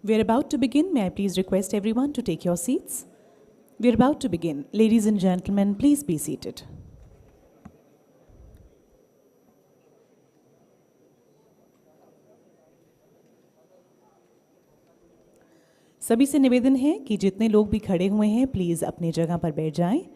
We're about to begin. May I please request everyone to take your seats? We're about to begin. Ladies and gentlemen, please be seated. सभी से निवेदन है कि जितने लोग भी खड़े हुए हैं प्लीज अपनी जगह पर बैठ जाएं.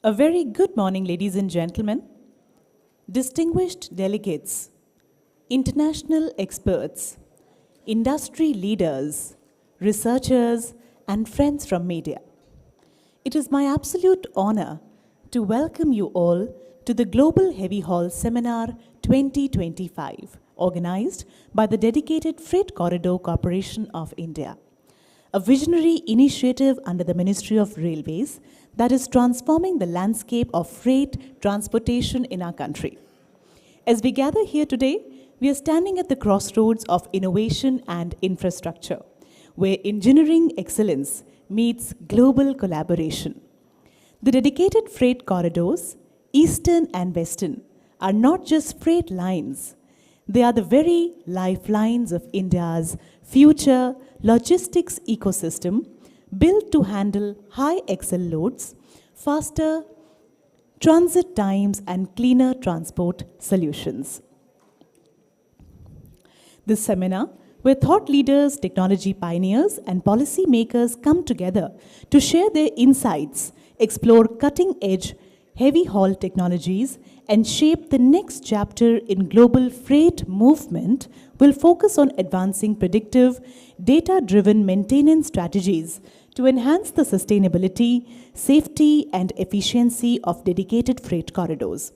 A very good morning, ladies and gentlemen, distinguished delegates, international experts, industry leaders, researchers, and friends from media. It is my absolute honor to welcome you all to the Global Heavy Haul Seminar 2025, organized by the Dedicated Freight Corridor Corporation of India, a visionary initiative under the Ministry of Railways that is transforming the landscape of freight transportation in our country. As we gather here today, we are standing at the crossroads of innovation and infrastructure, where engineering excellence meets global collaboration. The dedicated freight corridors, Eastern and Western, are not just freight lines. They are the very lifelines of India's future logistics ecosystem, built to handle high axle loads, faster transit times, and cleaner transport solutions. This seminar, where thought leaders, technology pioneers, and policy makers come together to share their insights, explore cutting-edge heavy haul technologies, and shape the next chapter in global freight movement, will focus on advancing predictive, data-driven maintenance strategies to enhance the sustainability, safety, and efficiency of dedicated freight corridors.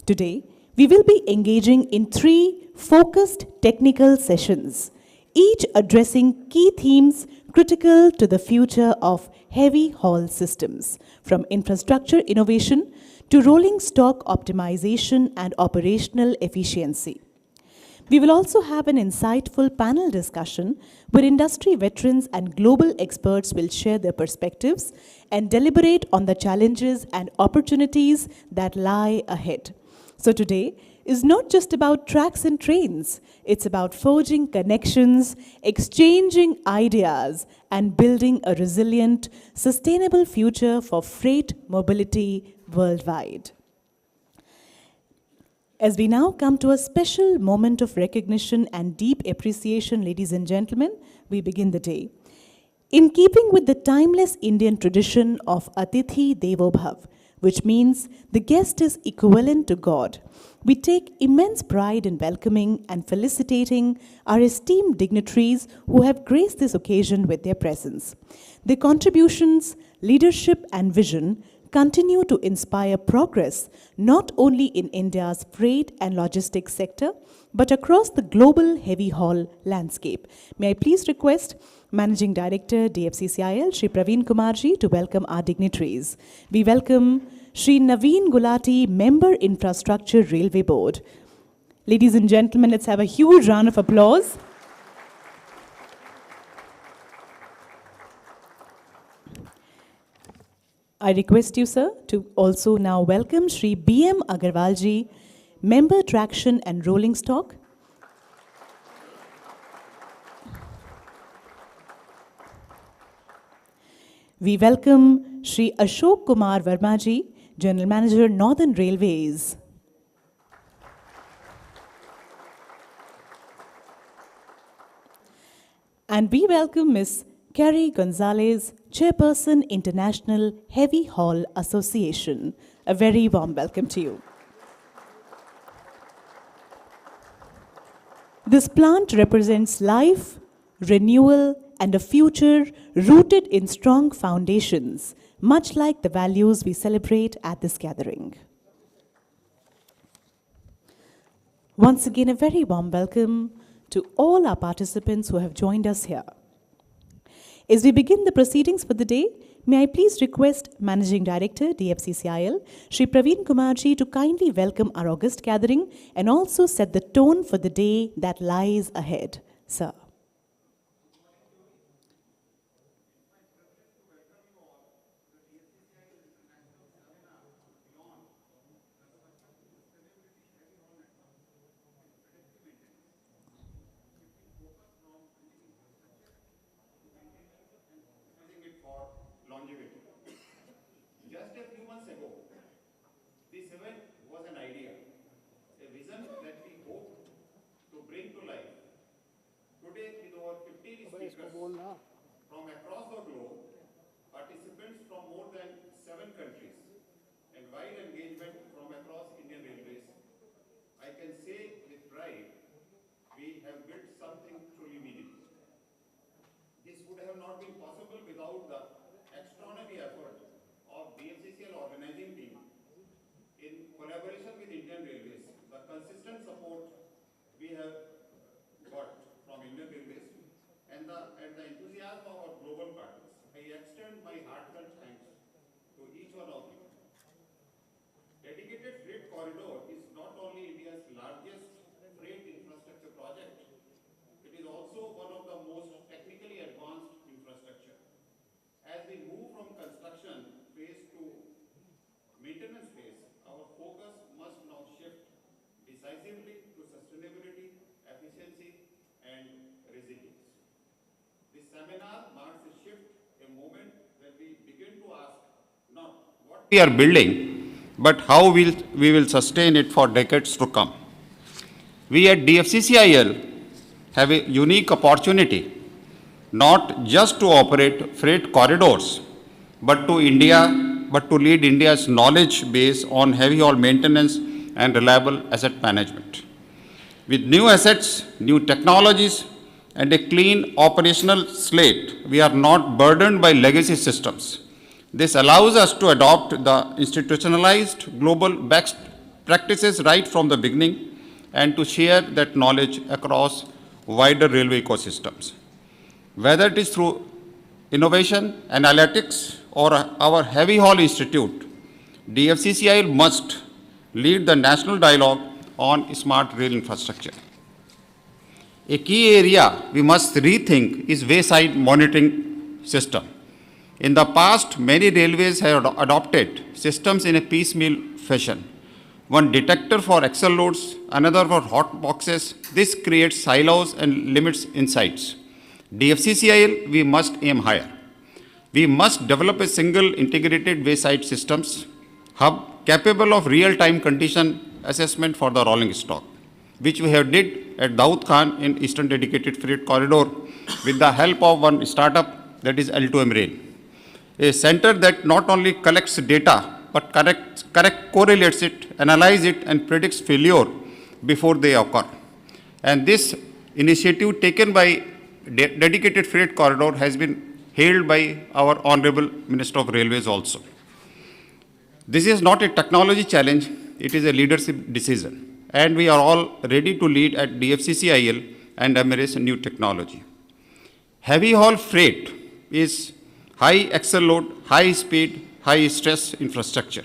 Today, we will be engaging in 3 focused technical sessions, each addressing key themes critical to the future of heavy haul systems, from infrastructure innovation to rolling stock optimization and operational efficiency. We will also have an insightful panel discussion where industry veterans and global experts will share their perspectives and deliberate on the challenges and opportunities that lie ahead. So today is not just about tracks and trains. It's about forging connections, exchanging ideas, and building a resilient, sustainable future for freight mobility worldwide. As we now come to a special moment of recognition and deep appreciation, ladies and gentlemen, we begin the day. In keeping with the timeless Indian tradition of Atithi Devo Bhav, which means the guest is equivalent to God, we take immense pride in welcoming and felicitating our esteemed dignitaries who have graced this occasion with their presence. Their contributions, leadership, and vision continue to inspire progress not only in India's freight and logistics sector, but across the global heavy haul landscape. May I please request Managing Director, DFCCIL, Shri Praveen Kumarji, to welcome our dignitaries. We welcome Shri Naveen Gulati, Member Infrastructure Railway Board. Ladies and gentlemen, let's have a huge round of applause. I request you, sir, to also now welcome Shri B.M. Agarwalji, Member Traction and Rolling Stock. We welcome Shri Ashok Kumar Vermaji, General Manager, Northern Railways. And we welcome Ms. Carrie Gonzalez, Chairperson, International Heavy Haul Association. A very warm welcome to you. This plant represents life, renewal, and a future rooted in strong foundations, much like the values we celebrate at this gathering. Once again, a very warm welcome to all our participants who have joined us here. As we begin the proceedings for the day, may I please request Managing Director, DFCCIL, Shri Praveen Kumarji, to kindly welcome our August gathering and also set the tone for the day that lies ahead. Sir. Longevity. Just a few months ago, this event was an idea, a vision that we hope to bring to life. Today, with over 15 speakers from across the globe, participants from more than 7 countries, and wide engagement from across Indian Railways, I can say with pride, we have built something truly meaningful. This would have not been possible without the extraordinary effort of DFCCIL organizing team in collaboration with Indian Railways, the consistent support we have got from Indian Railways and the enthusiasm of our global partners. I extend my heartfelt thanks to each one of you. Dedicated Freight Corridor is not only India's largest freight infrastructure project, it is also one of the most technically advanced infrastructure. As we move from construction phase to maintenance phase, our focus must now shift decisively to sustainability, efficiency, and resilience. This seminar marks a shift, a moment when we begin to ask not what we are building, but how we will sustain it for decades to come. We at DFCCIL have a unique opportunity not just to operate freight corridors, but to lead India's knowledge base on heavy haul maintenance and reliable asset management. With new assets, new technologies, and a clean operational slate, we are not burdened by legacy systems. This allows us to adopt the institutionalized global best practices right from the beginning and to share that knowledge across wider railway ecosystems. Whether it is through innovation, analytics, or our Heavy Haul Institute, DFCCIL must lead the national dialogue on smart rail infrastructure. A key area we must rethink is wayside monitoring system. In the past, many railways have adopted systems in a piecemeal fashion. One detector for axle loads, another for hot boxes. This creates silos and limits insights. DFCCIL, we must aim higher. We must develop a single integrated wayside systems hub capable of real-time condition assessment for the rolling stock, which we have did at Daud Khan in Eastern Dedicated Freight Corridor with the help of one startup that is L2M Rail. A center that not only collects data but correlates it, analyzes it and predicts failure before they occur. And this initiative taken by Dedicated Freight Corridor has been hailed by our Honorable Minister of Railways also. This is not a technology challenge, it is a leadership decision. And we are all ready to lead at DFCCIL and embrace new technology. Heavy haul freight is high axle load, high speed, high stress infrastructure.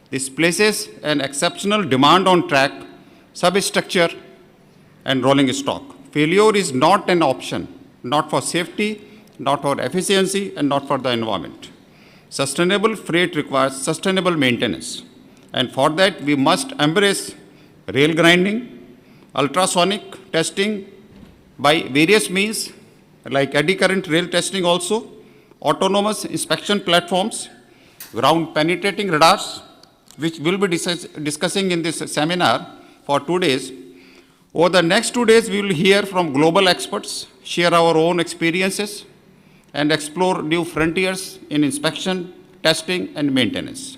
This places an exceptional demand on track, substructure, and rolling stock. Failure is not an option, not for safety, not for efficiency, and not for the environment. Sustainable freight requires sustainable maintenance. And for that, we must embrace rail grinding, ultrasonic testing by various means, like eddy current rail testing also, autonomous inspection platforms, ground penetrating radars, which we'll be discussing in this seminar for 2 days. Over the next 2 days, we will hear from global experts, share our own experiences, and explore new frontiers in inspection, testing, and maintenance.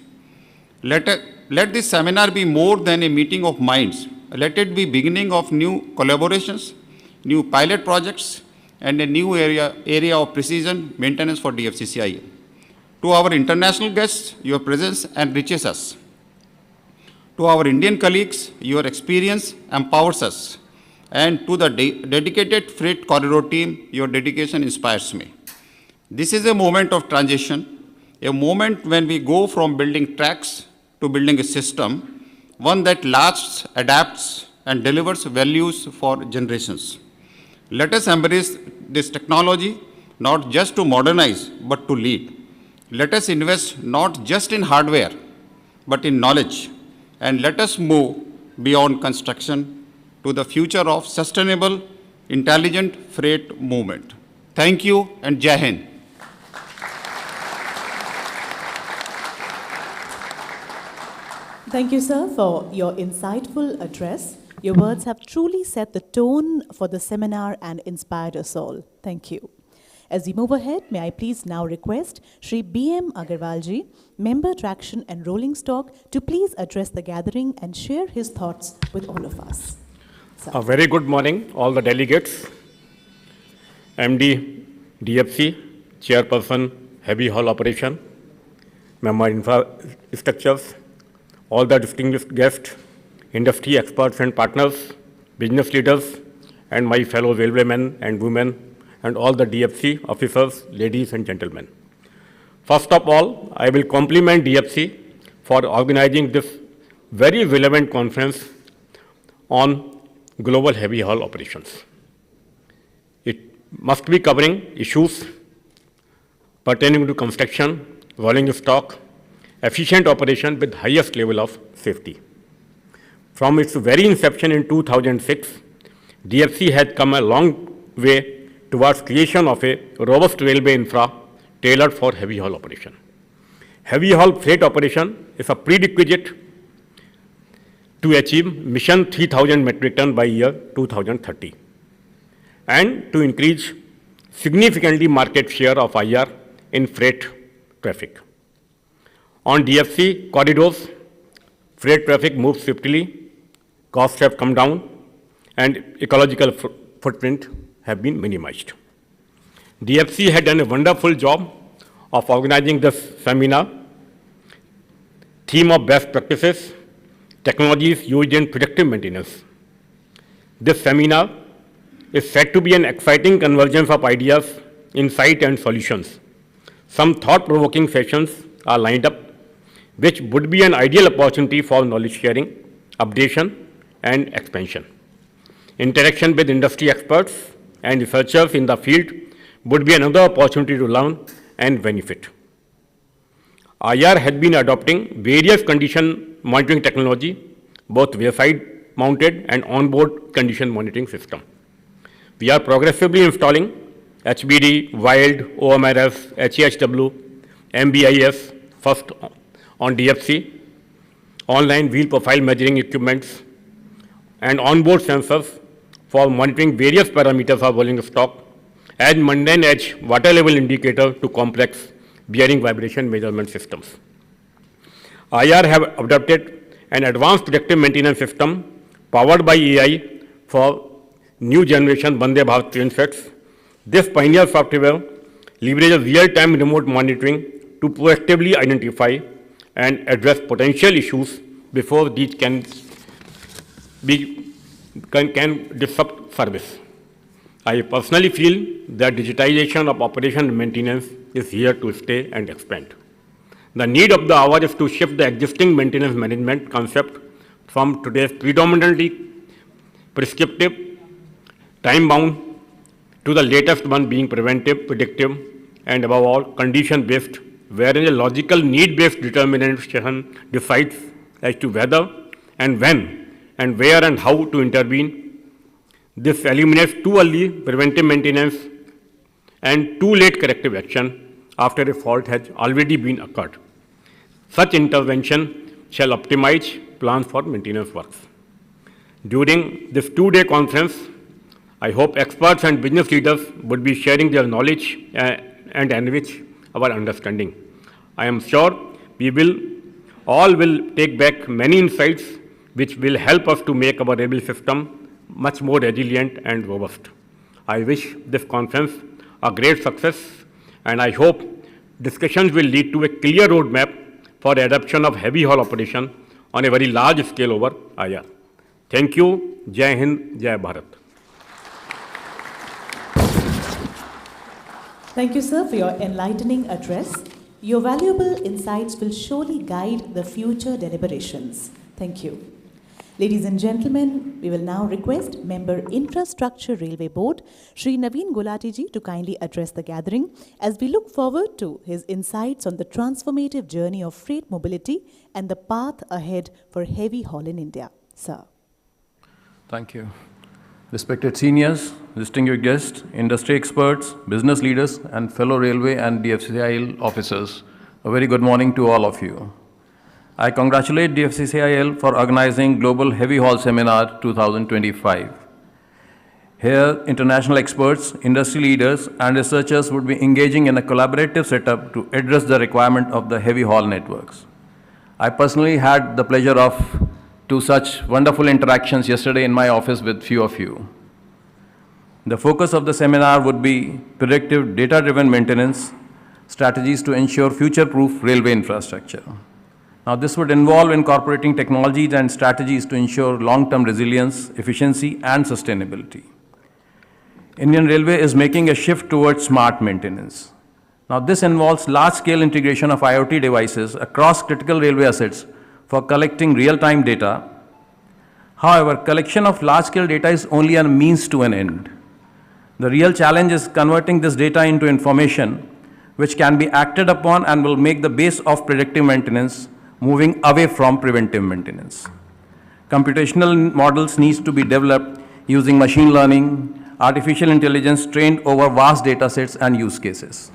Let this seminar be more than a meeting of minds. Let it be beginning of new collaborations, new pilot projects, and a new area of precision maintenance for DFCCIL. To our international guests, your presence enriches us. To our Indian colleagues, your experience empowers us. And to the dedicated freight corridor team, your dedication inspires me. This is a moment of transition, a moment when we go from building tracks to building a system, one that lasts, adapts, and delivers values for generations. Let us embrace this technology not just to modernize, but to lead. Let us invest not just in hardware, but in knowledge. And let us move beyond construction to the future of sustainable, intelligent freight movement. Thank you and Jai Hind. Thank you, sir, for your insightful address. Your words have truly set the tone for the seminar and inspired us all. Thank you. As we move ahead, may I please now request Shri B.M. Agarwalji, Member Traction and Rolling Stock, to please address the gathering and share his thoughts with all of us. Sir. A very good morning, all the delegates, MD, DFC, Chairperson, Heavy Haul Operation, Member Infrastructures, all the distinguished guests, industry experts and partners, business leaders, and my fellow railwaymen and women, and all the DFC officers, ladies and gentlemen. First of all, I will compliment DFC for organizing this very relevant conference on global heavy haul operations. It must be covering issues pertaining to construction, rolling stock, efficient operation with highest level of safety. From its very inception in 2006, DFC has come a long way towards creation of a robust railway infra tailored for heavy haul operation. Heavy haul freight operation is a prerequisite to achieve mission 3,000 metric ton by year 2030 and to increase significantly market share of IR in freight traffic. On DFC corridors, freight traffic moves swiftly, costs have come down, and ecological footprint have been minimized. DFC had done a wonderful job of organizing this seminar. Theme of best practices, technologies used in predictive maintenance. This seminar is said to be an exciting convergence of ideas, insight, and solutions. Some thought-provoking sessions are lined up, which would be an ideal opportunity for knowledge sharing, updation, and expansion. Interaction with industry experts and researchers in the field would be another opportunity to learn and benefit. IR has been adopting various condition monitoring technology, both wayside mounted and onboard condition monitoring system. We are progressively installing HBD, WILD, OMRS, HEHW, MBIS, first on DFC, online wheel profile measuring equipments, and onboard sensors for monitoring various parameters of rolling stock, as mundane edge water level indicator to complex bearing vibration measurement systems. IR have adopted an advanced predictive maintenance system powered by AI for new generation Vande Bharat train sets. This pioneer software leverages real-time remote monitoring to proactively identify and address potential issues before these can disrupt service. I personally feel that digitization of operation and maintenance is here to stay and expand. The need of the hour is to shift the existing maintenance management concept from today's predominantly prescriptive, time-bound, to the latest one being preventive, predictive, and above all, condition-based, wherein a logical need-based determination decides as to whether and when and where and how to intervene. This eliminates too early preventive maintenance and too late corrective action after a fault has already been occurred. Such intervention shall optimize plans for maintenance works. During this two-day conference, I hope experts and business leaders would be sharing their knowledge and enrich our understanding. I am sure we will all take back many insights which will help us to make our railway system much more resilient and robust. I wish this conference a great success, and I hope discussions will lead to a clear roadmap for the adoption of heavy haul operation on a very large scale over IR. Thank you. Jai Hind, Jai Bharat. Thank you, sir, for your enlightening address. Your valuable insights will surely guide the future deliberations. Thank you. Ladies and gentlemen, we will now request Member Infrastructure Railway Board, Shri Naveen Gulati ji, to kindly address the gathering as we look forward to his insights on the transformative journey of freight mobility and the path ahead for heavy haul in India. Sir. Thank you. Respected seniors, distinguished guests, industry experts, business leaders, and fellow railway and DFCCIL officers, a very good morning to all of you. I congratulate DFCCIL for organizing Global Heavy Haul Seminar 2025. Here, international experts, industry leaders, and researchers would be engaging in a collaborative setup to address the requirement of the heavy haul networks. I personally had the pleasure of two such wonderful interactions yesterday in my office with few of you. The focus of the seminar would be predictive data-driven maintenance strategies to ensure future-proof railway infrastructure. Now, this would involve incorporating technologies and strategies to ensure long-term resilience, efficiency, and sustainability. Indian Railway is making a shift towards smart maintenance. Now, this involves large-scale integration of IoT devices across critical railway assets for collecting real-time data. However, collection of large-scale data is only a means to an end. The real challenge is converting this data into information which can be acted upon and will make the base of predictive maintenance, moving away from preventive maintenance. Computational models need to be developed using machine learning, artificial intelligence trained over vast data sets and use cases.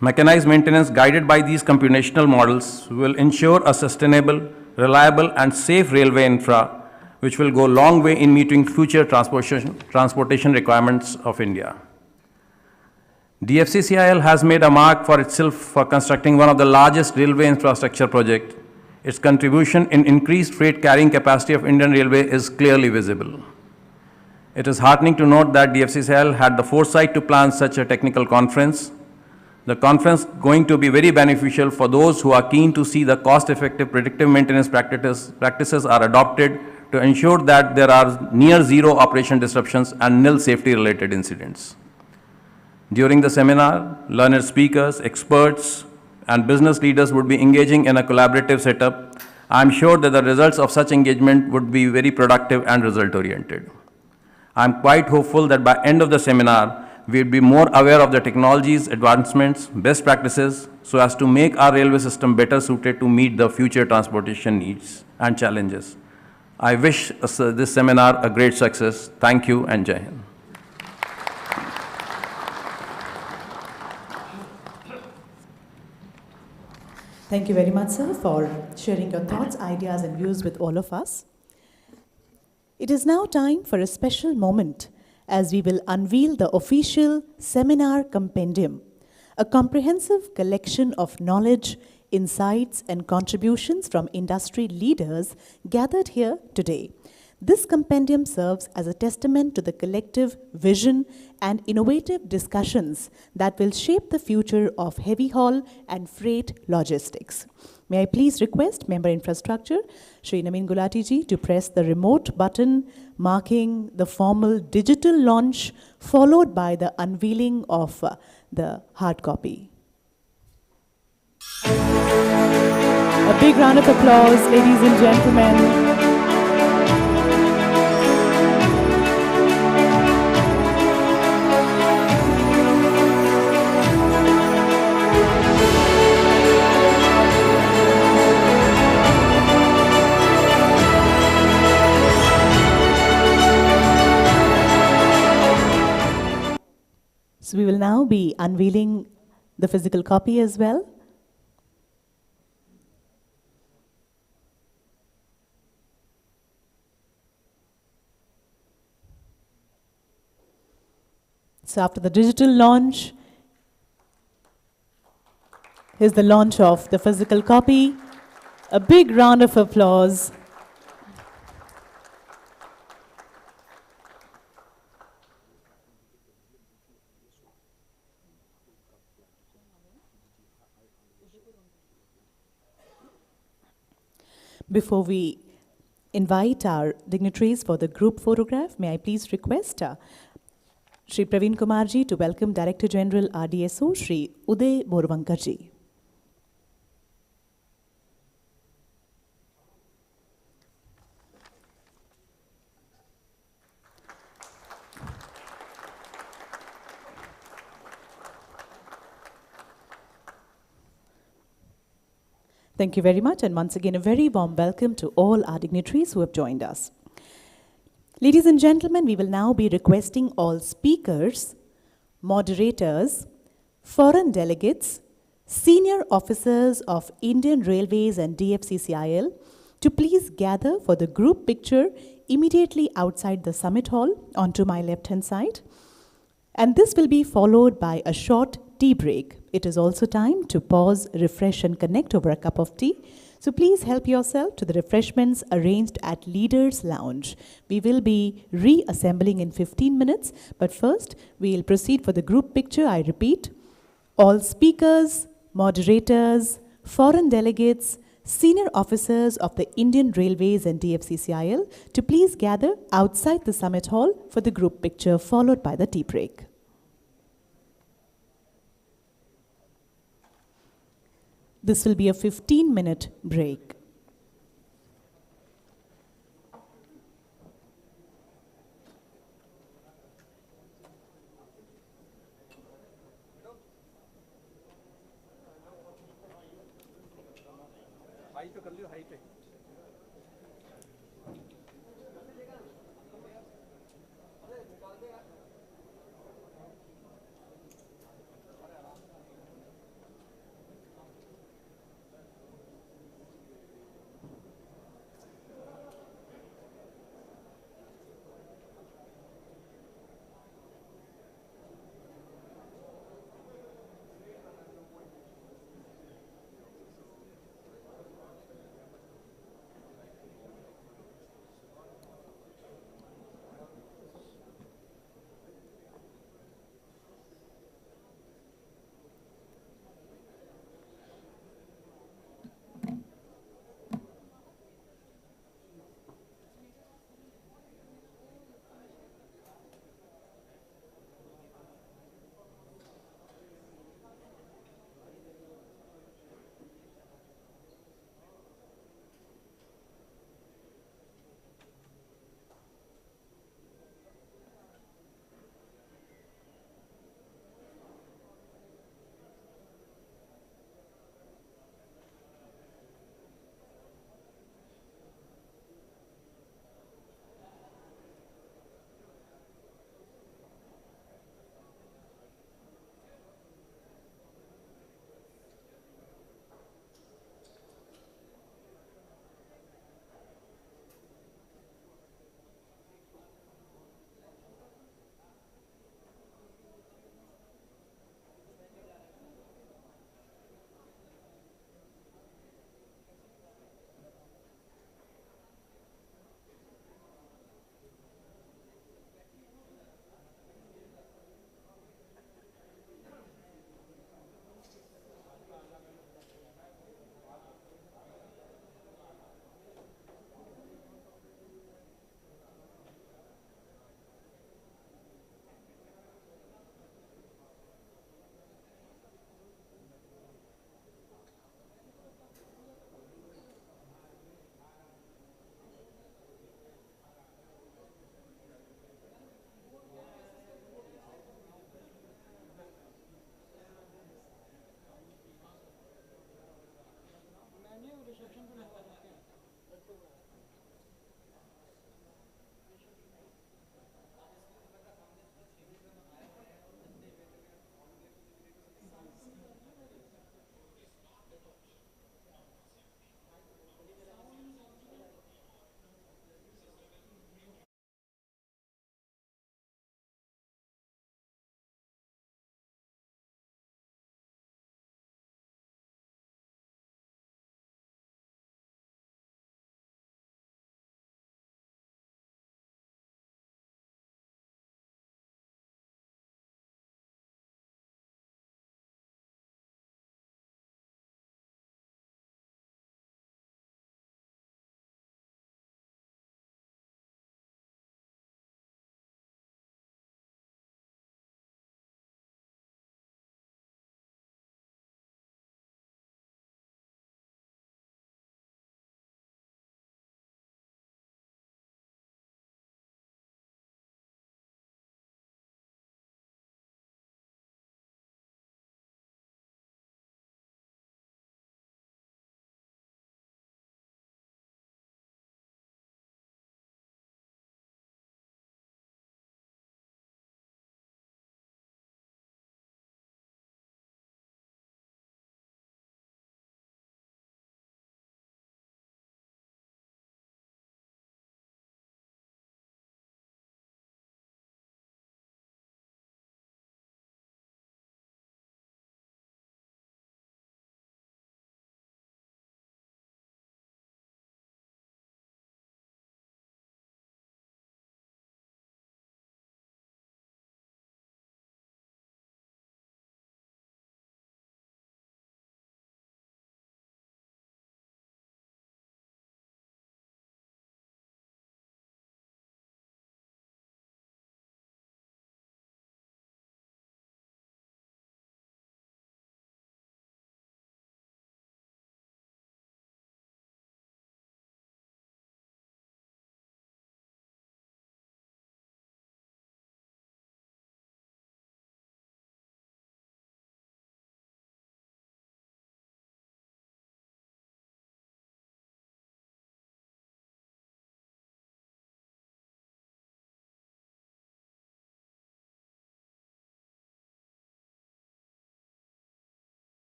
Mechanized maintenance guided by these computational models will ensure a sustainable, reliable, and safe railway infra, which will go a long way in meeting future transportation requirements of India. DFCCIL has made a mark for itself for constructing one of the largest railway infrastructure projects. Its contribution in increased freight carrying capacity of Indian Railway is clearly visible. It is heartening to note that DFCCIL had the foresight to plan such a technical conference. The conference is going to be very beneficial for those who are keen to see the cost-effective predictive maintenance practices are adopted to ensure that there are near zero operation disruptions and nil safety-related incidents. During the seminar, learned speakers, experts, and business leaders would be engaging in a collaborative setup. I am sure that the results of such engagement would be very productive and result-oriented. I am quite hopeful that by end of the seminar, we will be more aware of the technologies, advancements, best practices, so as to make our railway system better suited to meet the future transportation needs and challenges. I wish this seminar a great success. Thank you and Jai Hind. Thank you very much, sir, for sharing your thoughts, ideas, and views with all of us. It is now time for a special moment as we will unveil the official seminar compendium, a comprehensive collection of knowledge, insights, and contributions from industry leaders gathered here today. This compendium serves as a testament to the collective vision and innovative discussions that will shape the future of heavy haul and freight logistics. May I please request Member Infrastructure, Shri Naveen Gulati ji, to press the remote button marking the formal digital launch, followed by the unveiling of the hard copy. A big round of applause, ladies and gentlemen. So we will now be unveiling the physical copy as well. So after the digital launch, here's the launch of the physical copy. A big round of applause. Before we invite our dignitaries for the group photograph, may I please request Shri Praveen Kumarji to welcome Director General RDSO, Shri Uday Borwankarji. Thank you very much, and once again, a very warm welcome to all our dignitaries who have joined us. Ladies and gentlemen, we will now be requesting all speakers, moderators, foreign delegates, senior officers of Indian Railways and DFCCIL to please gather for the group picture immediately outside the summit hall onto my left-hand side. And this will be followed by a short tea break. It is also time to pause, refresh, and connect over a cup of tea. So please help yourself to the refreshments arranged at Leaders Lounge. We will be reassembling in 15 minutes, but first we'll proceed for the group picture. I repeat, all speakers, moderators, foreign delegates, senior officers of the Indian Railways and DFCCIL to please gather outside the summit hall for the group picture, followed by the tea break. This will be a 15-minute break.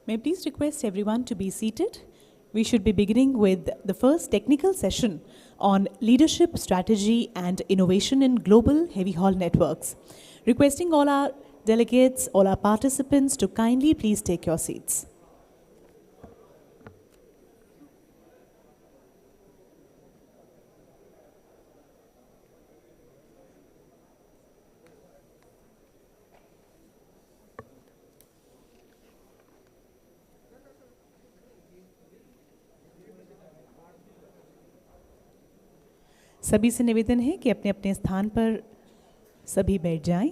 May I please request everyone to be seated? We should be beginning with the first technical session on leadership, strategy, and innovation in global heavy haul networks. Requesting all our delegates, all our participants to kindly please take your seats. सभी से निवेदन है कि अपने अपने स्थान पर सभी बैठ जाएं।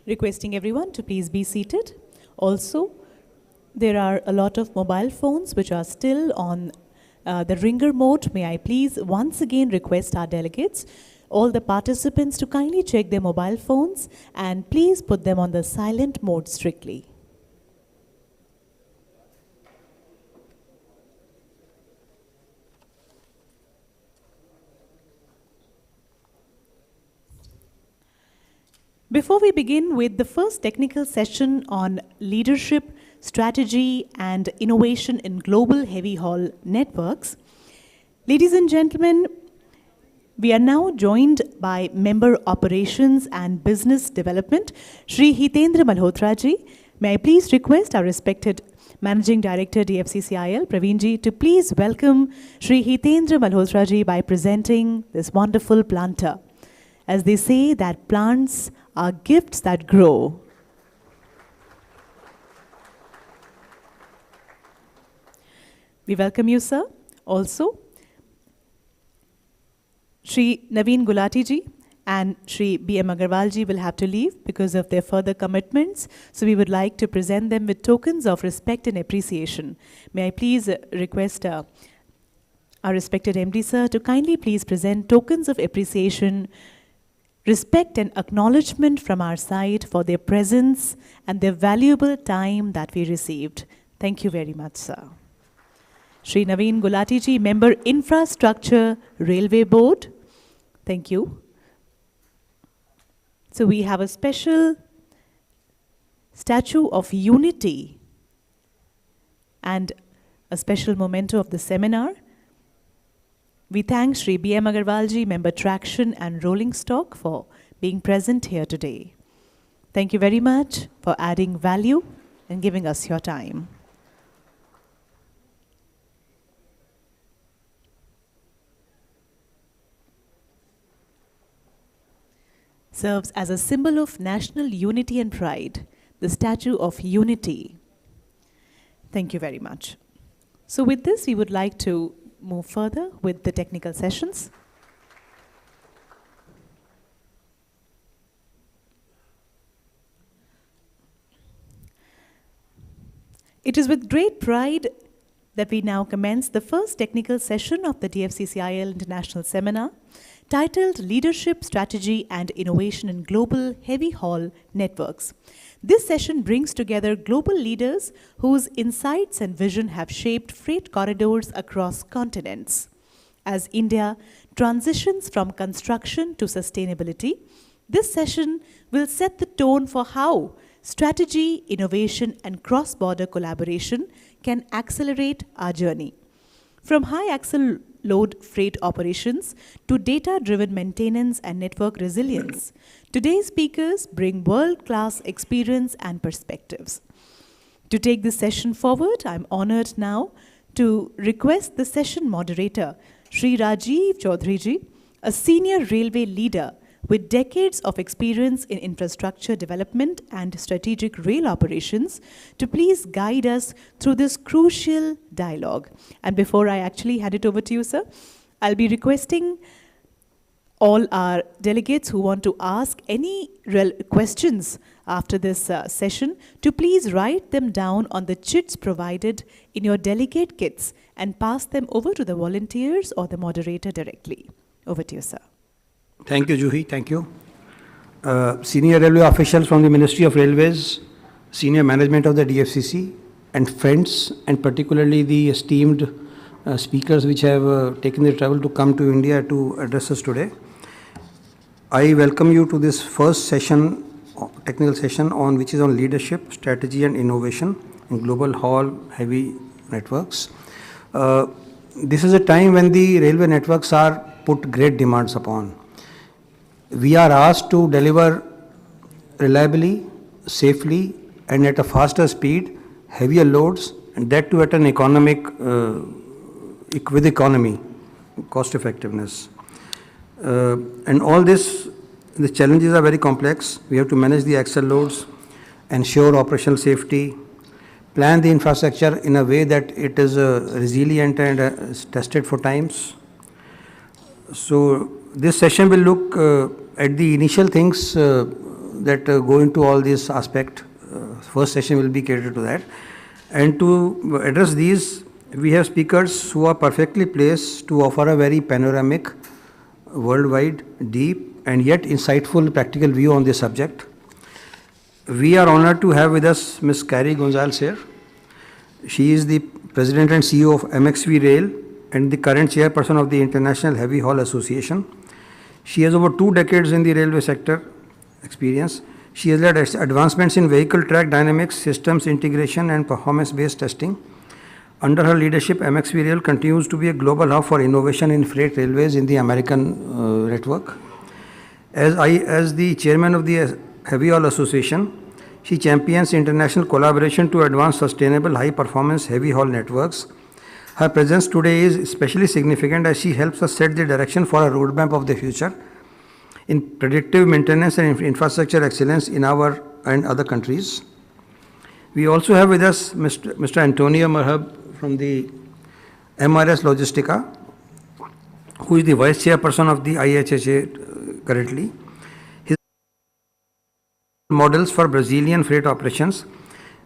Requesting everyone to please be seated. Also, there are a lot of mobile phones which are still on the ringer mode. May I please once again request our delegates, all the participants to kindly check their mobile phones and please put them on the silent mode strictly. Before we begin with the first technical session on leadership, strategy, and innovation in global heavy haul networks, ladies and gentlemen, we are now joined by Member Operations and Business Development, Shri Hitendra Malhotra ji. May I please request our respected Managing Director, DFCCIL, Praveen ji, to please welcome Shri Hitendra Malhotra ji by presenting this wonderful planter. As they say that plants are gifts that grow. We welcome you, sir. Also, Shri Naveen Gulati ji and Shri B.M. Agarwal ji will have to leave because of their further commitments. So we would like to present them with tokens of respect and appreciation. May I please request our respected MD, sir, to kindly please present tokens of appreciation, respect and acknowledgement from our side for their presence and their valuable time that we received. Thank you very much, sir. Shri Naveen Gulati ji, Member Infrastructure Railway Board. Thank you. So we have a special statue of unity and a special memento of the seminar. We thank Shri B.M. Agarwal ji, Member Traction and Rolling Stock, for being present here today. Thank you very much for adding value and giving us your time. Serves as a symbol of national unity and pride, the Statue of Unity. Thank you very much. So with this, we would like to move further with the technical sessions. It is with great pride that we now commence the first technical session of the DFCCIL International Seminar, titled Leadership, Strategy and Innovation in Global Heavy Haul Networks. This session brings together global leaders whose insights and vision have shaped freight corridors across continents. As India transitions from construction to sustainability, this session will set the tone for how strategy, innovation, and cross-border collaboration can accelerate our journey. From high axle load freight operations to data-driven maintenance and network resilience, today's speakers bring world-class experience and perspectives. To take this session forward, I'm honored now to request the session moderator, Shri Rajiv Chaudhary ji, a senior railway leader with decades of experience in infrastructure development and strategic rail operations, to please guide us through this crucial dialogue. And before I actually hand it over to you, sir, I'll be requesting all our delegates who want to ask any questions after this session to please write them down on the chits provided in your delegate kits and pass them over to the volunteers or the moderator directly. Over to you, sir. Thank you, Juhi. Thank you. Senior railway officials from the Ministry of Railways, senior management of the DFCC, and friends, and particularly the esteemed speakers which have taken the trouble to come to India to address us today. I welcome you to this first session, technical session, on which is on leadership, strategy, and innovation in global haul heavy networks. This is a time when the railway networks are put great demands upon. We are asked to deliver reliably, safely, and at a faster speed, heavier loads, and that too at an with economy, cost effectiveness. And all this, the challenges are very complex. We have to manage the axle loads, ensure operational safety, plan the infrastructure in a way that it is resilient and is tested for times. So this session will look at the initial things that go into all this aspect. First session will be catered to that. And to address these, we have speakers who are perfectly placed to offer a very panoramic, worldwide, deep, and yet insightful practical view on this subject. We are honored to have with us Ms. Carrie Gonzalez here. She is the President and CEO of MXV Rail and the current chairperson of the International Heavy Haul Association. She has over 2 decades in the railway sector. experience. She has led advancements in vehicle track dynamics, systems integration, and performance-based testing. Under her leadership, MXV continues to be a global hub for innovation in freight railways in the American network. As the chairman of the Heavy Haul Association, she champions international collaboration to advance sustainable high-performance heavy haul networks. Her presence today is especially significant as she helps us set the direction for a roadmap of the future in predictive maintenance and infrastructure excellence in our and other countries. We also have with us Mr. Antonio Marhab from the MRS Logistica, who is the vice chairperson of the IHHA currently. His models for Brazilian freight operations,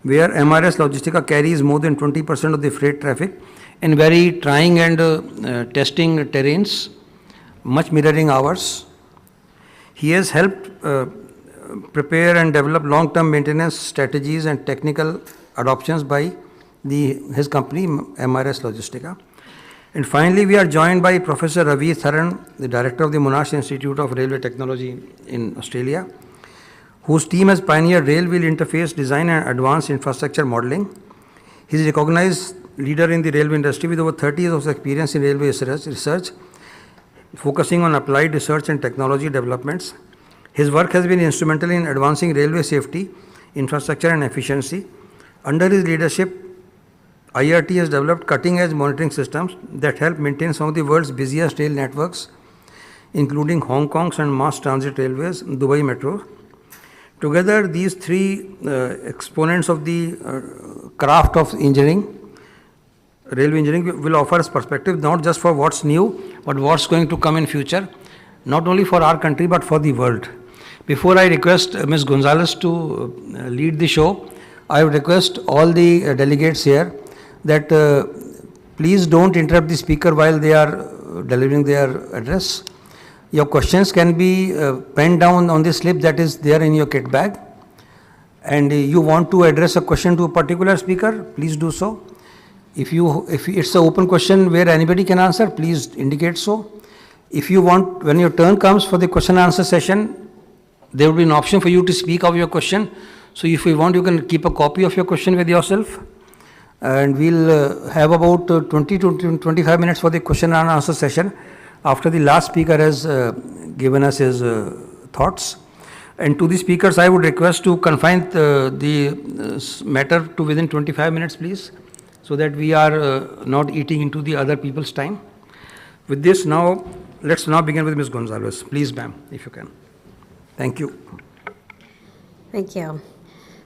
where MRS Logistica carries more than 20% of the freight traffic in very trying and testing terrains, much mirroring ours. He has helped prepare and develop long-term maintenance strategies and technical adoptions by his company, MRS Logistica. And finally, we are joined by Professor Ravi Tharan, the director of the Monash Institute of Railway Technology in Australia, whose team has pioneered rail-wheel interface design and advanced infrastructure modeling. He is a recognized leader in the railway industry with over 30 years of experience in railway research, focusing on applied research and technology developments. His work has been instrumental in advancing railway safety, infrastructure, and efficiency. Under his leadership, IRT has developed cutting-edge monitoring systems that help maintain some of the world's busiest rail networks, including Hong Kong's and mass transit railways, Dubai Metro. Together, these three exponents of the craft of engineering, railway engineering, will offer us perspective not just for what's new, but what's going to come in future, not only for our country, but for the world. Before I request Ms. Gonzalez to lead the show, I would request all the delegates here that please don't interrupt the speaker while they are delivering their address. Your questions can be penned down on the slip that is there in your kit bag. And you want to address a question to a particular speaker, please do so. If it's an open question where anybody can answer, please indicate so. If you want, when your turn comes for the question and answer session, there will be an option for you to speak of your question. So if you want, you can keep a copy of your question with yourself. And we'll have about 20 to 25 minutes for the question and answer session after the last speaker has given us his thoughts. And to the speakers, I would request to confine the matter to within 25 minutes, please, so that we are not eating into the other people's time. With this now, let's now begin with Ms. Gonzalez. Please, ma'am, if you can. Thank you. Thank you.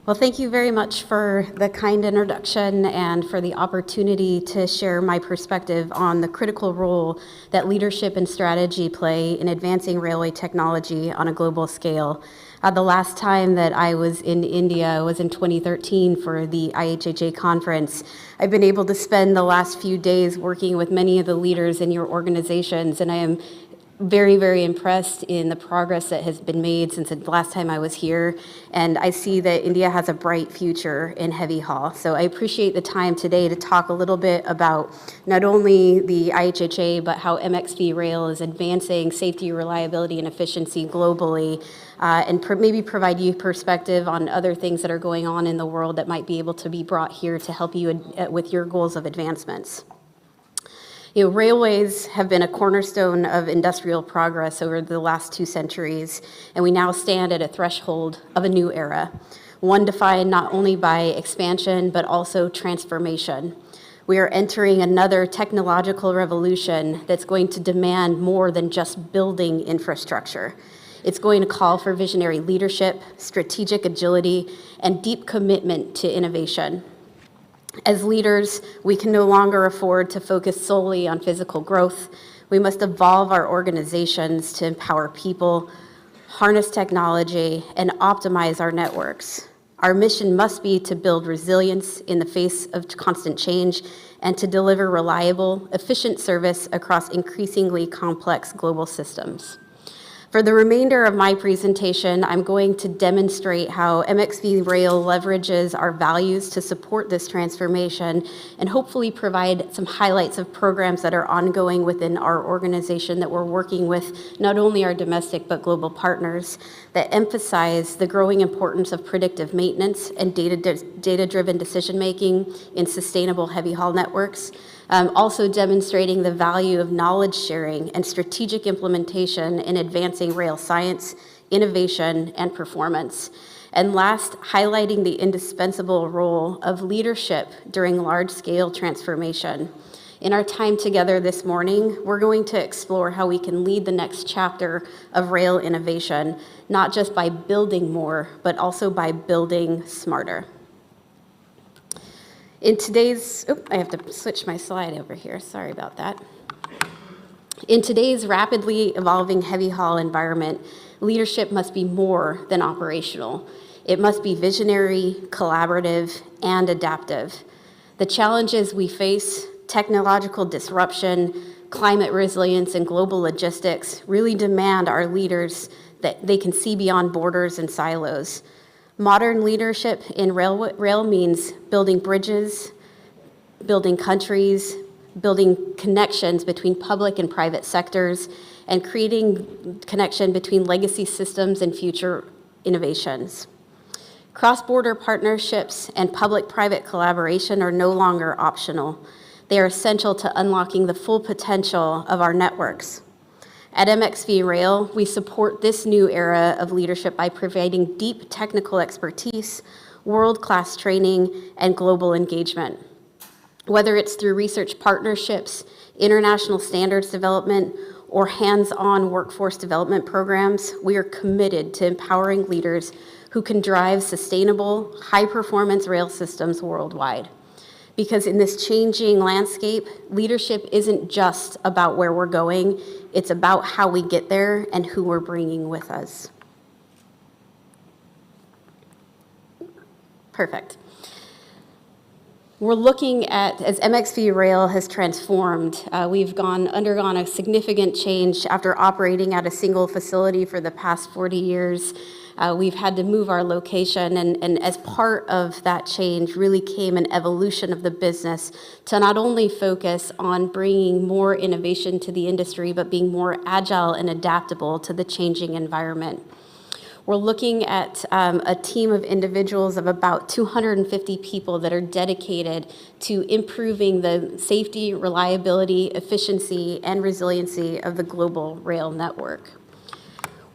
Well, thank you very much for the kind introduction and for the opportunity to share my perspective on the critical role that leadership and strategy play in advancing railway technology on a global scale. The last time that I was in India was in 2013 for the IHHA conference. I've been able to spend the last few days working with many of the leaders in your organizations, and I am very, very impressed in the progress that has been made since the last time I was here. And I see that India has a bright future in heavy haul. So I appreciate the time today to talk a little bit about not only the IHHA, but how MXV Rail is advancing safety, reliability, and efficiency globally, and maybe provide you perspective on other things that are going on in the world that might be able to be brought here to help you with your goals of advancements. Railways have been a cornerstone of industrial progress over the last 2 centuries, and we now stand at a threshold of a new era, one defined not only by expansion, but also transformation. We are entering another technological revolution that's going to demand more than just building infrastructure. It's going to call for visionary leadership, strategic agility, and deep commitment to innovation. As leaders, we can no longer afford to focus solely on physical growth. We must evolve our organizations to empower people, harness technology, and optimize our networks. Our mission must be to build resilience in the face of constant change and to deliver reliable, efficient service across increasingly complex global systems. For the remainder of my presentation, I'm going to demonstrate how MXV Rail leverages our values to support this transformation and hopefully provide some highlights of programs that are ongoing within our organization that we're working with not only our domestic but global partners that emphasize the growing importance of predictive maintenance and data-driven decision-making in sustainable heavy haul networks. Also demonstrating the value of knowledge sharing and strategic implementation in advancing rail science, innovation, and performance. And last, highlighting the indispensable role of leadership during large-scale transformation. In our time together this morning, we're going to explore how we can lead the next chapter of rail innovation, not just by building more, but also by building smarter. In today's, I have to switch my slide over here, sorry about that. In today's rapidly evolving heavy haul environment, leadership must be more than operational. It must be visionary, collaborative, and adaptive. The challenges we face, technological disruption, climate resilience, and global logistics really demand our leaders that they can see beyond borders and silos. Modern leadership in rail means building bridges, building countries, building connections between public and private sectors, and creating connection between legacy systems and future innovations. Cross-border partnerships and public-private collaboration are no longer optional. They are essential to unlocking the full potential of our networks. At MXV Rail, we support this new era of leadership by providing deep technical expertise, world-class training, and global engagement. Whether it's through research partnerships, international standards development, or hands-on workforce development programs, we are committed to empowering leaders who can drive sustainable, high-performance rail systems worldwide. Because in this changing landscape, leadership isn't just about where we're going, it's about how we get there and who we're bringing with us. Perfect. We're looking at, as MXV Rail has transformed, we've undergone a significant change after operating at a single facility for the past 40 years. We've had to move our location, and as part of that change really came an evolution of the business to not only focus on bringing more innovation to the industry, but being more agile and adaptable to the changing environment. We're looking at a team of individuals of about 250 people that are dedicated to improving the safety, reliability, efficiency, and resiliency of the global rail network.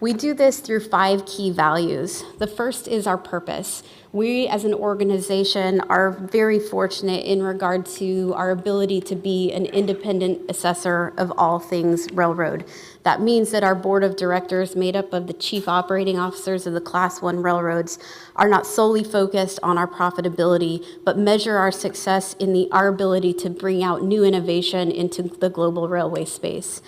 We do this through 5 key values. The first is our purpose. We as an organization are very fortunate in regard to our ability to be an independent assessor of all things railroad. That means that our board of directors, made up of the chief operating officers of the Class 1 railroads, are not solely focused on our profitability, but measure our success in our ability to bring out new innovation into the global railway space.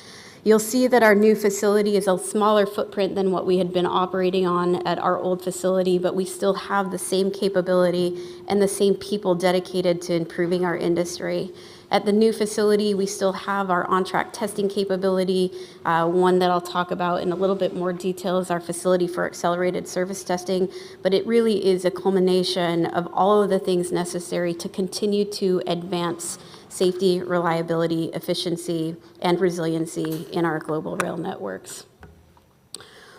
You'll see that our new facility is a smaller footprint than what we had been operating on at our old facility, but we still have the same capability and the same people dedicated to improving our industry. At the new facility, we still have our on-track testing capability. One that I'll talk about in a little bit more detail is our facility for accelerated service testing, but it really is a culmination of all of the things necessary to continue to advance safety, reliability, efficiency, and resiliency in our global rail networks.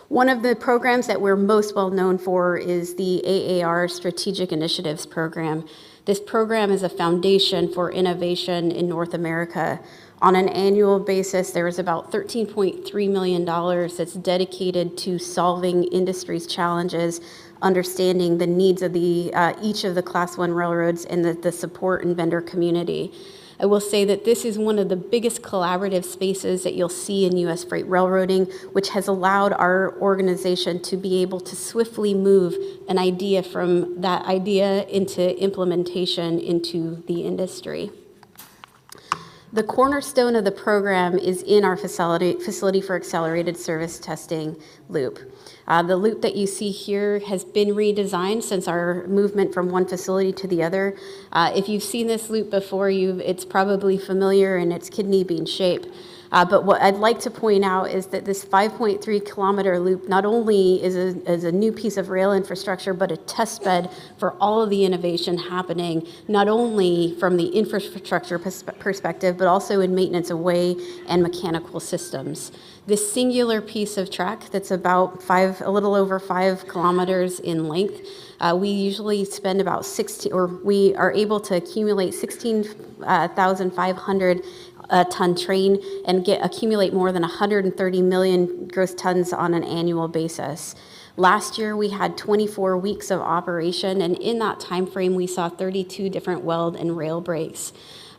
One of the programs that we're most well known for is the AAR Strategic Initiatives Program. This program is a foundation for innovation in North America. On an annual basis, there is about $13.3 million that's dedicated to solving industry's challenges, understanding the needs of each of the Class 1 railroads and the support and vendor community. I will say that this is one of the biggest collaborative spaces that you'll see in U.S. freight railroading, which has allowed our organization to be able to swiftly move an idea from that idea into implementation into the industry. The cornerstone of the program is in our facility for accelerated service testing loop. The loop that you see here has been redesigned since our movement from one facility to the other. If you've seen this loop before, it's probably familiar in its kidney bean shape. But what I'd like to point out is that this 5.3 kilometer loop not only is a new piece of rail infrastructure, but a test bed for all of the innovation happening, not only from the infrastructure perspective, but also in maintenance of way and mechanical systems. This singular piece of track that's about a little over 5 kilometers in length, we usually spend about we are able to accumulate 16,500 ton train and accumulate more than 130 million gross tons on an annual basis. Last year, we had 24 weeks of operation, and in that time frame, we saw 32 different weld and rail breaks.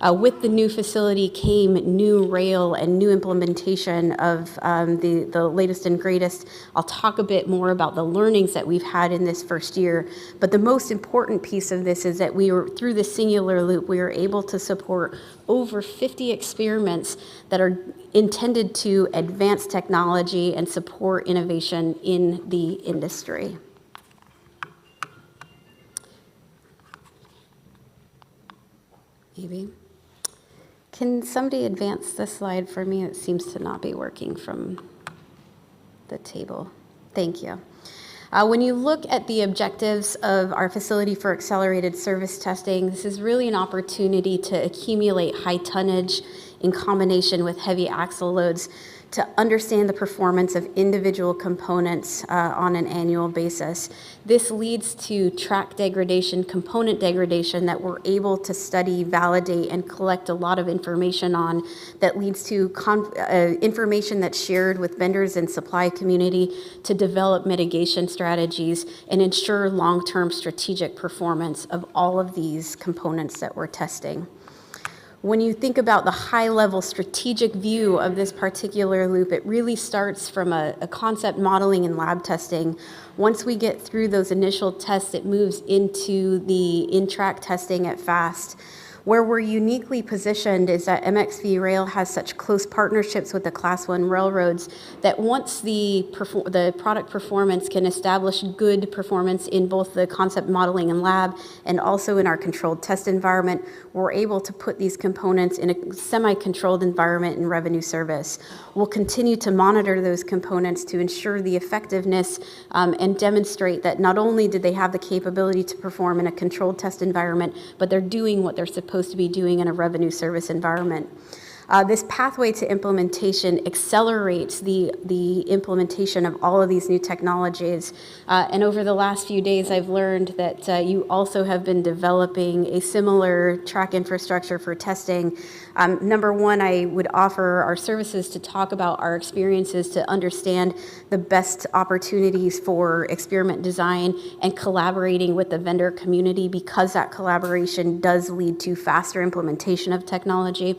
With the new facility came new rail and new implementation of the latest and greatest. I'll talk a bit more about the learnings that we've had in this first year, but the most important piece of this is that through the singular loop, we were able to support over 50 experiments that are intended to advance technology and support innovation in the industry. Maybe. Can somebody advance this slide for me? It seems to not be working from the table. Thank you. When you look at the objectives of our facility for accelerated service testing, this is really an opportunity to accumulate high tonnage in combination with heavy axle loads to understand the performance of individual components on an annual basis. This leads to track degradation, component degradation that we're able to study, validate, and collect a lot of information on that leads to information that's shared with vendors and supply community to develop mitigation strategies and ensure long-term strategic performance of all of these components that we're testing. When you think about the high-level strategic view of this particular loop, it really starts from a concept modeling and lab testing. Once we get through those initial tests, it moves into the in-track testing at FAST. Where we're uniquely positioned is that MXV Rail has such close partnerships with the Class 1 railroads that once the product performance can establish good performance in both the concept modeling and lab and also in our controlled test environment, we're able to put these components in a semi-controlled environment in revenue service. We'll continue to monitor those components to ensure the effectiveness and demonstrate that not only did they have the capability to perform in a controlled test environment, but they're doing what they're supposed to be doing in a revenue service environment. This pathway to implementation accelerates the implementation of all of these new technologies. And over the last few days, I've learned that you also have been developing a similar track infrastructure for testing. Number one, I would offer our services to talk about our experiences to understand the best opportunities for experiment design and collaborating with the vendor community, because that collaboration does lead to faster implementation of technology.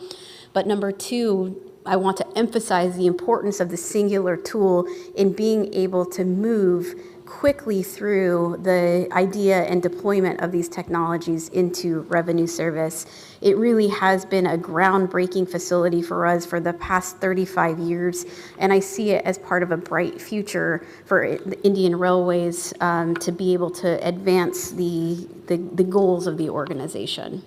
But number two, I want to emphasize the importance of the singular tool in being able to move quickly through the idea and deployment of these technologies into revenue service. It really has been a groundbreaking facility for us for the past 35 years, and I see it as part of a bright future for the Indian Railways to be able to advance the goals of the organization.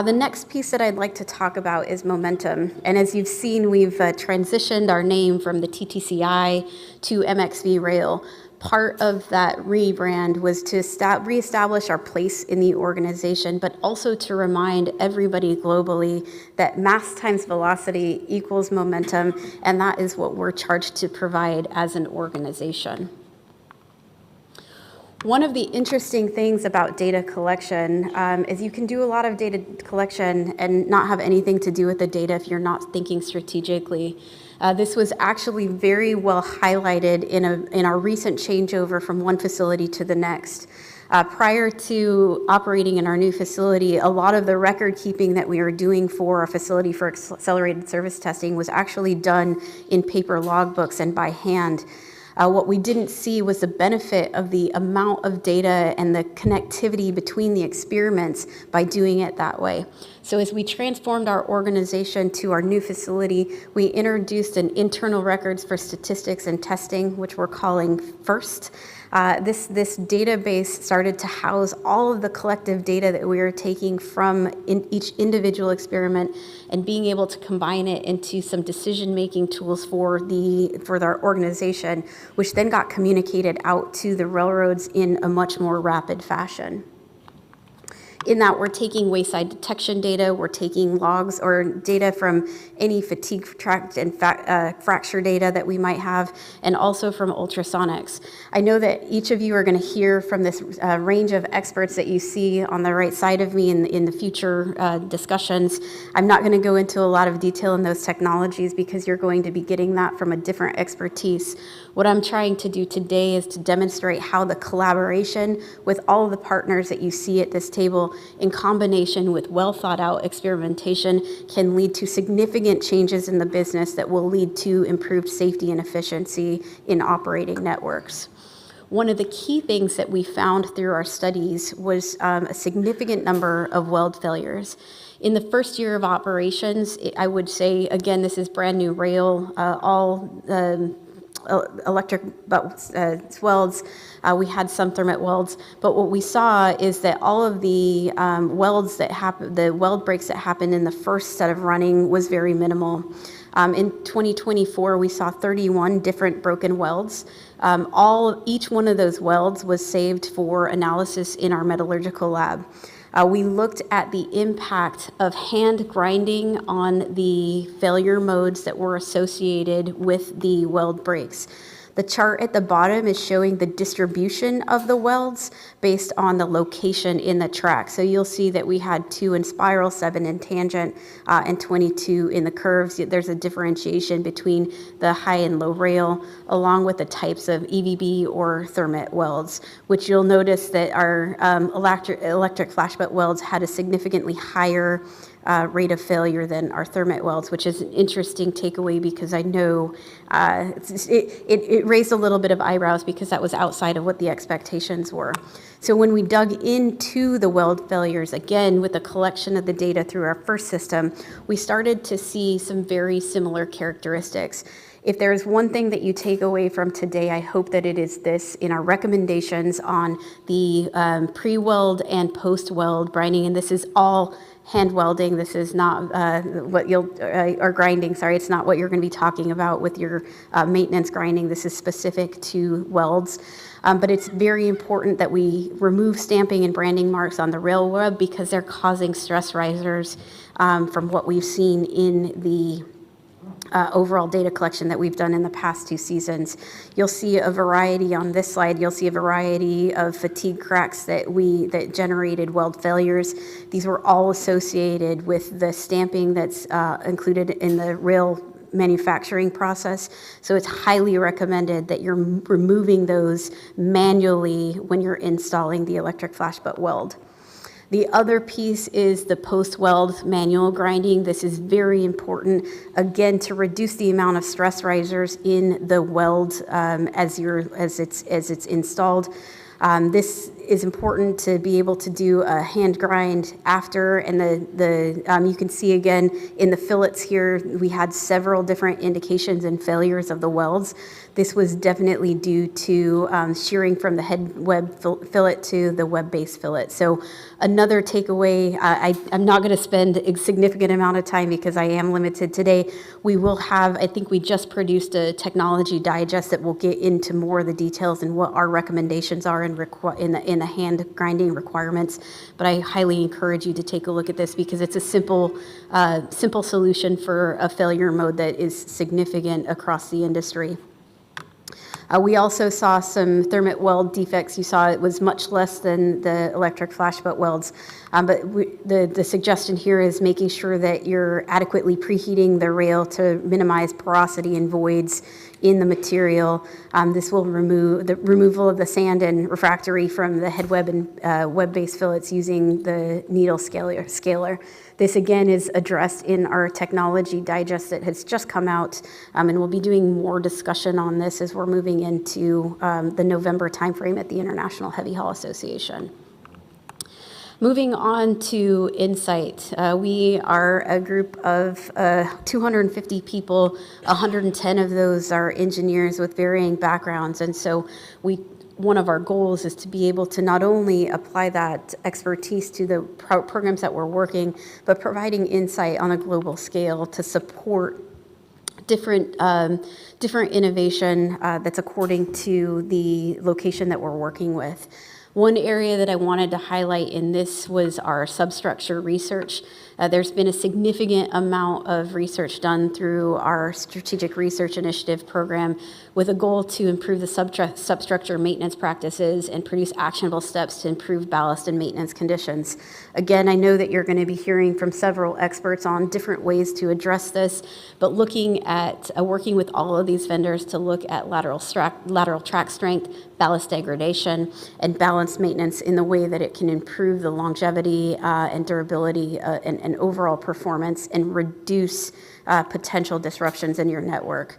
The next piece that I'd like to talk about is momentum. And as you've seen, we've transitioned our name from the TTCI to MXV Rail. Part of that rebrand was to reestablish our place in the organization, but also to remind everybody globally that mass times velocity equals momentum, and that is what we're charged to provide as an organization. One of the interesting things about data collection is you can do a lot of data collection and not have anything to do with the data if you're not thinking strategically. This was actually very well highlighted in our recent changeover from one facility to the next. Prior to operating in our new facility, a lot of the record keeping that we were doing for our facility for accelerated service testing was actually done in paper logbooks and by hand. What we didn't see was the benefit of the amount of data and the connectivity between the experiments by doing it that way. So as we transformed our organization to our new facility, we introduced an internal records for statistics and testing, which we're calling FIRST. This database started to house all of the collective data that we were taking from each individual experiment and being able to combine it into some decision-making tools for our organization, which then got communicated out to the railroads in a much more rapid fashion. In that, we're taking wayside detection data, we're taking logs or data from any fatigue tract and fracture data that we might have, and also from ultrasonics. I know that each of you are going to hear from this range of experts that you see on the right side of me in the future discussions. I'm not going to go into a lot of detail in those technologies because you're going to be getting that from a different expertise. What I'm trying to do today is to demonstrate how the collaboration with all of the partners that you see at this table in combination with well thought out experimentation can lead to significant changes in the business that will lead to improved safety and efficiency in operating networks. One of the key things that we found through our studies was a significant number of weld failures. In the first year of operations, I would say, again, this is brand new rail, all electric welds. We had some thermite welds, but what we saw is that all of the welds that happened, the weld breaks that happened in the first set of running was very minimal. In 2024, we saw 31 different broken welds. Each one of those welds was saved for analysis in our metallurgical lab. We looked at the impact of hand grinding on the failure modes that were associated with the weld breaks. The chart at the bottom is showing the distribution of the welds based on the location in the track. So you'll see that we had 2 in spiral, 7 in tangent, and 22 in the curves. There's a differentiation between the high and low rail, along with the types of EVB or thermite welds, which you'll notice that our electric flash butt welds had a significantly higher rate of failure than our thermite welds, which is an interesting takeaway because I know it raised a little bit of eyebrows because that was outside of what the expectations were. So when we dug into the weld failures, again, with the collection of the data through our first system, we started to see some very similar characteristics. If there's one thing that you take away from today, I hope that it is this in our recommendations on the pre-weld and post-weld grinding, and this is all hand welding. This is not what or grinding, sorry, it's not what you're going to be talking about with your maintenance grinding. This is specific to welds. But it's very important that we remove stamping and branding marks on the rail web because they're causing stress risers from what we've seen in the overall data collection that we've done in the past 2 seasons. You'll see a variety on this slide. You'll see a variety of fatigue cracks that generated weld failures. These were all associated with the stamping that's included in the rail manufacturing process. So it's highly recommended that you're removing those manually when you're installing the electric flash butt weld. The other piece is the post-weld manual grinding. This is very important, again, to reduce the amount of stress risers in the weld as it's installed. This is important to be able to do a hand grind after, and you can see again in the fillets here, we had several different indications and failures of the welds. This was definitely due to shearing from the head web fillet to the web base fillet. So another takeaway, I'm not going to spend a significant amount of time because I am limited today. We will have, I think we just produced a technology digest that will get into more of the details and what our recommendations are in the hand grinding requirements. But I highly encourage you to take a look at this because it's a simple solution for a failure mode that is significant across the industry. We also saw some thermite weld defects. You saw it was much less than the electric flash butt welds. But the suggestion here is making sure that you're adequately preheating the rail to minimize porosity and voids in the material. This will remove the removal of the sand and refractory from the head web and web base fillets using the needle scaler. This again is addressed in our technology digest that has just come out, and we'll be doing more discussion on this as we're moving into the November timeframe at the International Heavy Haul Association. Moving on to Insight. We are a group of 250 people. 110 of those are engineers with varying backgrounds. And so one of our goals is to be able to not only apply that expertise to the programs that we're working, but providing insight on a global scale to support different innovation that's according to the location that we're working with. One area that I wanted to highlight in this was our substructure research. There's been a significant amount of research done through our Strategic Research Initiative program with a goal to improve the substructure maintenance practices and produce actionable steps to improve ballast and maintenance conditions. Again, I know that you're going to be hearing from several experts on different ways to address this, but looking at working with all of these vendors to look at lateral track strength, ballast degradation, and balance maintenance in the way that it can improve the longevity and durability and overall performance and reduce potential disruptions in your network.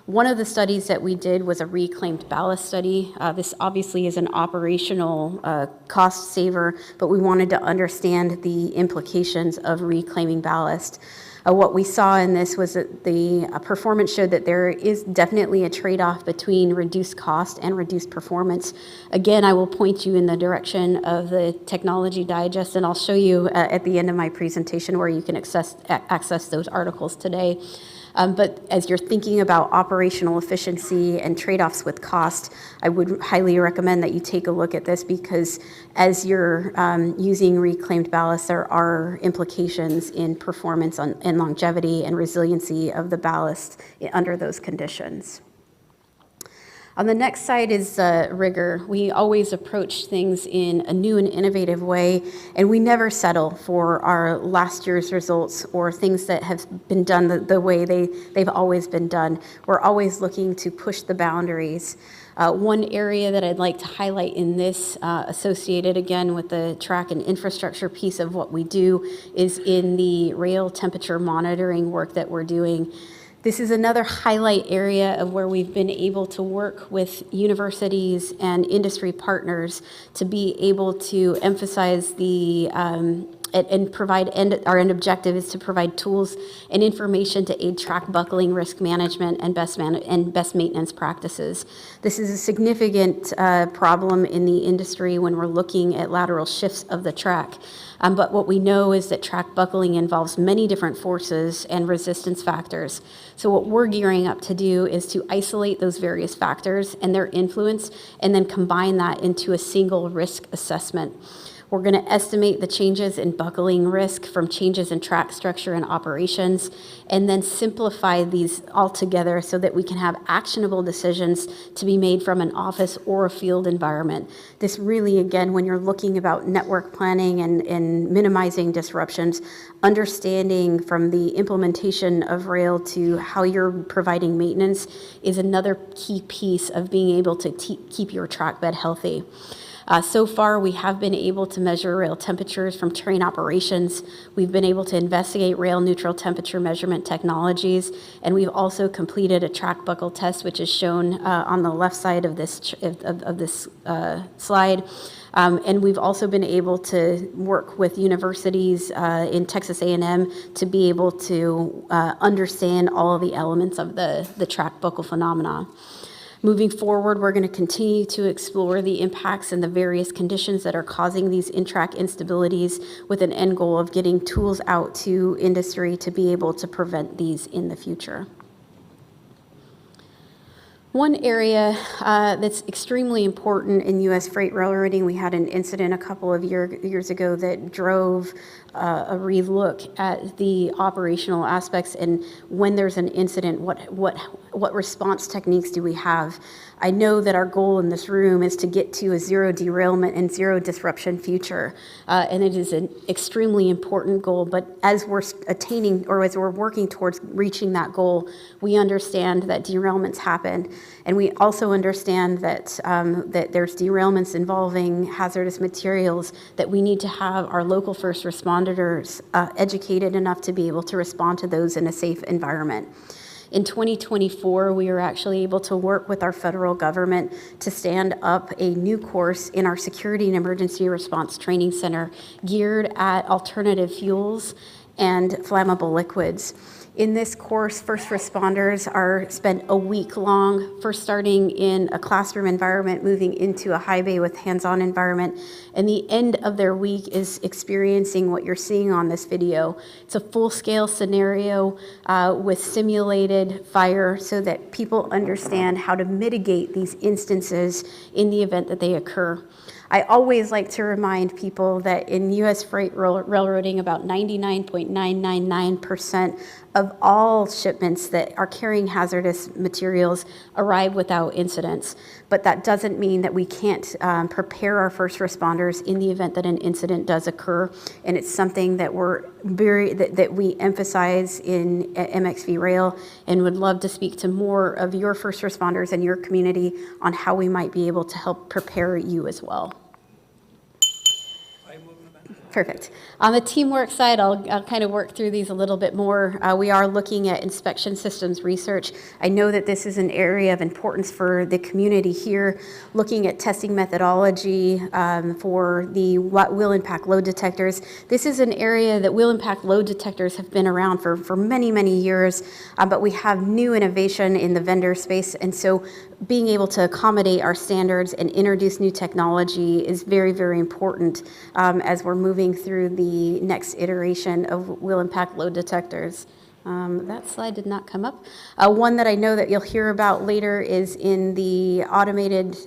One of the studies that we did was a reclaimed ballast study. This obviously is an operational cost saver, but we wanted to understand the implications of reclaiming ballast. What we saw in this was that the performance showed that there is definitely a trade-off between reduced cost and reduced performance. Again, I will point you in the direction of the Technology Digest, and I'll show you at the end of my presentation where you can access those articles today. But as you're thinking about operational efficiency and trade-offs with cost, I would highly recommend that you take a look at this, because as you're using reclaimed ballast, there are implications in performance and longevity and resiliency of the ballast under those conditions. On the next side is rigor. We always approach things in a new and innovative way, and we never settle for our last year's results or things that have been done the way they've always been done. We're always looking to push the boundaries. One area that I'd like to highlight in this, associated again with the track and infrastructure piece of what we do, is in the rail temperature monitoring work that we're doing. This is another highlight area of where we've been able to work with universities and industry partners to be able to emphasize the and provide our end objective is to provide tools and information to aid track buckling, risk management, and best maintenance practices. This is a significant problem in the industry when we're looking at lateral shifts of the track. But what we know is that track buckling involves many different forces and resistance factors. So what we're gearing up to do is to isolate those various factors and their influence, and then combine that into a single risk assessment. We're going to estimate the changes in buckling risk from changes in track structure and operations, and then simplify these all together so that we can have actionable decisions to be made from an office or a field environment. This really, again, when you're looking about network planning and minimizing disruptions, understanding from the implementation of rail to how you're providing maintenance is another key piece of being able to keep your track bed healthy. So far, we have been able to measure rail temperatures from train operations. We've been able to investigate rail neutral temperature measurement technologies, and we've also completed a track buckle test, which is shown on the left side of this slide. And we've also been able to work with universities in Texas A&M to be able to understand all of the elements of the track buckle phenomena. Moving forward, we're going to continue to explore the impacts and the various conditions that are causing these in-track instabilities, with an end goal of getting tools out to industry to be able to prevent these in the future. One area that's extremely important in U.S. freight railroading, we had an incident a couple of years ago that drove a relook at the operational aspects, and when there's an incident, what response techniques do we have? I know that our goal in this room is to get to a zero derailment and zero disruption future, and it is an extremely important goal, but as we're attaining, or as we're working towards reaching that goal, we understand that derailments happen, and we also understand that, that there's derailments involving hazardous materials, that we need to have our local first responders educated enough to be able to respond to those in a safe environment. In 2024, we were actually able to work with our federal government to stand up a new course in our Security and Emergency Response Training Center geared at alternative fuels and flammable liquids. In this course, first responders are spent a week long, first starting in a classroom environment, moving into a high bay with hands-on environment, and the end of their week is experiencing what you're seeing on this video. It's a full-scale scenario with simulated fire so that people understand how to mitigate these instances in the event that they occur. I always like to remind people that in U.S. freight railroading, about 99.999% of all shipments that are carrying hazardous materials arrive without incidents. But that doesn't mean that we can't prepare our first responders in the event that an incident does occur. And it's something that that we emphasize in MXV Rail, and would love to speak to more of your first responders and your community on how we might be able to help prepare you as well. Perfect. On the teamwork side, I'll kind of work through these a little bit more. We are looking at inspection systems research. I know that this is an area of importance for the community here, looking at testing methodology for the wheel impact load detectors. This is an area that wheel impact load detectors have been around for many, many years, but we have new innovation in the vendor space, and so being able to accommodate our standards and introduce new technology is very, very important as we're moving through the next iteration of wheel impact load detectors. That slide did not come up. One that I know that you'll hear about later is in the automated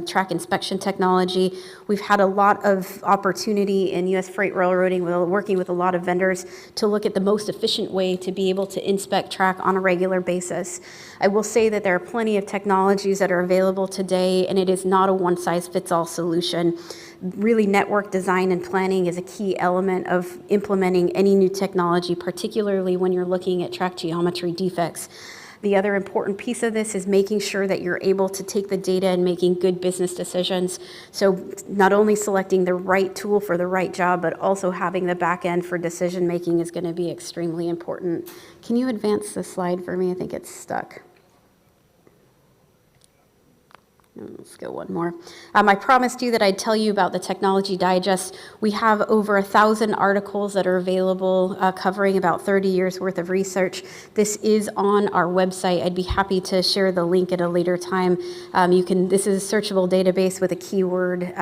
track inspection technology. We've had a lot of opportunity in U.S. freight railroading, working with a lot of vendors to look at the most efficient way to be able to inspect track on a regular basis. I will say that there are plenty of technologies that are available today, and it is not a one-size-fits-all solution. Really, network design and planning is a key element of implementing any new technology, particularly when you're looking at track geometry defects. The other important piece of this is making sure that you're able to take the data and making good business decisions. So not only selecting the right tool for the right job, but also having the back end for decision making is going to be extremely important. Can you advance the slide for me? I think it's stuck. Let's go one more. I promised you that I'd tell you about the Technology Digest. We have over 1,000 articles that are available covering about 30 years worth of research. This is on our website. I'd be happy to share the link at a later time. This is a searchable database with a keyword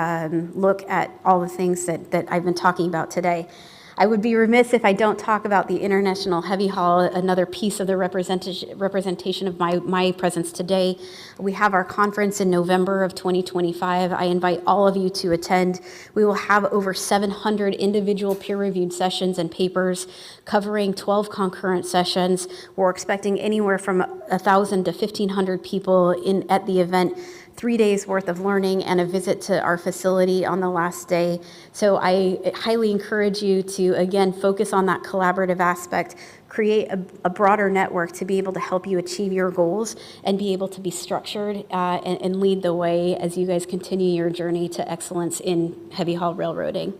look at all the things that I've been talking about today. I would be remiss if I don't talk about the International Heavy Haul, another piece of the representation of my presence today. We have our conference in November of 2025. I invite all of you to attend. We will have over 700 individual peer-reviewed sessions and papers covering 12 concurrent sessions. We're expecting anywhere from 1,000 to 1,500 people at the event. 3 days worth of learning and a visit to our facility on the last day. So I highly encourage you to, again, focus on that collaborative aspect, create a broader network to be able to help you achieve your goals and be able to be structured and lead the way as you guys continue your journey to excellence in heavy haul railroading.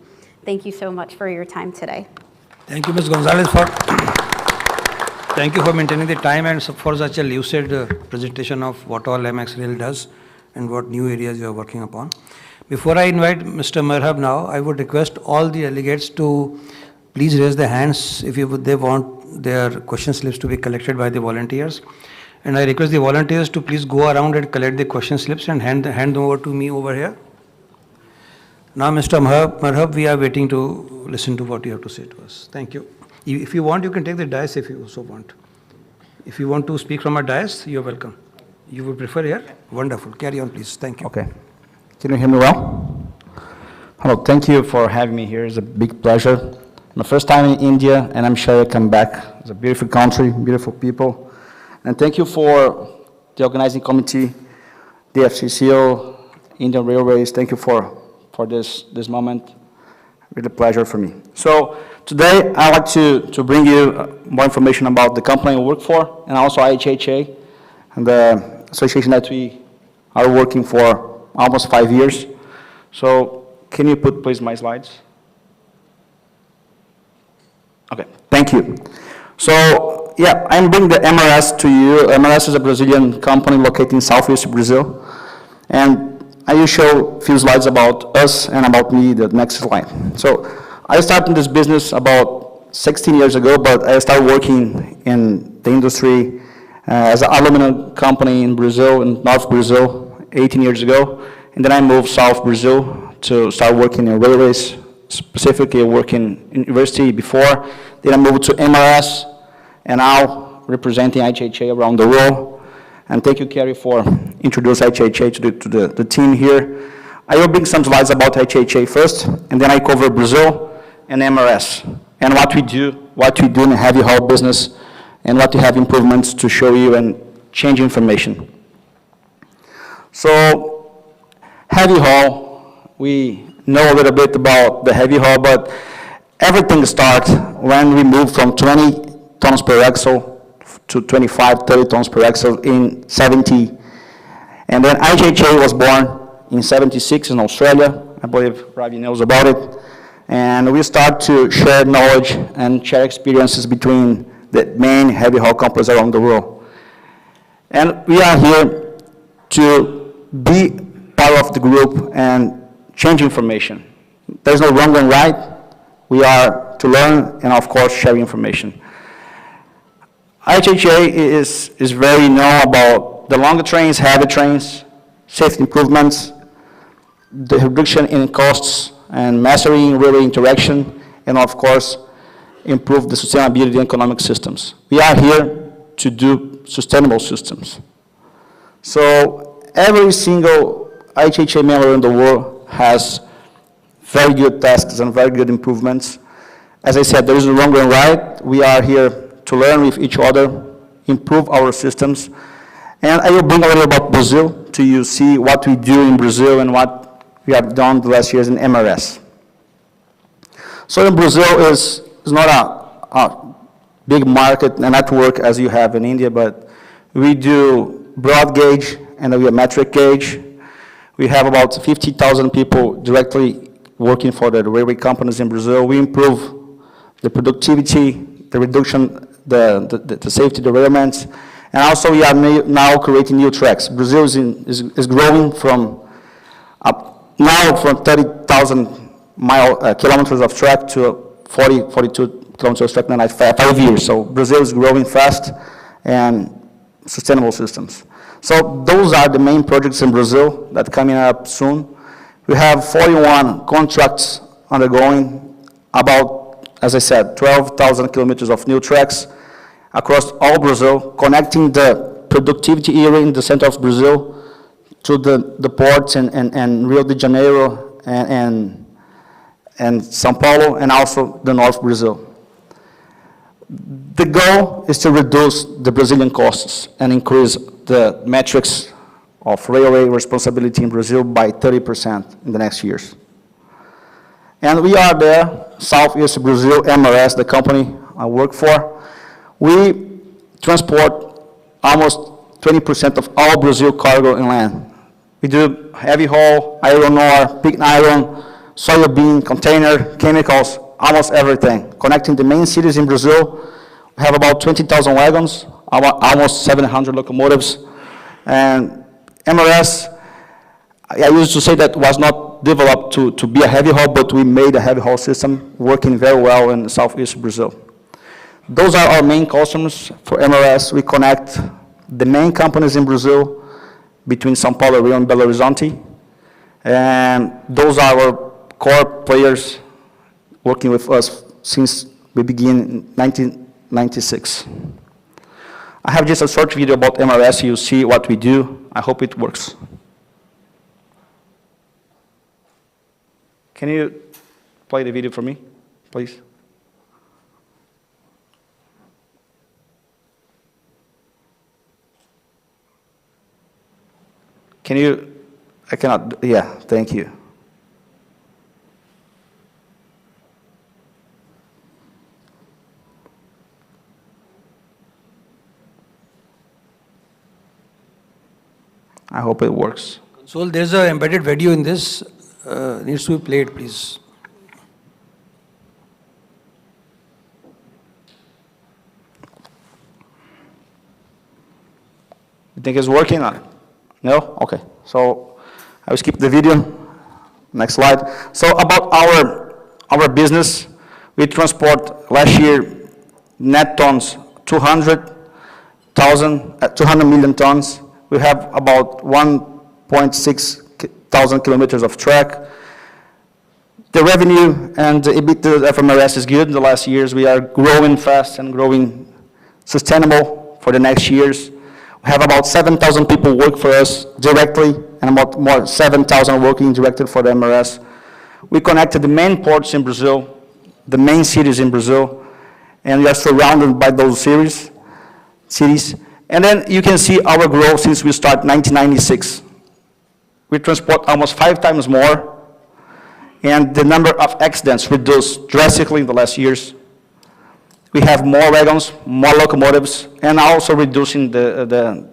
Thank you so much for your time today. Thank you, Ms. Gonzalez, thank you for maintaining the time and for such a lucid presentation of what all MXRail does and what new areas you are working upon. Before I invite Mr. Marhab now, I would request all the delegates to please raise their hands if they want their question slips to be collected by the volunteers. And I request the volunteers to please go around and collect the question slips and hand them over to me over here. Now, Mr. Marhab, we are waiting to listen to what you have to say to us. Thank you. If you want, you can take the dais if you so want. If you want to speak from a dais, you're welcome. You would prefer here? Wonderful. Carry on, please. Thank you. Okay. Can you hear me well? Hello. Thank you for having me here. It's a big pleasure. My first time in India, and I'm sure I'll come back. It's a beautiful country, beautiful people. And thank you for the organizing committee, DFCCIL, Indian Railways. Thank you for this moment. Really a pleasure for me. So today, I'd like to bring you more information about the company I work for, and also IHHA, and the association that we are working for almost 5 years. So can you put, please, my slides? Okay, thank you. So yeah, I'm bringing the MRS to you. MRS is a Brazilian company located in southeast Brazil. And I will show a few slides about us and about me, the next slide. So I started this business about 16 years ago, but I started working in the industry as an aluminum company in Brazil, in North Brazil, 18 years ago. And then I moved South Brazil to start working in railways, specifically working in university before. Then I moved to MRS, and now representing IHHA around the world. And thank you, Kerry, for introducing IHHA to the team here. I will bring some slides about IHHA first, and then I cover Brazil and MRS, and what we do in the heavy haul business, and what we have improvements to show you and change information. So, heavy haul, we know a little bit about the heavy haul, but everything starts when we move from 20 tons per axle to 25, 30 tons per axle in 70. And then IHHA was born in 76 in Australia. I believe Ravi knows about it. And we start to share knowledge and share experiences between the main heavy haul companies around the world. And we are here to be part of the group and change information. There's no wrong and right. We are to learn and, of course, share information. IHHA is very known about the longer trains, heavy trains, safety improvements, the reduction in costs and mastering railway interaction, and of course, improve the sustainability and economic systems. We are here to do sustainable systems. So every single IHHA member in the world has very good tasks and very good improvements. As I said, there is no wrong and right. We are here to learn with each other, improve our systems. And I will bring a little about Brazil to you see what we do in Brazil and what we have done the last years in MRS. So in Brazil is not a big market, a network as you have in India, but we do broad gauge and we have metric gauge. We have about 50,000 people directly working for the railway companies in Brazil. We improve the productivity, the reduction, the safety derailments, and also we are now creating new tracks. Brazil is growing from now from 30,000 kilometers of track to 42 kilometers of track in the next 5 years. So Brazil is growing fast and sustainable systems. So those are the main projects in Brazil that are coming up soon. We have 41 contracts undergoing, about, as I said, 12,000 kilometers of new tracks across all Brazil, connecting the productivity area in the center of Brazil to the ports and Rio de Janeiro and São Paulo, and also the North Brazil. The goal is to reduce the Brazilian costs and increase the metrics of railway responsibility in Brazil by 30% in the next years. And we are there, Southeast Brazil, MRS, the company I work for. We transport almost 20% of all Brazil cargo inland. We do heavy haul, iron ore, pig iron, soybean, container, chemicals, almost everything. Connecting the main cities in Brazil, we have about 20,000 wagons, almost 700 locomotives. And MRS, I used to say that was not developed to be a heavy haul, but we made a heavy haul system working very well in southeast Brazil. Those are our main customers for MRS. We connect the main companies in Brazil between São Paulo, Rio, and Belo Horizonte. And those are our core players working with us since we began in 1996. I have just a short video about MRS. You'll see what we do. I hope it works. Can you play the video for me, please? Can you, I cannot, yeah, thank you. I hope it works. So there's an embedded video in this, needs to be played, please. You think it's working? No? Okay. So I will skip the video. Next slide. So about our business, we transport last year net tons 200 million tons. We have about 1.6 thousand kilometers of track. The revenue and the EBITDA of MRS is good in the last years. We are growing fast and growing sustainable for the next years. We have about 7,000 people work for us directly and about more 7,000 working directly for the MRS. We connected the main ports in Brazil, the main cities in Brazil, and we are surrounded by those cities. And then you can see our growth since we started 1996. We transport almost 5 times more, and the number of accidents reduced drastically in the last years. We have more wagons, more locomotives, and also reducing the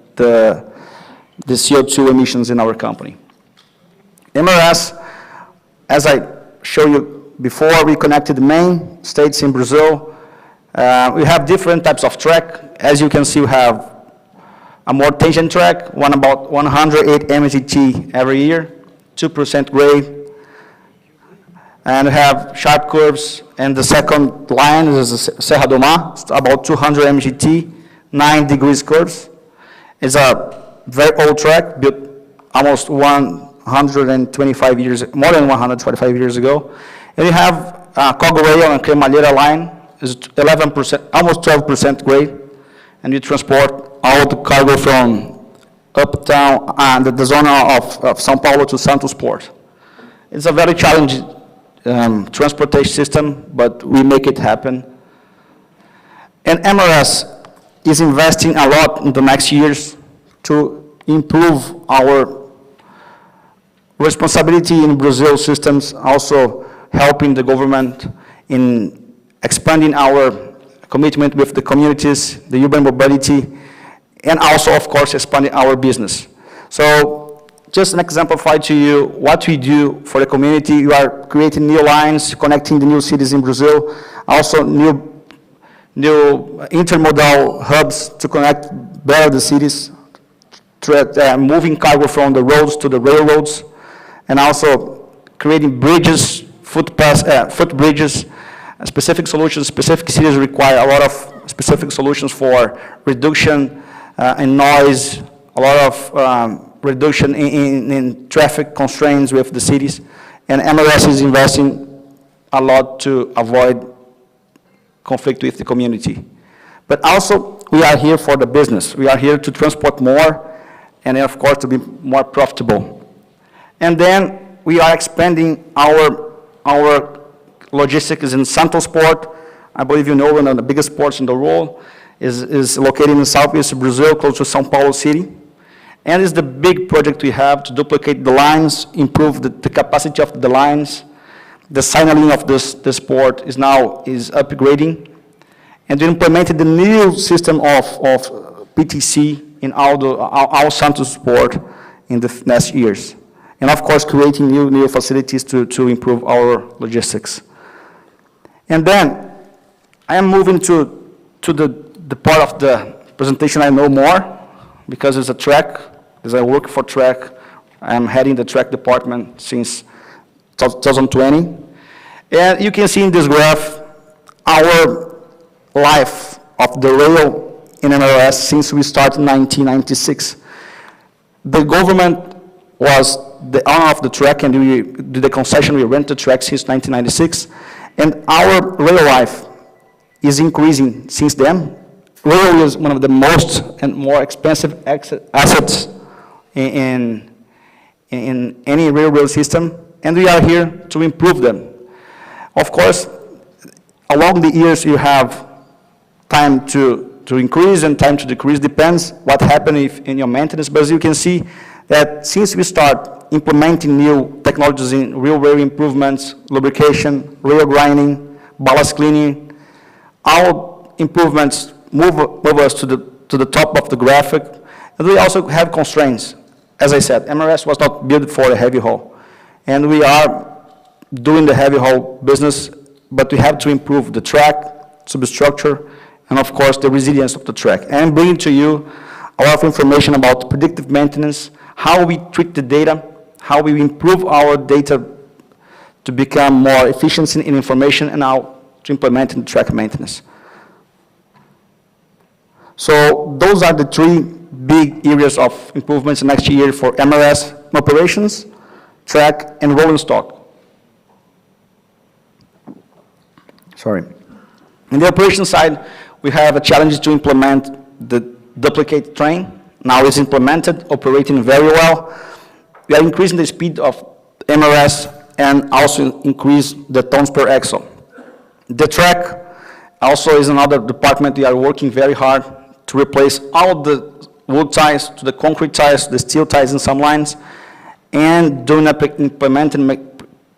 CO2 emissions in our company. MRS, as I showed you before, we connected the main states in Brazil. We have different types of track. As you can see, we have a more tangent track, one about 108 MGT every year, 2% grade. And we have sharp curves, and the second line is Serra do Mar, it's about 200 MGT, 9 degrees curves. It's a very old track, built almost 125 years, more than 125 years ago. And we have Cog Rail and Cremalheira line, is 11%, almost 12% grade, and we transport all the cargo from uptown and the zone of São Paulo to Santos Port. It's a very challenging transportation system, but we make it happen. And MRS is investing a lot in the next years to improve our responsibility in Brazil systems, also helping the government in expanding our commitment with the communities, the urban mobility, and also, of course, expanding our business. So just an examplify to you what we do for the community. We are creating new lines, connecting the new cities in Brazil, also new intermodal hubs to connect better the cities, moving cargo from the roads to the railroads, and also creating bridges, foot bridges, specific solutions. Specific cities require a lot of specific solutions for reduction in noise, a lot of reduction in traffic constraints with the cities. And MRS is investing a lot to avoid conflict with the community. But also, we are here for the business. We are here to transport more and, of course, to be more profitable. And then we are expanding our logistics in Santos Port. I believe you know one of the biggest ports in the world is located in southeast Brazil, close to São Paulo city. And it's the big project we have to duplicate the lines, improve the capacity of the lines. The signaling of this port is upgrading. And we implemented the new system of PTC in all Santos Port in the next years. And of course, creating new facilities to improve our logistics. And then, I am moving to the part of the presentation I know more, because it's a track, as I work for track. I am heading the track department since 2020. And you can see in this graph, our life of the rail in MRS since we started in 1996. The government was the owner of the track, and we did the concession, we rent the track since 1996. And our rail life is increasing since then. Rail is one of the most and more expensive assets in any railroad system, and we are here to improve them. Of course, along the years you have time to increase and time to decrease, depends what happens in your maintenance, but as you can see that since we start implementing new technologies in rail improvements, lubrication, rail grinding, ballast cleaning, all improvements move us to the top of the graphic. And we also have constraints. As I said, MRS was not built for the heavy haul. And we are doing the heavy haul business, but we have to improve the track, substructure, and of course the resilience of the track. And bring to you a lot of information about predictive maintenance, how we treat the data, how we improve our data to become more efficient in information, and how to implement and track maintenance. So those are the three big areas of improvements next year for MRS operations, track, and rolling stock. Sorry. On the operations side, we have a challenge to implement the duplicate train. Now it's implemented, operating very well. We are increasing the speed of MRS and also increase the tons per axle. The track also is another department we are working very hard to replace all the wood ties to the concrete ties, the steel ties in some lines, and implementing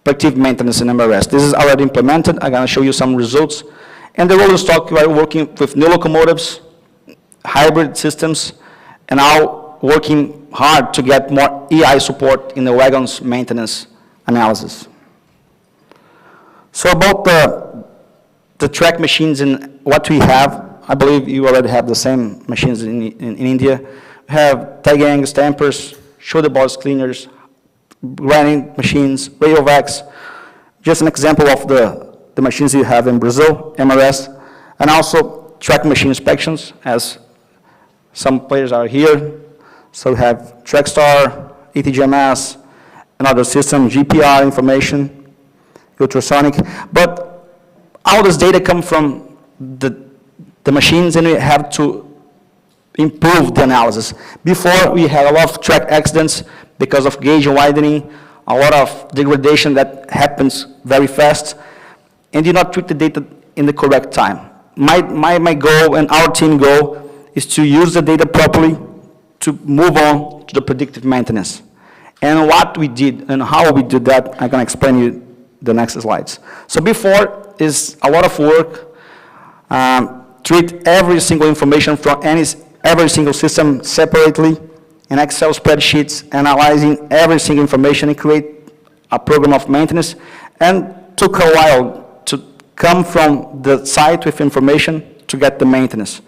predictive maintenance in MRS. This is already implemented. I'm going to show you some results. And the rolling stock, we are working with new locomotives, hybrid systems, and now working hard to get more EI support in the wagons maintenance analysis. So about the track machines and what we have, I believe you already have the same machines in India. We have tagging, stampers, shoulder box cleaners, grinding machines, radio vacs. Just an example of the machines you have in Brazil, MRS, and also track machine inspections, as some players are here. So we have Trackstar, ETGMS, another system, GPR information, ultrasonic. But all this data come from the machines, and we have to improve the analysis. Before, we had a lot of track accidents because of gauge widening, a lot of degradation that happens very fast, and do not treat the data in the correct time. My goal and our team goal is to use the data properly to move on to the predictive maintenance. And what we did and how we did that, I'm going to explain you the next slides. So before is a lot of work, treat every single information from every single system separately in Excel spreadsheets, analyzing every single information and create a program of maintenance, and took a while to come from the site with information to get the maintenance.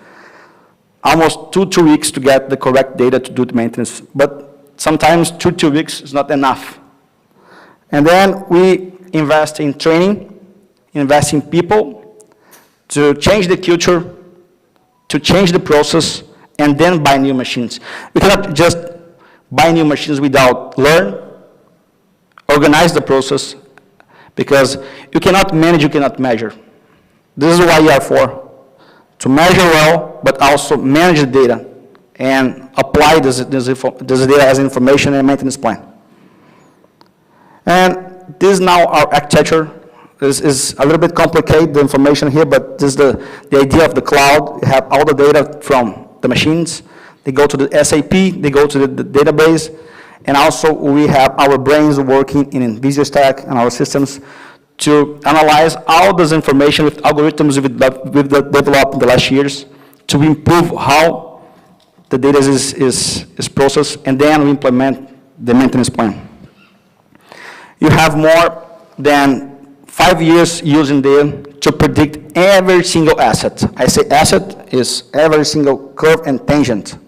Almost 2 weeks to get the correct data to do the maintenance, but sometimes 2 weeks is not enough. And then we invest in training, invest in people to change the culture, to change the process, and then buy new machines. We cannot just buy new machines without learn, organize the process, because you cannot manage, you cannot measure. This is why you are for, to measure well, but also manage the data and apply this data as information and maintenance plan. And this is now our architecture. This is a little bit complicated, the information here, but this is the idea of the cloud. You have all the data from the machines. They go to the SAP, they go to the database, and also we have our brains working in VisualStack and our systems to analyze all this information with algorithms we've developed in the last years to improve how the data is processed, and then we implement the maintenance plan. You have more than 5 years using data to predict every single asset. I say asset is every single curve and tangent.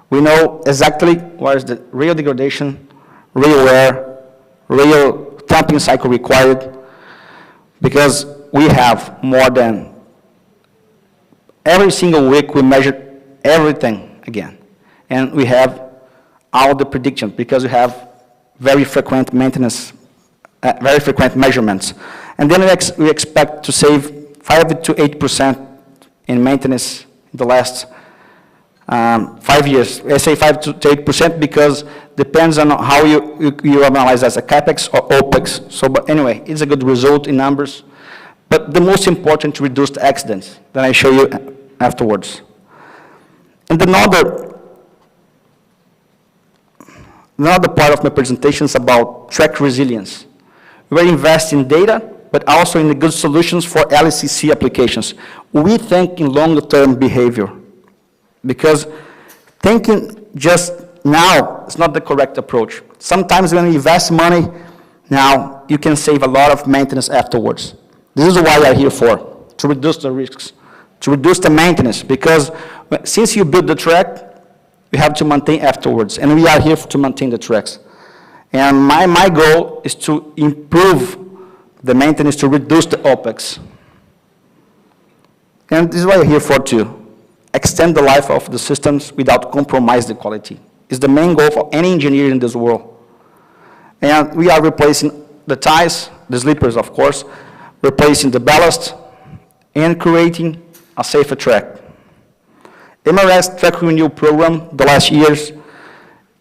We know exactly where is the real degradation, real wear, real thumping cycle required, because we have more than every single week we measure everything again. And we have all the predictions because we have very frequent maintenance, very frequent measurements. And then we expect to save 5 to 8% in maintenance in the last 5 years. I say 5 to 8% because depends on how you analyze as a CapEx or OpEx. So, but anyway, it's a good result in numbers. But the most important to reduce the accidents that I show you afterwards. And another part of my presentation is about track resilience. We're investing in data, but also in the good solutions for LCC applications. We think in longer-term behavior, because thinking just now is not the correct approach. Sometimes when you invest money now, you can save a lot of maintenance afterwards. This is why I'm here for, to reduce the risks, to reduce the maintenance, because since you build the track, we have to maintain afterwards, and we are here to maintain the tracks. And my goal is to improve the maintenance, to reduce the OPEX. And this is what I'm here for too. Extend the life of the systems without compromising the quality. It's the main goal for any engineer in this world. And we are replacing the ties, the sleepers of course, replacing the ballast, and creating a safer track. MRS track renewal program, the last years,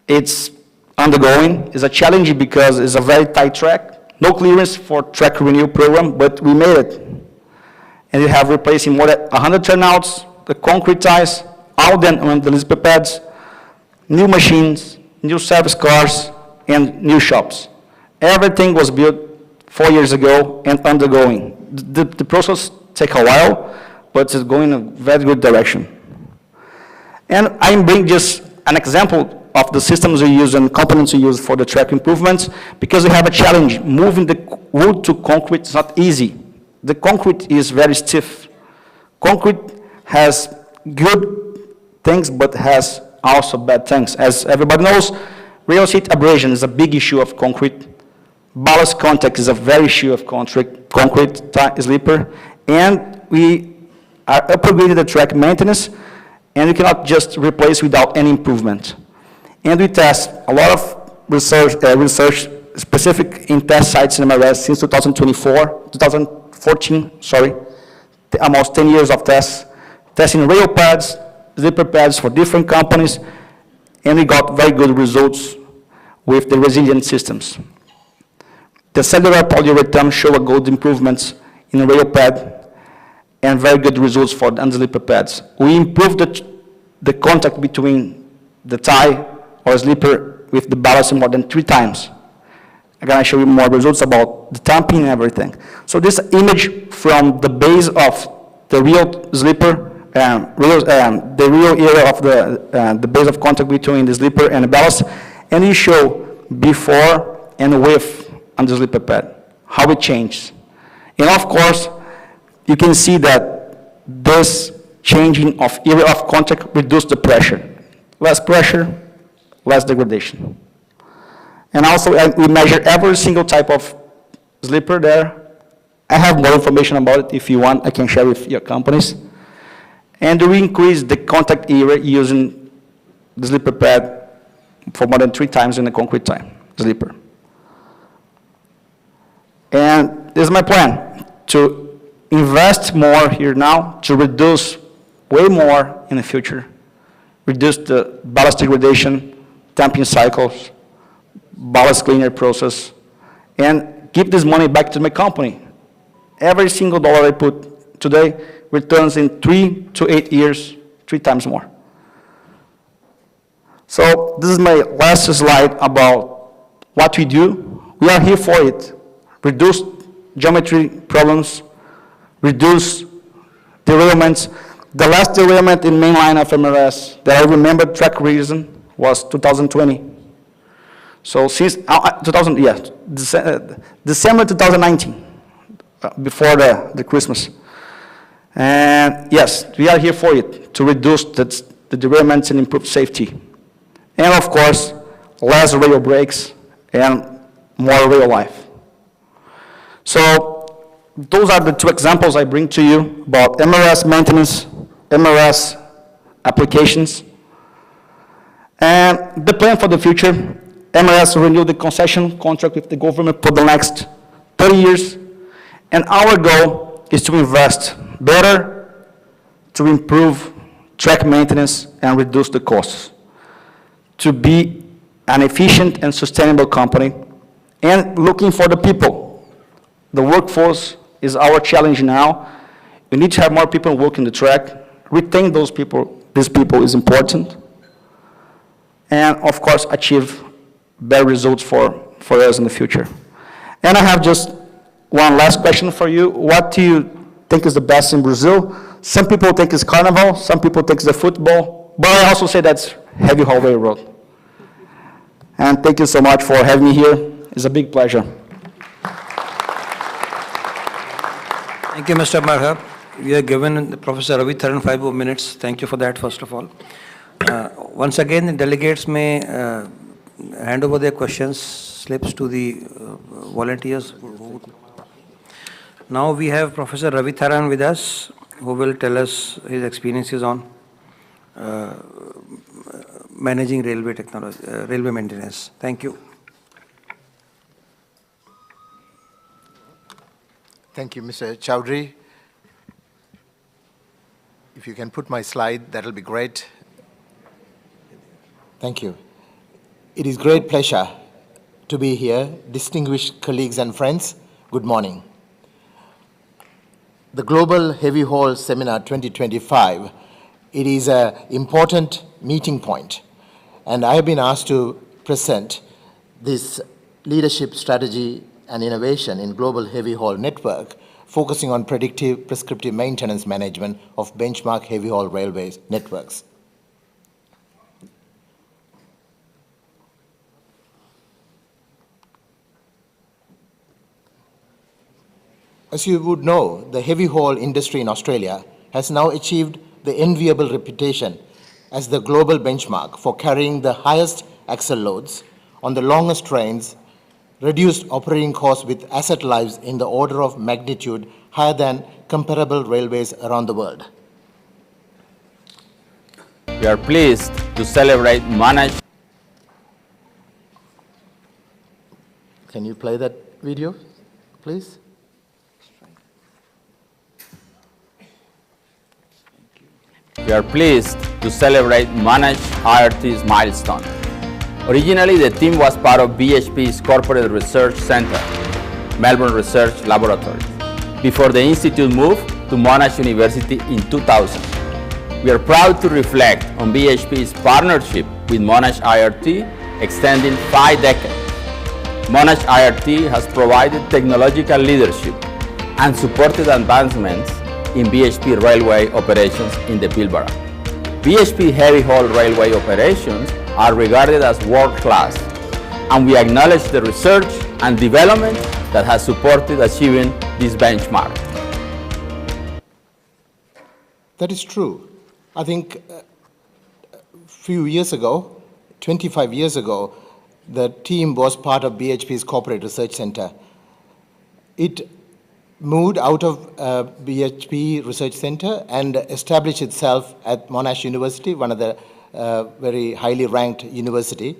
it's undergoing. It's a challenge because it's a very tight track. No clearance for track renewal program, but we made it. And we have replacing more than 100 turnouts, the concrete ties, all them on the sleeper pads, new machines, new service cars, and new shops. Everything was built 4 years ago and undergoing. The process takes a while, but it's going in a very good direction. And I bring just an example of the systems we use and components we use for the track improvements, because we have a challenge. Moving the wood to concrete is not easy. The concrete is very stiff. Concrete has good things, but has also bad things. As everybody knows, real estate abrasion is a big issue of concrete. Ballast contact is a very issue of concrete sleeper. And we are upgrading the track maintenance, and we cannot just replace without any improvement. And we test a lot of research specific in test sites in MRS since 2014, almost 10 years of tests, testing rail pads, sleeper pads for different companies, and we got very good results with the resilient systems. The cellular polyurethane show a good improvements in the rail pad and very good results for the sleeper pads. We improved the contact between the tie or sleeper with the ballast more than 3 times. I'm going to show you more results about the tamping and everything. So this image from the base of the real sleeper, the real area of the base of contact between the sleeper and the ballast, and we show before and with on the sleeper pad, how it changed. And of course, you can see that this changing of area of contact reduced the pressure. Less pressure, less degradation. And also, we measure every single type of sleeper there. I have more information about it. If you want, I can share with your companies. And we increase the contact area using the sleeper pad for more than 3 times in the concrete time sleeper. And this is my plan, to invest more here now, to reduce way more in the future, reduce the ballast degradation, tamping cycles, ballast cleaner process, and give this money back to my company. Every single dollar I put today returns in 3 to 8 years, 3 times more. So this is my last slide about what we do. We are here for it. Reduce geometry problems, reduce derailments. The last derailment in main line of MRS that I remember track reason was 2020. So since December 2019, before the Christmas. And yes, we are here for it, to reduce the derailments and improve safety. And of course, less rail breaks and more rail life. So those are the 2 examples I bring to you about MRS maintenance, MRS applications. And the plan for the future, MRS will renew the concession contract with the government for the next 30 years. And our goal is to invest better, to improve track maintenance and reduce the costs, to be an efficient and sustainable company, and looking for the people. The workforce is our challenge now. We need to have more people working the track. Retain those people, these people is important. And of course, achieve better results for us in the future. And I have just one last question for you. What do you think is the best in Brazil? Some people think it's carnival, some people think it's the football, but I also say that's heavy haul railroad. And thank you so much for having me here. It's a big pleasure. Thank you, Mr. Marhab. We are given Professor Ravi Tharan 5 more minutes. Thank you for that, first of all. Once again, the delegates may hand over their questions slips to the volunteers. Now we have Professor Ravi Tharan with us, who will tell us his experiences on managing railway technology, railway maintenance. Thank you. Thank you, Mr. Chowdhury. If you can put my slide, that'll be great. Thank you. It is great pleasure to be here. Distinguished colleagues and friends, good morning. The Global Heavy Haul Seminar 2025, it is an important meeting point, and I have been asked to present this leadership strategy and innovation in global heavy haul network, focusing on predictive prescriptive maintenance management of benchmark heavy haul railways networks. As you would know, the heavy haul industry in Australia has now achieved the enviable reputation as the global benchmark for carrying the highest axle loads on the longest trains, reduced operating costs with asset lives in the order of magnitude higher than comparable railways around the world. We are pleased to celebrate Monash. Can you play that video, please? We are pleased to celebrate Monash IRT's milestone. Originally, the team was part of BHP's Corporate Research Centre, Melbourne Research Laboratory, before the institute moved to Monash University in 2000. We are proud to reflect on BHP's partnership with Monash IRT, extending 5 decades. Monash IRT has provided technological leadership and supported advancements in BHP railway operations in the Pilbara. BHP heavy haul railway operations are regarded as world-class, and we acknowledge the research and development that has supported achieving this benchmark. That is true. I think a few years ago, 25 years ago, the team was part of BHP's Corporate Research Centre. It moved out of BHP Research Centre and established itself at Monash University, one of the very highly ranked university.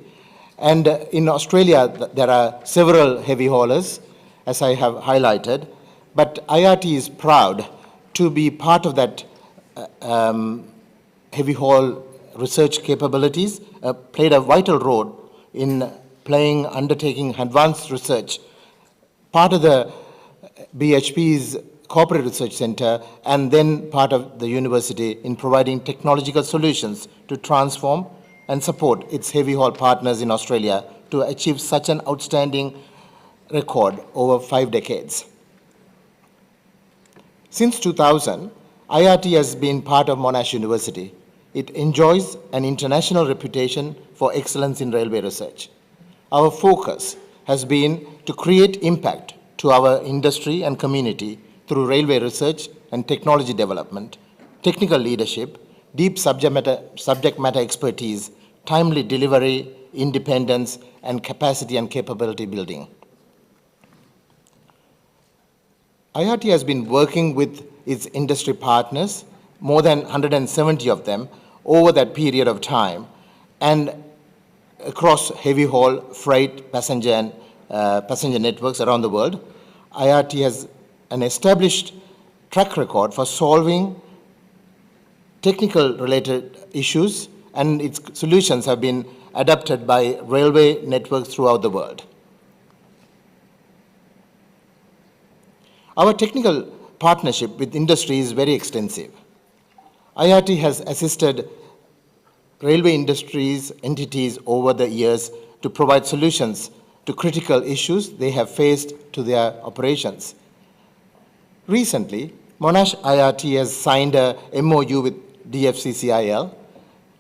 And in Australia, there are several heavy haulers, as I have highlighted, but IRT is proud to be part of that heavy haul research capabilities, played a vital role in undertaking advanced research, part of the BHP's Corporate Research Centre, and then part of the university in providing technological solutions to transform and support its heavy haul partners in Australia to achieve such an outstanding record over 5 decades. Since 2000, IRT has been part of Monash University. It enjoys an international reputation for excellence in railway research. Our focus has been to create impact to our industry and community through railway research and technology development, technical leadership, deep subject matter expertise, timely delivery, independence, and capacity and capability building. IRT has been working with its industry partners, more than 170 of them, over that period of time, and across heavy haul, freight, passenger, and passenger networks around the world. IRT has an established track record for solving technical related issues, and its solutions have been adopted by railway networks throughout the world. Our technical partnership with industry is very extensive. IRT has assisted railway industries entities over the years to provide solutions to critical issues they have faced to their operations. Recently, Monash IRT has signed a MOU with DFCCIL.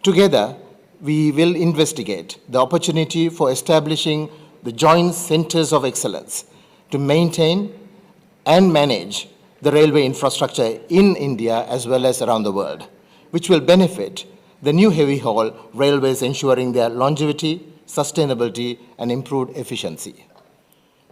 Together, we will investigate the opportunity for establishing the joint centers of excellence to maintain and manage the railway infrastructure in India as well as around the world, which will benefit the new heavy haul railways, ensuring their longevity, sustainability, and improved efficiency.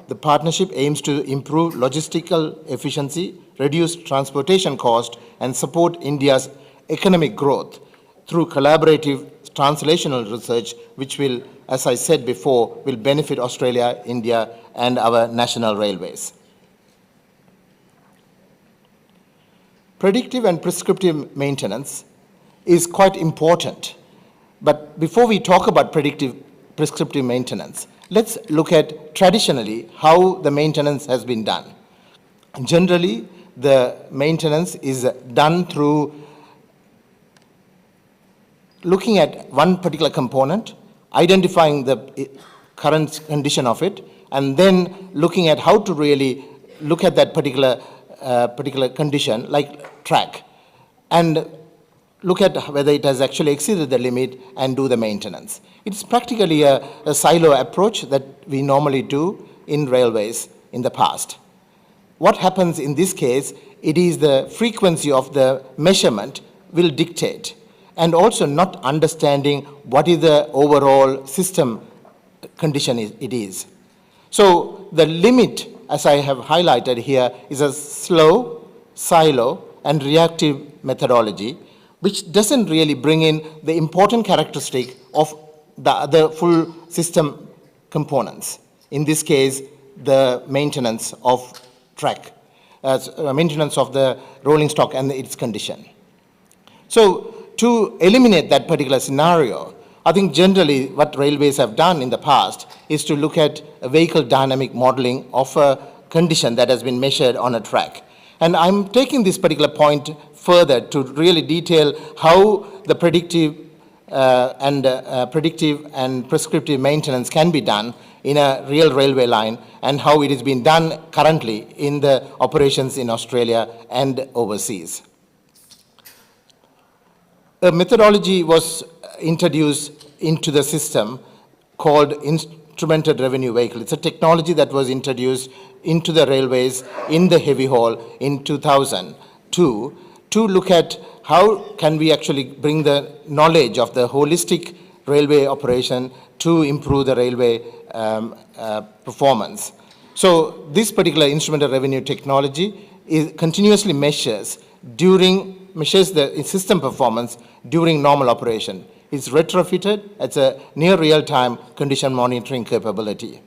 The partnership aims to improve logistical efficiency, reduce transportation cost, and support India's economic growth through collaborative translational research, which will, as I said before, will benefit Australia, India, and our national railways. Predictive and prescriptive maintenance is quite important. But before we talk about prescriptive maintenance, let's look at traditionally how the maintenance has been done. Generally, the maintenance is done through looking at one particular component, identifying the current condition of it, and then looking at how to really look at that particular condition, like track, and look at whether it has actually exceeded the limit and do the maintenance. It's practically a silo approach that we normally do in railways in the past. What happens in this case, it is the frequency of the measurement will dictate, and also not understanding what is the overall system condition it is. So the limit, as I have highlighted here, is a slow, silo, and reactive methodology, which doesn't really bring in the important characteristic of the other full system components. In this case, the maintenance of track, maintenance of the rolling stock and its condition. So to eliminate that particular scenario, I think generally what railways have done in the past is to look at a vehicle dynamic modeling of a condition that has been measured on a track. And I'm taking this particular point further to really detail how the predictive and prescriptive maintenance can be done in a real railway line, and how it is being done currently in the operations in Australia and overseas. A methodology was introduced into the system called instrumented revenue vehicle. It's a technology that was introduced into the railways in the heavy haul in 2002 to look at how can we actually bring the knowledge of the holistic railway operation to improve the railway performance. So this particular instrumented revenue technology continuously measures the system performance during normal operation. It's retrofitted. It's a near real-time condition monitoring capability.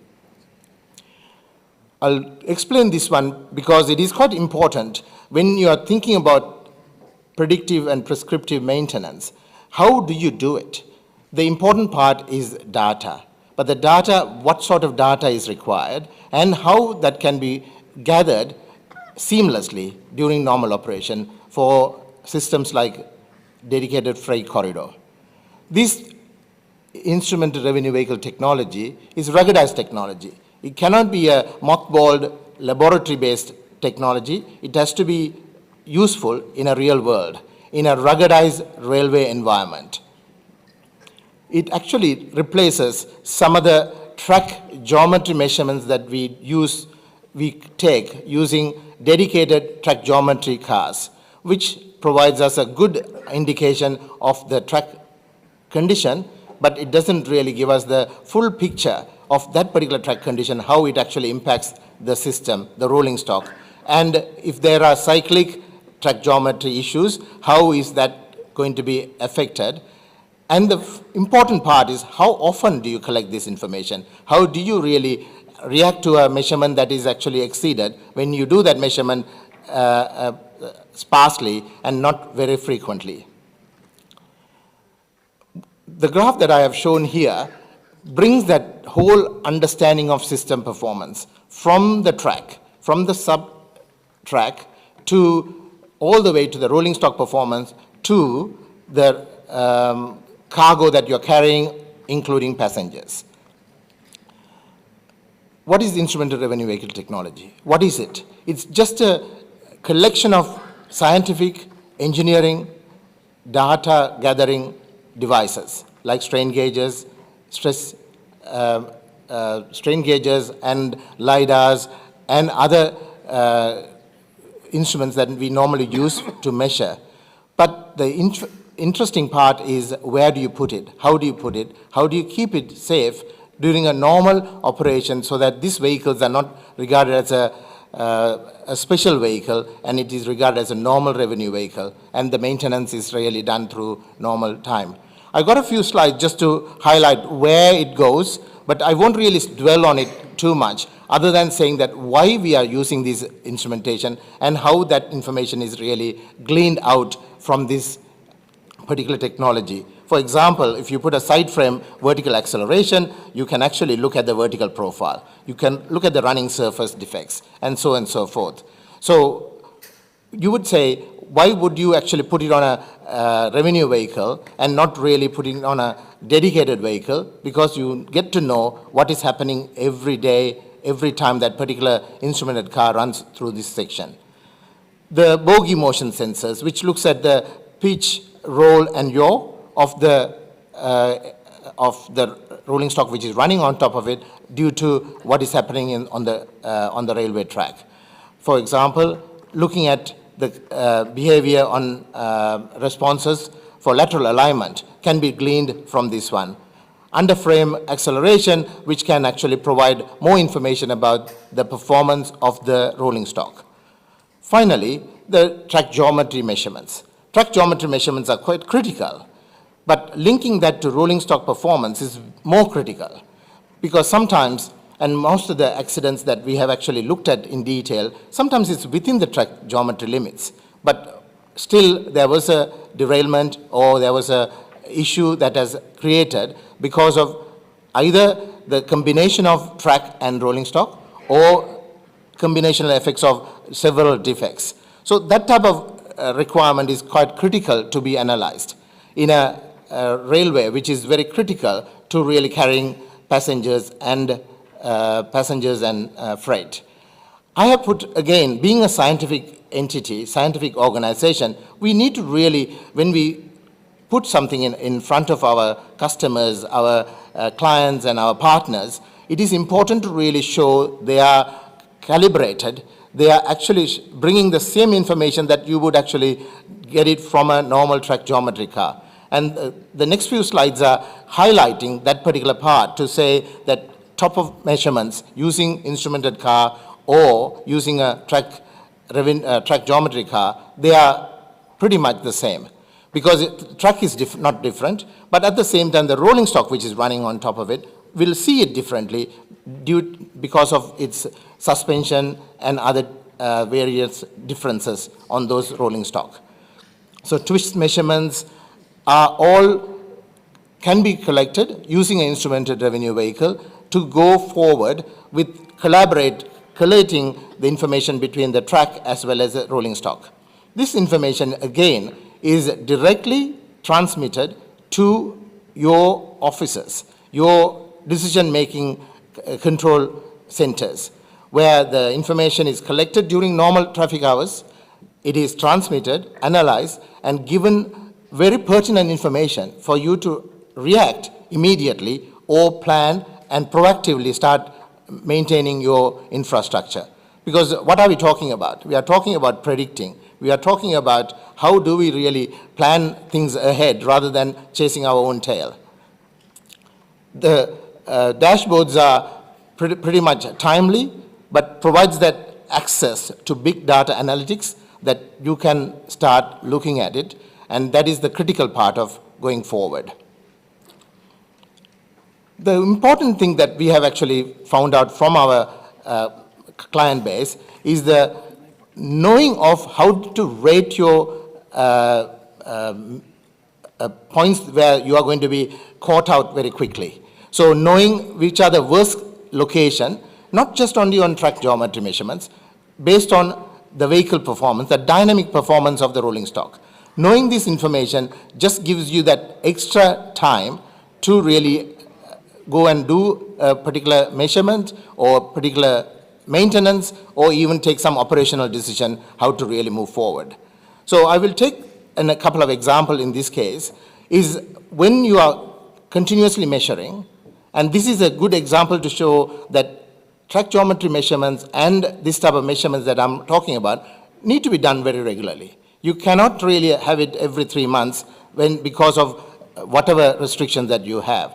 I'll explain this one because it is quite important when you are thinking about predictive and prescriptive maintenance. How do you do it? The important part is data. But the data, what sort of data is required and how that can be gathered seamlessly during normal operation for systems like dedicated freight corridor. This instrumented revenue vehicle technology is ruggedized technology. It cannot be a mothballed laboratory-based technology. It has to be useful in a real world, in a ruggedized railway environment. It actually replaces some of the track geometry measurements that we take using dedicated track geometry cars, which provides us a good indication of the track condition, but it doesn't really give us the full picture of that particular track condition, how it actually impacts the system, the rolling stock. And if there are cyclic track geometry issues, how is that going to be affected? And the important part is how often do you collect this information? How do you really react to a measurement that is actually exceeded when you do that measurement sparsely and not very frequently? The graph that I have shown here brings that whole understanding of system performance from the track, from the sub-track to all the way to the rolling stock performance to the cargo that you're carrying, including passengers. What is the instrumented revenue vehicle technology? What is it? It's just a collection of scientific, engineering, data gathering devices like strain gauges, strain gauges and LiDARs and other instruments that we normally use to measure. But the interesting part is where do you put it? How do you put it? How do you keep it safe during a normal operation so that these vehicles are not regarded as a special vehicle and it is regarded as a normal revenue vehicle and the maintenance is really done through normal time. I got a few slides just to highlight where it goes, but I won't really dwell on it too much other than saying that why we are using this instrumentation and how that information is really gleaned out from this particular technology. For example, if you put a side frame vertical acceleration, you can actually look at the vertical profile. You can look at the running surface defects and so forth. So you would say, why would you actually put it on a revenue vehicle and not really put it on a dedicated vehicle? Because you get to know what is happening every day, every time that particular instrumented car runs through this section. The bogie motion sensors, which looks at the pitch, roll and yaw of the rolling stock which is running on top of it due to what is happening on the railway track. For example, looking at the behavior on responses for lateral alignment can be gleaned from this one. Under-frame acceleration, which can actually provide more information about the performance of the rolling stock. Finally, the track geometry measurements. Track geometry measurements are quite critical, but linking that to rolling stock performance is more critical because sometimes, and most of the accidents that we have actually looked at in detail, sometimes it's within the track geometry limits, but still there was a derailment or there was a issue that has created because of either the combination of track and rolling stock or combinational effects of several defects. So that type of requirement is quite critical to be analyzed in a railway, which is very critical to really carrying passengers and freight. I have put, again, being a scientific entity, scientific organization, we need to really, when we put something in front of our customers, our clients and our partners, it is important to really show they are calibrated, they are actually bringing the same information that you would actually get it from a normal track geometry car. And the next few slides are highlighting that particular part to say that top of measurements using instrumented car or using a track geometry car, they are pretty much the same. Because track is not different, but at the same time the rolling stock which is running on top of it will see it differently because of its suspension and other various differences on those rolling stock. So twist measurements can be collected using an instrumented revenue vehicle to go forward with collating the information between the track as well as the rolling stock. This information again is directly transmitted to your offices, your decision-making control centers, where the information is collected during normal traffic hours, it is transmitted, analyzed, and given very pertinent information for you to react immediately or plan and proactively start maintaining your infrastructure. Because what are we talking about? We are talking about predicting. We are talking about how do we really plan things ahead rather than chasing our own tail. The dashboards are pretty much timely, but provides that access to big data analytics that you can start looking at it, and that is the critical part of going forward. The important thing that we have actually found out from our client base is the knowing of how to rate your points where you are going to be caught out very quickly. So knowing which are the worst location, not just only on track geometry measurements, based on the vehicle performance, the dynamic performance of the rolling stock. Knowing this information just gives you that extra time to really go and do a particular measurement or particular maintenance or even take some operational decision how to really move forward. So I will take a couple of examples in this case is when you are continuously measuring, and this is a good example to show that track geometry measurements and this type of measurements that I'm talking about need to be done very regularly. You cannot really have it every 3 months because of whatever restrictions that you have.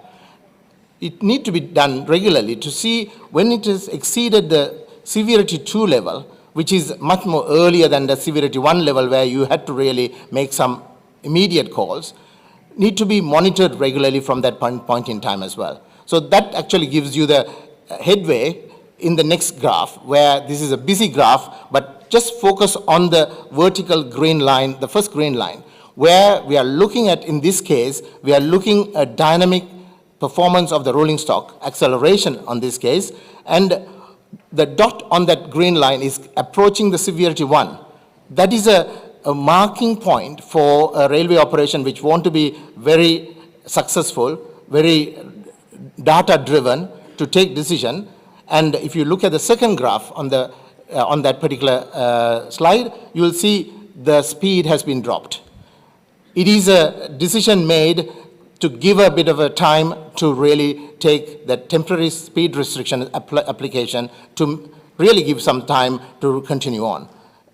It needs to be done regularly to see when it has exceeded the severity 2 level, which is much more earlier than the severity 1 level where you had to really make some immediate calls, need to be monitored regularly from that point in time as well. So that actually gives you the headway in the next graph, where this is a busy graph, but just focus on the vertical green line, the first green line, where we are looking at, in this case, we are looking at dynamic performance of the rolling stock, acceleration on this case, and the dot on that green line is approaching the severity 1. That is a marking point for a railway operation which want to be very successful, very data-driven to take decision. And if you look at the second graph on that particular slide, you will see the speed has been dropped. It is a decision made to give a bit of a time to really take the temporary speed restriction application to really give some time to continue on.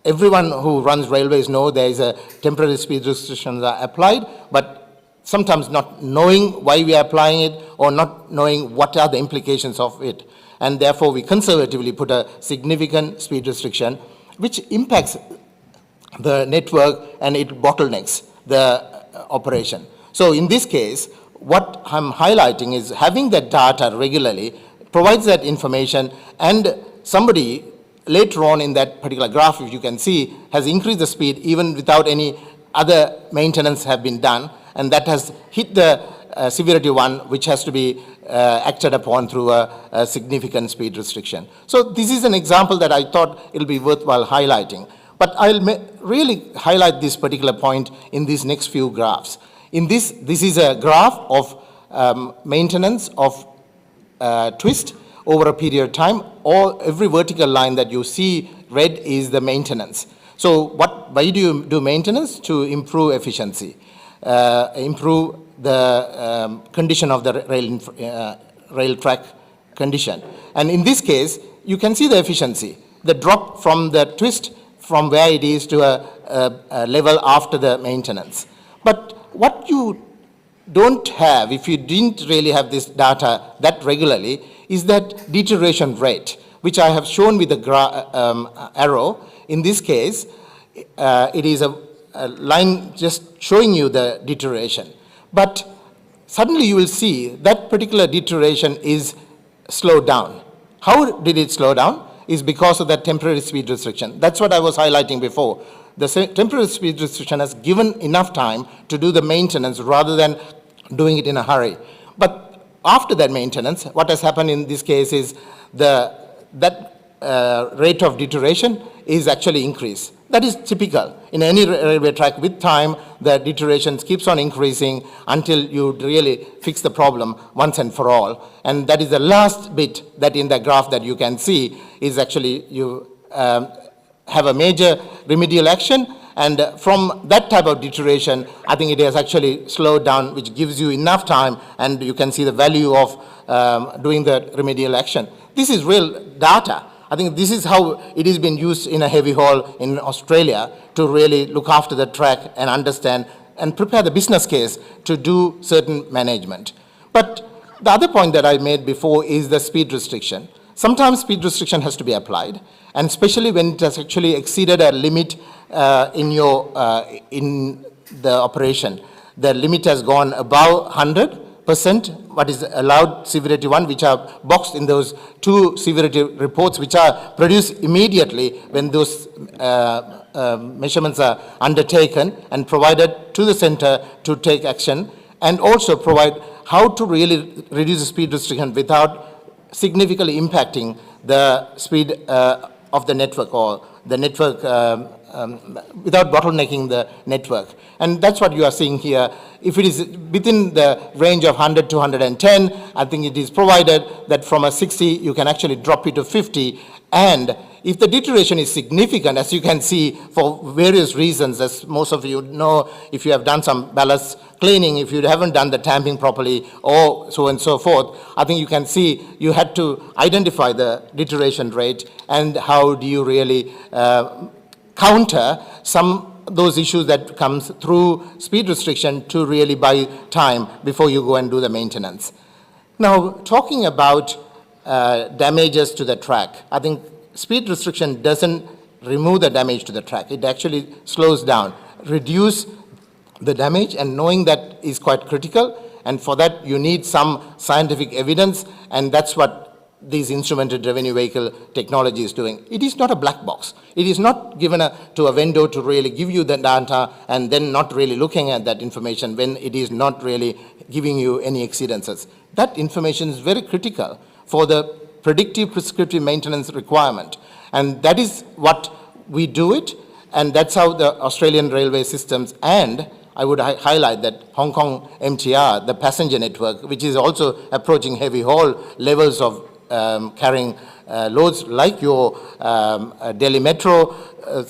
Everyone who runs railways know there is a temporary speed restrictions are applied, but sometimes not knowing why we are applying it or not knowing what are the implications of it. And therefore, we conservatively put a significant speed restriction, which impacts the network and it bottlenecks the operation. So in this case, what I'm highlighting is having that data regularly provides that information, and somebody later on in that particular graph, if you can see, has increased the speed even without any other maintenance have been done, and that has hit the severity 1, which has to be acted upon through a significant speed restriction. So this is an example that I thought it'll be worthwhile highlighting. But I'll really highlight this particular point in these next few graphs. In this is a graph of maintenance of twist over a period of time. Every vertical line that you see red is the maintenance. So why do you do maintenance? To improve efficiency, improve the condition of the rail track condition. And in this case, you can see the efficiency, the drop from the twist from where it is to a level after the maintenance. But what you don't have, if you didn't really have this data that regularly, is that deterioration rate, which I have shown with the arrow. In this case, it is a line just showing you the deterioration. But suddenly you will see that particular deterioration is slowed down. How did it slow down? Is because of that temporary speed restriction. That's what I was highlighting before. The temporary speed restriction has given enough time to do the maintenance rather than doing it in a hurry. But after that maintenance, what has happened in this case is that rate of deterioration is actually increased. That is typical. In any railway track, with time, the deterioration keeps on increasing until you really fix the problem once and for all. And that is the last bit that in the graph that you can see is actually you have a major remedial action, and from that type of deterioration, I think it has actually slowed down, which gives you enough time, and you can see the value of doing the remedial action. This is real data. I think this is how it has been used in a heavy haul in Australia to really look after the track and understand and prepare the business case to do certain management. But the other point that I made before is the speed restriction. Sometimes speed restriction has to be applied, and especially when it has actually exceeded a limit in the operation. The limit has gone above 100%, what is allowed severity 1, which are boxed in those 2 severity reports, which are produced immediately when those measurements are undertaken and provided to the center to take action, and also provide how to really reduce the speed restriction without significantly impacting the speed of the network or the network without bottlenecking the network. And that's what you are seeing here. If it is within the range of 100 to 110, I think it is provided that from a 60, you can actually drop it to 50. And if the deterioration is significant, as you can see for various reasons, as most of you know, if you have done some ballast cleaning, if you haven't done the tamping properly, or so and so forth, I think you can see you had to identify the deterioration rate and how do you really counter some those issues that comes through speed restriction to really buy time before you go and do the maintenance. Now, talking about damages to the track, I think speed restriction doesn't remove the damage to the track. It actually slows down, reduce the damage, and knowing that is quite critical. And for that, you need some scientific evidence, and that's what this instrumented revenue vehicle technology is doing. It is not a black box. It is not given to a vendor to really give you the data and then not really looking at that information when it is not really giving you any exceedances. That information is very critical for the predictive prescriptive maintenance requirement. And that is what we do it, and that's how the Australian railway systems, and I would highlight that Hong Kong MTR, the passenger network, which is also approaching heavy haul levels of carrying loads like your Delhi Metro,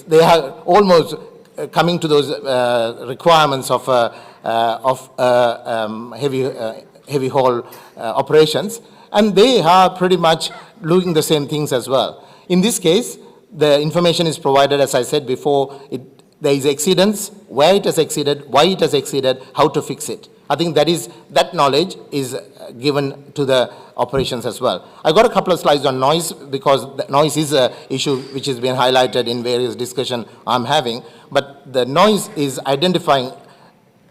they are almost coming to those requirements of heavy haul operations, and they are pretty much doing the same things as well. In this case, the information is provided, as I said before, there is exceedance, where it has exceeded, why it has exceeded, how to fix it. I think that knowledge is given to the operations as well. I got a couple of slides on noise, because noise is an issue which has been highlighted in various discussions I'm having, but the noise is identifying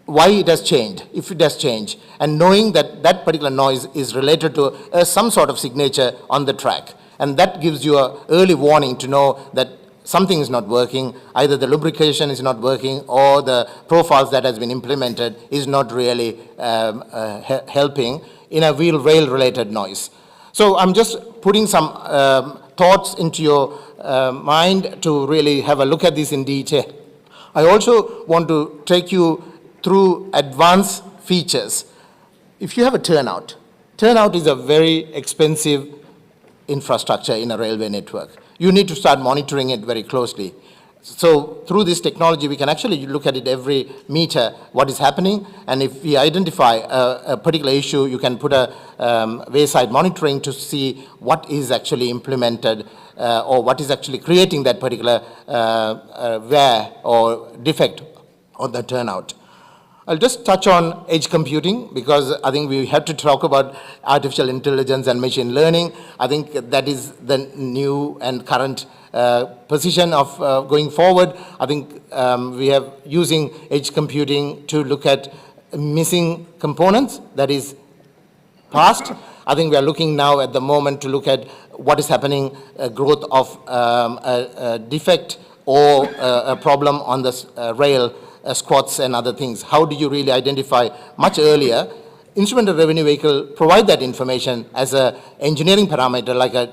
why it has changed, if it has changed, and knowing that that particular noise is related to some sort of signature on the track. And that gives you an early warning to know that something is not working, either the lubrication is not working or the profiles that has been implemented is not really helping in a rail related noise. So I'm just putting some thoughts into your mind to really have a look at this in detail. I also want to take you through advanced features. If you have a turnout is a very expensive infrastructure in a railway network. You need to start monitoring it very closely. So through this technology, we can actually look at it every meter, what is happening, and if we identify a particular issue, you can put a wayside monitoring to see what is actually implemented or what is actually creating that particular wear or defect on the turnout. I'll just touch on edge computing, because I think we have to talk about artificial intelligence and machine learning. I think that is the new and current position of going forward. I think we have using edge computing to look at missing components, that is past. I think we are looking now at the moment to look at what is happening, growth of a defect or a problem on the rail, squats and other things. How do you really identify much earlier? Instrumented revenue vehicle provide that information as a engineering parameter, like a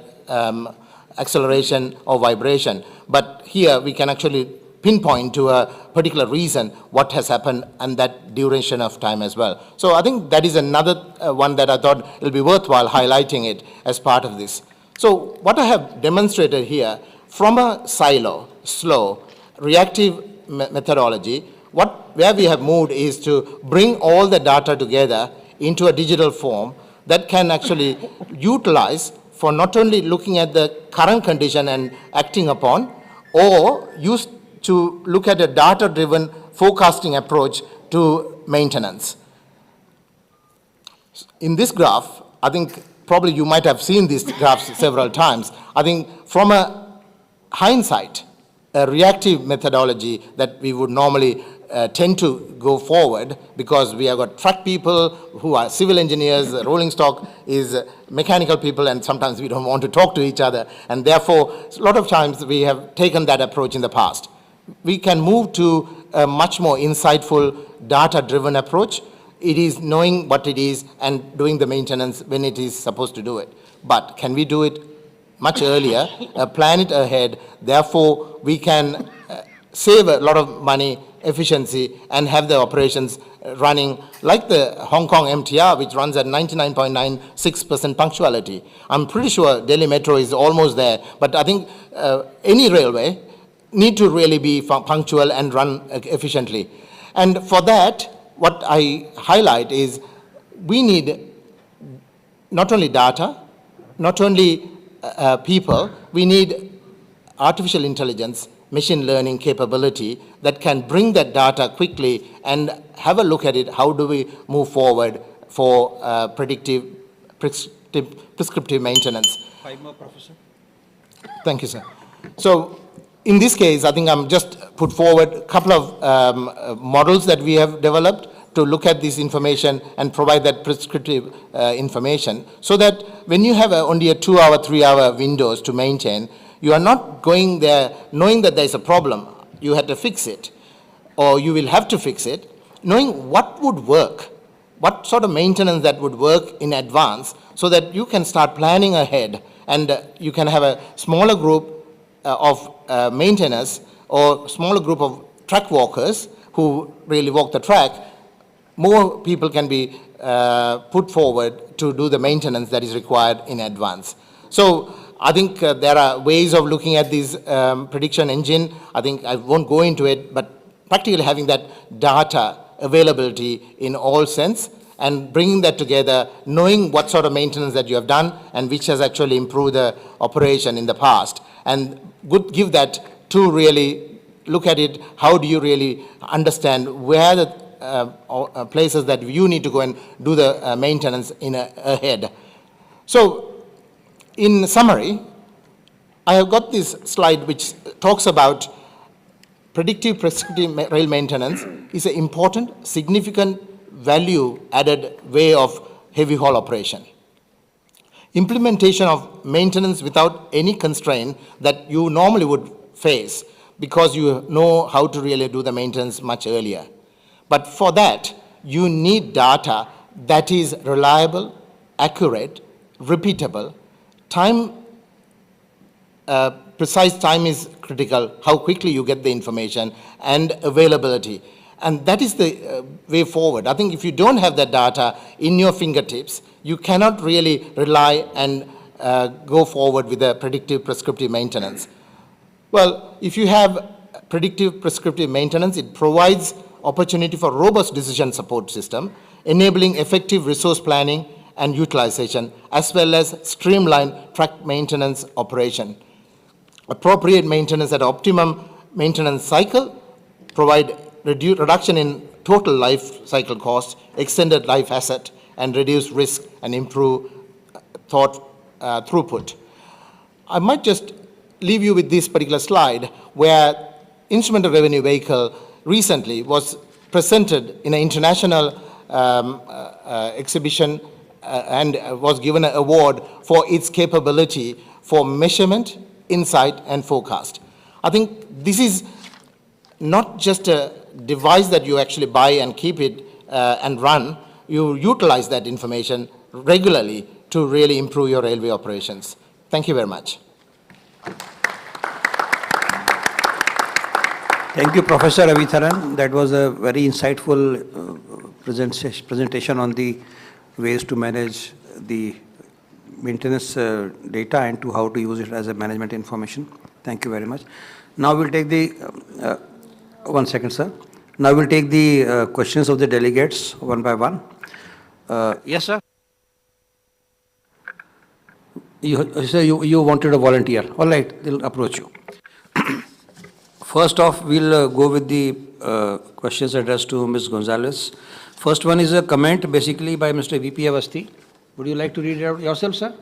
acceleration or vibration. But here we can actually pinpoint to a particular reason what has happened and that duration of time as well. So I think that is another one that I thought it will be worthwhile highlighting it as part of this. So what I have demonstrated here, from a silo, slow, reactive methodology, where we have moved is to bring all the data together into a digital form that can actually utilize for not only looking at the current condition and acting upon, or use to look at a data-driven forecasting approach to maintenance. In this graph, I think probably you might have seen these graphs several times. I think from a hindsight, a reactive methodology that we would normally tend to go forward, because we have got track people who are civil engineers, rolling stock is mechanical people, and sometimes we don't want to talk to each other, and therefore a lot of times we have taken that approach in the past. We can move to a much more insightful data-driven approach. It is knowing what it is and doing the maintenance when it is supposed to do it. But can we do it much earlier, plan it ahead, therefore we can save a lot of money, efficiency, and have the operations running like the Hong Kong MTR, which runs at 99.96% punctuality. I'm pretty sure Delhi Metro is almost there, but I think any railway need to really be punctual and run efficiently. And for that, what I highlight is we need not only data, not only people, we need artificial intelligence, machine learning capability that can bring that data quickly and have a look at it. How do we move forward for prescriptive maintenance? 5 more, Professor. Thank you, sir. So in this case, I think I'm just put forward a couple of models that we have developed to look at this information and provide that prescriptive information, so that when you have only a 2-hour, 3-hour windows to maintain, you are not going there knowing that there's a problem, you have to fix it, or you will have to fix it, knowing what would work, what sort of maintenance that would work in advance, so that you can start planning ahead, and you can have a smaller group of maintainers or smaller group of track walkers who really walk the track. More people can be put forward to do the maintenance that is required in advance. So I think there are ways of looking at this prediction engine. I think I won't go into it, but practically having that data availability in all sense and bringing that together, knowing what sort of maintenance that you have done and which has actually improved the operation in the past, and give that to really look at it. How do you really understand where the places that you need to go and do the maintenance ahead? So in summary, I have got this slide which talks about predictive prescriptive rail maintenance is an important, significant, value-added way of heavy haul operation. Implementation of maintenance without any constraint that you normally would face, because you know how to really do the maintenance much earlier. But for that, you need data that is reliable, accurate, repeatable. Precise time is critical, how quickly you get the information, and availability. And that is the way forward. I think if you don't have that data in your fingertips, you cannot really rely and go forward with the predictive prescriptive maintenance. Well, if you have predictive prescriptive maintenance, it provides opportunity for robust decision support system, enabling effective resource planning and utilization, as well as streamlined track maintenance operation. Appropriate maintenance at optimum maintenance cycle provide reduction in total life cycle costs, extended life asset, and reduce risk and improve throughput. I might just leave you with this particular slide where instrumental revenue vehicle recently was presented in an international exhibition and was given an award for its capability for measurement, insight, and forecast. I think this is not just a device that you actually buy and keep it and run. You utilize that information regularly to really improve your railway operations. Thank you very much. Thank you, Professor Avitharan. That was a very insightful presentation on the ways to manage the maintenance data and to how to use it as a management information. Thank you very much. Now we'll take the, one second, sir. Now we'll take the questions of the delegates one by one. Yes, sir. You wanted a volunteer. All right, they'll approach you. First off, we'll go with the questions addressed to Ms. Gonzalez. First one is a comment basically by Mr. VP Avasti. Would you like to read it out yourself, sir?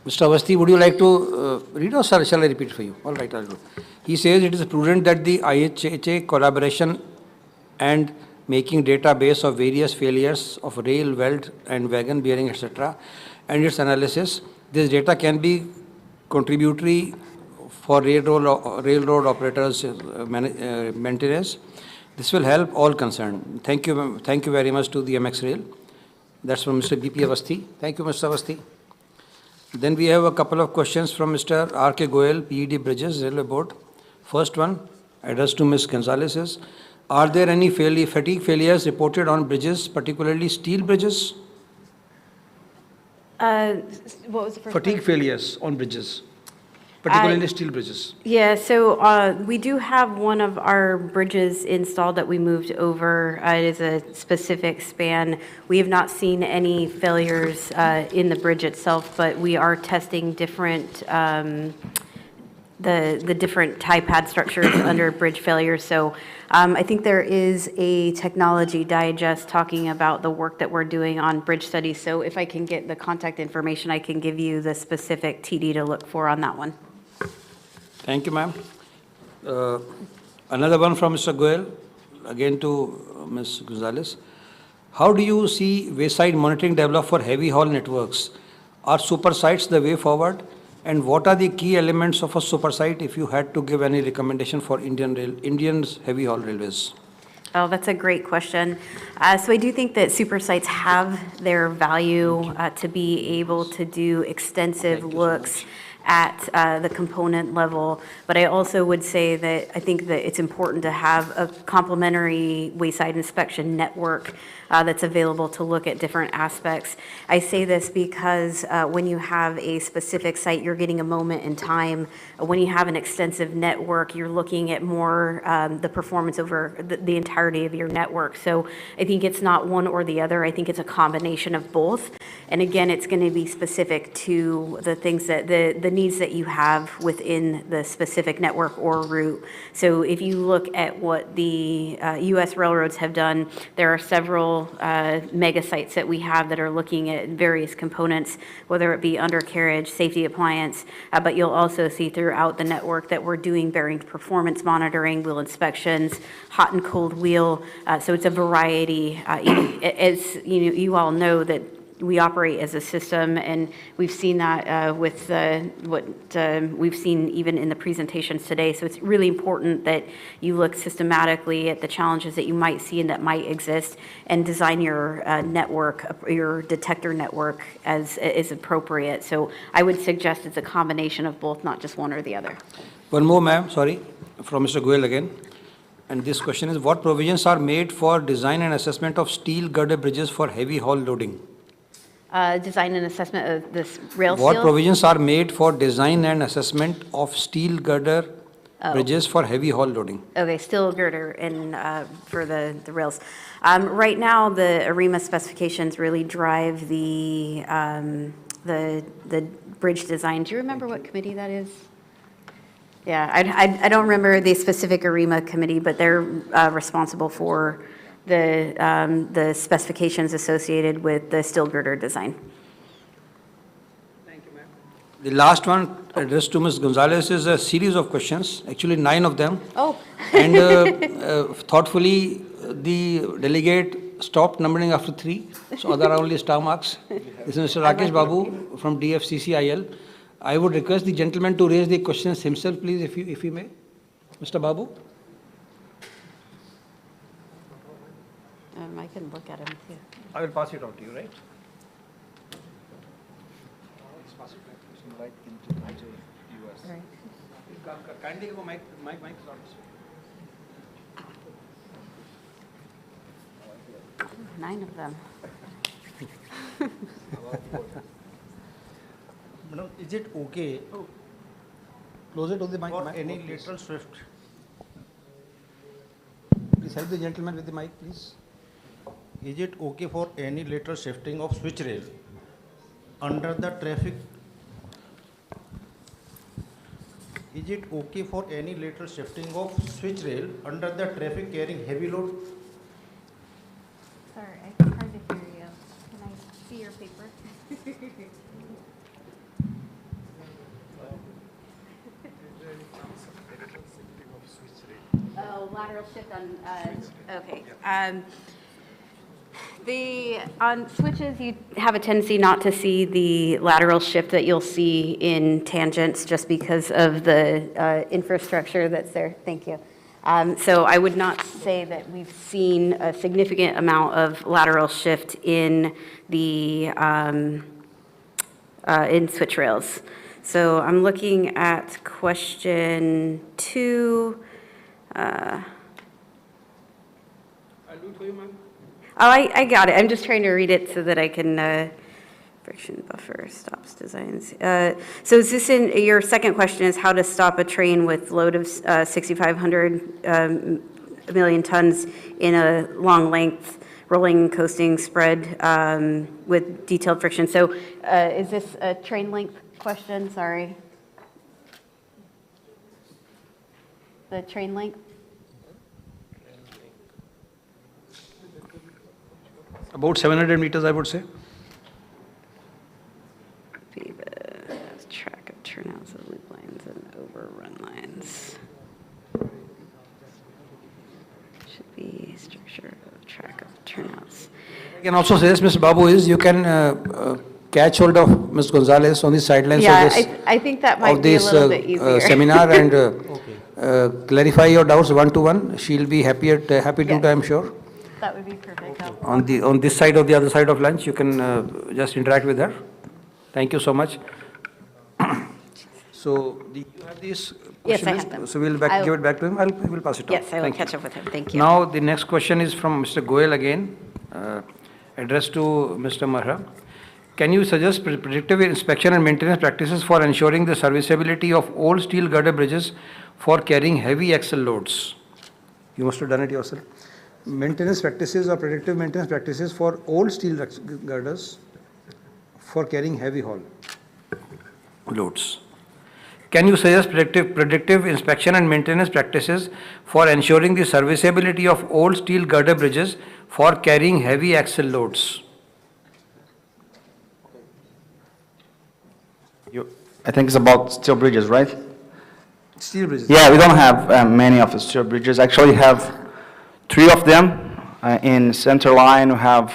Mr. Avasti, would you like to read, or shall I repeat for you? All right, I'll do. He says it is prudent that the IHHA collaboration and making database of various failures of rail, weld and wagon bearing, etc. and its analysis. This data can be contributory for railroad operators maintenance. This will help all concerned. Thank you very much to the MX Rail. That's from Mr. BP Avasti. Thank you, Mr. Avasti. Then we have a couple of questions from Mr. R.K. Goel, PED Bridges, Railway Board. First one, addressed to Ms. Gonzalez, is, are there any fatigue failures reported on bridges, particularly steel bridges? What was the first Fatigue part? failures on bridges, particularly steel bridges. Yeah, so we do have one of our bridges installed that we moved over. It is a specific span. We have not seen any failures in the bridge itself, but we are testing different the different tie pad structures under bridge failures. So I think there is a technology digest talking about the work that we're doing on bridge studies. So if I can get the contact information, I can give you the specific TD to look for on that one. Thank you, ma'am. Another one from Mr. Goel, again to Ms. Gonzalez. How do you see wayside monitoring develop for heavy haul networks? Are super sites the way forward? And what are the key elements of a super site if you had to give any recommendation for Indians heavy haul railways? Oh, that's a great question. So I do think that super sites have their value to be able to do extensive looks at the component level, but I also would say that I think that it's important to have a complementary wayside inspection network that's available to look at different aspects. I say this because when you have a specific site, you're getting a moment in time. When you have an extensive network, you're looking at more the performance over the entirety of your network. So I think it's not one or the other. I think it's a combination of both. And again, it's going to be specific to the things that the needs that you have within the specific network or route. So if you look at what the U.S. railroads have done, there are several mega sites that we have that are looking at various components, whether it be undercarriage, safety appliance, but you'll also see throughout the network that we're doing bearing performance monitoring, wheel inspections, hot and cold wheel. So it's a variety. As you all know that we operate as a system, and we've seen that with what we've seen even in the presentations today. So it's really important that you look systematically at the challenges that you might see and that might exist, and design your network, your detector network as is appropriate. So I would suggest it's a combination of both, not just one or the other. One more, ma'am, sorry, from Mr. Goel again. And this question is, what provisions are made for design and assessment of steel girder bridges for heavy haul loading? Design and assessment of this rail What steel? provisions are made for design and assessment of steel girder bridges for heavy haul loading? Okay, steel girder and for the rails. Right now, the ARIMA specifications really drive the bridge design. Do you remember what committee that is? Yeah, I don't remember the specific ARIMA committee, but they're responsible for the specifications associated with the steel girder design. Thank you, ma'am. The last one addressed to Ms. Gonzalez is a series of questions, actually 9 of them. Oh. And thoughtfully, the delegate stopped numbering after 3, so there are only star marks. This is Mr. Rakesh Babu from DFCCIL. I would request the gentleman to raise the questions himself, please, if he may. Mr. Babu? I can look at him too. I will pass it on to you, right? Right. Kindly go mic. 9 of them. Madam, is it okay Closer to the mic. for any lateral shift? Please help the gentleman with the mic, please. Is it okay for any lateral shifting of switch rail under the traffic? Is it okay for any lateral shifting of switch rail under the traffic carrying heavy load? Sorry, it's hard to hear you. Can I see your paper? Oh, lateral shift on, okay. On switches, you have a tendency not to see the lateral shift that you'll see in tangents just because of the infrastructure that's there. Thank you. So I would not say that we've seen a significant amount of lateral shift in the in switch rails. So I'm looking at question 2. I'll do it for you, ma'am. Oh, I got it. I'm just trying to read it so that I can, friction buffer stops designs. So is this in, your second question is how to stop a train with load of 6,500 million tons in a long length rolling coasting spread with detailed friction. So is this a train length question? Sorry. the train length? About 700 meters, I would say. Be the track of turnouts of loop lines and overrun lines. Should be structure of track of turnouts. I can also suggest, Mr. Babu, is you can catch hold of Ms. Gonzalez on the sidelines Yeah, of this, I think that might be a little bit easier. seminar and clarify your doubts one-to-one. She'll be happy to, Yes. I'm sure. That would be perfect. On this side or the other side of lunch, you can just interact with her. Thank you so much. So, do you have these Yes, I questions? have them. So we'll give it back to him. We'll pass it on. Yes, I will Thank you. catch up with him. Thank you. Now, the next question is from Mr. Goel again, addressed to Mr. Marha. Can you suggest predictive inspection and maintenance practices for ensuring the serviceability of old steel girder bridges for carrying heavy axle loads? You must have done it yourself. Maintenance practices or predictive maintenance practices for old steel girders for carrying heavy haul loads. Can you suggest predictive inspection and maintenance practices for ensuring the serviceability of old steel girder bridges for carrying heavy axle loads? I think it's about steel bridges, right? Steel bridges. Yeah, we don't have many of the steel bridges. Actually, we have 3 of them in center line. We have,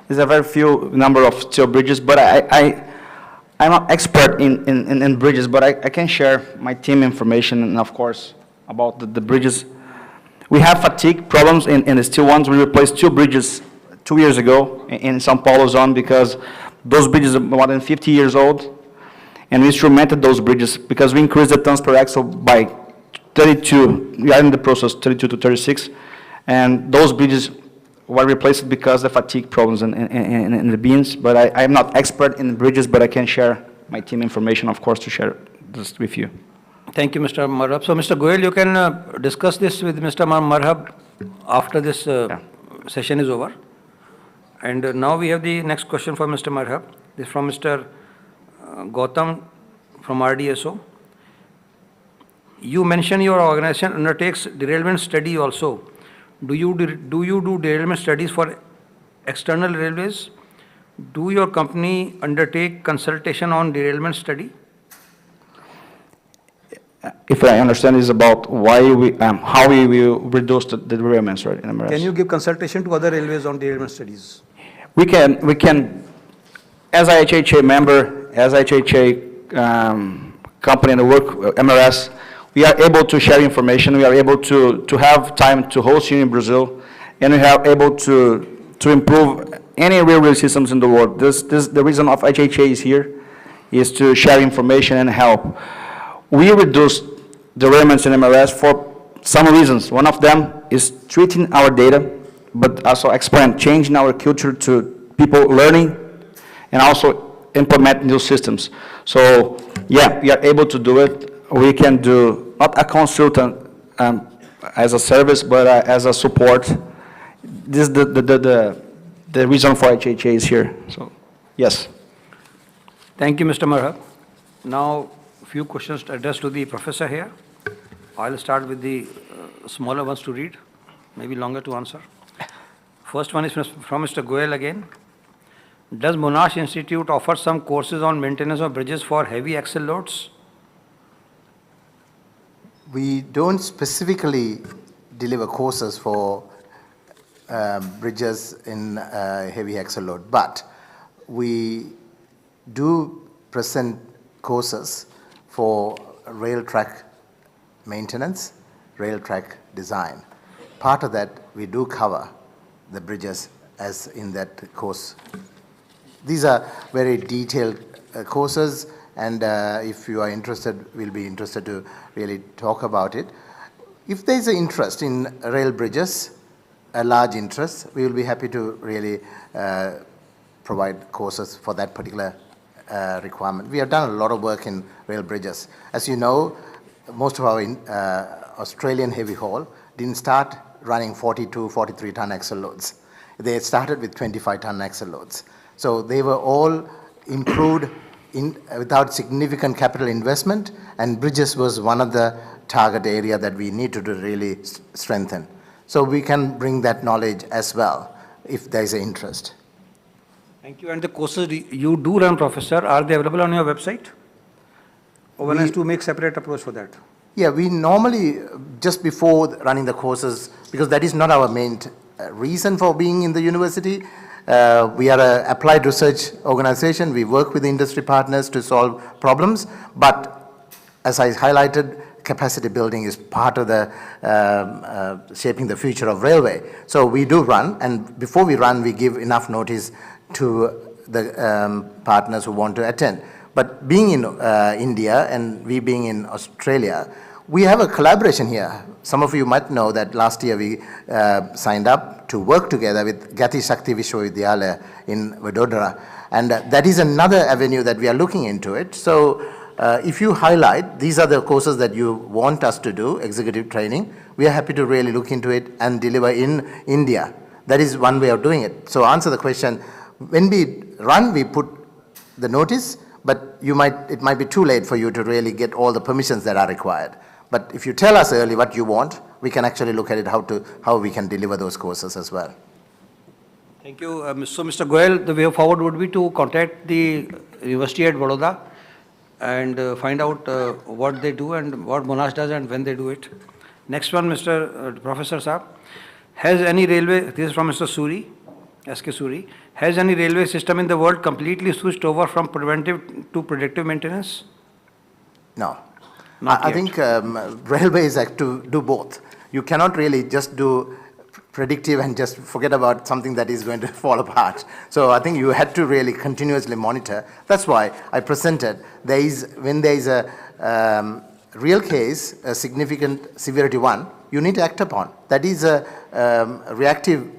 there's a very few number of steel bridges, but I'm not expert in bridges, but I can share my team information and of course about the bridges. We have fatigue problems in the steel ones. We replaced 2 bridges 2 years ago in São Paulo zone because those bridges are more than 50 years old. And we instrumented those bridges because we increased the tons per axle by 32, we are in the process 32 to 36. And those bridges were replaced because of fatigue problems in the beams. But I am not expert in bridges, but I can share my team information, of course, to share this with you. Thank you, Mr. Marhab. So, Mr. Goel, you can discuss this with Mr. Marhab after this session is over. And now we have the next question for Mr. Marhab. This is from Mr. Gautam from RDSO. You mentioned your organization undertakes derailment study also. Do you do derailment studies for external railways? Do your company undertake consultation on derailment study? If I understand, is about why we, how we will reduce the derailments, right, in MRS. Can you give consultation to other railways on derailment studies? We can, as IHHA member, as IHHA company and work MRS, we are able to share information. We are able to have time to host you in Brazil, and we are able to improve any railway systems in the world. The reason of IHHA is here is to share information and help. We reduce derailments in MRS for some reasons. One of them is treating our data, but also changing our culture to people learning, and also implement new systems. So, yeah, we are able to do it. We can do, not a consultant as a service, but as a support. This is the reason for IHHA is here. So, yes. Thank you, Mr. Marhab. Now, a few questions addressed to the professor here. I'll start with the smaller ones to read, maybe longer to answer. First one is from Mr. Goel again. Does Monash Institute offer some courses on maintenance of bridges for heavy axle loads? We don't specifically deliver courses for bridges in heavy axle load, but we do present courses for rail track maintenance, rail track design. Part of that, we do cover the bridges as in that course. These are very detailed courses, and if you are interested, we'll be interested to really talk about it. If there's an interest in rail bridges, a large interest, we will be happy to really provide courses for that particular requirement. We have done a lot of work in rail bridges. As you know, most of our Australian heavy haul didn't start running 42, 43 ton axle loads. They started with 25 ton axle loads. So they were all improved without significant capital investment, and bridges was one of the target area that we need to really strengthen. So we can bring that knowledge as well if there is an interest. Thank you. And the courses you do run, Professor, are they available on your website? Or one has to make separate approach for that? Yeah, we normally, just before running the courses, because that is not our main reason for being in the university, we are an applied research organization. We work with industry partners to solve problems. But as I highlighted, capacity building is part of the shaping the future of railway. So we do run, and before we run, we give enough notice to the partners who want to attend. But being in India and we being in Australia, we have a collaboration here. Some of you might know that last year we signed up to work together with Gati Shakti Vishwavidyalaya in Vadodara. And that is another avenue that we are looking into it. So if you highlight, these are the courses that you want us to do, executive training, we are happy to really look into it and deliver in India. That is one way of doing it. So answer the question, when we run, we put the notice, but it might be too late for you to really get all the permissions that are required. But if you tell us early what you want, we can actually look at it how we can deliver those courses as well. Thank you. So Mr. Goyal, the way forward would be to contact the University at Vadodara and find out what they do and what Monash does and when they do it. Next one, Mr. Professor Saab. Has any railway, this is from Mr. Suri, SK Suri, has any railway system in the world completely switched over from preventive to predictive maintenance? No. Not I yet. think railways have to do both. You cannot really just do predictive and just forget about something that is going to fall apart. So I think you had to really continuously monitor. That's why I presented when there is a real case, a significant severity one, you need to act upon. That is a reactive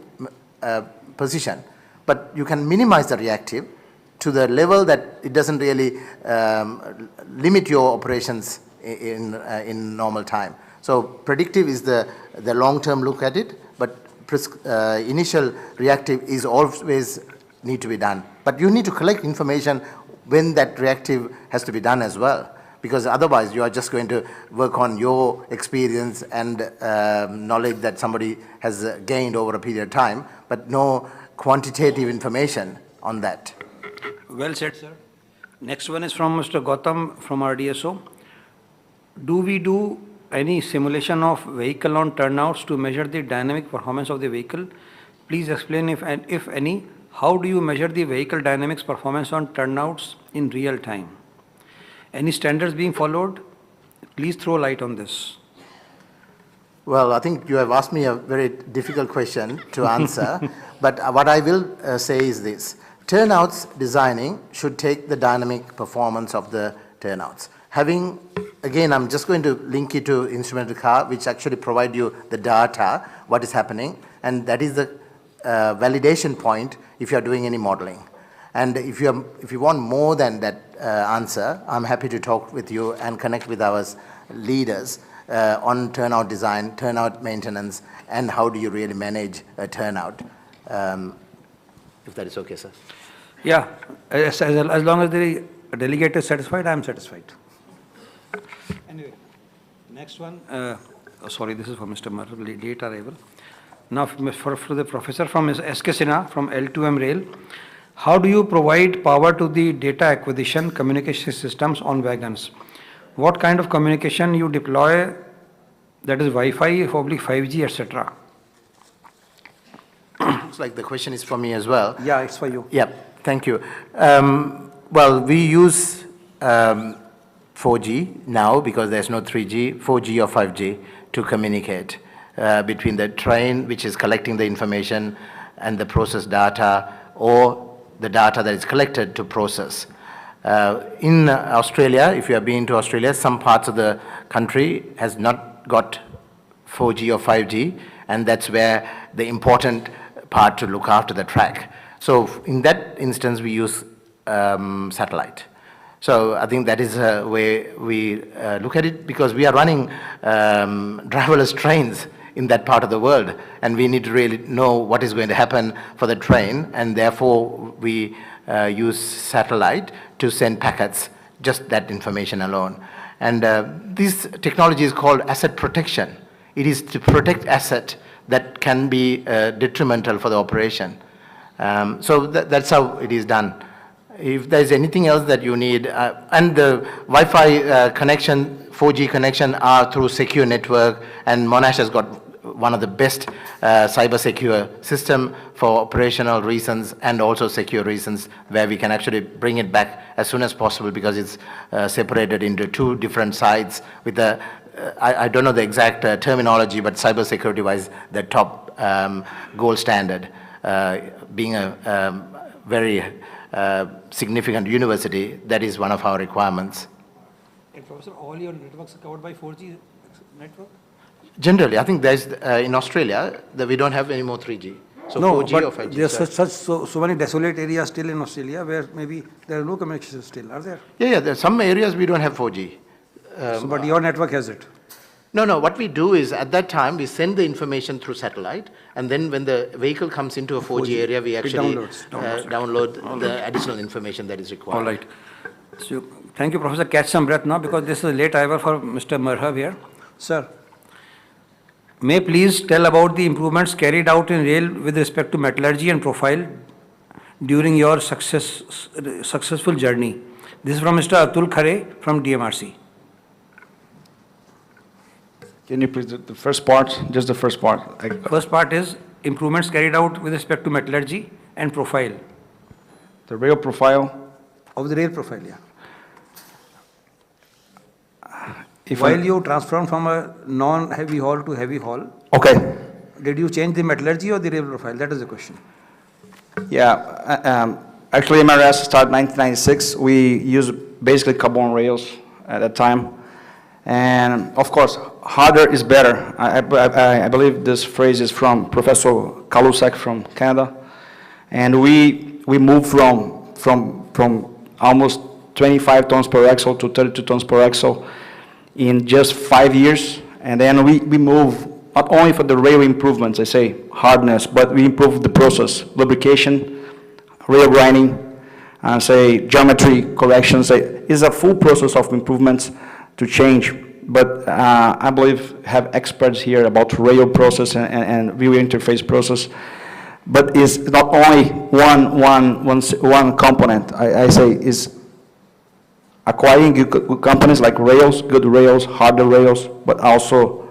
position. But you can minimize the reactive to the level that it doesn't really limit your operations in normal time. So predictive is the long-term look at it, but initial reactive is always need to be done. But you need to collect information when that reactive has to be done as well, because otherwise you are just going to work on your experience and knowledge that somebody has gained over a period of time, but no quantitative information on that. Well said, sir. Next one is from Mr. Gautam from RDSO. Do we do any simulation of vehicle on turnouts to measure the dynamic performance of the vehicle? Please explain if any, how do you measure the vehicle dynamics performance on turnouts in real time? Any standards being followed? Please throw light on this. Well, I think you have asked me a very difficult question to answer, but what I will say is this. Turnouts designing should take the dynamic performance of the turnouts. Again, I'm just going to link you to instrumental car, which actually provide you the data, what is happening, and that is the validation point if you are doing any modeling. And if you want more than that answer, I'm happy to talk with you and connect with our leaders on turnout design, turnout maintenance, and how do you really manage a turnout, if that is okay, sir. Yeah, as long as the delegate is satisfied, I am satisfied. Anyway, next one. Sorry, this is for Mr. Marvel, late arrival. Now, for the professor from SK Sinha from L2M Rail, how do you provide power to the data acquisition communication systems on wagons? What kind of communication you deploy, that is Wi-Fi, probably 5G, etc.? Looks like the question is for me as well. Yeah, it's for you. Yeah, thank you. Well, we use 4G now because there's no 3G, 4G or 5G to communicate between the train, which is collecting the information, and the process data, or the data that is collected to process. In Australia, if you have been to Australia, some parts of the country has not got 4G or 5G, and that's where the important part to look after the track. So in that instance, we use satellite. So I think that is a way we look at it, because we are running driverless trains in that part of the world, and we need to really know what is going to happen for the train, and therefore we use satellite to send packets, just that information alone. And this technology is called asset protection. It is to protect asset that can be detrimental for the operation. So that's how it is done. If there's anything else that you need, and the Wi-Fi connection, 4G connection are through secure network, and Monash has got one of the best cyber secure system for operational reasons and also secure reasons, where we can actually bring it back as soon as possible, because it's separated into two different sides with the, I don't know the exact terminology, but cyber security wise, the top gold standard, being a very significant university, that is one of our requirements. And Professor, all your networks are covered by 4G network? Generally, I think there's, in Australia, that we don't have any more 3G. So No, 4G but or 5G. there's so many desolate areas still in Australia where maybe there are no communications still, are there? Yeah, there are some areas we don't have 4G. But your network has it. No, what we do is at that time we send the information through satellite, and then when the vehicle comes into a 4G area, we actually download the additional information that is required. All right. So, thank you, Professor. Catch some breath now, because this is a late hour for Mr. Marhab here. Sir, may please tell about the improvements carried out in rail with respect to metallurgy and profile during your successful journey. This is from Mr. Atul Khare from DMRC. Can you please, the first part, just the first part? First part is improvements carried out with respect to metallurgy and profile. The rail profile? Of the rail profile, yeah. While you transformed from a non-heavy haul to heavy haul, okay, did you change the metallurgy or the rail profile? That is the question. Yeah, actually MRS started 1996. We used basically carbon rails at that time. And of course, harder is better. I believe this phrase is from Professor Kalusek from Canada. And we moved from almost 25 tons per axle to 32 tons per axle in just 5 years. And then we move not only for the rail improvements, I say hardness, but we improve the process, lubrication, rail grinding, say geometry corrections. It's a full process of improvements to change. But I believe have experts here about rail process and wheel interface process. But it's not only one component. I say is acquiring good companies like rails, good rails, harder rails, but also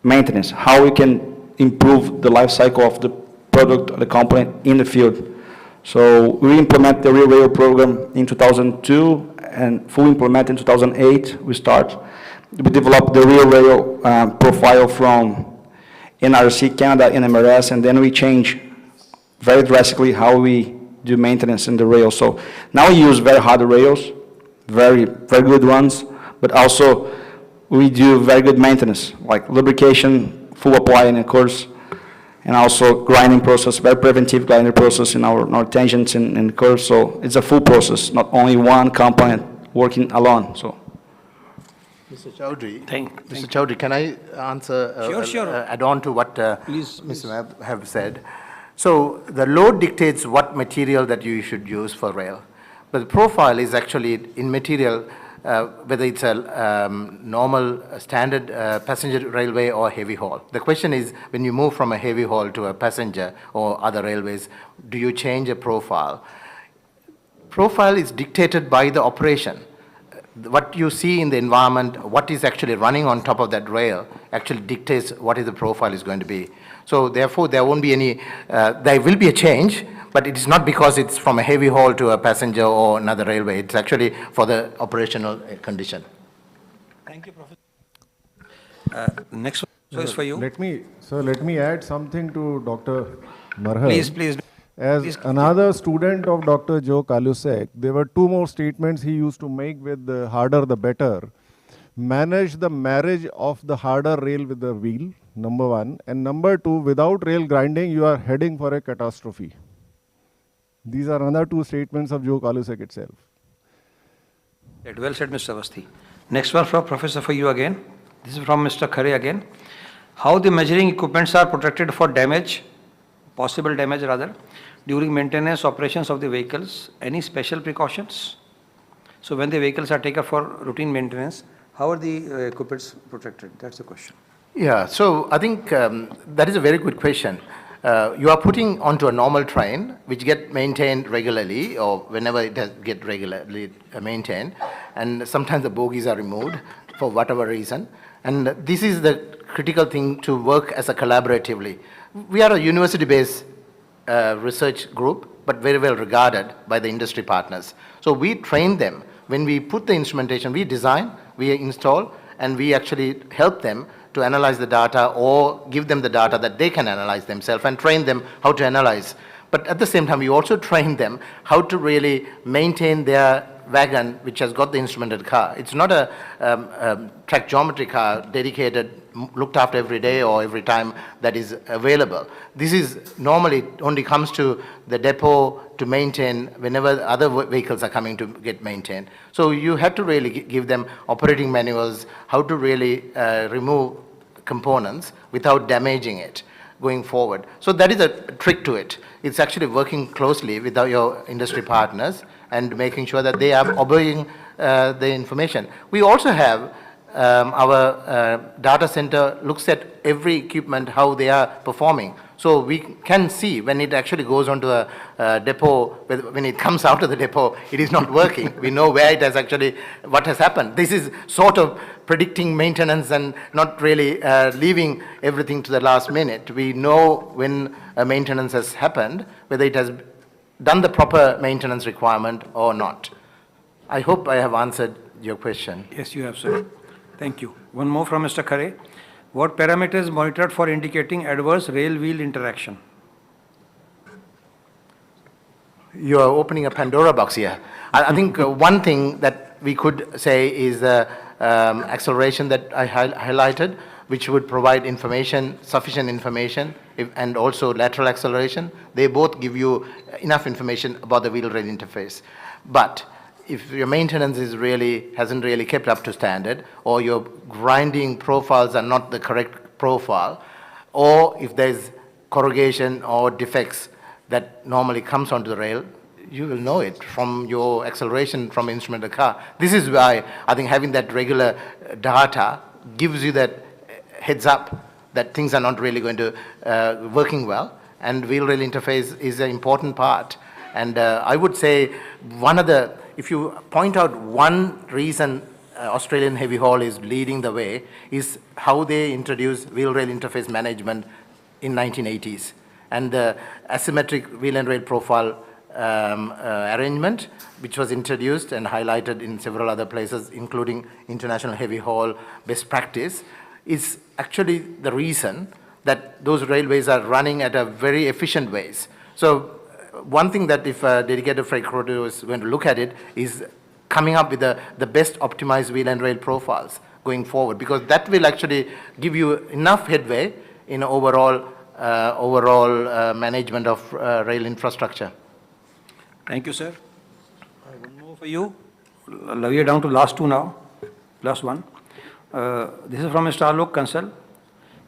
maintenance. How we can improve the life cycle of the product of the company in the field. So we implement the rail program in 2002 and fully implement in 2008. We develop the rail profile from NRC, Canada, and MRS, and then we change very drastically how we do maintenance in the rail. So now we use very hard rails, very good ones, but also we do very good maintenance, like lubrication, full applying, of course, and also grinding process, very preventive grinding process in our tangents and curves. So it's a full process, not only one component working alone. So. Mr. Chowdhury, can I answer, Sure. add on to what Please. Mr. have said? So the load dictates what material that you should use for rail. But the profile is actually in material, whether it's a normal standard passenger railway or heavy haul. The question is, when you move from a heavy haul to a passenger or other railways, do you change a profile? Profile is dictated by the operation. What you see in the environment, what is actually running on top of that rail, actually dictates what is the profile is going to be. So therefore, there won't be any, there will be a change, but it is not because it's from a heavy haul to a passenger or another railway. It's actually for the operational condition. Thank you, Professor. Next one is for you. Let me add something to Dr. Marhab. Please. As another student of Dr. Joe Kalusek, there were two more statements he used to make with the harder the better. Manage the marriage of the harder rail with the wheel, number one. And number two, without rail grinding, you are heading for a catastrophe. These are another two statements of Joe Kalusek itself. Well said, Mr. Avasthi. Next one from Professor for you again. This is from Mr. Khare again. How the measuring equipments are protected for damage, possible damage rather, during maintenance operations of the vehicles, any special precautions? So when the vehicles are taken for routine maintenance, how are the equipments protected? That's the question. Yeah, so I think that is a very good question. You are putting onto a normal train, which get maintained regularly, or whenever it does get regularly maintained, and sometimes the bogies are removed for whatever reason. And this is the critical thing to work as a collaboratively. We are a university-based research group, but very well regarded by the industry partners. So we train them. When we put the instrumentation, we design, we install, and we actually help them to analyze the data or give them the data that they can analyze themselves and train them how to analyze. But at the same time, we also train them how to really maintain their wagon, which has got the instrumented car. It's not a track geometry car dedicated, looked after every day or every time that is available. This is normally only comes to the depot to maintain whenever other vehicles are coming to get maintained. So you have to really give them operating manuals, how to really remove components without damaging it going forward. So that is a trick to it. It's actually working closely with your industry partners and making sure that they are obeying the information. We also have our data center looks at every equipment, how they are performing. So we can see when it actually goes onto a depot, when it comes out of the depot, it is not working. We know where it has actually, what has happened. This is sort of predicting maintenance and not really leaving everything to the last minute. We know when a maintenance has happened, whether it has done the proper maintenance requirement or not. I hope I have answered your question. Yes, you have, sir. Thank you. One more from Mr. Khare. What parameters monitored for indicating adverse rail-wheel interaction? You are opening a Pandora box here. I think one thing that we could say is the acceleration that I highlighted, which would provide information, sufficient information, and also lateral acceleration. They both give you enough information about the wheel-rail interface. But if your maintenance is hasn't really kept up to standard, or your grinding profiles are not the correct profile, or if there's corrugation or defects that normally comes onto the rail, you will know it from your acceleration from instrument of the car. This is why I think having that regular data gives you that heads up that things are not really going to working well, and wheel-rail interface is an important part. And I would say if you point out one reason Australian heavy haul is leading the way, is how they introduced wheel-rail interface management in 1980s. And the asymmetric wheel and rail profile arrangement, which was introduced and highlighted in several other places, including international heavy haul best practice, is actually the reason that those railways are running at a very efficient ways. So one thing that if a dedicated freight corridor is going to look at it is coming up with the best optimized wheel and rail profiles going forward, because that will actually give you enough headway in overall management of rail infrastructure. Thank you, sir. One more for you. We are down to last two now. Last one. This is from Mr. Alok Kansal.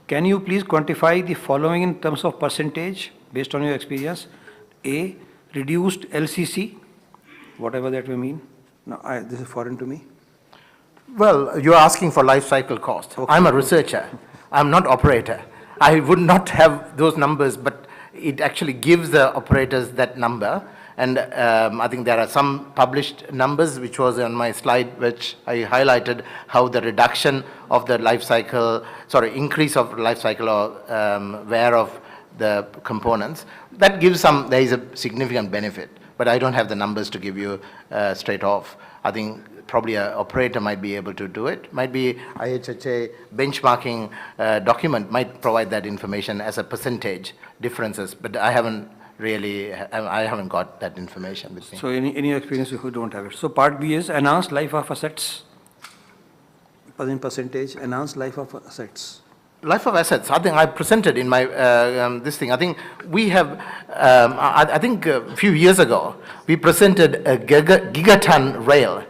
Can you please quantify the following in terms of percentage based on your experience? A, reduced LCC, whatever that may mean. No, this is foreign to me. Well, you're asking for life cycle cost. Okay. I'm a researcher. I'm not operator. I would not have those numbers, but it actually gives the operators that number. And I think there are some published numbers, which was on my slide, which I highlighted how the reduction of the life cycle, increase of life cycle or wear of the components, that gives there is a significant benefit, but I don't have the numbers to give you straight off. I think probably an operator might be able to do it. Might be IHHA benchmarking document might provide that information as a percentage differences, but I haven't got that information with me. So any experience if you don't have it. So part B is enhanced life of assets. In percentage, enhanced life of assets. Life of assets, I think I presented in my, this thing. I think we have, I think a few years ago, we presented a gigaton rail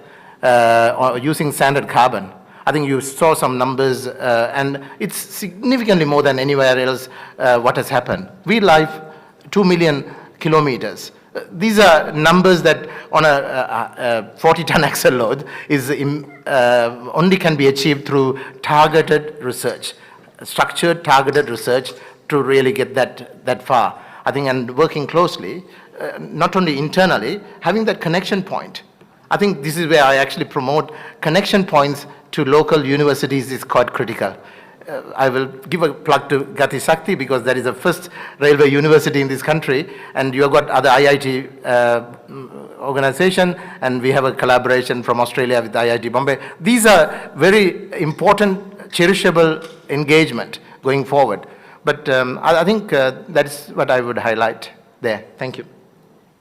using standard carbon. I think you saw some numbers, and it's significantly more than anywhere else what has happened. We live 2 million kilometers. These are numbers that on a 40-ton axle load is only can be achieved through targeted research, structured targeted research to really get that far. I think, and working closely, not only internally, having that connection point. I think this is where I actually promote connection points to local universities is quite critical. I will give a plug to Gati Shakti because that is the first railway university in this country, and you have got other IIT organization, and we have a collaboration from Australia with IIT Bombay. These are very important, cherishable engagement going forward. But I think that is what I would highlight there. Thank you.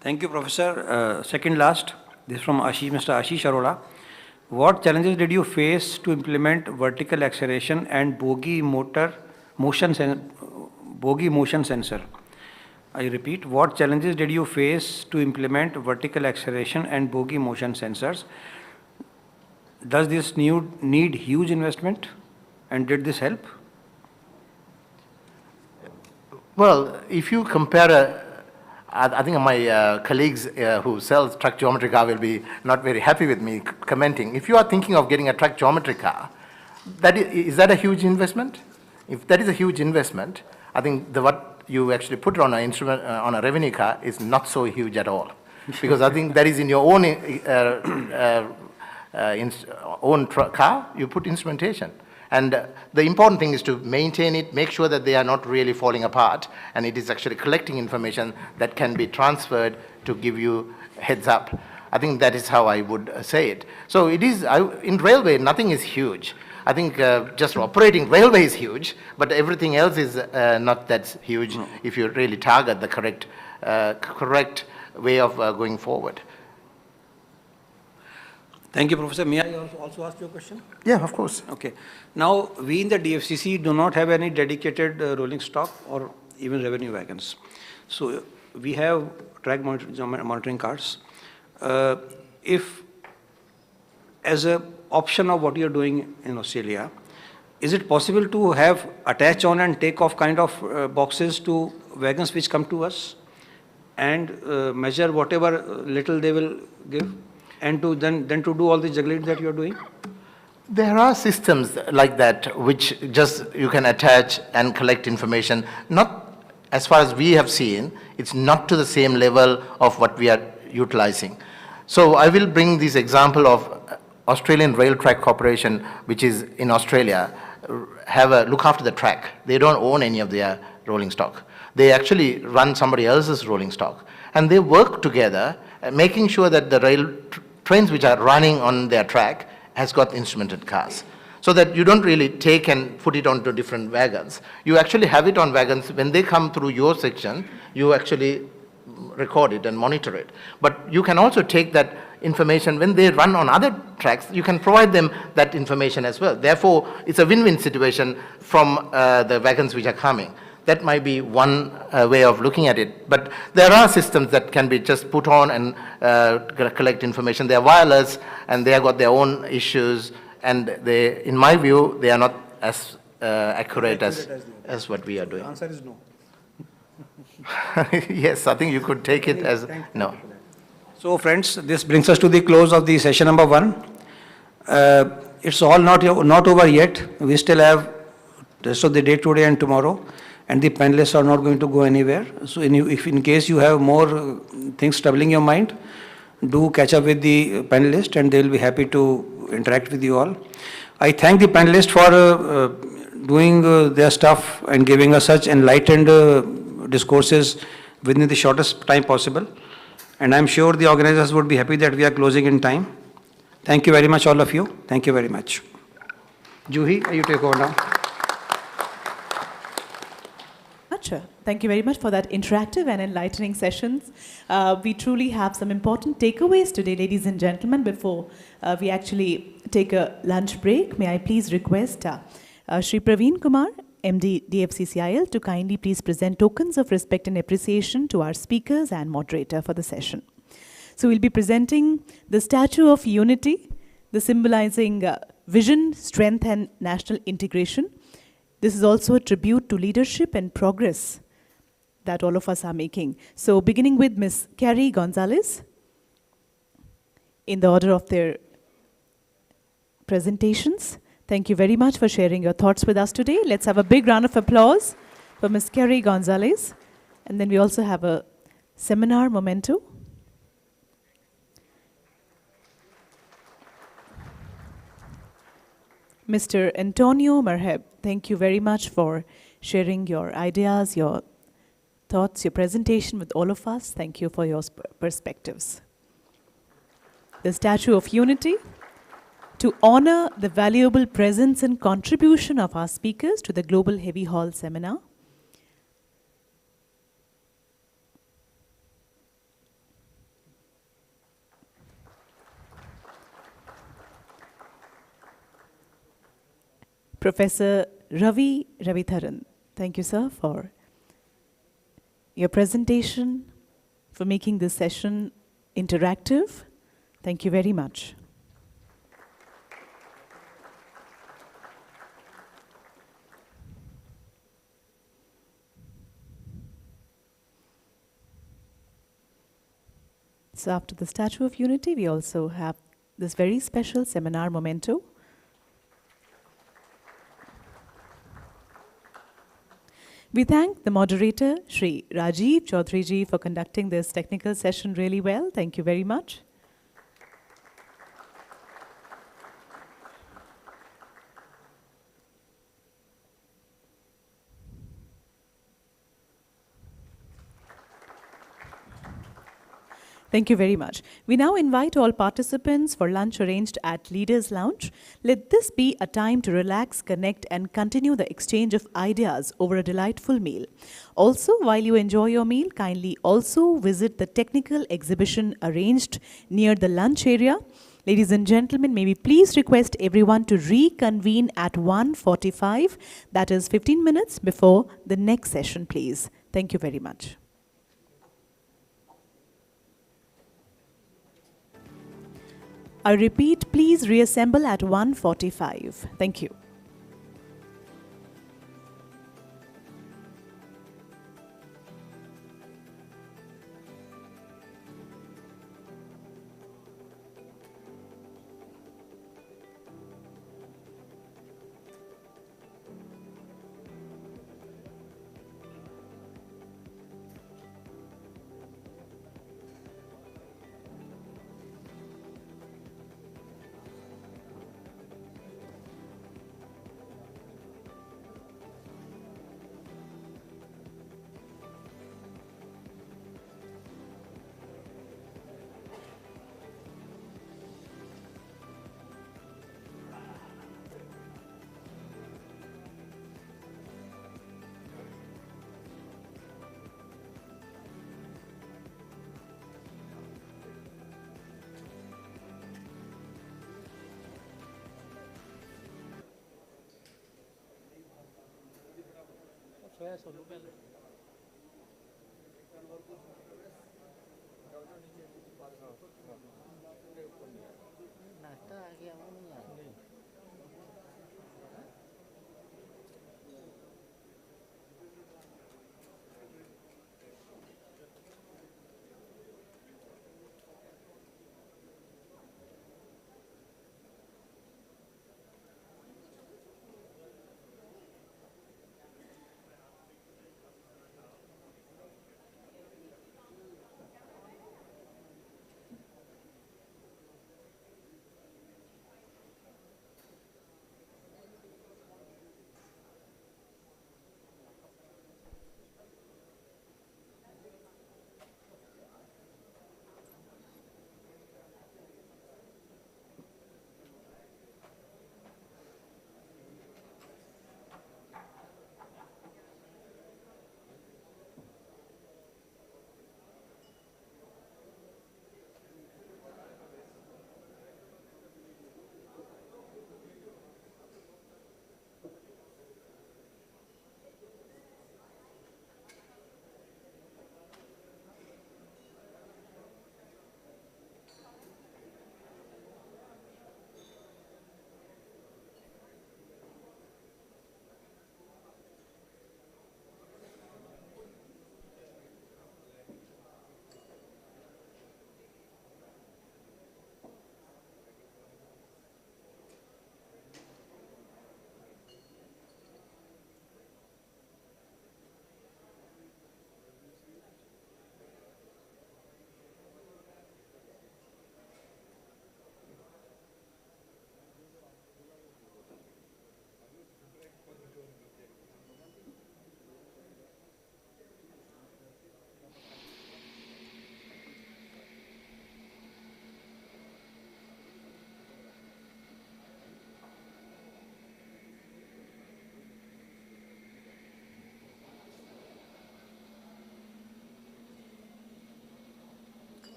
Thank you, Professor. Second last, this is from Mr. Ashish Arora. What challenges did you face to implement vertical acceleration and bogie motion sensor? I repeat, what challenges did you face to implement vertical acceleration and bogie motion sensors? Does this need huge investment, and did this help? Well, if you compare I think my colleagues who sell truck geometry car will be not very happy with me commenting. If you are thinking of getting a truck geometry car, is that a huge investment? If that is a huge investment, I think what you actually put on an instrument on a revenue car is not so huge at all, because I think that is in your own car. You put instrumentation. And the important thing is to maintain it, make sure that they are not really falling apart, and it is actually collecting information that can be transferred to give you heads up. I think that is how I would say it. So it is, in railway, nothing is huge. I think just operating railway is huge, but everything else is not that huge if you really target the correct way of going forward. Thank you, Professor. May I also ask you a question? Yeah, of course. Okay. Now, we in the DFCC do not have any dedicated rolling stock or even revenue wagons. So, we have track monitoring cars. If, as an option of what you are doing in Australia, is it possible to have attach on and take off kind of boxes to wagons which come to us and measure whatever little they will give? And to then to do all the juggling that you are doing? There are systems like that which just you can attach and collect information. Not, as far as we have seen, it's not to the same level of what we are utilizing. So I will bring this example of Australian Rail Track Corporation, which is in Australia, look after the track. They don't own any of their rolling stock. They actually run somebody else's rolling stock. And they work together, making sure that the trains which are running on their track has got instrumented cars. So that you don't really take and put it onto different wagons. You actually have it on wagons. When they come through your section, you actually record it and monitor it. But you can also take that information when they run on other tracks, you can provide them that information as well. Therefore, it's a win-win situation from the wagons which are coming. That might be one way of looking at it. But there are systems that can be just put on and collect information. They are wireless and they have got their own issues. And they, in my view, they are not as accurate as what we are doing. The answer is no. Yes, I think you could take it as no. So friends, this brings us to the close of the session number 1. It's all not over yet. We still have the rest of the day today and tomorrow. And the panelists are not going to go anywhere. So if in case you have more things troubling your mind, do catch up with the panelists and they will be happy to interact with you all. I thank the panelists for doing their stuff and giving us such enlightened discourses within the shortest time possible. And I'm sure the organizers would be happy that we are closing in time. Thank you very much, all of you. Thank you very much. Juhi, you take over now. Thank you very much for that interactive and enlightening sessions. We truly have some important takeaways today, ladies and gentlemen. Before we actually take a lunch break, may I please request Shri Praveen Kumar, MD DFCCIL, to kindly please present tokens of respect and appreciation to our speakers and moderator for the session. So we'll be presenting the Statue of Unity, the symbolizing vision, strength and national integration. This is also a tribute to leadership and progress that all of us are making. So beginning with Ms. Carrie Gonzalez, in the order of their presentations. Thank you very much for sharing your thoughts with us today. Let's have a big round of applause for Ms. Carrie Gonzalez. And then we also have a seminar memento. Mr. Antonio Marheb, thank you very much for sharing your ideas, your thoughts, your presentation with all of us. Thank you for your perspectives. The Statue of Unity, to honor the valuable presence and contribution of our speakers to the Global Heavy Haul Seminar. Professor Ravi Ravitharan, thank you, sir, for your presentation, for making this session interactive. Thank you very much. So after the Statue of Unity, we also have this very special seminar memento. We thank the moderator, Shri Rajiv Chaudhary ji, for conducting this technical session really well. Thank you very much. Thank you very much. We now invite all participants for lunch arranged at Leaders Lounge. Let this be a time to relax, connect, and continue the exchange of ideas over a delightful meal. Also, while you enjoy your meal, kindly also visit the technical exhibition arranged near the lunch area. Ladies and gentlemen, may we please request everyone to reconvene at 1:45, that is 15 minutes before the next session, please. Thank you very much. I repeat, please reassemble at 1:45. Thank you.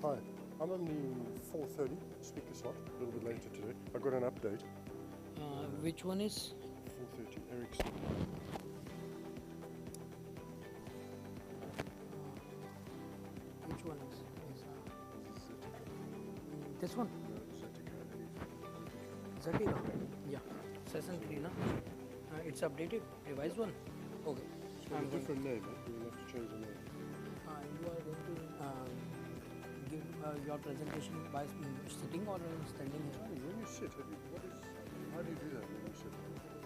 Hi, I'm on the 4:30 speaker slot, a little bit later today. I got an update. Which one is? 4:30, Ericsson. Which one is? This one? Zatika. Yeah. Session 3, na? It's updated, revised one. Okay. It's got a different name, huh? You'll have to change the name. You are going to give your presentation by sitting or standing here? When you sit, how do you do that when you sit?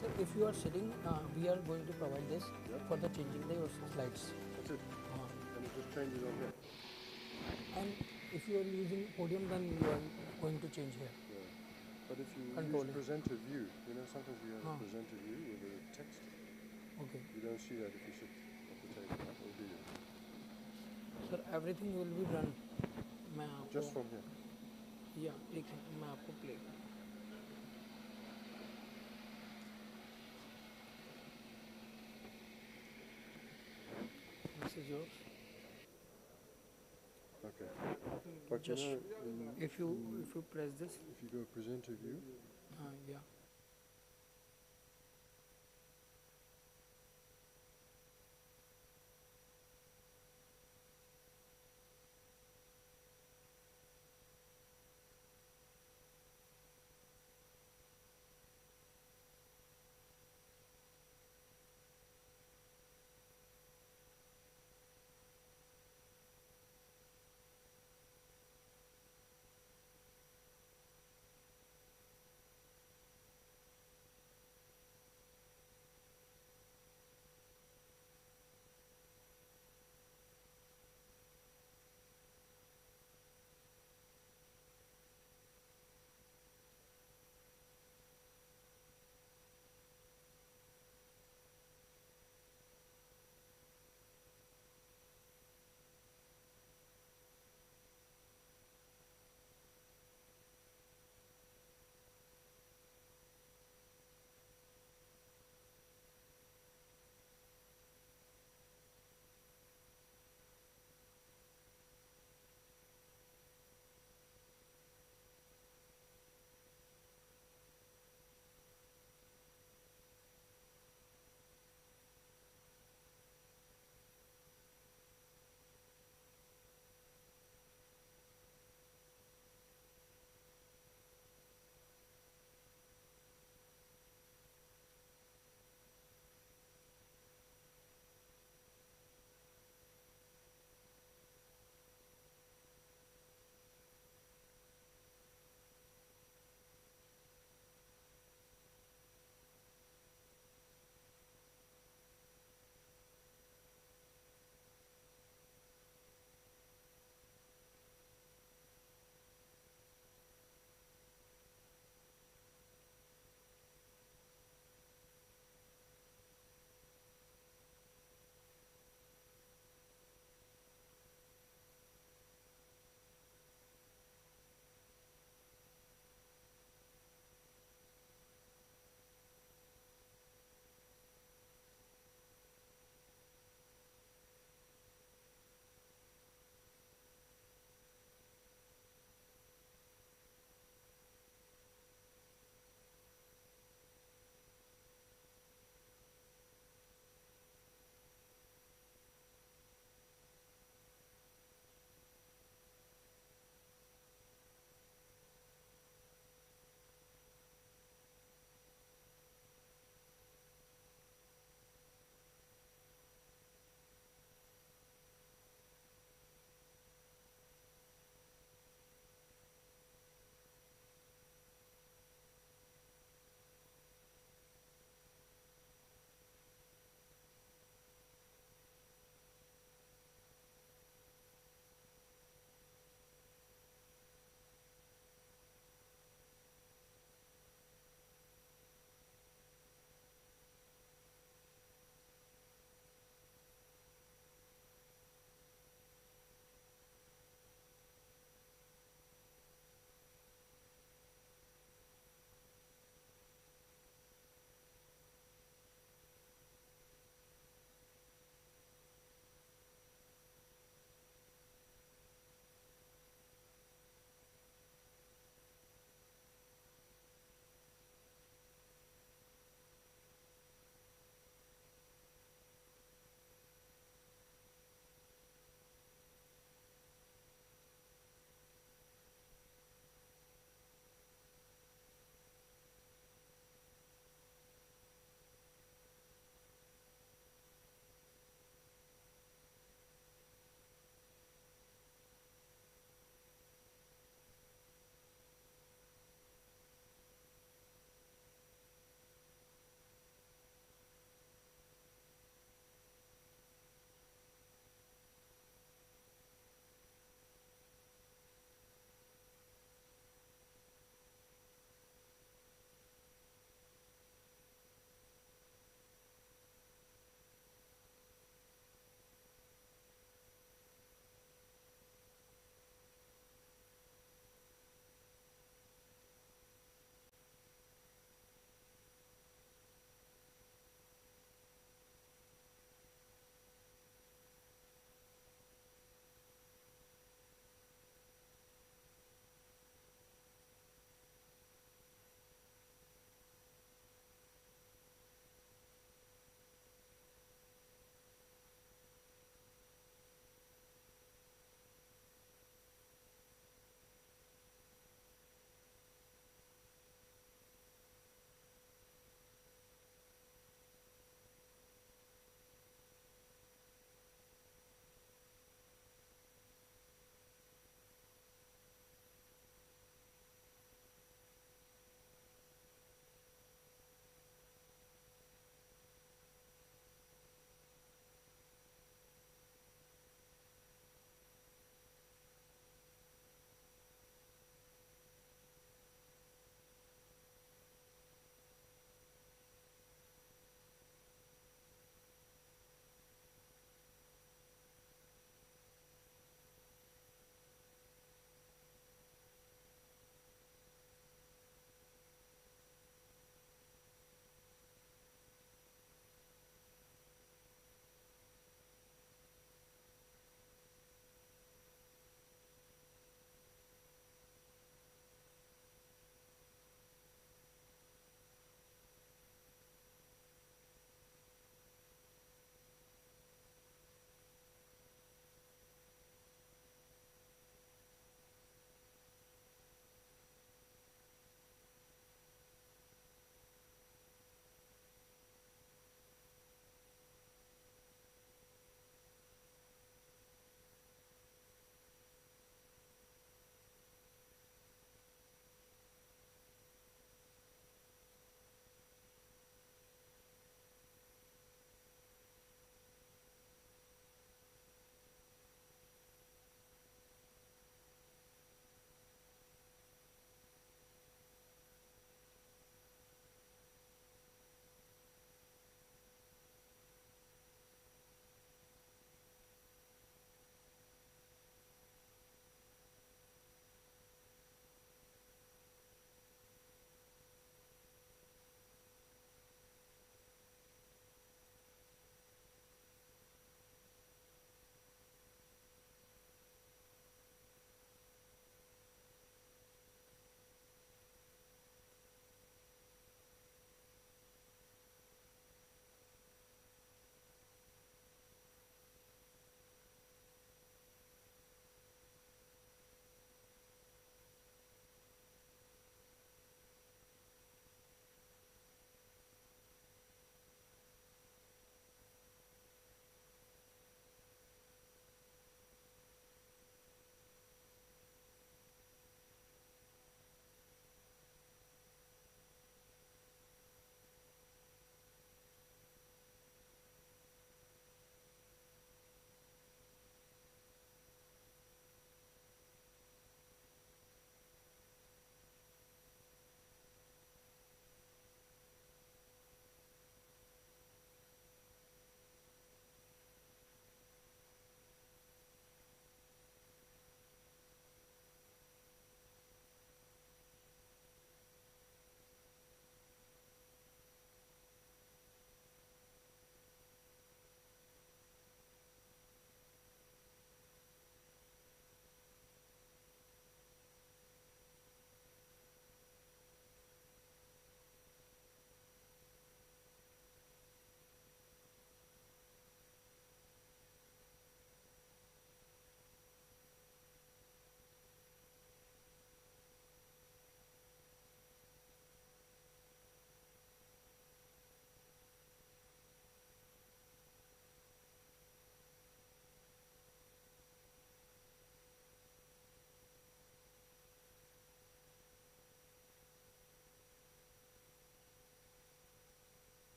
So if you are sitting, we are going to provide this for the changing the slides. That's it. And it just changes on here. And if you are using podium, then you are going to change here. Yeah. But if you Controlling. use presenter view, sometimes we have a presenter view with a text. Okay. You don't see that if you sit at the table, right? Or do you? Sir, everything will be run. Just from here? Yeah, एक मैं आपको play. This is yours. Okay. But Just if you press this. If you go presenter view. Yeah.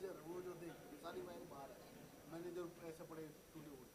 Manager वो जो थे सारी wire बाहर है, manager ऐसे पड़े टूटे हुए।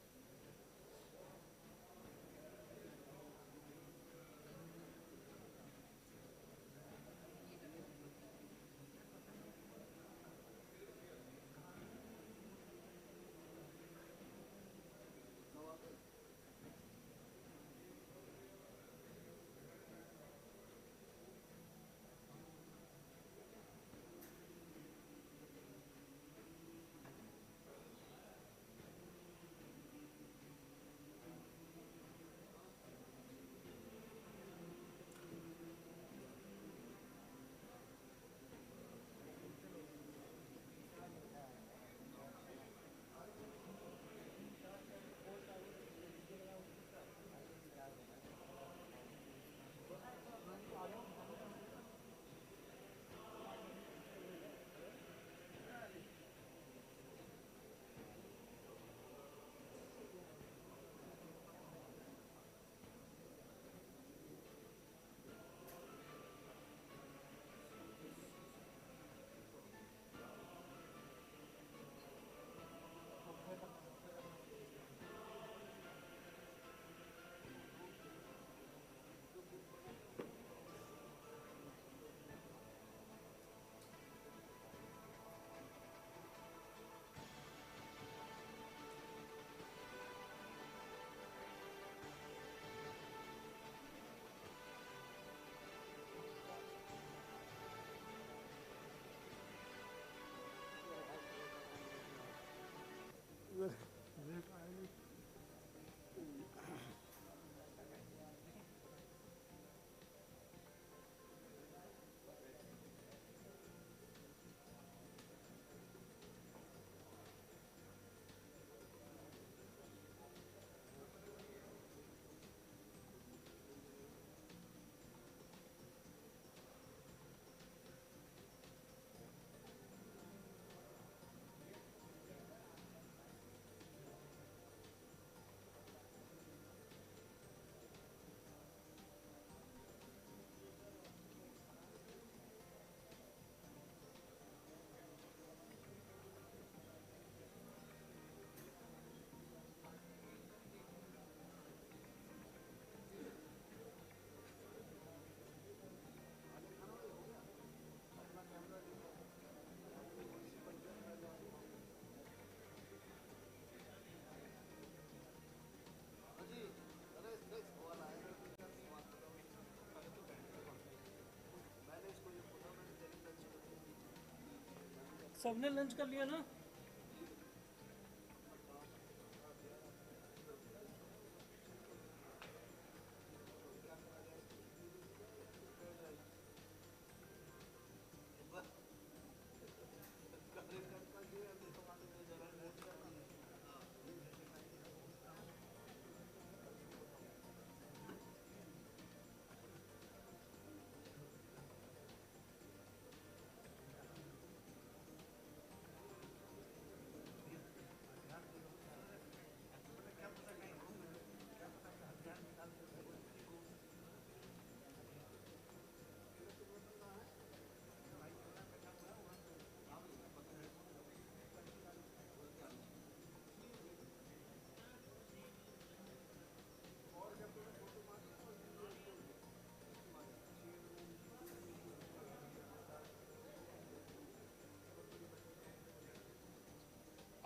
सबने लंच कर लिया ना?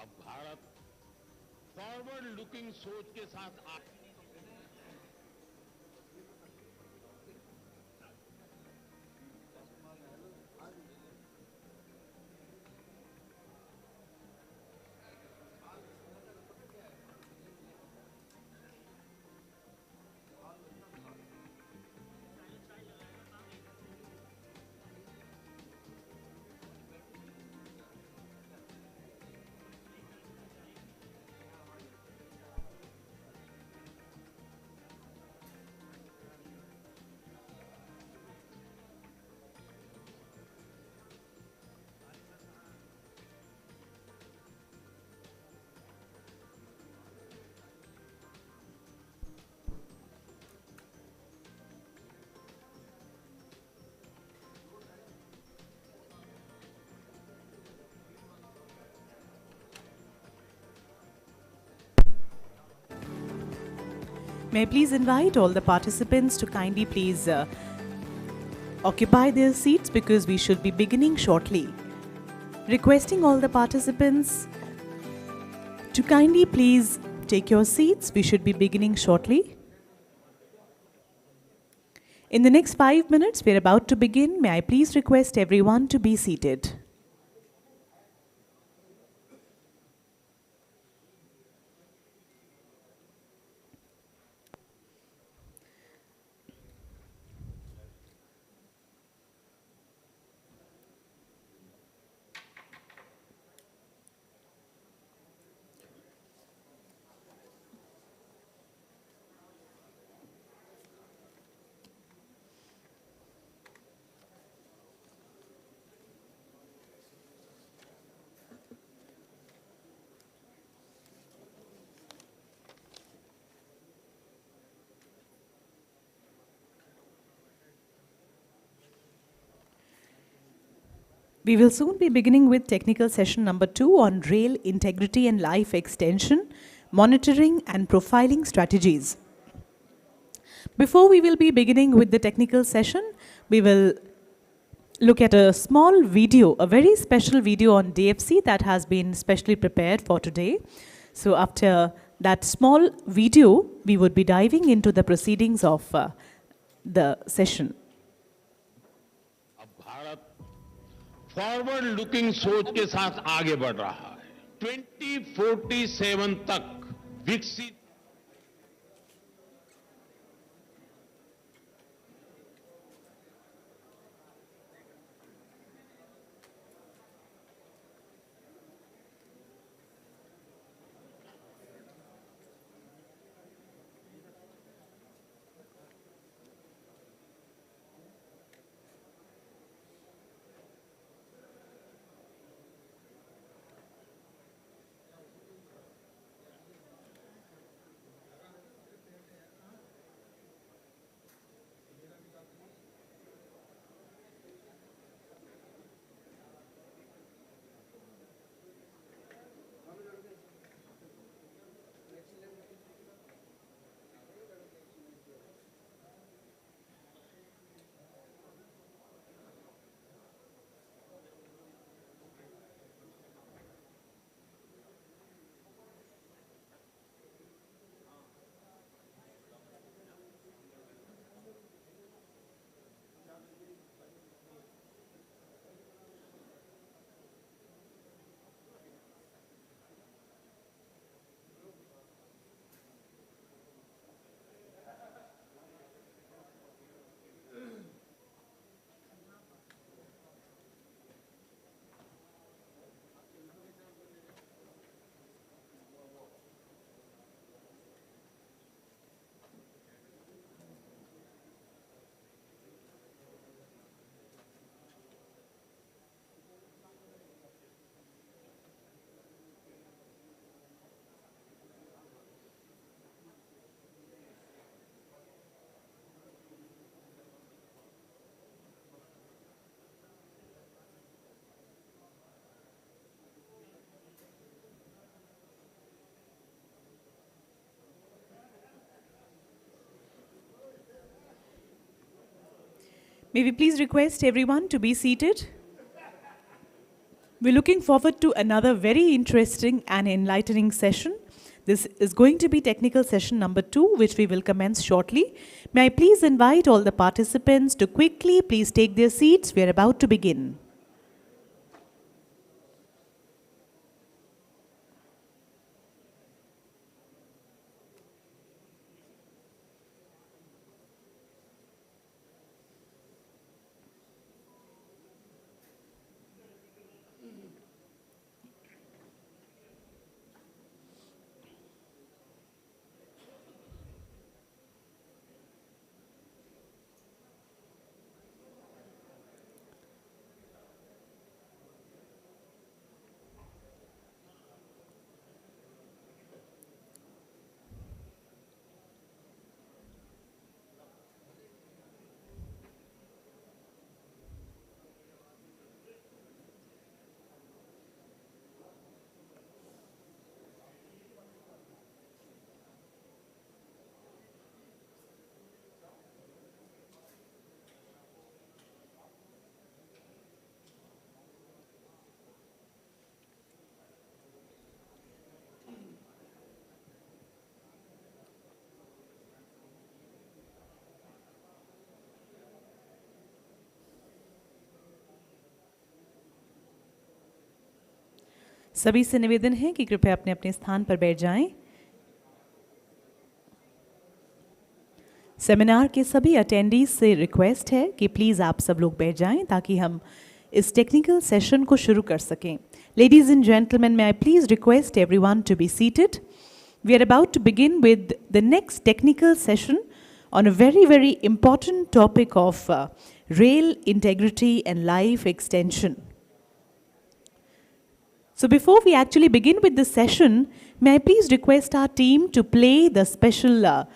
अब भारत फॉरवर्ड लुकिंग सोच के साथ May I please invite all the participants to kindly please occupy their seats because we should be beginning shortly. Requesting all the participants to kindly please take your seats. We should be beginning shortly. In the next 5 minutes, we're about to begin. May I please request everyone to be seated. We will soon be beginning with technical session number 2 on rail integrity and life extension, monitoring and profiling strategies. Before we will be beginning with the technical session, we will look at a small video, a very special video on DFC that has been specially prepared for today. So after that small video, we would be diving into the proceedings of the session. Forward looking सोच के साथ आगे बढ़ रहा है। 2047 तक विकसित May we please request everyone to be seated? We're looking forward to another very interesting and enlightening session. This is going to be technical session number 2, which we will commence shortly. May I please invite all the participants to quickly please take their seats. We are about to begin. सभी से निवेदन है कि कृपया अपने अपने स्थान पर बैठ जाएं। सेमिनार के सभी अटेंडीज से रिक्वेस्ट है कि प्लीज़ आप सब लोग बैठ जाएं ताकि हम इस टेक्निकल सेशन को शुरू कर सकें। Ladies and gentlemen, may I please request everyone to be seated? We are about to begin with the next technical session on a very, very important topic of rail integrity and life extension. So before we actually begin with the session, may I please request our team to play the special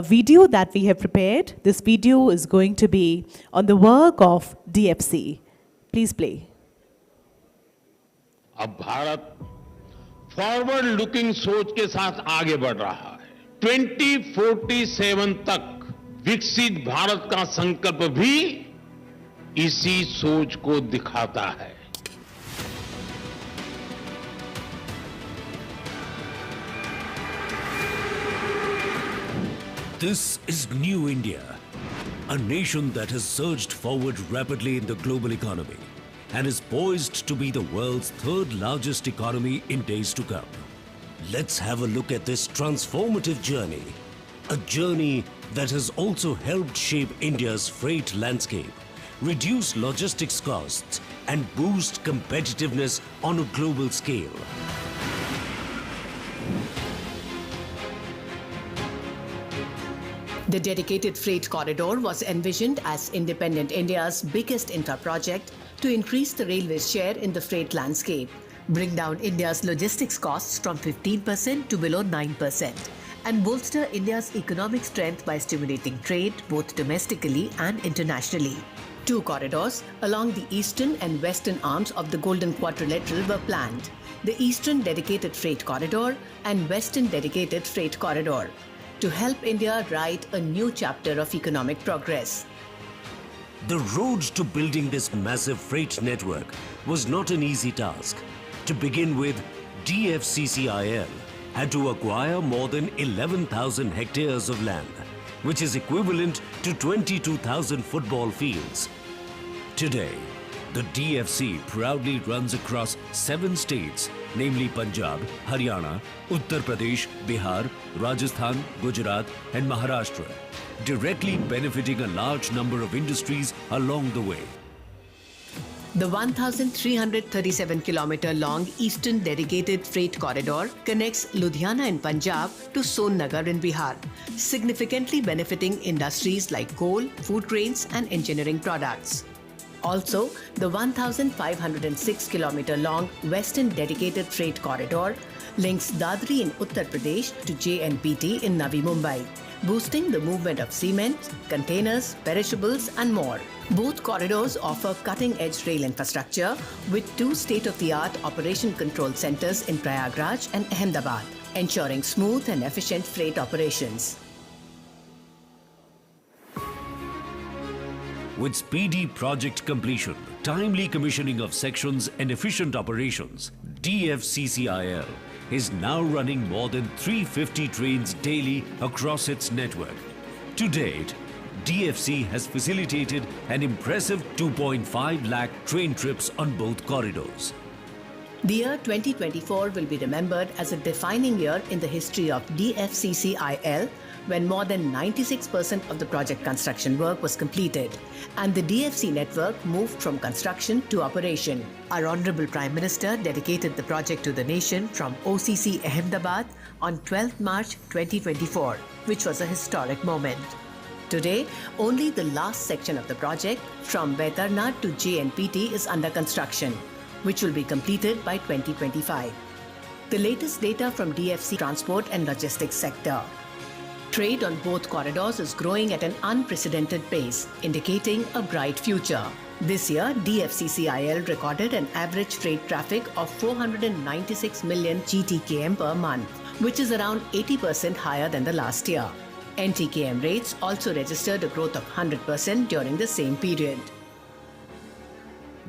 video that we have prepared. This video is going to be on the work of DFC. Please play. अब Bharat forward looking सोच के साथ आगे बढ़ रहा है। 2047 तक विकसित भारत का संकल्प भी इसी सोच को दिखाता है। This is New India, a nation that has surged forward rapidly in the global economy and is poised to be the world's third largest economy in days to come. Let's have a look at this transformative journey, a journey that has also helped shape India's freight landscape, reduce logistics costs, and boost competitiveness on a global scale. The dedicated freight corridor was envisioned as independent India's biggest infra-project to increase the railway's share in the freight landscape, bring down India's logistics costs from 15% to below 9%, and bolster India's economic strength by stimulating trade both domestically and internationally. Two corridors along the eastern and western arms of the Golden Quadrilateral were planned: the Eastern Dedicated Freight Corridor and Western Dedicated Freight Corridor, to help India write a new chapter of economic progress. The road to building this massive freight network was not an easy task. To begin with, DFCCIL had to acquire more than 11,000 hectares of land, which is equivalent to 22,000 football fields. Today, the DFC proudly runs across 7 states, namely Punjab, Haryana, Uttar Pradesh, Bihar, Rajasthan, Gujarat and Maharashtra, directly benefiting a large number of industries along the way. The 1,337-kilometer long Eastern Dedicated Freight Corridor connects Ludhiana in Punjab to Sonnagar in Bihar, significantly benefiting industries like coal, food grains and engineering products. Also, the 1,506-kilometer long Western Dedicated Freight Corridor links Dadri in Uttar Pradesh to JNPT in Navi Mumbai, boosting the movement of cement, containers, perishables and more. Both corridors offer cutting-edge rail infrastructure with 2 state-of-the-art operation control centers in Prayagraj and Ahmedabad, ensuring smooth and efficient freight operations. With speedy project completion, timely commissioning of sections and efficient operations, DFCCIL is now running more than 350 trains daily across its network. To date, DFC has facilitated an impressive 2.5 lakh train trips on both corridors. The year 2024 will be remembered as a defining year in the history of DFCCIL, when more than 96% of the project construction work was completed and the DFC network moved from construction to operation. Our Honorable Prime Minister dedicated the project to the nation from OCC Ahmedabad on 12th March 2024, which was a historic moment. Today, only the last section of the project from Baitarnad to JNPT is under construction, which will be completed by 2025. The latest data from DFC Transport and Logistics sector. Trade on both corridors is growing at an unprecedented pace, indicating a bright future. This year, DFCCIL recorded an average freight traffic of 496 million GTKM per month, which is around 80% higher than the last year. NTKM rates also registered a growth of 100% during the same period.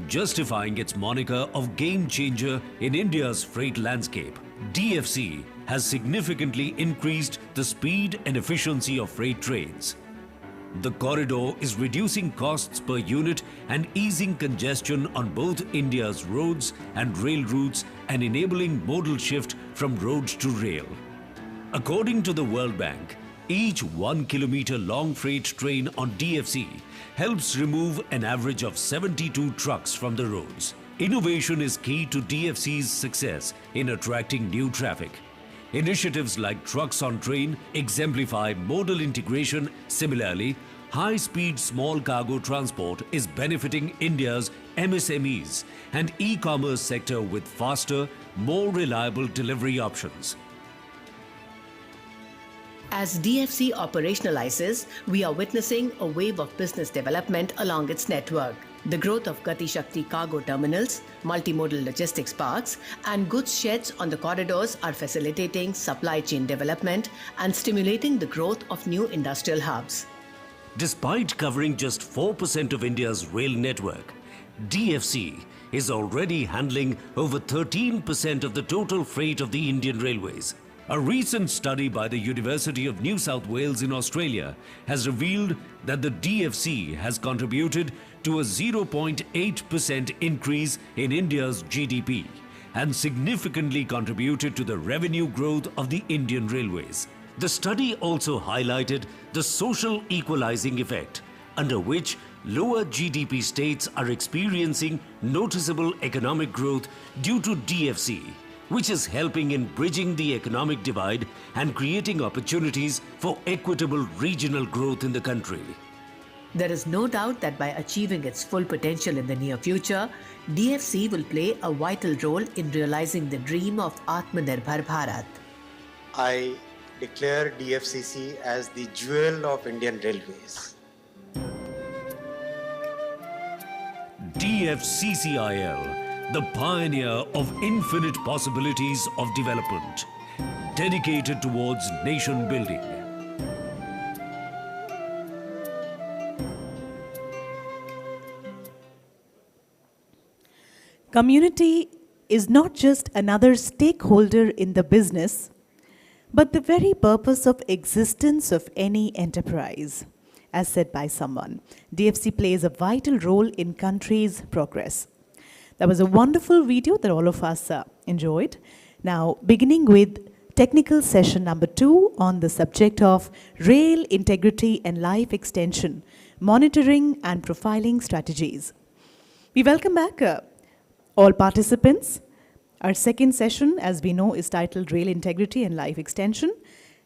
Justifying its moniker of game changer in India's freight landscape, DFC has significantly increased the speed and efficiency of freight trains. The corridor is reducing costs per unit and easing congestion on both India's roads and rail routes and enabling modal shift from road to rail. According to the World Bank, each 1 kilometer long freight train on DFC helps remove an average of 72 trucks from the roads. Innovation is key to DFC's success in attracting new traffic. Initiatives like trucks on train exemplify modal integration. Similarly, high-speed small cargo transport is benefiting India's MSMEs and e-commerce sector with faster, more reliable delivery options. As DFC operationalizes, we are witnessing a wave of business development along its network. The growth of Gati Shakti cargo terminals, multimodal logistics parks, and goods sheds on the corridors are facilitating supply chain development and stimulating the growth of new industrial hubs. Despite covering just 4% of India's rail network, DFC is already handling over 13% of the total freight of the Indian railways. A recent study by the University of New South Wales in Australia has revealed that the DFC has contributed to a 0.8% increase in India's GDP and significantly contributed to the revenue growth of the Indian railways. The study also highlighted the social equalizing effect, under which lower GDP states are experiencing noticeable economic growth due to DFC, which is helping in bridging the economic divide and creating opportunities for equitable regional growth in the country. There is no doubt that by achieving its full potential in the near future, DFC will play a vital role in realizing the dream of Atmanirbhar Bharat. I declare DFCC as the jewel of Indian Railways. DFCCIL, the pioneer of infinite possibilities of development, dedicated towards nation building. Community is not just another stakeholder in the business, but the very purpose of existence of any enterprise. As said by someone, DFC plays a vital role in country's progress. That was a wonderful video that all of us enjoyed. Now, beginning with technical session number 2 on the subject of rail integrity and life extension, monitoring and profiling strategies. We welcome back all participants. Our second session, as we know, is titled Rail Integrity and Life Extension.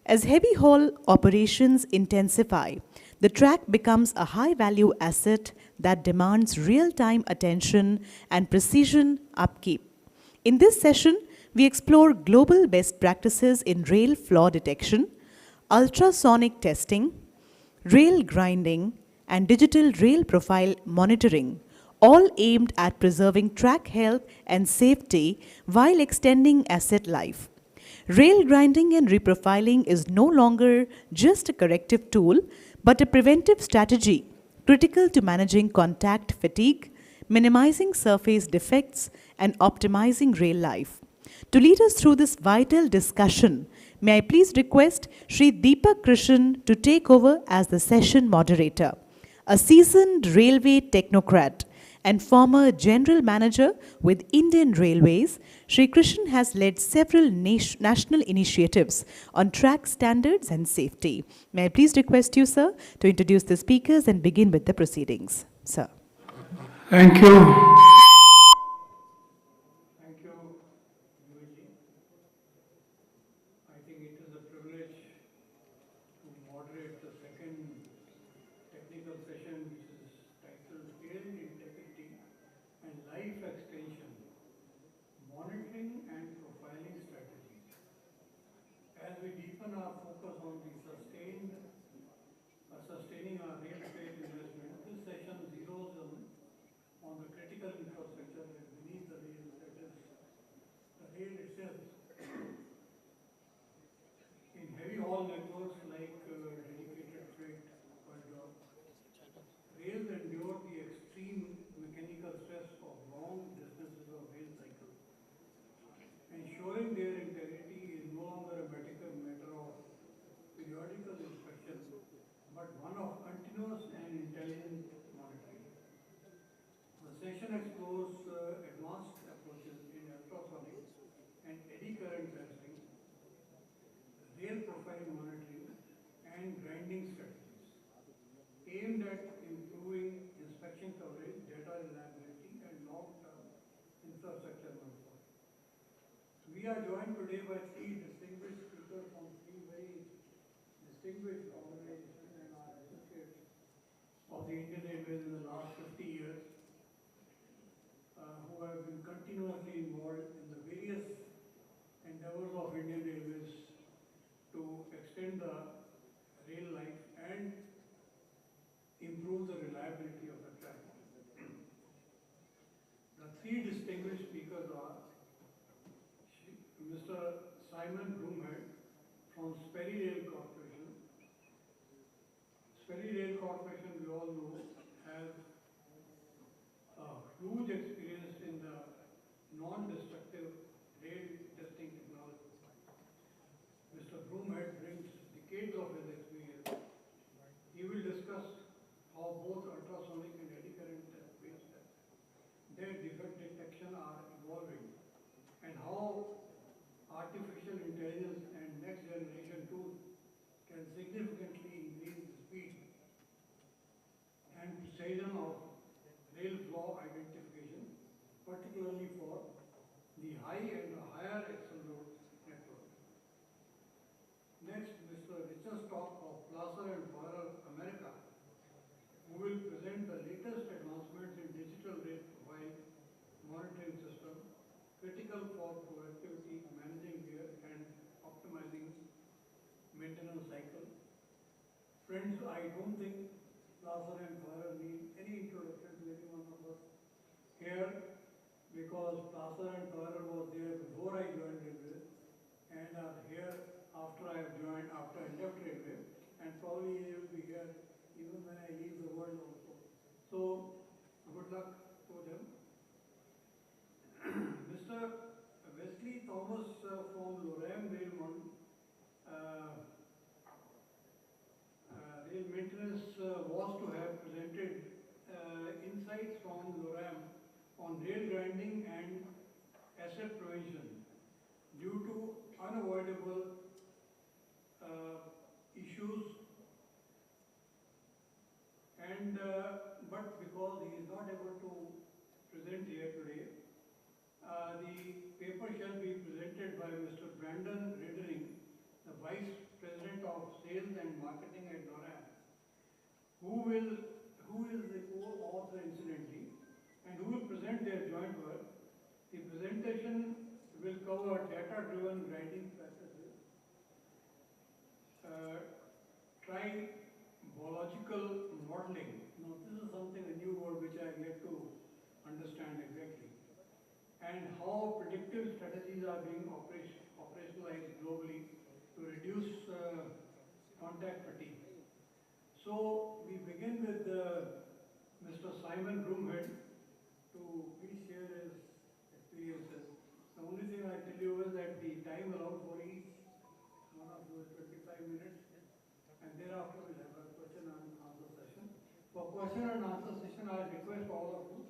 As heavy haul operations intensify, the track becomes a high-value asset that demands real-time attention and precision upkeep. In this session, we explore global best practices in rail flaw detection, ultrasonic testing, rail grinding, and digital rail profile monitoring, all aimed at preserving track health and safety while extending asset life. Rail grinding and reprofiling is no longer just a corrective tool, but a preventive strategy critical to managing contact fatigue, minimizing surface defects, and optimizing rail life. To lead us through this vital discussion, may I please request Sri Deepak Krishan to take over as the session moderator. A seasoned railway technocrat and former general manager with Indian Railways, Sri Krishan has led several national initiatives on track standards and safety. May I please request you, sir, to introduce the speakers and begin with the proceedings. Sir. Thank you. Sustaining our real estate investment, this session zeroes on the critical infrastructure monitoring and grinding strategies aimed at improving inspection coverage, data reliability, and long-term infrastructure monitoring. We are joined today by three distinguished speakers from three very distinguished organizations and our associates of the Indian Railways in the last 50 years, who have been continuously involved in the various endeavors of Indian Railways to extend the rail life and improve the reliability of the track. The three distinguished speakers are Mr. Simon Broomhead from Sperry Rail Corporation. Sperry Rail Corporation, we all know, has a huge experience in the non-destructive rail testing technology. Mr. Broomhead brings decades of his experience. He will discuss how both ultrasonic and eddy current test-based tests, their defect detection are evolving, and how artificial intelligence and next generation tools can significantly increase the speed and precision of rail flaw identification, particularly for the high and higher axle load network. Next, Mr. Richard Stock of Placer and Fowler America, who will present the latest advancements in digital rail profile monitoring system, critical for productivity, managing wear, and optimizing maintenance cycle. Friends, I don't think Placer and Fowler need any introduction to anyone of us here, because Placer and Fowler was there before I joined Railway and are here after I have joined, after I left Railway, and probably they will be here even when I leave the world also. So, good luck to them. Mr. Wesley Thomas from Lorem Rail Maintenance was to have presented insights from Lorem on rail grinding and asset prevention due to unavoidable issues, and but because he is not able to present here today, the paper shall be presented by Mr. Brandon Riddering, the Vice President of Sales and Marketing at Lorem, who is the co-author incidentally, and who will present their joint work. The presentation will cover data-driven grinding practices, tribological modeling. Now, this is something, a new word which I have yet to understand exactly, and how predictive strategies are being operationalized globally to reduce contact fatigue. So, we begin with Mr. Simon Broomhead to please share his experiences. The only thing I tell you is that the time allowed for each one of you is 25 minutes, and thereafter we'll have a question and answer session. For question and answer session, I request all of you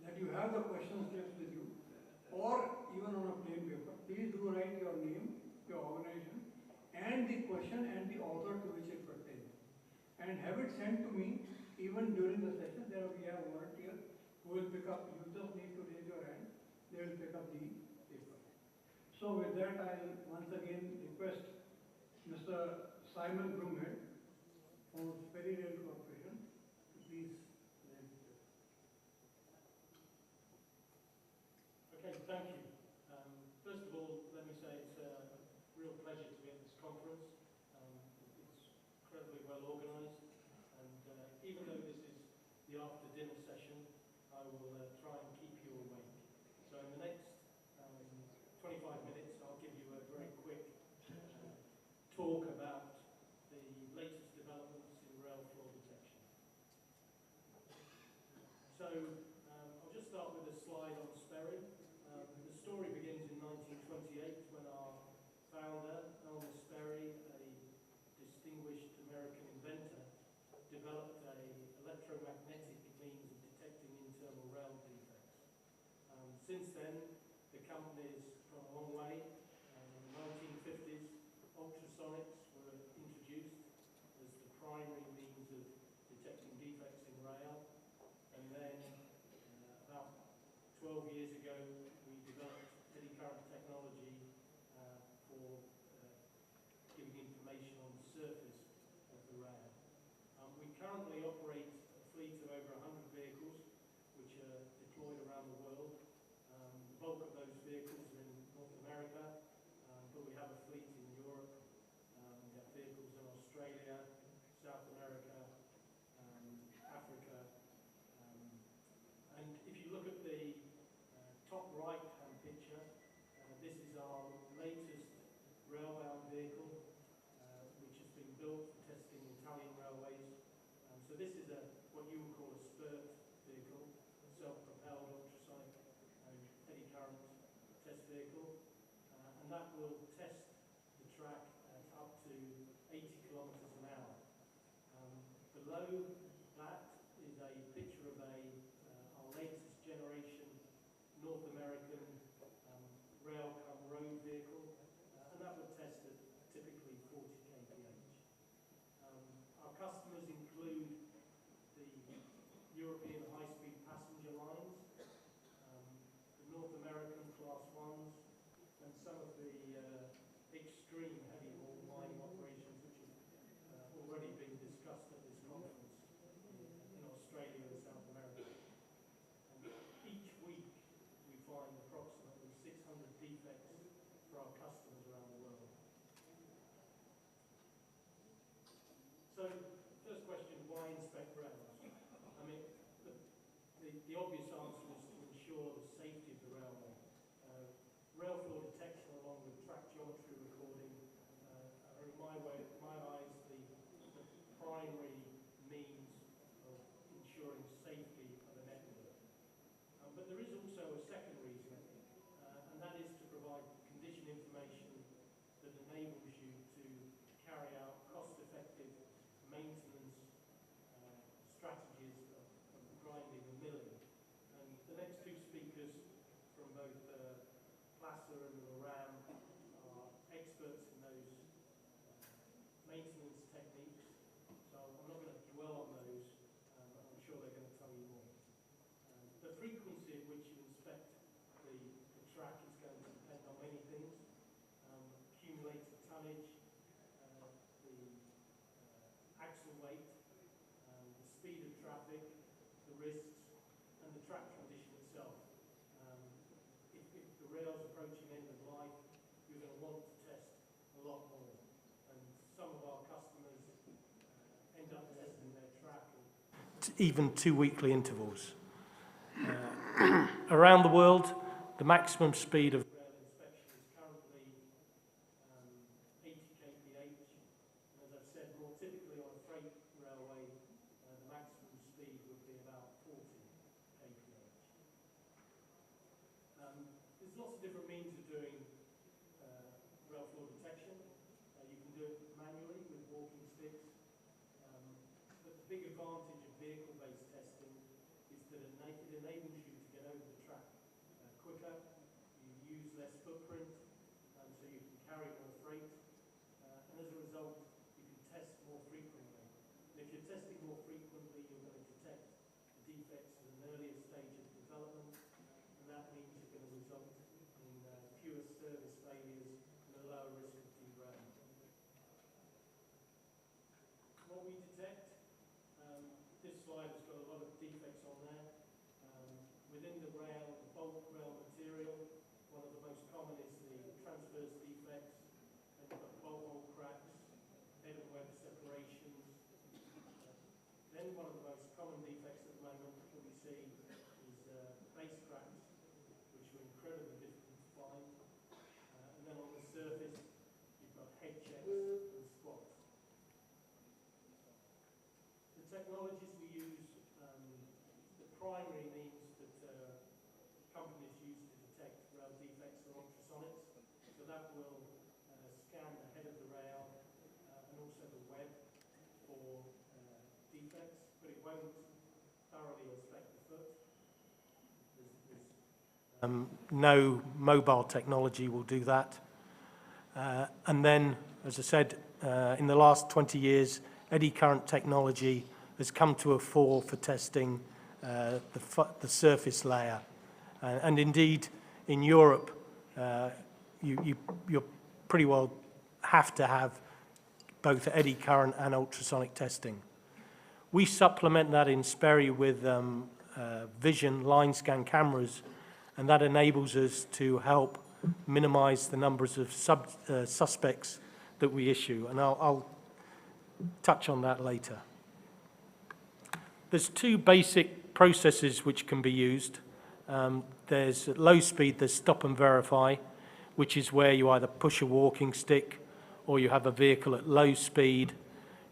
that you have the question slips with you, or even on a plain paper. Please do write your name, your organization, and the question and the author to which it pertains, and have it sent to me even during the session. There we have volunteers who will pick up. You just need to raise your hand. They will pick up the paper. So with that, I will once again request Mr. Simon Broomhead from Sperry Rail Corporation to please present. Okay, thank you. First of all, let me say it's a real pleasure to be at this conference. It's incredibly well organised, and even though this is the after-dinner session, I will try and keep you awake. So in the next 25 minutes, I'll give you a very quick talk about the latest developments in rail flaw detection. So I'll just start with a slide on Sperry. The story begins in 1928 when our founder, Elmer Sperry, a distinguished American inventor, developed an electromagnetic means of detecting internal rail defects. Since then, the company's gone a long way. In the 1950s, ultrasonic primary means of detecting defects in rail. And then about 12 years ago, we developed eddy current technology for giving information on the surface of the rail. We currently operate a fleet of over 100 vehicles, which are deployed around the world. The bulk of those vehicles are in North America, but we have a fleet in Europe. We have vehicles in Australia, South America, Africa. And if you look at the top right-hand picture, this is our latest railbound vehicle, which has been built for testing Italian railways. So this is what you would call a spurt vehicle, self-propelled ultrasonic eddy current test vehicle, and that will test the track at up to 80 kilometers an hour. Below that is a picture of our latest generation North American rail-cum-road vehicle, and that would test at typically 40 kph. Our customers include the European high-speed passenger lines, the North American Class 1s, and some of the extreme heavy haul mining operations which have already been discussed at this conference in Australia and South America. And each week we find approximately 600 defects for our customers around the world. So, first question, why inspect rails? I mean, the obvious answer is to ensure the safety of the railway. Rail floor detection along with track geometry recording are in my eyes the primary means of ensuring safety of a network. But there is also a second reason, and that is to provide condition information that enables you to carry out cost-effective maintenance strategies of grinding and milling. And the next two speakers from both Placer and Loram are experts in those maintenance techniques, so I'm not going to dwell on those. I'm sure they're going to tell you more. The frequency at which you inspect the track is going to depend on many things: accumulated tonnage, the axle weight, the speed of traffic, the risks, and the track condition itself. If the rail's approaching end of life, you're going to want to test a lot more. And some of our customers end up testing their track at even 2 weekly intervals. Around the world, the maximum speed of rail inspection is currently 80 kph. And as I've said, more typically on a freight railway, the maximum speed would be about 40 kph. There's lots of different means of doing rail floor detection. You can do it manually with walking sticks. But the big advantage of vehicle-based testing is that it enables you to get over the track quicker. You use less footprint, so you can carry more freight. And as a result, you can test more frequently. And if you're testing more frequently, you're going to detect the defects at an earlier stage of development, and that means you're going to result in fewer service failures and a lower risk of derailment. What we detect, this slide has got a lot of defects on there. Within the rail, the bulk rail material, one of the most common is the transverse defects, and you've got bolt hole cracks, head and web separations. Then one of the most common defects at the moment that we see is base cracks, which are incredibly difficult to find. And then on the surface, you've got head checks and squats. The technologies we use, the primary means that companies use to detect rail defects are ultrasonics. So that will scan the head of the rail and also the web for defects, but it won't thoroughly inspect the foot. No mobile technology will do that. And then, as I said, in the last 20 years, eddy current technology has come to a fore for testing the surface layer. And indeed, in Europe, you pretty well have to have both eddy current and ultrasonic testing. We supplement that in Sperry with vision line scan cameras, and that enables us to help minimize the numbers of suspects that we issue, and I'll touch on that later. There's two basic processes which can be used. There's at low speed, there's stop and verify, which is where you either push a walking stick or you have a vehicle at low speed.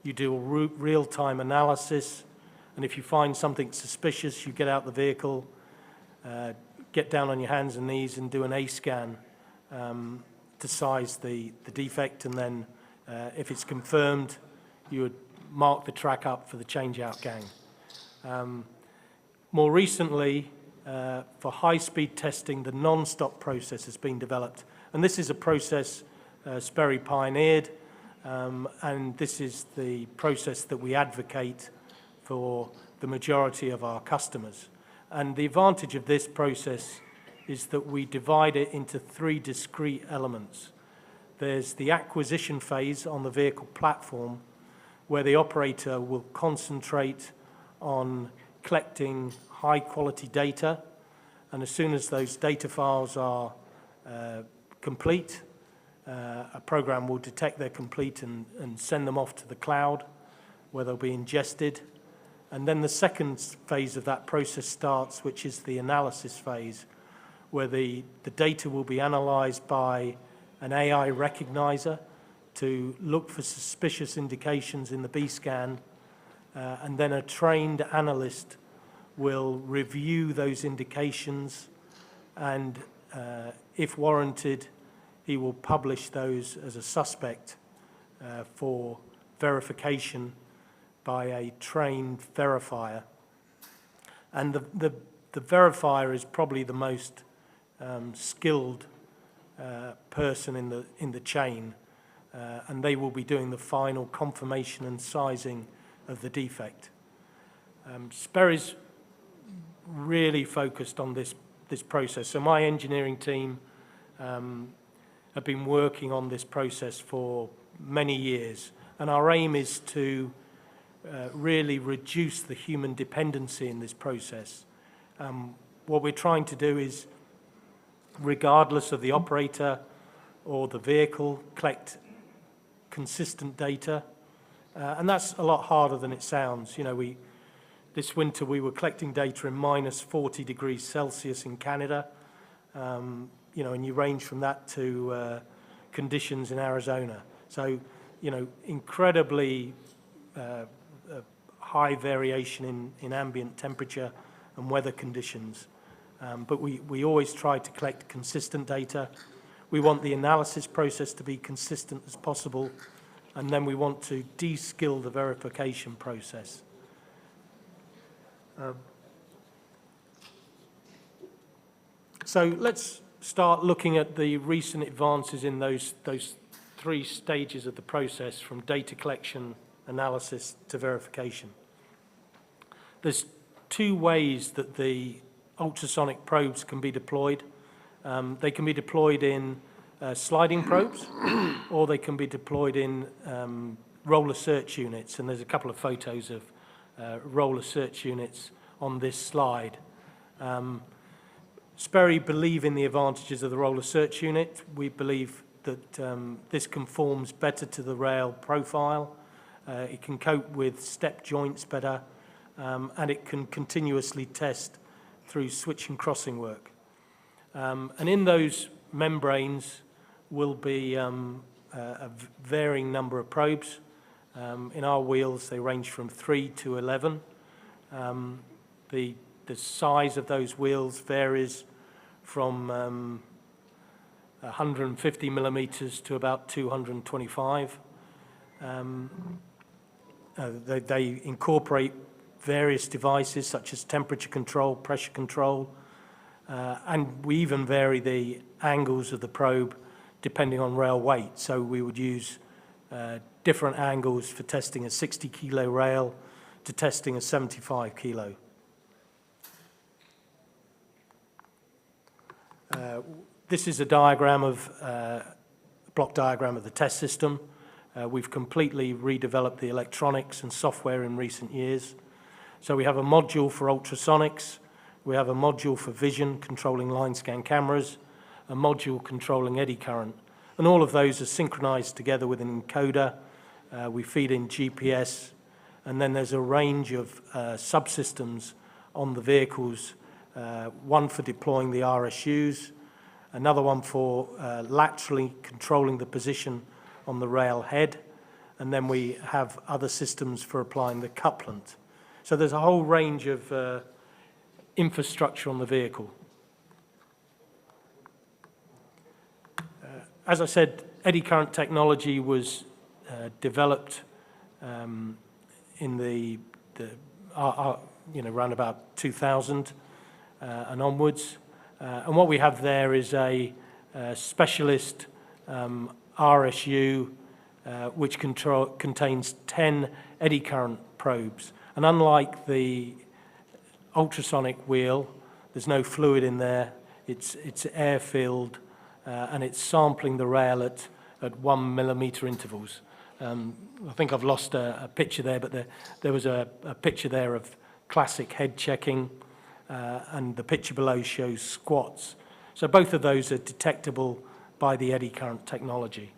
You do a real-time analysis, and if you find something suspicious, you get out the vehicle, get down on your hands and knees and do an A scan to size the defect, and then if it's confirmed, you would mark the track up for the change-out gang. More recently, for high-speed testing, the non-stop process has been developed, and this is a process Sperry pioneered, and this is the process that we advocate for the majority of our customers. And the advantage of this process is that we divide it into three discrete elements. There's the acquisition phase on the vehicle platform, where the operator will concentrate on collecting high-quality data, and as soon as those data files are complete, a program will detect they're complete and send them off to the cloud, where they'll be ingested. And then the second phase of that process starts, which is the analysis phase, where the data will be analyzed by an AI recognizer to look for suspicious indications in the B-scan, and then a trained analyst will review those indications, and if warranted, he will publish those as a suspect for verification by a trained verifier. And the verifier is probably the most skilled person in the chain, and they will be doing the final confirmation and sizing of the defect. Sperry's really focused on this process. So my engineering team have been working on this process for many years, and our aim is to really reduce the human dependency in this process. What we're trying to do is, regardless of the operator or the vehicle, collect consistent data, and that's a lot harder than it sounds. You know, this winter we were collecting data in minus 40 degrees Celsius in Canada, you know, and you range from that to conditions in Arizona. So, you know, incredibly high variation in ambient temperature and weather conditions. But we always try to collect consistent data. We want the analysis process to be consistent as possible, and then we want to de-skill the verification process. So let's start looking at the recent advances in those three stages of the process, from data collection, analysis to verification. There's two ways that the ultrasonic probes can be deployed. They can be deployed in sliding probes, or they can be deployed in roller search units, and there's a couple of photos of roller search units on this slide. Sperry believe in the advantages of the roller search unit. We believe that this conforms better to the rail profile. It can cope with step joints better, and it can continuously test through switch and crossing work. And in those membranes will be a varying number of probes. In our wheels, they range from 3 to 11. The size of those wheels varies from 150 millimeters to about 225. They incorporate various devices such as temperature control, pressure control, and we even vary the angles of the probe depending on rail weight. So we would use different angles for testing a 60 kilo rail to testing a 75 kilo. This is a diagram of, block diagram of the test system. We've completely redeveloped the electronics and software in recent years. So we have a module for ultrasonics, we have a module for vision, controlling line scan cameras, a module controlling eddy current, and all of those are synchronized together with an encoder. We feed in GPS, and then there's a range of subsystems on the vehicles, one for deploying the RSUs, another one for laterally controlling the position on the rail head, and then we have other systems for applying the couplant. So there's a whole range of infrastructure on the vehicle. As I said, eddy current technology was developed in the around about 2000 and onwards. And what we have there is a specialist RSU which contains 10 eddy current probes. And unlike the ultrasonic wheel, there's no fluid in there, it's air-filled, and it's sampling the rail at 1 millimeter intervals. I think I've lost a picture there, but there was a picture there of classic head checking, and the picture below shows squats. So both of those are detectable by the eddy current technology.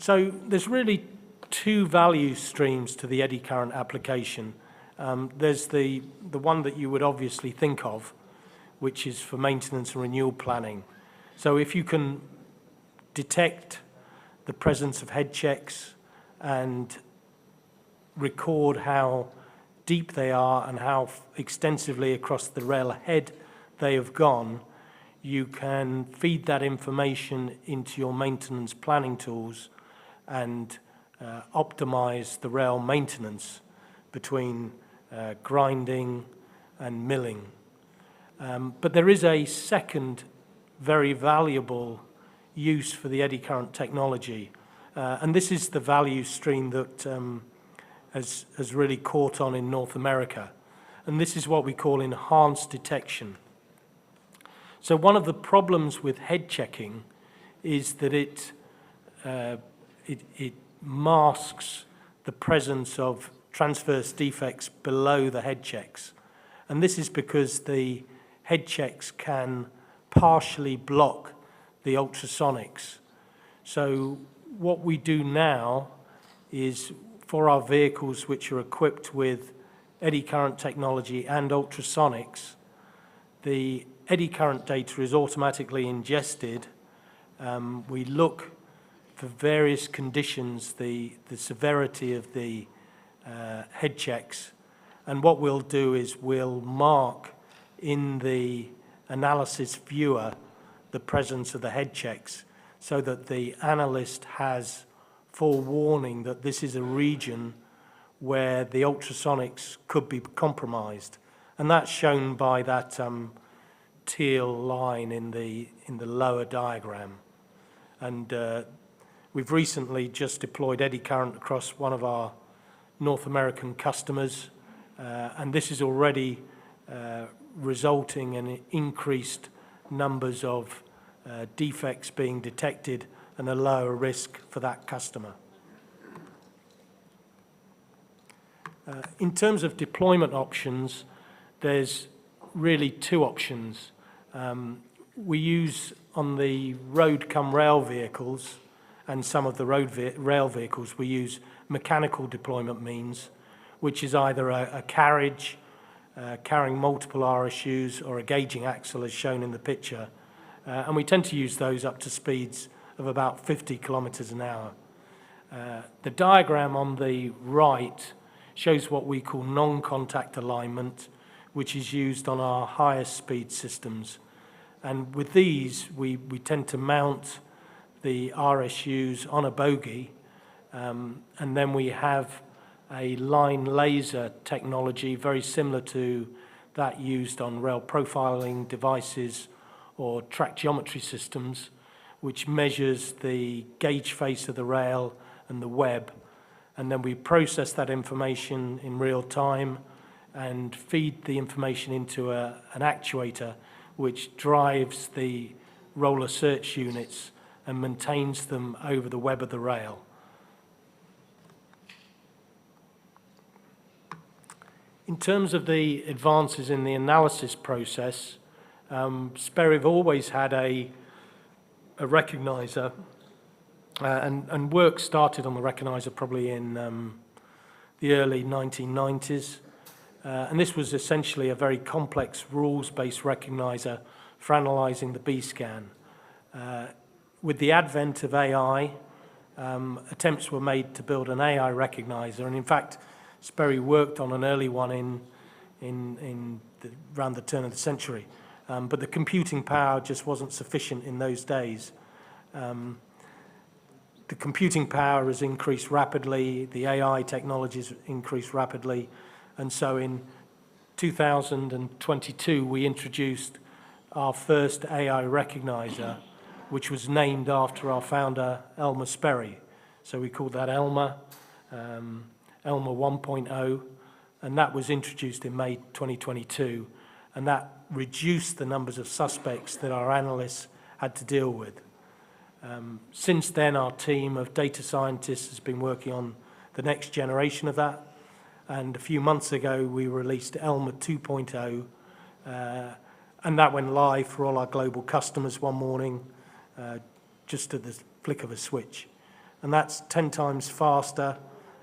So there's really two value streams to the eddy current application. There's the one that you would obviously think of, which is for maintenance and renewal planning. So if you can detect the presence of head checks and record how deep they are and how extensively across the rail head they have gone, you can feed that information into your maintenance planning tools and optimize the rail maintenance between grinding and milling. But there is a second very valuable use for the eddy current technology, and this is the value stream that has really caught on in North America, and this is what we call enhanced detection. So one of the problems with head checking is that it masks the presence of transverse defects below the head checks. And this is because the head checks can partially block the ultrasonics. So what we do now is, for our vehicles which are equipped with eddy current technology and ultrasonics, the eddy current data is automatically ingested. We look for various conditions, the severity of the head checks, and what we'll do is we'll mark in the analysis viewer the presence of the head checks so that the analyst has forewarning that this is a region where the ultrasonics could be compromised. And that's shown by that teal line in the lower diagram. And we've recently just deployed eddy current across one of our North American customers, and this is already resulting in increased numbers of defects being detected and a lower risk for that customer. In terms of deployment options, there's really two options. We use on the road-come-rail vehicles and some of the rail vehicles, we use mechanical deployment means, which is either a carriage carrying multiple RSUs or a gauging axle as shown in the picture. And we tend to use those up to speeds of about 50 kilometers an hour. The diagram on the right shows what we call non-contact alignment, which is used on our higher speed systems. And with these, we tend to mount the RSUs on a bogie, and then we have a line laser technology very similar to that used on rail profiling devices or track geometry systems, which measures the gauge face of the rail and the web. And then we process that information in real time and feed the information into an actuator, which drives the roller search units and maintains them over the web of the rail. In terms of the advances in the analysis process, Sperry have always had a recognizer, and work started on the recognizer probably in the early 1990s. And this was essentially a very complex rules-based recognizer for analysing the B-scan. With the advent of AI, attempts were made to build an AI recognizer, and in fact, Sperry worked on an early one around the turn of the century, but the computing power just wasn't sufficient in those days. The computing power has increased rapidly, the AI technologies increased rapidly, and so in 2022 we introduced our first AI recognizer, which was named after our founder, Elmer Sperry. So we called that Elmer 1.0, and that was introduced in May 2022, and that reduced the numbers of suspects that our analysts had to deal with. Since then, our team of data scientists has been working on the next generation of that, and a few months ago we released Elmer 2.0, and that went live for all our global customers one morning, just at the flick of a switch. And that's 10 times faster,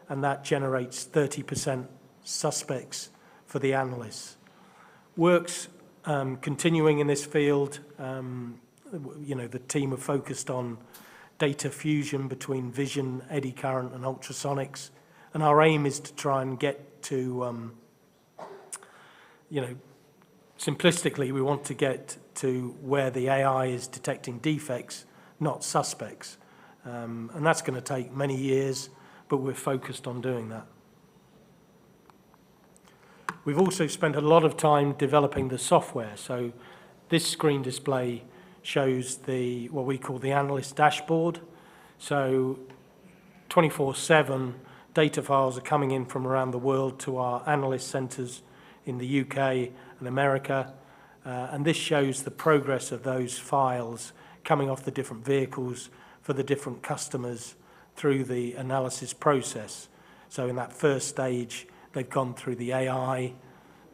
and that generates 30% suspects for the analysts. Work's continuing in this field. The team are focused on data fusion between vision, eddy current, and ultrasonics. And our aim is to try and get to, simplistically, we want to get to where the AI is detecting defects, not suspects. And that's going to take many years, but we're focused on doing that. We've also spent a lot of time developing the software. So this screen display shows what we call the analyst dashboard. So 24/7 data files are coming in from around the world to our analyst centers in the UK and America. And this shows the progress of those files coming off the different vehicles for the different customers through the analysis process. So in that first stage, they've gone through the AI,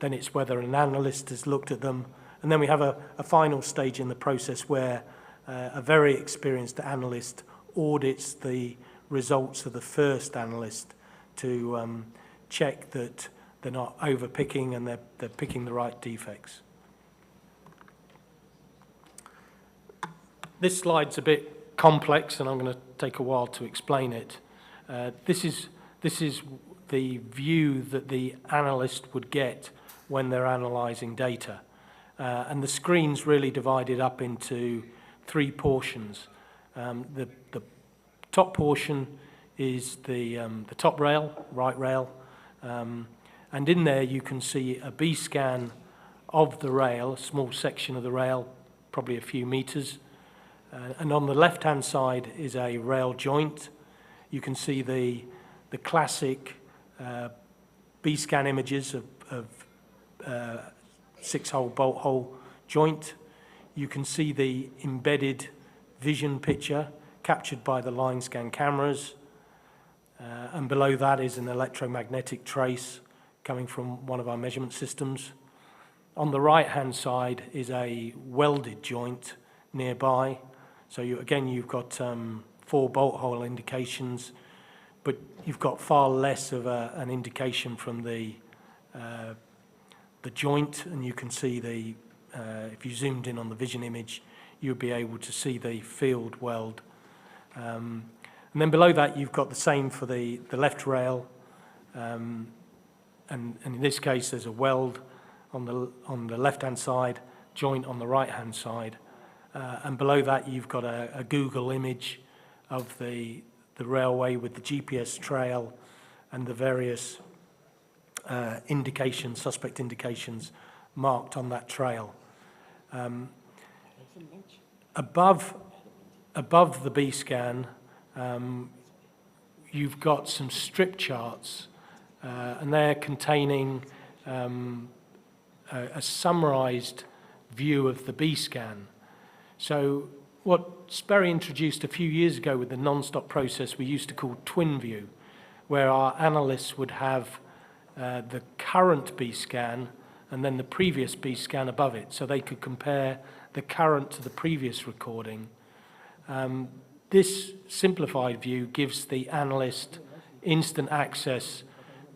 then it's whether an analyst has looked at them, and then we have a final stage in the process where a very experienced analyst audits the results of the first analyst to check that they're not over-picking and they're picking the right defects. This slide's a bit complex, and I'm going to take a while to explain it. This is the view that the analyst would get when they're analysing data. And the screen's really divided up into three portions. The top portion is the top rail, right rail, and in there you can see a B-scan of the rail, a small section of the rail, probably a few meters. And on the left-hand side is a rail joint. You can see the classic B-scan images of 6-hole bolt hole joint. You can see the embedded vision picture captured by the line scan cameras. And below that is an electromagnetic trace coming from one of our measurement systems. On the right-hand side is a welded joint nearby. So you've got 4 bolt hole indications, but you've got far less of an indication from the joint, and you can see if you zoomed in on the vision image, you'll be able to see the field weld. And then below that, you've got the same for the left rail, and in this case, there's a weld on the left-hand side, joint on the right-hand side. And below that, you've got a Google image of the railway with the GPS trail and the various suspect indications marked on that trail. above the B scan, you've got some strip charts, and they're containing a summarized view of the B scan. So what Sperry introduced a few years ago with the non-stop process we used to call twin view, where our analysts would have the current B scan and then the previous B scan above it, so they could compare the current to the previous recording. This simplified view gives the analyst instant access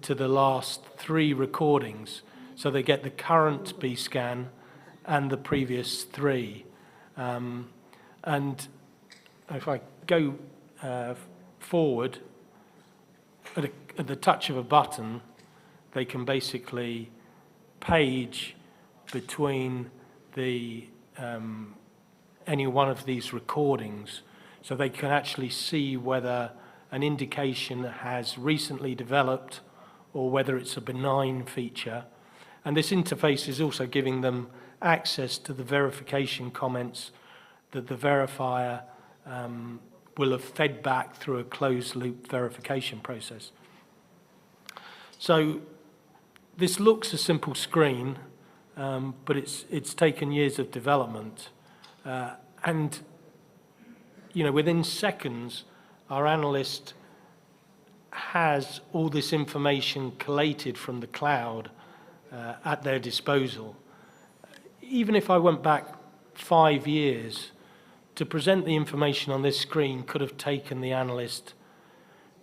to the last 3 recordings, so they get the current B scan and the previous 3. And if I go forward, at the touch of a button, they can basically page between the any one of these recordings, so they can actually see whether an indication has recently developed or whether it's a benign feature. And this interface is also giving them access to the verification comments that the verifier will have fed back through a closed-loop verification process. So this looks a simple screen, but it's taken years of development. And you know, within seconds, our analyst has all this information collated from the cloud at their disposal. Even if I went back 5 years, to present the information on this screen could have taken the analyst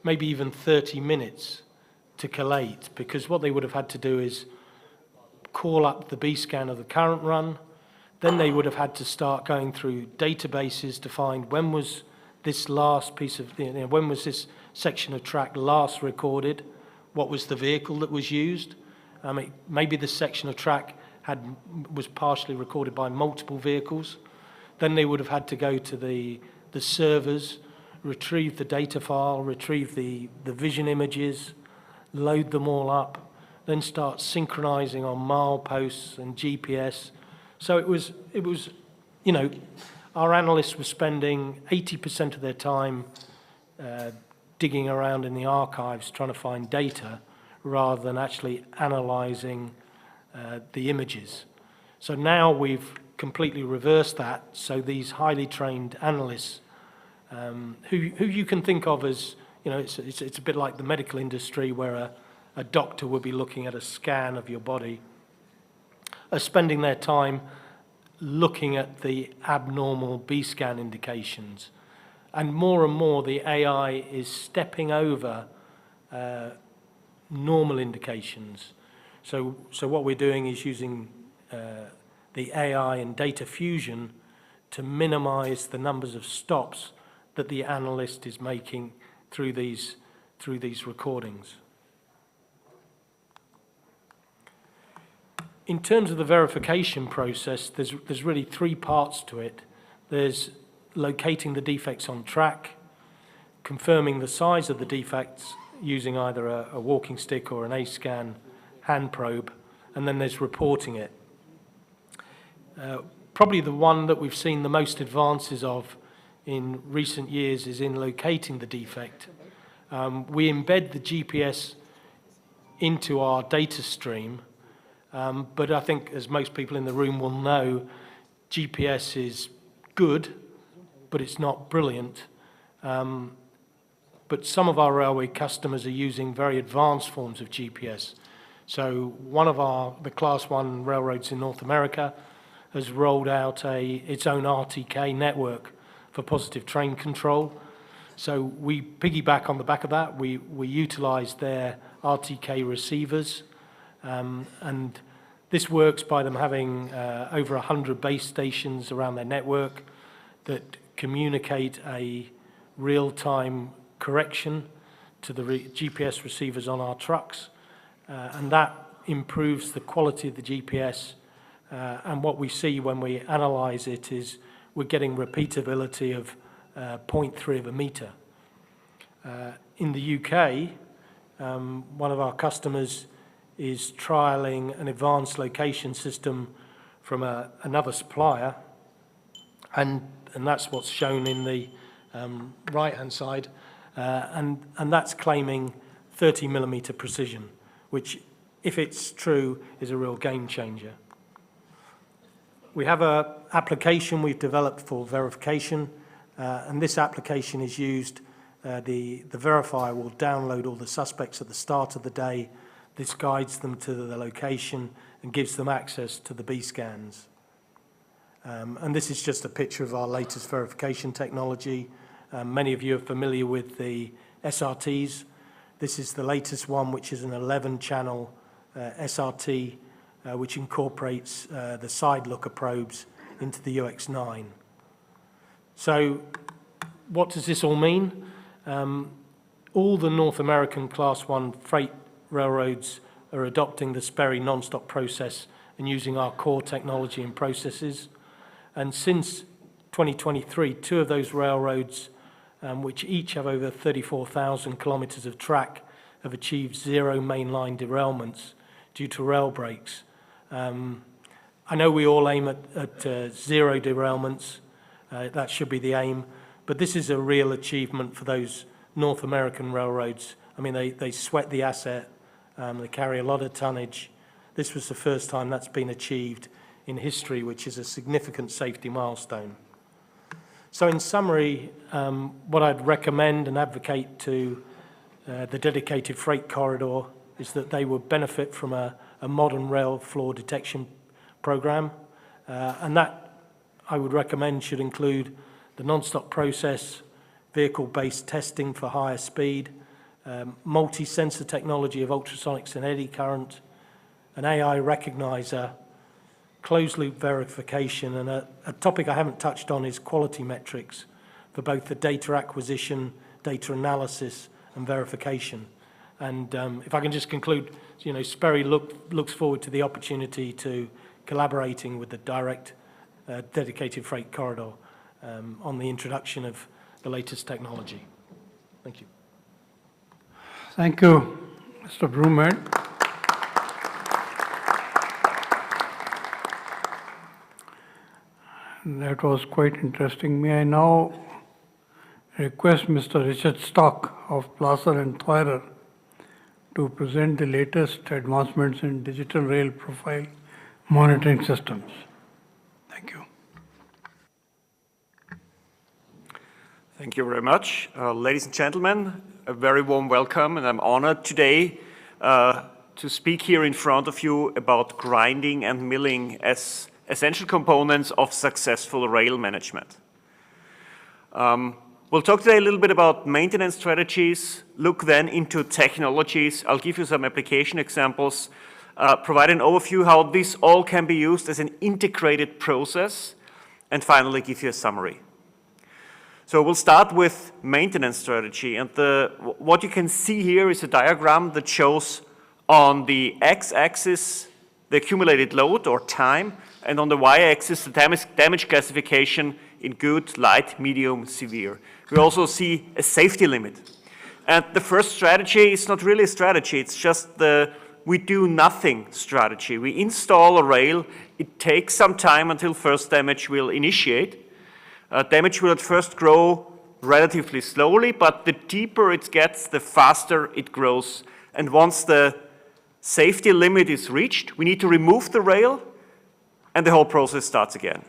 maybe even 30 minutes to collate, because what they would have had to do is call up the B scan of the current run, then they would have had to start going through databases to find when was this last piece of, when was this section of track last recorded, what was the vehicle that was used. Maybe this section of track was partially recorded by multiple vehicles. Then they would have had to go to the servers, retrieve the data file, retrieve the vision images, load them all up, then start synchronizing on mileposts and GPS. So it was, you know, our analysts were spending 80% of their time digging around in the archives trying to find data rather than actually analyzing the images. So now we've completely reversed that, so these highly trained analysts, who you can think of as, you know, it's a bit like the medical industry where a doctor would be looking at a scan of your body, are spending their time looking at the abnormal B-scan indications. And more the AI is stepping over normal indications. So what we're doing is using the AI and data fusion to minimize the numbers of stops that the analyst is making through these recordings. In terms of the verification process, there's really 3 parts to it. There's locating the defects on track, confirming the size of the defects using either a walking stick or an A-scan hand probe, and then there's reporting it. Probably the one that we've seen the most advances of in recent years is in locating the defect. We embed the GPS into our data stream, but I think, as most people in the room will know, GPS is good, but it's not brilliant. But some of our railway customers are using very advanced forms of GPS. So one of the Class 1 railroads in North America has rolled out its own RTK network for positive train control. So we piggyback on the back of that. We utilize their RTK receivers, and this works by them having over 100 base stations around their network that communicate a real-time correction to the GPS receivers on our trucks, and that improves the quality of the GPS. And what we see when we analyze it is we're getting repeatability of 0.3 of a meter. In the UK, one of our customers is trialing an advanced location system from another supplier, And that's what's shown in the right-hand side. And that's claiming 30 millimeter precision, which, if it's true, is a real game changer. We have an application we've developed for verification, and this application is used. The verifier will download all the suspects at the start of the day. This guides them to the location and gives them access to the B scans. And this is just a picture of our latest verification technology. Many of you are familiar with the SRTs. This is the latest one, which is an 11-channel SRT, which incorporates the side looker probes into the UX9. So what does this all mean? All the North American Class 1 freight railroads are adopting the Sperry non-stop process and using our core technology and processes. And since 2023, 2 of those railroads, which each have over 34,000 kilometers of track, have achieved 0 mainline derailments due to rail breaks. I know we all aim at 0 derailments. That should be the aim. But this is a real achievement for those North American railroads. I mean, they sweat the asset. They carry a lot of tonnage. This was the first time that's been achieved in history, which is a significant safety milestone. So in summary, what I'd recommend and advocate to the dedicated freight corridor is that they would benefit from a modern rail flaw detection program. And that, I would recommend, should include the non-stop process, vehicle-based testing for higher speed, multi-sensor technology of ultrasonics and eddy current, an AI recognizer, closed-loop verification, and a topic I haven't touched on is quality metrics for both the data acquisition, data analysis, and verification. And if I can just conclude, you know, Sperry looks forward to the opportunity to collaborating with the direct dedicated freight corridor on the introduction of the latest technology. Thank you. Thank you, Mr. Broomhead. That was quite interesting. May I now request Mr. Richard Stock of Placer and Thoirer to present the latest advancements in digital rail profile monitoring systems. Thank you. Thank you very much. Ladies and gentlemen, a very warm welcome, and I'm honored today to speak here in front of you about grinding and milling as essential components of successful rail management. We'll talk today a little bit about maintenance strategies, look then into technologies. I'll give you some application examples, provide an overview how this all can be used as an integrated process, and finally give you a summary. So we'll start with maintenance strategy, and what you can see here is a diagram that shows on the x-axis the accumulated load or time, and on the y-axis the damage classification in good, light, medium, severe. We also see a safety limit. And the first strategy is not really a strategy, it's just the we do nothing strategy. We install a rail, it takes some time until first damage will initiate. Damage will at first grow relatively slowly, but the deeper it gets, the faster it grows. And once the safety limit is reached, we need to remove the rail, and the whole process starts again.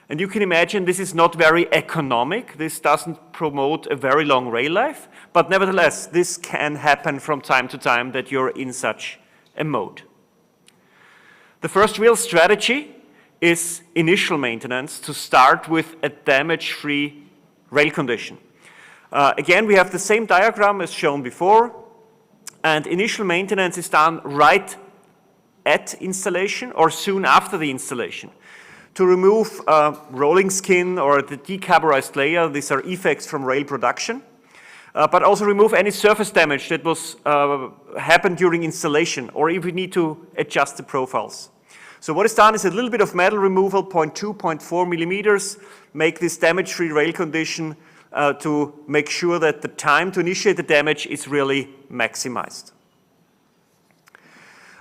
And you can imagine this is not very economic. This doesn't promote a very long rail life, but nevertheless, this can happen from time to time that you're in such a mode. The first real strategy is initial maintenance to start with a damage-free rail condition. Again, we have the same diagram as shown before, and initial maintenance is done right at installation or soon after the installation. To remove rolling skin or the decarburized layer, these are effects from rail production, but also remove any surface damage that was happened during installation, or if we need to adjust the profiles. So what is done is a little bit of metal removal, 0.2, 0.4 millimeters, make this damage-free rail condition to make sure that the time to initiate the damage is really maximized.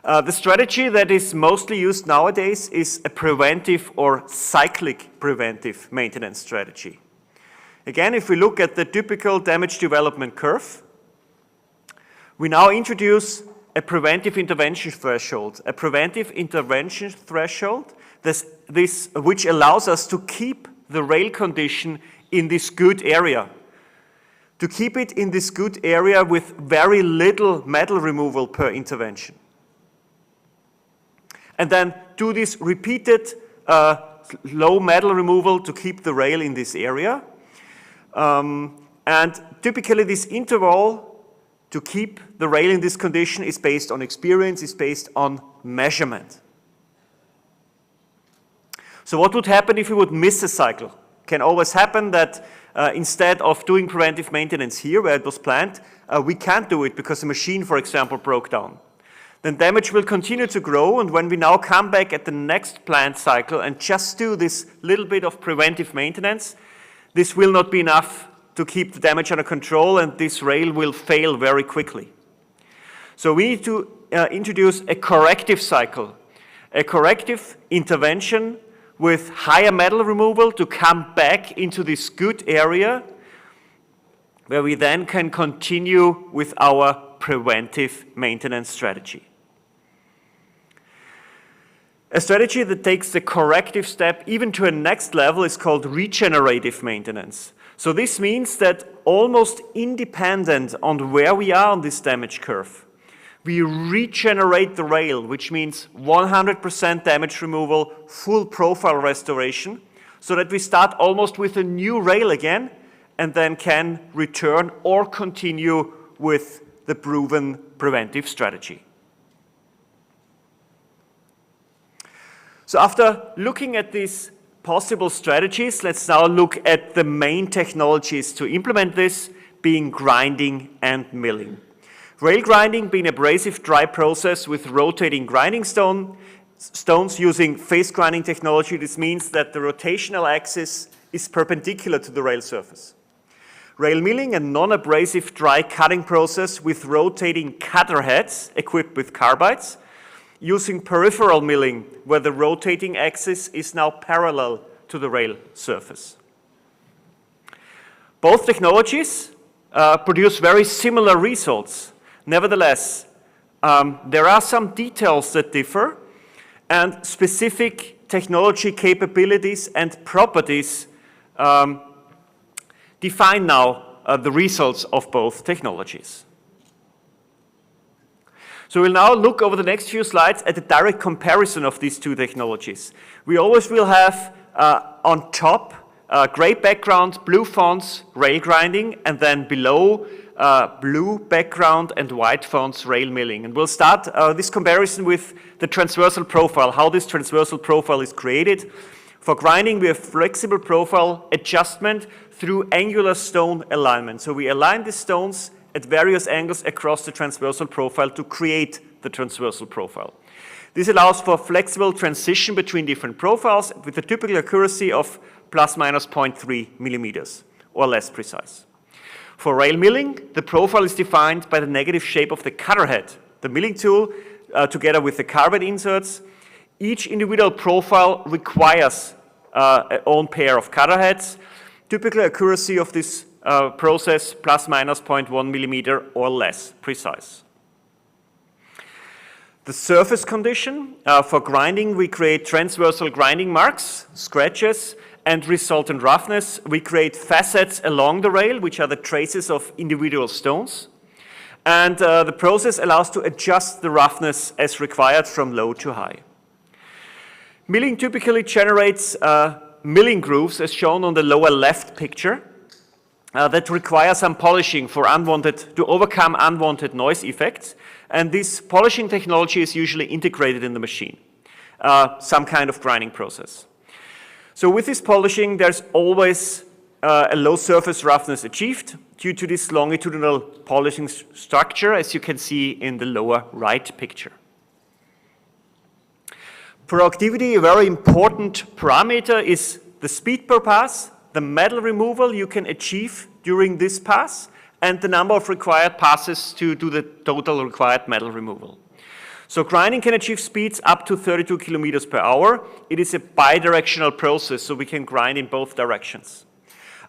The strategy that is mostly used nowadays is a preventive or cyclic preventive maintenance strategy. Again, if we look at the typical damage development curve, we now introduce a preventive intervention threshold. A preventive intervention threshold which allows us to keep the rail condition in this good area. To keep it in this good area with very little metal removal per intervention. And then do this repeated low metal removal to keep the rail in this area. And typically this interval to keep the rail in this condition is based on experience, is based on measurement. So what would happen if we would miss a cycle? It can always happen that instead of doing preventive maintenance here where it was planned, we can't do it because the machine, for example, broke down. Then damage will continue to grow, and when we now come back at the next planned cycle and just do this little bit of preventive maintenance, this will not be enough to keep the damage under control, and this rail will fail very quickly. So we need to introduce a corrective cycle, a corrective intervention with higher metal removal to come back into this good area where we then can continue with our preventive maintenance strategy. A strategy that takes the corrective step even to a next level is called regenerative maintenance. So this means that almost independent on where we are on this damage curve, we regenerate the rail, which means 100% damage removal, full profile restoration, so that we start almost with a new rail again and then can return or continue with the proven preventive strategy. So after looking at these possible strategies, let's now look at the main technologies to implement this, being grinding and milling. Rail grinding being an abrasive dry process with rotating grinding stones using phase grinding technology. This means that the rotational axis is perpendicular to the rail surface. Rail milling, a non-abrasive dry cutting process with rotating cutter heads equipped with carbides, using peripheral milling, where the rotating axis is now parallel to the rail surface. Both technologies produce very similar results. Nevertheless, there are some details that differ, and specific technology capabilities and properties define now the results of both technologies. So we'll now look over the next few slides at the direct comparison of these two technologies. We always will have on top gray background, blue fonts, rail grinding, and then below blue background and white fonts, rail milling. And we'll start this comparison with the transversal profile, how this transversal profile is created. For grinding, we have flexible profile adjustment through angular stone alignment. So we align the stones at various angles across the transversal profile to create the transversal profile. This allows for flexible transition between different profiles with a typical accuracy of plus minus 0.3 millimeters or less precise. For rail milling, the profile is defined by the negative shape of the cutter head, the milling tool, together with the carbide inserts. Each individual profile requires an own pair of cutter heads. Typical accuracy of this process plus minus 0.1 millimeter or less precise. The surface condition, for grinding we create transversal grinding marks, scratches, and resultant roughness. We create facets along the rail, which are the traces of individual stones. And the process allows to adjust the roughness as required from low to high. Milling typically generates milling grooves as shown on the lower left picture. That require some polishing to overcome unwanted noise effects. And this polishing technology is usually integrated in the machine, some kind of grinding process. So with this polishing, there's always a low surface roughness achieved due to this longitudinal polishing structure, as you can see in the lower right picture. Productivity, a very important parameter, is the speed per pass, the metal removal you can achieve during this pass, and the number of required passes to do the total required metal removal. So grinding can achieve speeds up to 32 kilometers per hour. It is a bidirectional process, so we can grind in both directions.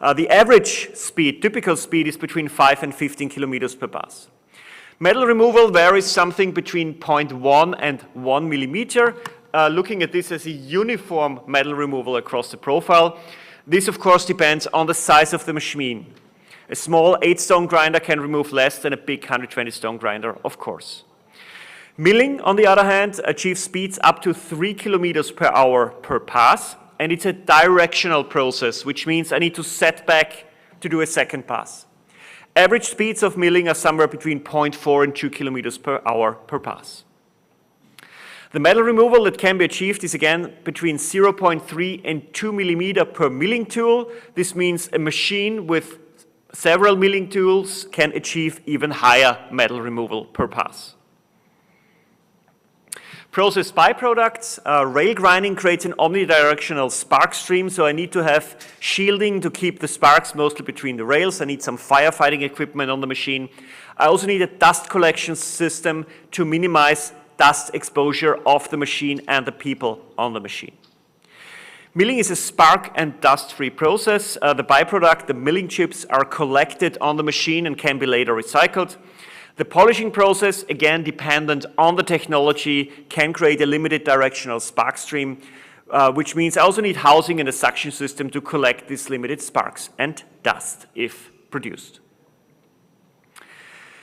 The average speed, typical speed, is between 5 and 15 kilometers per pass. Metal removal varies something between 0.1 and 1 millimeter. Looking at this as a uniform metal removal across the profile. This, of course, depends on the size of the machine. A small 8-stone grinder can remove less than a big 120-stone grinder, of course. Milling, on the other hand, achieves speeds up to 3 kilometers per hour per pass, and it's a directional process, which means I need to set back to do a second pass. Average speeds of milling are somewhere between 0.4 and 2 kilometers per hour per pass. The metal removal that can be achieved is again between 0.3 and 2 millimeter per milling tool. This means a machine with several milling tools can achieve even higher metal removal per pass. Process byproducts. Rail grinding creates an omnidirectional spark stream, so I need to have shielding to keep the sparks mostly between the rails. I need some firefighting equipment on the machine. I also need a dust collection system to minimize dust exposure of the machine and the people on the machine. Milling is a spark and dust-free process. The byproduct, the milling chips, are collected on the machine and can be later recycled. The polishing process, again dependent on the technology, can create a limited directional spark stream, which means I also need housing and a suction system to collect these limited sparks and dust if produced.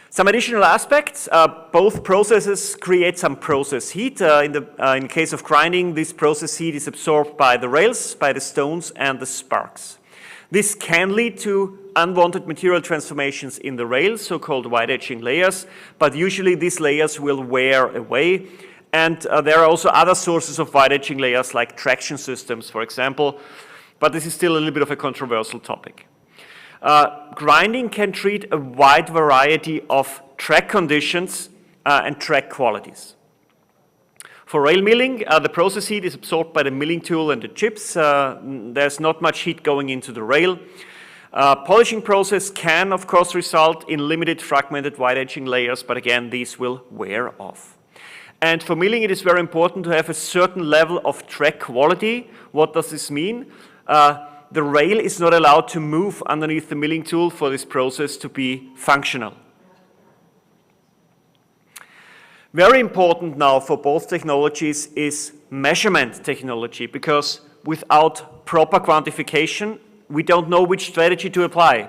Some additional aspects. Both processes create some process heat. In case of grinding, this process heat is absorbed by the rails, by the stones, and the sparks. This can lead to unwanted material transformations in the rails, so-called wide-edging layers, but usually these layers will wear away. And there are also other sources of wide-edging layers, like traction systems, for example, but this is still a little bit of a controversial topic. Grinding can treat a wide variety of track conditions and track qualities. For rail milling, the process heat is absorbed by the milling tool and the chips. There's not much heat going into the rail. Polishing process can, of course, result in limited fragmented wide-edging layers, but again, these will wear off. And for milling, it is very important to have a certain level of track quality. What does this mean? The rail is not allowed to move underneath the milling tool for this process to be functional. Very important now for both technologies is measurement technology, because without proper quantification, we don't know which strategy to apply.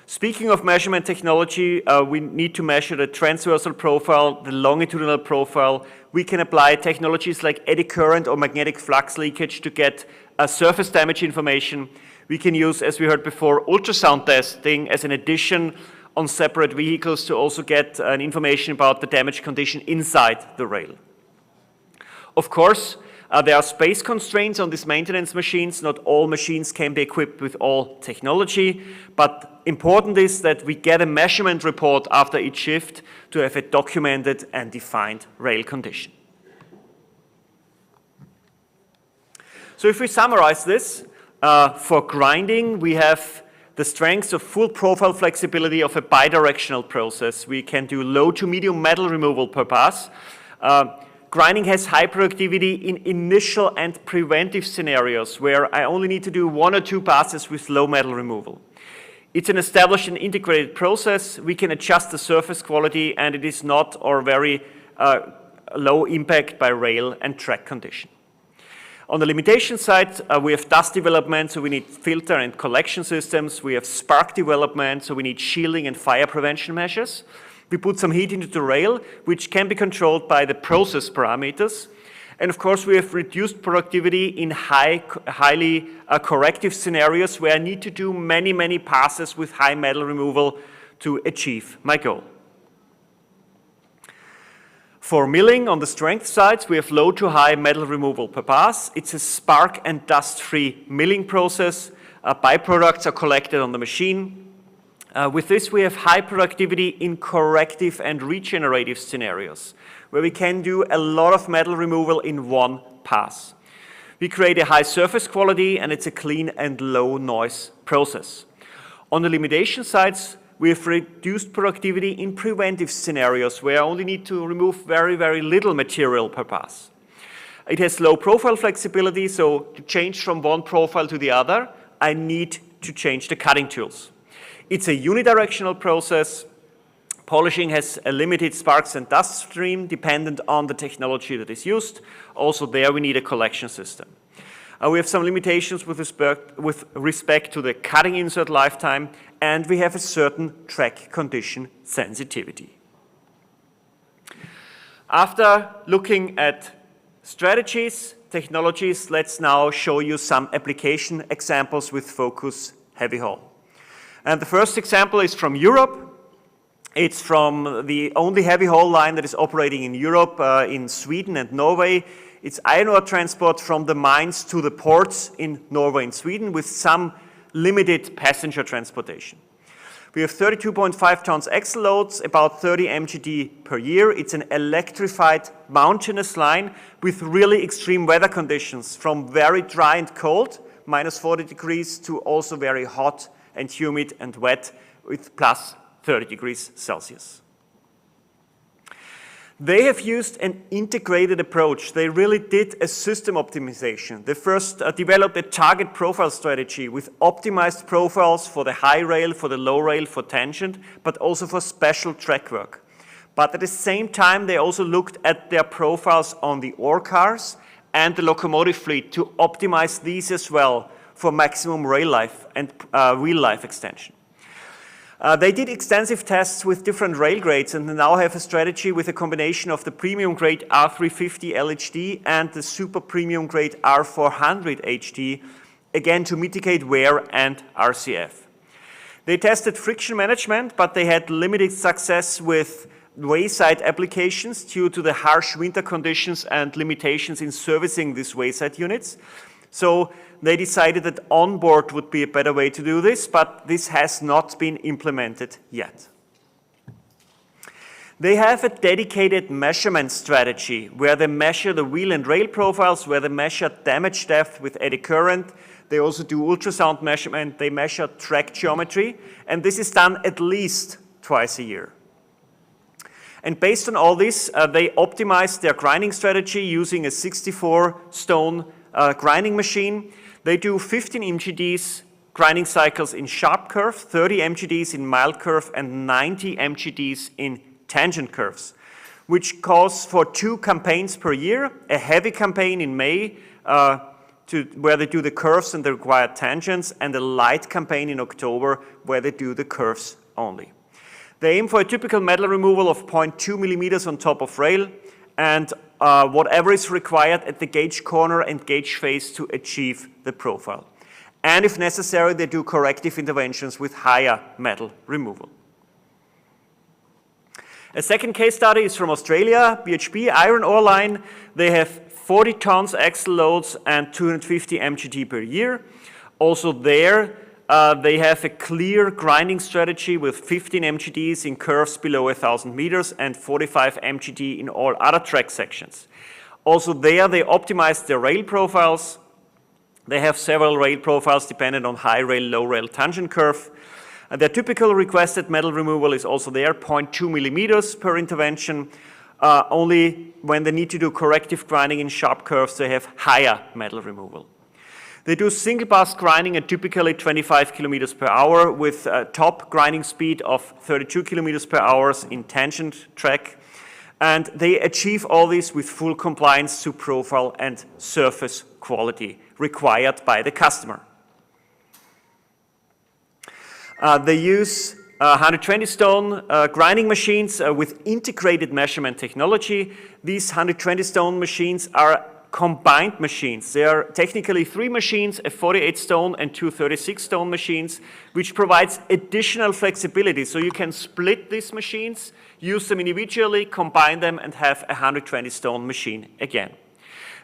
Speaking of measurement technology, we need to measure the transversal profile, the longitudinal profile. We can apply technologies like eddy current or magnetic flux leakage to get surface damage information. We can use, as we heard before, ultrasound testing as an addition on separate vehicles to also get information about the damage condition inside the rail. Of course, there are space constraints on these maintenance machines. Not all machines can be equipped with all technology, but important is that we get a measurement report after each shift to have a documented and defined rail condition. So if we summarize this, for grinding, we have the strengths of full profile flexibility of a bidirectional process. We can do low to medium metal removal per pass. Grinding has high productivity in initial and preventive scenarios where I only need to do 1 or 2 passes with low metal removal. It's an established and integrated process. We can adjust the surface quality, and it is not or very low impact by rail and track condition. On the limitation side, we have dust development, so we need filter and collection systems. We have spark development, so we need shielding and fire prevention measures. We put some heat into the rail, which can be controlled by the process parameters. And of course, we have reduced productivity in highly corrective scenarios where I need to do many, many passes with high metal removal to achieve my goal. For milling, on the strength side, we have low to high metal removal per pass. It's a spark and dust-free milling process. Byproducts are collected on the machine. With this, we have high productivity in corrective and regenerative scenarios, where we can do a lot of metal removal in one pass. We create a high surface quality, and it's a clean and low noise process. On the limitation sides, with reduced productivity in preventive scenarios where I only need to remove very, very little material per pass. It has low profile flexibility, so to change from one profile to the other, I need to change the cutting tools. It's a unidirectional process. Polishing has a limited sparks and dust stream dependent on the technology that is used. Also there we need a collection system. We have some limitations with respect to the cutting insert lifetime, and we have a certain track condition sensitivity. After looking at strategies, technologies, let's now show you some application examples with focus heavy haul. And the first example is from Europe. It's from the only heavy haul line that is operating in Europe, in Sweden and Norway. It's iron ore transport from the mines to the ports in Norway and Sweden with some limited passenger transportation. We have 32.5 tons axle loads, about 30 MGD per year. It's an electrified mountainous line with really extreme weather conditions, from very dry and cold, minus 40 degrees, to also very hot and humid and wet with plus 30 degrees Celsius. They have used an integrated approach. They really did a system optimization. They first developed a target profile strategy with optimized profiles for the high rail, for the low rail, for tangent, but also for special track work. But at the same time, they also looked at their profiles on the ore cars and the locomotive fleet to optimize these as well for maximum rail life and wheel life extension. They did extensive tests with different rail grades and now have a strategy with a combination of the premium grade R350 LHD and the super premium grade R400 HD, again to mitigate wear and RCF. They tested friction management, but they had limited success with wayside applications due to the harsh winter conditions and limitations in servicing these wayside units. So they decided that onboard would be a better way to do this, but this has not been implemented yet. They have a dedicated measurement strategy where they measure the wheel and rail profiles, where they measure damage depth with eddy current. They also do ultrasound measurement. They measure track geometry, and this is done at least twice a year. And based on all this, they optimized their grinding strategy using a 64-stone grinding machine. They do 15 MGDs grinding cycles in sharp curve, 30 MGDs in mild curve, and 90 MGDs in tangent curves, which calls for 2 campaigns per year, a heavy campaign in May where they do the curves and the required tangents, and a light campaign in October where they do the curves only. They aim for a typical metal removal of 0.2 millimeters on top of rail, and whatever is required at the gauge corner and gauge face to achieve the profile. And if necessary, they do corrective interventions with higher metal removal. A second case study is from Australia, BHP iron ore line. They have 40 tons axle loads and 250 MGD per year. Also there, they have a clear grinding strategy with 15 MGDs in curves below 1,000 meters and 45 MGD in all other track sections. Also there, they optimized their rail profiles. They have several rail profiles dependent on high rail, low rail tangent curve. Their typical requested metal removal is also there, 0.2 millimeters per intervention. Only when they need to do corrective grinding in sharp curves, they have higher metal removal. They do single pass grinding at typically 25 kilometers per hour with a top grinding speed of 32 kilometers per hour in tangent track. And they achieve all this with full compliance to profile and surface quality required by the customer. They use 120 stone grinding machines with integrated measurement technology. These 120 stone machines are combined machines. They are technically 3 machines, a 48 stone and 2 36 stone machines, which provides additional flexibility. So you can split these machines, use them individually, combine them, and have a 120 stone machine again.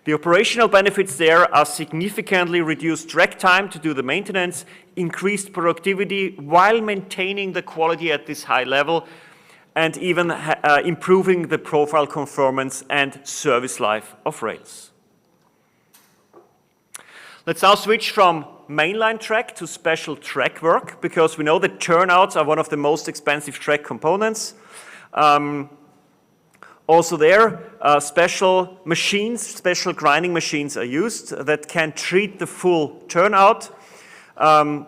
The operational benefits there are significantly reduced track time to do the maintenance, increased productivity while maintaining the quality at this high level, and even improving the profile conformance and service life of rails. Let's now switch from mainline track to special track work, because we know that turnouts are one of the most expensive track components. Also there, special machines, special grinding machines are used that can treat the full turnout.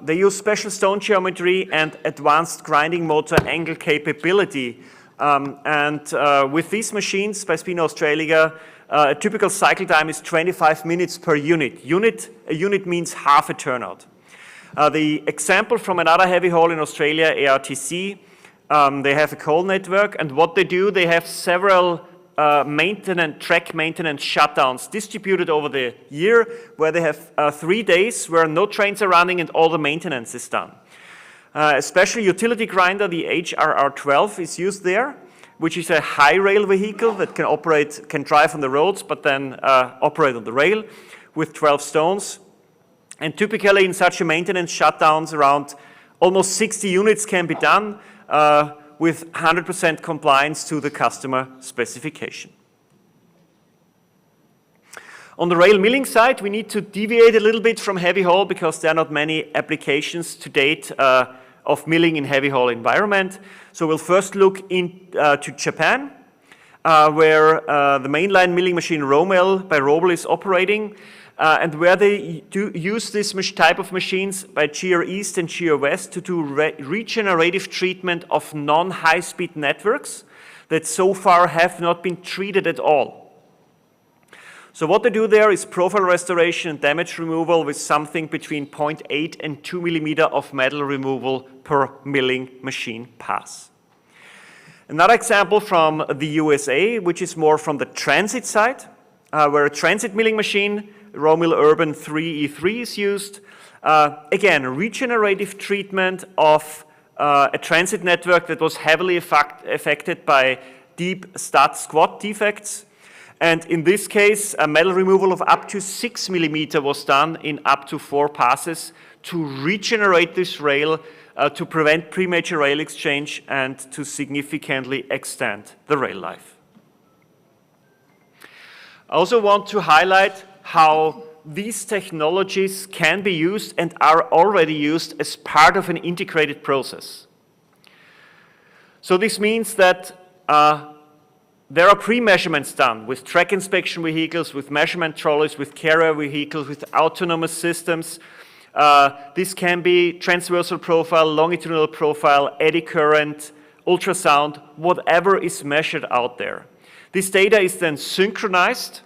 They use special stone geometry and advanced grinding motor angle capability. With these machines by Spin Australia, a typical cycle time is 25 minutes per unit. A unit means half a turnout. The example from another heavy haul in Australia, ARTC, they have a coal network, and what they do, they have several track maintenance shutdowns distributed over the year, where they have 3 days where no trains are running and all the maintenance is done. A special utility grinder, the HRR12, is used there, which is a high rail vehicle that can drive on the roads, but then operate on the rail with 12 stones. And typically in such a maintenance shutdowns, around almost 60 units can be done with 100% compliance to the customer specification. On the rail milling side, we need to deviate a little bit from heavy haul because there are not many applications to date of milling in heavy haul environment. So we'll first look to Japan, where the mainline milling machine Romill by Roble is operating, and where they do use this type of machines by GR East and GR West to do regenerative treatment of non-high-speed networks that so far have not been treated at all. So what they do there is profile restoration and damage removal with something between 0.8 and 2 millimeter of metal removal per milling machine pass. Another example from the USA, which is more from the transit side, where a transit milling machine, Romill Urban 3E3 is used. Again, regenerative treatment of a transit network that was heavily affected by deep stud-squat defects. And in this case, a metal removal of up to 6 millimeter was done in up to 4 passes to regenerate this rail, to prevent premature rail exchange and to significantly extend the rail life. I also want to highlight how these technologies can be used and are already used as part of an integrated process. So this means that there are pre-measurements done with track inspection vehicles, with measurement trolleys, with carrier vehicles, with autonomous systems. This can be transversal profile, longitudinal profile, eddy current, ultrasound, whatever is measured out there. This data is then synchronized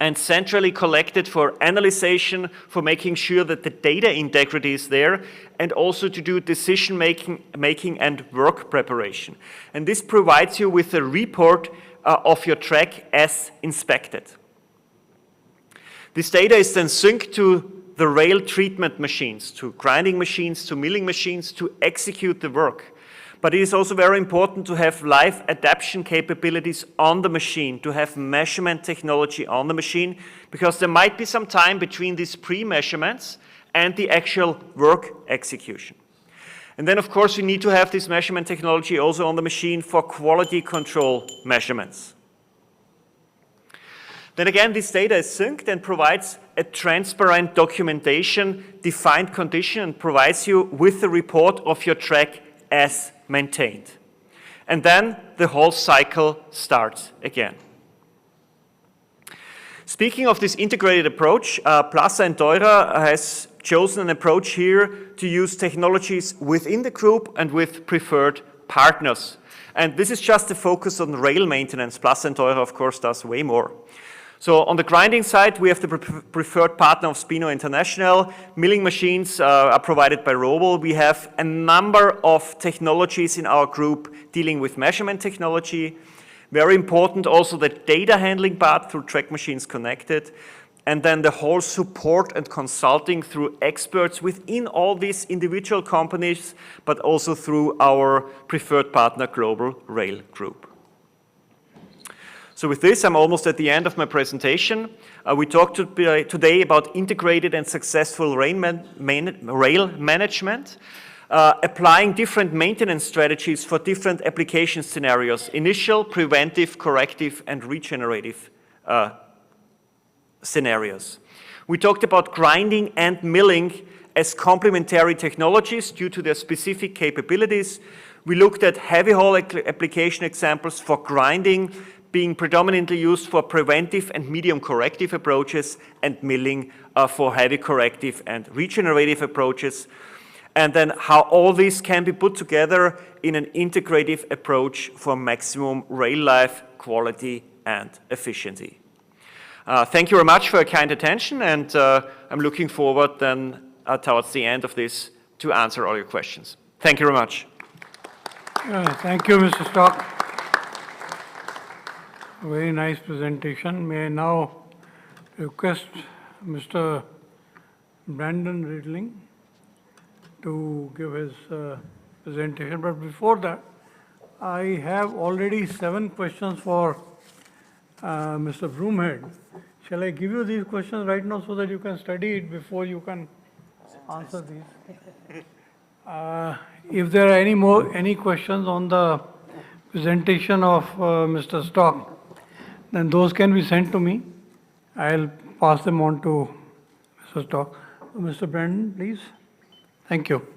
and centrally collected for analyzation, for making sure that the data integrity is there, and also to do decision making and work preparation. And this provides you with a report of your track as inspected. This data is then synced to the rail treatment machines, to grinding machines, to milling machines, to execute the work. But it is also very important to have live adaptation capabilities on the machine, to have measurement technology on the machine, because there might be some time between these pre-measurements and the actual work execution. And then, of course, we need to have this measurement technology also on the machine for quality control measurements. Then again, this data is synced and provides a transparent documentation, defined condition, and provides you with the report of your track as maintained. And then the whole cycle starts again. Speaking of this integrated approach, Plaza and Teurer has chosen an approach here to use technologies within the group and with preferred partners. And this is just the focus on rail maintenance. Plaza and Teurer, of course, does way more. So on the grinding side, we have the preferred partner of Spino International. Milling machines are provided by Roble. We have a number of technologies in our group dealing with measurement technology. Very important also the data handling part through Track Machines Connected. And then the whole support and consulting through experts within all these individual companies, but also through our preferred partner, Global Rail Group. So with this, I'm almost at the end of my presentation. We talked today about integrated and successful rail management, applying different maintenance strategies for different application scenarios, initial, preventive, corrective, and regenerative scenarios. We talked about grinding and milling as complementary technologies due to their specific capabilities. We looked at heavy haul application examples for grinding being predominantly used for preventive and medium corrective approaches, and milling for heavy corrective and regenerative approaches. And then how all this can be put together in an integrative approach for maximum rail life, quality, and efficiency. Thank you very much for your kind attention, and I'm looking forward then towards the end of this to answer all your questions. Thank you very much. Thank you, Mr. Stock. Very nice presentation. May I now request Mr. Brandon Riedling to give his presentation. But before that, I have already 7 questions for Mr. Broomhead. Shall I give you these questions right now so that you can study it before you can answer these? If there are any questions on the presentation of Mr. Stock, then those can be sent to me. I'll pass them on to Mr. Stock. Mr. Brandon, please. Thank you.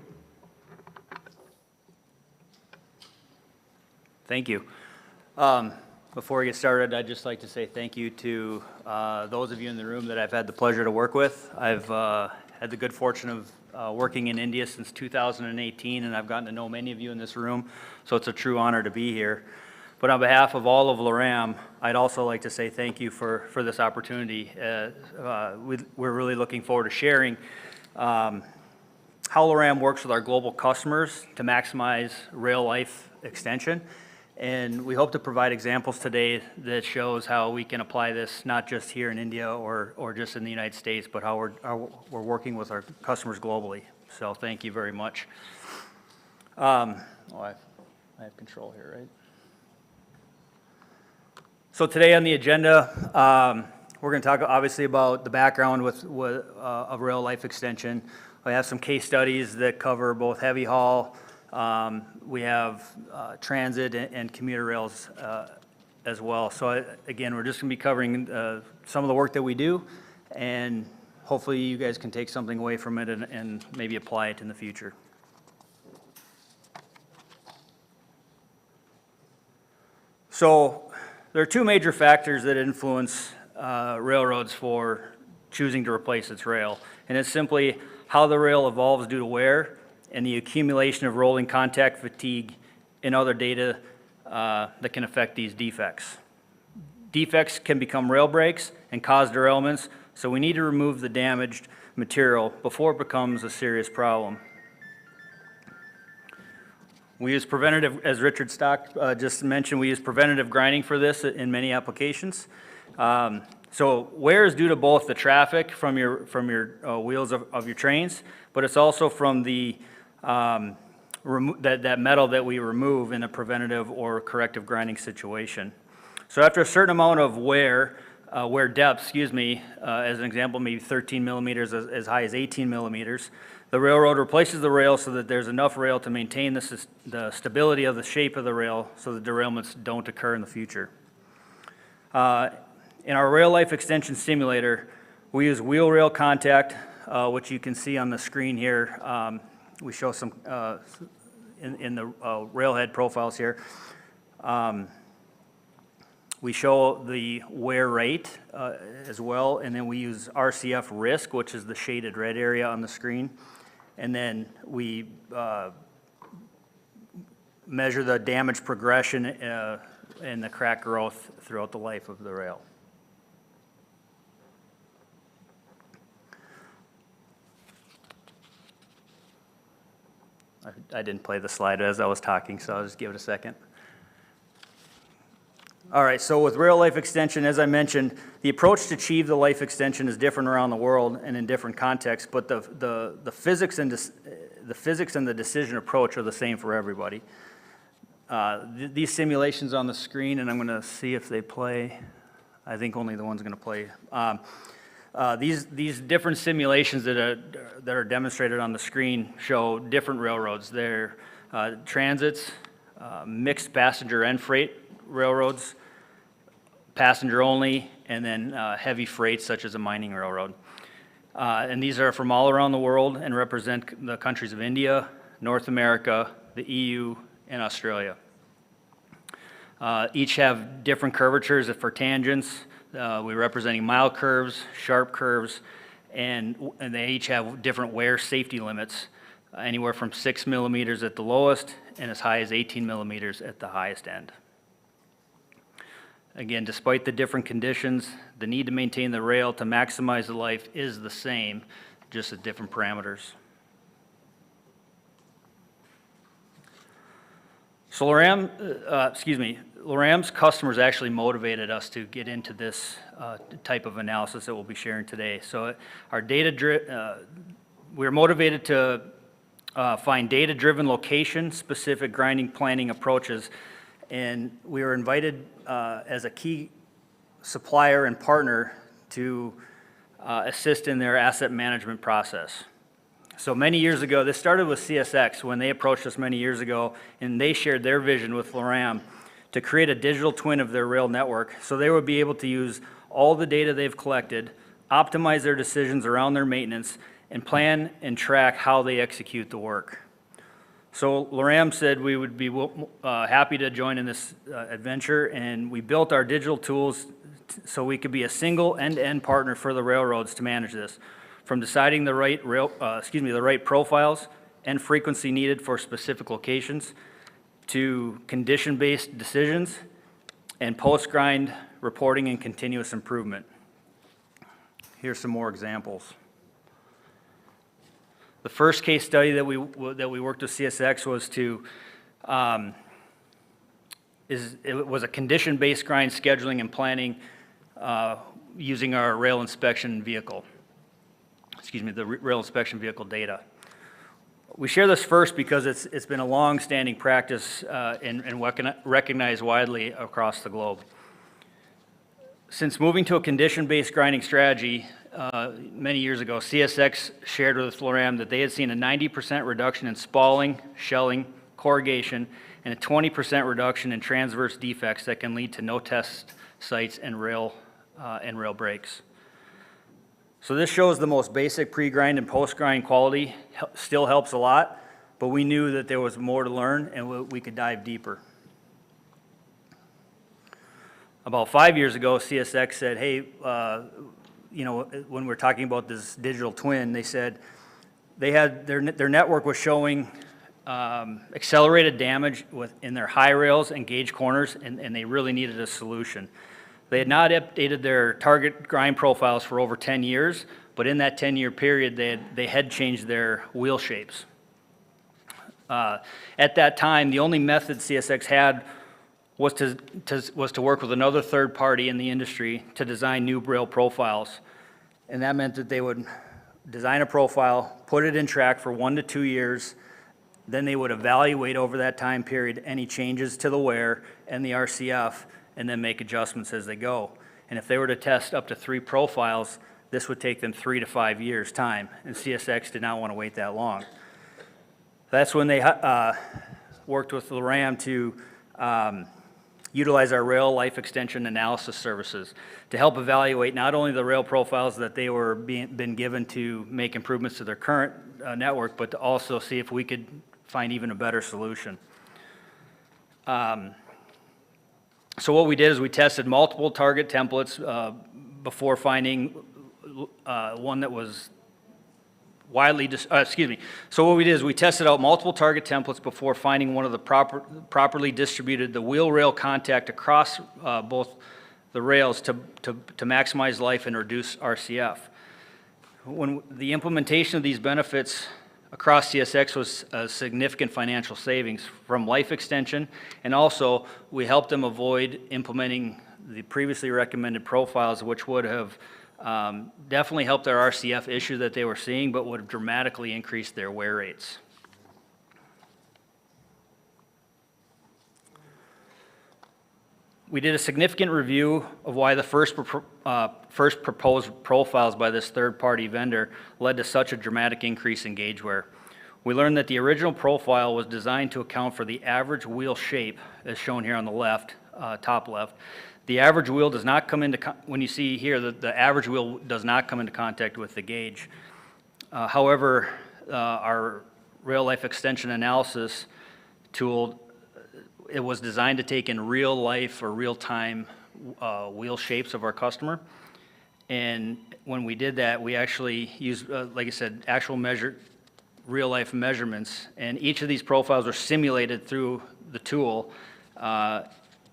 Thank you. Before we get started, I'd just like to say thank you to those of you in the room that I've had the pleasure to work with. I've had the good fortune of working in India since 2018, and I've gotten to know many of you in this room, so it's a true honor to be here. But on behalf of all of LORAM, I'd also like to say thank you for this opportunity. We're really looking forward to sharing how LORAM works with our global customers to maximize rail life extension. And we hope to provide examples today that shows how we can apply this not just here in India or just in the United States, but how we're working with our customers globally. So thank you very much. I have control here, right? So today on the agenda, we're going to talk obviously about the background of rail life extension. I have some case studies that cover both heavy haul. We have transit and commuter rails as well. So again, we're just going to be covering some of the work that we do, and hopefully you guys can take something away from it and maybe apply it in the future. So there are 2 major factors that influence railroads for choosing to replace its rail, and it's simply how the rail evolves due to wear and the accumulation of rolling contact fatigue and other data that can affect these defects. Defects can become rail breaks and cause derailments, so we need to remove the damaged material before it becomes a serious problem. We use preventative, as Richard Stock just mentioned, we use preventative grinding for this in many applications. So wear is due to both the traffic from your wheels of your trains, but it's also from the that metal that we remove in a preventative or corrective grinding situation. So after a certain amount of wear depth, as an example, maybe 13 millimeters as high as 18 millimeters, the railroad replaces the rail so that there's enough rail to maintain the stability of the shape of the rail so the derailments don't occur in the future. In our rail life extension simulator, we use wheel rail contact, which you can see on the screen here. We show some in the railhead profiles here. We show the wear rate as well, and then we use RCF risk, which is the shaded red area on the screen. And then we measure the damage progression and the crack growth throughout the life of the rail. I didn't play the slide as I was talking, so I'll just give it a second. All right, so with rail life extension, as I mentioned, the approach to achieve the life extension is different around the world and in different contexts, but the physics and the decision approach are the same for everybody. These simulations on the screen, and I'm going to see if they play. I think only the one's going to play. These different simulations that are demonstrated on the screen show different railroads. They're transits, mixed passenger and freight railroads, passenger only, and then heavy freight such as a mining railroad. And these are from all around the world and represent the countries of India, North America, the EU, and Australia. Each have different curvatures for tangents. We're representing mild curves, sharp curves, and they each have different wear safety limits, anywhere from 6 millimeters at the lowest and as high as 18 millimeters at the highest end. Again, despite the different conditions, the need to maintain the rail to maximize the life is the same, just at different parameters. So Loram's customers actually motivated us to get into this type of analysis that we'll be sharing today. So our we're motivated to find data-driven location-specific grinding planning approaches, and we were invited as a key supplier and partner to assist in their asset management process. So many years ago, this started with CSX when they approached us many years ago, and they shared their vision with Loram to create a digital twin of their rail network so they would be able to use all the data they've collected, optimize their decisions around their maintenance, and plan and track how they execute the work. So Loram said we would be happy to join in this adventure, and we built our digital tools so we could be a single end-to-end partner for the railroads to manage this, from deciding the right the right profiles and frequency needed for specific locations, to condition-based decisions, and post-grind reporting and continuous improvement. Here's some more examples. The first case study that we worked with CSX was it was a condition-based grind scheduling and planning using our rail inspection vehicle. The rail inspection vehicle data. We share this first because it's been a long-standing practice and recognized widely across the globe. Since moving to a condition-based grinding strategy many years ago, CSX shared with Loram that they had seen a 90% reduction in spalling, shelling, corrugation, and a 20% reduction in transverse defects that can lead to no test sites and rail breaks. So this shows the most basic pre-grind and post-grind quality still helps a lot, but we knew that there was more to learn and we could dive deeper. About 5 years ago, CSX said, hey, when we're talking about this digital twin, they said they had their network was showing accelerated damage in their high rails and gauge corners, and they really needed a solution. They had not updated their target grind profiles for over 10 years, but in that 10-year period, they had changed their wheel shapes. At that time, the only method CSX had was to work with another third party in the industry to design new rail profiles. And that meant that they would design a profile, put it in track for 1 to 2 years, then they would evaluate over that time period any changes to the wear and the RCF, and then make adjustments as they go. And if they were to test up to 3 profiles, this would take them 3 to 5 years' time, and CSX did not want to wait that long. That's when they worked with Loram to utilize our rail life extension analysis services to help evaluate not only the rail profiles that they were been given to make improvements to their current network, but to also see if we could find even a better solution. So what we did is we tested multiple target templates before finding one that was widely, So what we did is we tested out multiple target templates before finding one of the properly distributed the wheel rail contact across both the rails to maximize life and reduce RCF. When the implementation of these benefits across CSX was a significant financial savings from life extension, and also we helped them avoid implementing the previously recommended profiles, which would have definitely helped their RCF issue that they were seeing, but would have dramatically increased their wear rates. We did a significant review of why the first proposed profiles by this third-party vendor led to such a dramatic increase in gauge wear. We learned that the original profile was designed to account for the average wheel shape, as shown here on the left, top left, The average wheel does not come into, when you see here, the average wheel does not come into contact with the gauge. However, our rail life extension analysis tool, it was designed to take in real life or real time wheel shapes of our customer. And when we did that, we actually used, like I said, actual real life measurements. And each of these profiles were simulated through the tool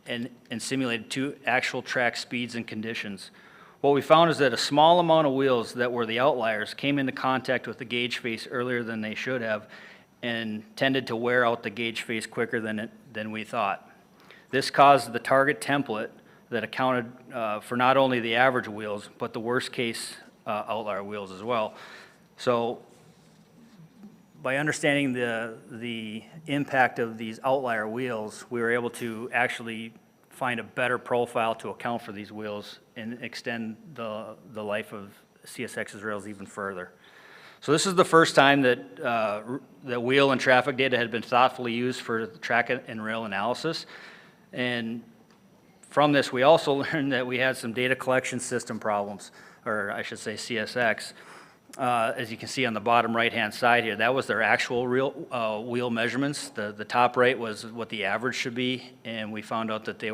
and simulated to actual track speeds and conditions. What we found is that a small amount of wheels that were the outliers came into contact with the gauge face earlier than they should have and tended to wear out the gauge face quicker than we thought. This caused the target template that accounted for not only the average wheels, but the worst case outlier wheels as well. So by understanding the impact of these outlier wheels, we were able to actually find a better profile to account for these wheels and extend the life of CSX's rails even further. So this is the first time that the wheel and traffic data had been thoughtfully used for track and rail analysis. And from this, we also learned that we had some data collection system problems, or I should say CSX. As you can see on the bottom right-hand side here, that was their actual real wheel measurements. The top right was what the average should be, and we found out that they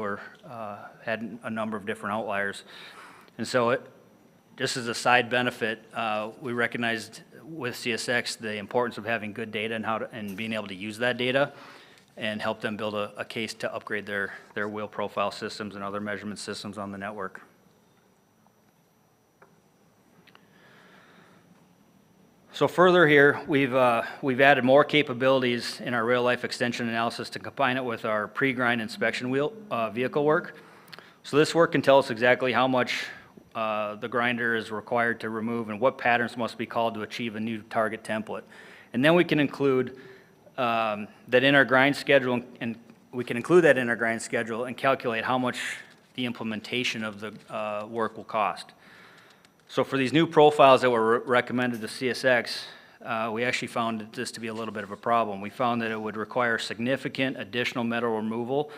had a number of different outliers. And so just as a side benefit, we recognized with CSX the importance of having good data and being able to use that data and help them build a case to upgrade their wheel profile systems and other measurement systems on the network. So further here, we've added more capabilities in our rail life extension analysis to combine it with our pre-grind inspection vehicle work. So this work can tell us exactly how much the grinder is required to remove and what patterns must be called to achieve a new target template. And then we can include that in our grind schedule, and we can include that in our grind schedule and calculate how much the implementation of the work will cost. So for these new profiles that were recommended to CSX, we actually found this to be a little bit of a problem. We found that it would require significant additional metal removal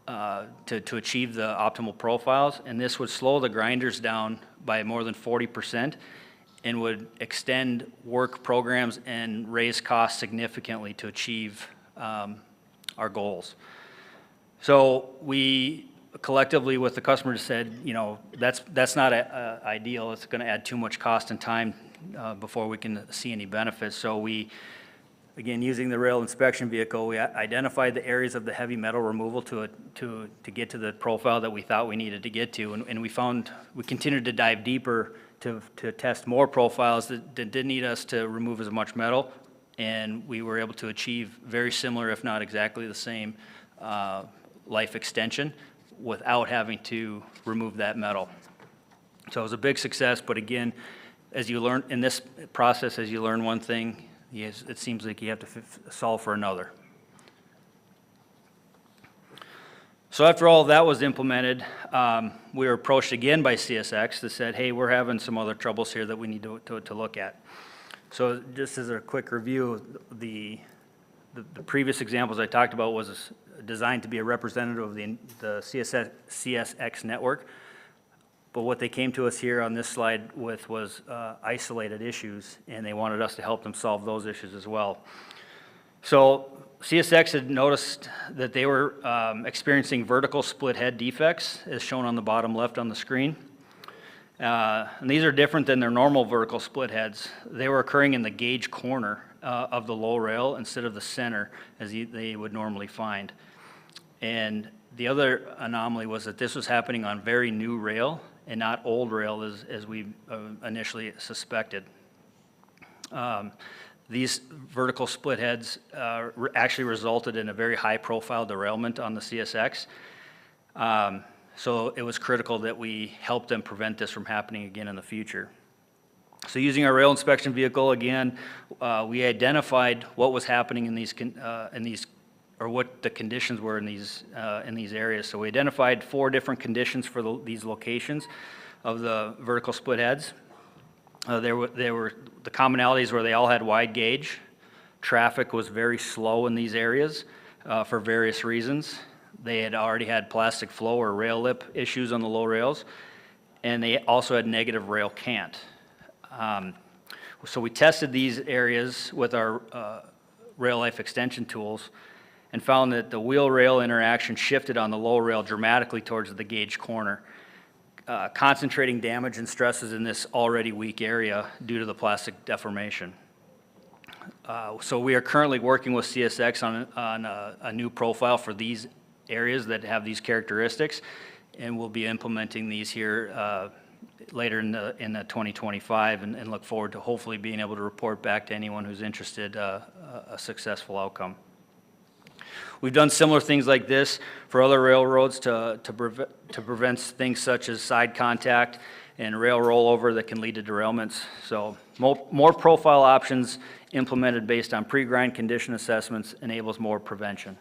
to achieve the optimal profiles, and this would slow the grinders down by more than 40% and would extend work programs and raise costs significantly to achieve our goals. So we collectively with the customer said, you know, that's not ideal. It's going to add too much cost and time before we can see any benefits. So we, again, using the rail inspection vehicle, we identified the areas of the heavy metal removal to get to the profile that we thought we needed to get to, and we continued to dive deeper to test more profiles that didn't need us to remove as much metal, and we were able to achieve very similar, if not exactly the same, life extension without having to remove that metal. So it was a big success, but again, as you learn in this process, as you learn one thing, yes, it seems like you have to solve for another. So after all that was implemented, we were approached again by CSX that said, hey, we're having some other troubles here that we need to look at. So just as a quick review, the previous examples I talked about was designed to be a representative of the CSX network. But what they came to us here on this slide with was isolated issues, and they wanted us to help them solve those issues as well. So CSX had noticed that they were experiencing vertical split head defects, as shown on the bottom left on the screen. And these are different than their normal vertical split heads. They were occurring in the gauge corner of the low rail instead of the center, as they would normally find. And the other anomaly was that this was happening on very new rail and not old rail as we initially suspected. These vertical split heads actually resulted in a very high profile derailment on the CSX. So it was critical that we help them prevent this from happening again in the future. So using our rail inspection vehicle again, we identified what was happening in these or what the conditions were in these areas. So we identified 4 different conditions for these locations of the vertical split heads. The commonalities were they all had wide gauge. Traffic was very slow in these areas for various reasons. They had already had plastic flow or rail lip issues on the low rails, and they also had negative rail cant. So we tested these areas with our rail life extension tools and found that the wheel-rail interaction shifted on the low rail dramatically towards the gauge corner, concentrating damage and stresses in this already weak area due to the plastic deformation. So we are currently working with CSX on a new profile for these areas that have these characteristics, and we'll be implementing these here later in the 2025, and look forward to hopefully being able to report back to anyone who's interested a successful outcome. We've done similar things like this for other railroads to prevent things such as side contact and rail rollover that can lead to derailments. So more profile options implemented based on pre-grind condition assessments enables more prevention.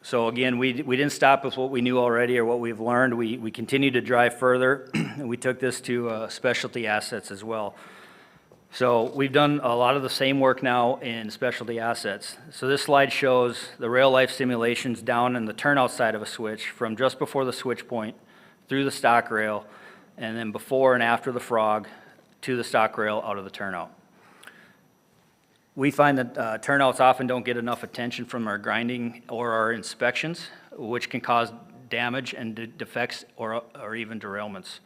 So again, we didn't stop with what we knew already or what we've learned. We continued to drive further, and we took this to specialty assets as well. So we've done a lot of the same work now in specialty assets. So this slide shows the rail life simulations down in the turnout side of a switch from just before the switch point through the stock rail, and then before and after the frog to the stock rail out of the turnout. We find that turnouts often don't get enough attention from our grinding or our inspections, which can cause damage and defects or even derailments.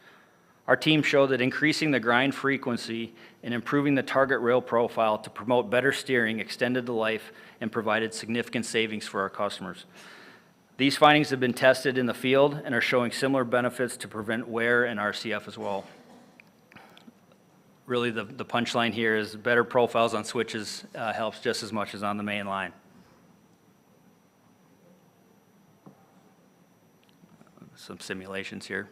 Our team showed that increasing the grind frequency and improving the target rail profile to promote better steering extended the life and provided significant savings for our customers. These findings have been tested in the field and are showing similar benefits to prevent wear and RCF as well. Really, the punchline here is better profiles on switches helps just as much as on the main line. Some simulations here.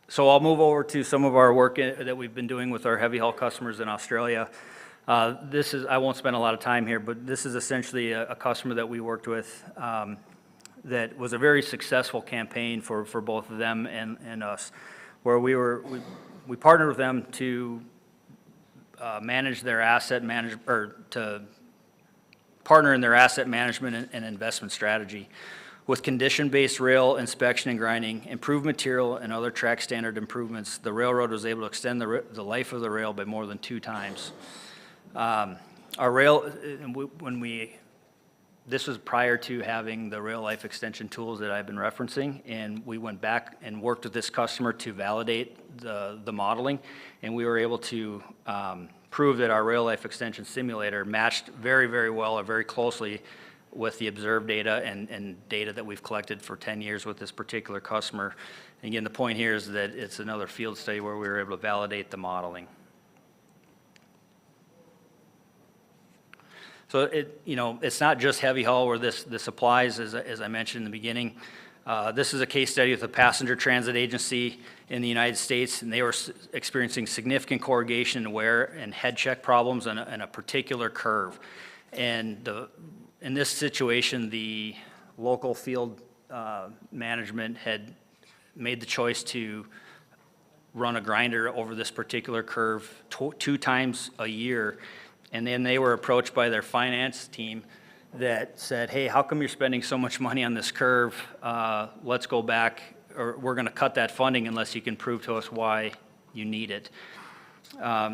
So I'll move over to some of our work that we've been doing with our heavy haul customers in Australia. I won't spend a lot of time here, but this is essentially a customer that we worked with that was a very successful campaign for both of them and us, where we partnered with them to manage their asset to partner in their asset management and investment strategy. With condition-based rail inspection and grinding, improved material, and other track standard improvements, the railroad was able to extend the life of the rail by more than 2 times. Our rail, this was prior to having the rail life extension tools that I've been referencing, and we went back and worked with this customer to validate the modeling, and we were able to prove that our rail life extension simulator matched very, very well or very closely with the observed data and data that we've collected for 10 years with this particular customer. And again, the point here is that it's another field study where we were able to validate the modeling. So it's not just heavy haul where this applies, as I mentioned in the beginning. This is a case study with a passenger transit agency in the United States, and they were experiencing significant corrugation and wear and head check problems on a particular curve. And in this situation, the local field management had made the choice to run a grinder over this particular curve 2 times a year. And then they were approached by their finance team that said, hey, how come you're spending so much money on this curve? Let's go back, or we're going to cut that funding unless you can prove to us why you need it.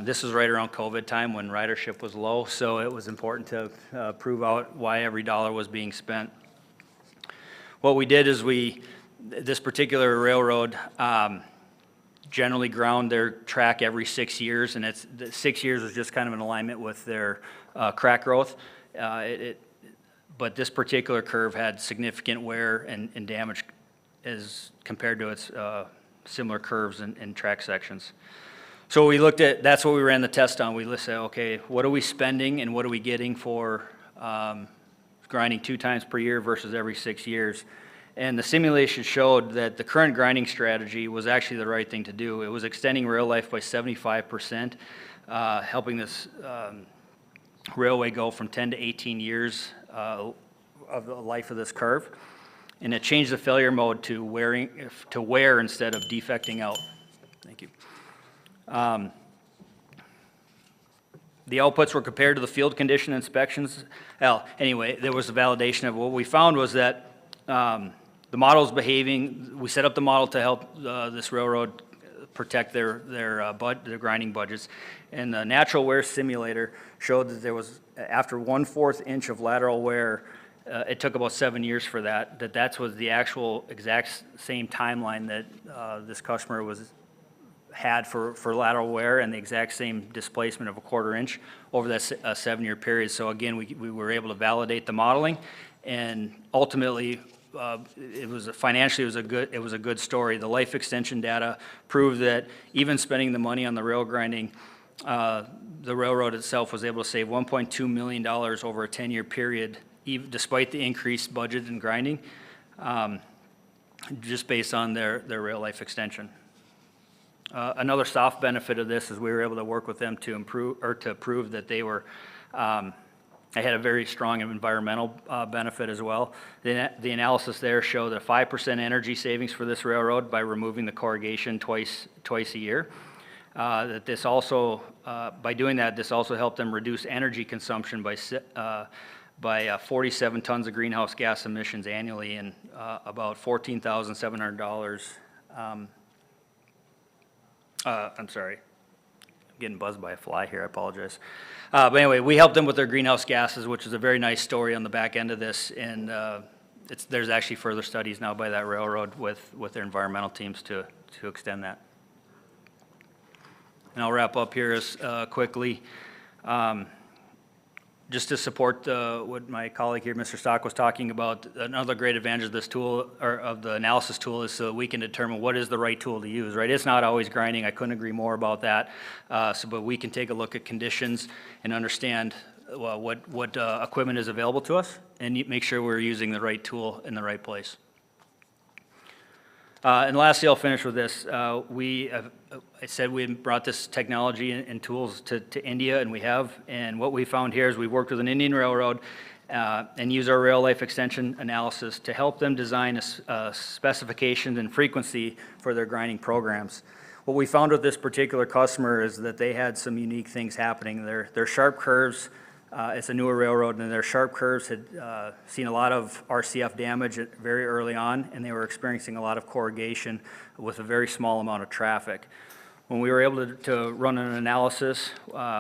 This was right around COVID time when ridership was low, so it was important to prove out why every dollar was being spent. What we did is this particular railroad generally ground their track every 6 years, and 6 years is just kind of in alignment with their crack growth. But this particular curve had significant wear and damage as compared to its similar curves in track sections. So we looked at, that's what we ran the test on. We said, okay, what are we spending and what are we getting for grinding 2 times per year versus every 6 years? And the simulation showed that the current grinding strategy was actually the right thing to do. It was extending rail life by 75%, helping this railway go from 10 to 18 years of the life of this curve. And it changed the failure mode to wear instead of defecting out. Thank you. The outputs were compared to the field condition inspections. Well, anyway, there was a validation of what we found was that the model's behaving. We set up the model to help this railroad protect their grinding budgets, and the natural wear simulator showed that there was, after 1/4 inch of lateral wear, it took about 7 years for that was the actual exact same timeline that this customer had for lateral wear, and the exact same displacement of 1/4 inch over that 7-year period. So again, we were able to validate the modeling, and ultimately financially it was a good story. The life extension data proved that even spending the money on the rail grinding, the railroad itself was able to save $1.2 million over a 10-year period, despite the increased budget in grinding, just based on their rail life extension. Another soft benefit of this is we were able to work with them to prove that they had a very strong environmental benefit as well. The analysis there showed a 5% energy savings for this railroad by removing the corrugation twice a year. That this also, by doing that, this also helped them reduce energy consumption by 47 tons of greenhouse gas emissions annually, and about $14,700. I'm sorry, I'm getting buzzed by a fly here, I apologize. But anyway, we helped them with their greenhouse gases, which is a very nice story on the back end of this, and there's actually further studies now by that railroad with their environmental teams to extend that. And I'll wrap up here quickly. Just to support what my colleague here, Mr. Stock, was talking about, another great advantage of this tool, or of the analysis tool, is so that we can determine what is the right tool to use, right? It's not always grinding. I couldn't agree more about that. But we can take a look at conditions and understand what equipment is available to us, and make sure we're using the right tool in the right place. And lastly, I'll finish with this. I said we brought this technology and tools to India, and we have. And what we found here is we worked with an Indian railroad and used our rail life extension analysis to help them design specifications and frequency for their grinding programs. What we found with this particular customer is that they had some unique things happening. Their sharp curves, it's a newer railroad, and their sharp curves had seen a lot of RCF damage very early on, and they were experiencing a lot of corrugation with a very small amount of traffic. When we were able to run an analysis,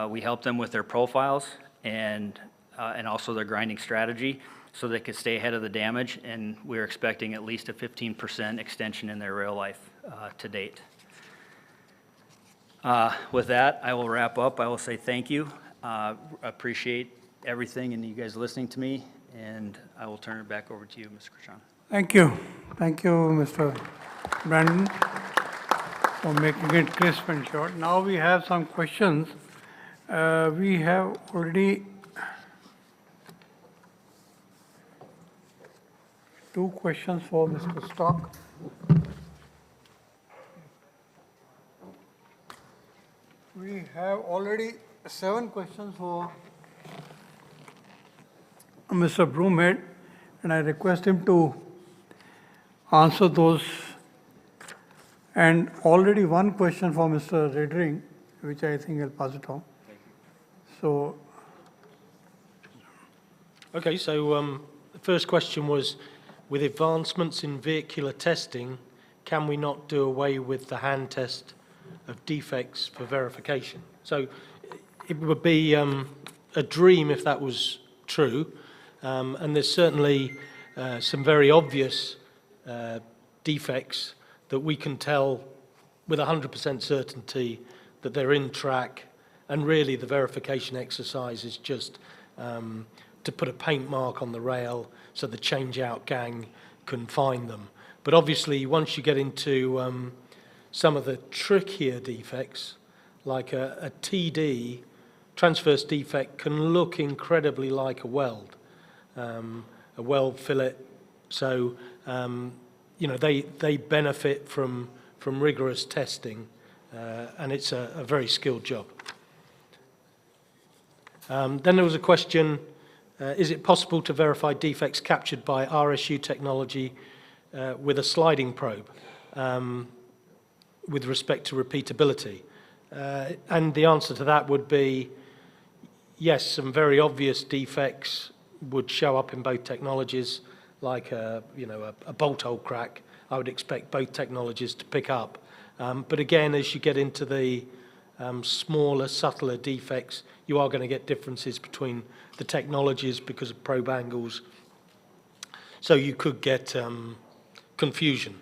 we helped them with their profiles and also their grinding strategy, so they could stay ahead of the damage, and we're expecting at least a 15% extension in their rail life to date. With that, I will wrap up. I will say thank you. Appreciate everything and you guys listening to me, and I will turn it back over to you, Mr. Krishan. Thank you. Thank you, Mr. Brandon, for making it crisp and short. Now we have some questions. We have already 2 questions for Mr. Stock. We have already 7 questions for Mr. Broomhead, and I request him to answer those. And already 1 question for Mr. Redring, which I think I'll pass it on. So. Okay, so the first question was, with advancements in vehicular testing, can we not do away with the hand test of defects for verification? So it would be a dream if that was true, and there's certainly some very obvious defects that we can tell with 100% certainty that they're in track, and really the verification exercise is just to put a paint mark on the rail so the change-out gang can find them. But obviously, once you get into some of the trickier defects, like a TD, transverse defect, can look incredibly like a weld fillet. So, you know, they benefit from rigorous testing, and it's a very skilled job. Then there was a question, is it possible to verify defects captured by RSU technology with a sliding probe? with respect to repeatability? And the answer to that would be yes, some very obvious defects would show up in both technologies, like a bolt hole crack. I would expect both technologies to pick up. But again, as you get into the smaller, subtler defects, you are going to get differences between the technologies because of probe angles. So you could get confusion.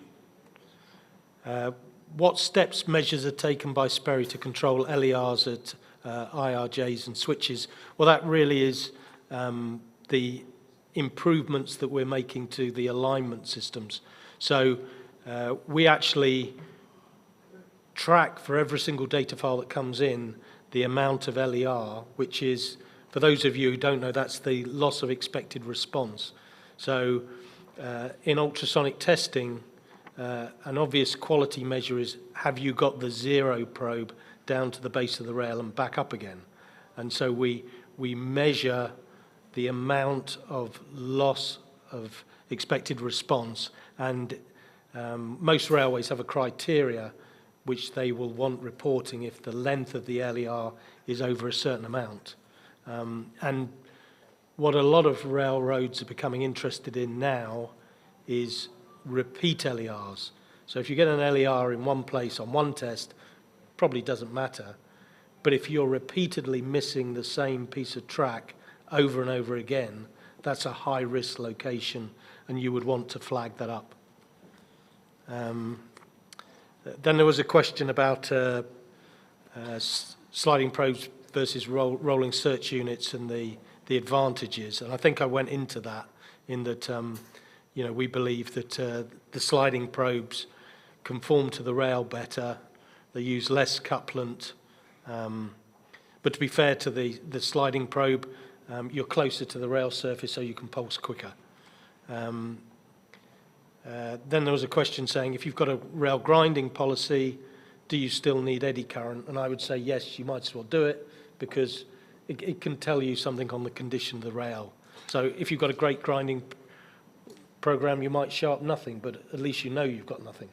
What steps, measures are taken by Sperry to control LERs at IRJs and switches? Well, that really is the improvements that we're making to the alignment systems. So we actually track for every single data file that comes in the amount of LER, which is, for those of you who don't know, that's the loss of expected response. So in ultrasonic testing, an obvious quality measure is, have you got the zero probe down to the base of the rail and back up again? And so we measure the amount of loss of expected response, and most railways have a criteria which they will want reporting if the length of the LER is over a certain amount. And what a lot of railroads are becoming interested in now is repeat LERs. So if you get an LER in one place on one test, probably doesn't matter. But if you're repeatedly missing the same piece of track over and over again, that's a high-risk location, and you would want to flag that up. Then there was a question about sliding probes versus rolling search units and the advantages, and I think I went into that in that we believe that the sliding probes conform to the rail better, they use less couplant, but to be fair to the sliding probe, you're closer to the rail surface so you can pulse quicker. Then there was a question saying, if you've got a rail grinding policy, do you still need eddy current? And I would say, yes, you might as well do it, because it can tell you something on the condition of the rail. So if you've got a great grinding program, you might show up nothing, but at least you know you've got nothing.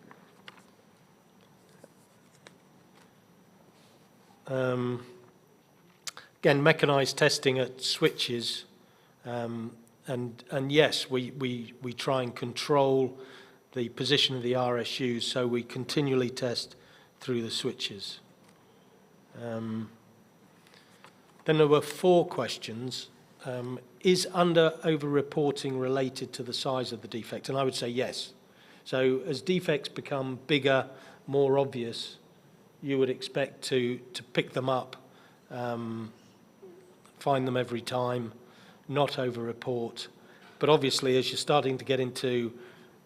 Again, mechanized testing at switches, and yes, we try and control the position of the RSUs, so we continually test through the switches. Then there were 4 questions. Is over-reporting related to the size of the defect? And I would say yes. So as defects become bigger, more obvious, you would expect to pick them up, find them every time, not over-report. But obviously, as you're starting to get into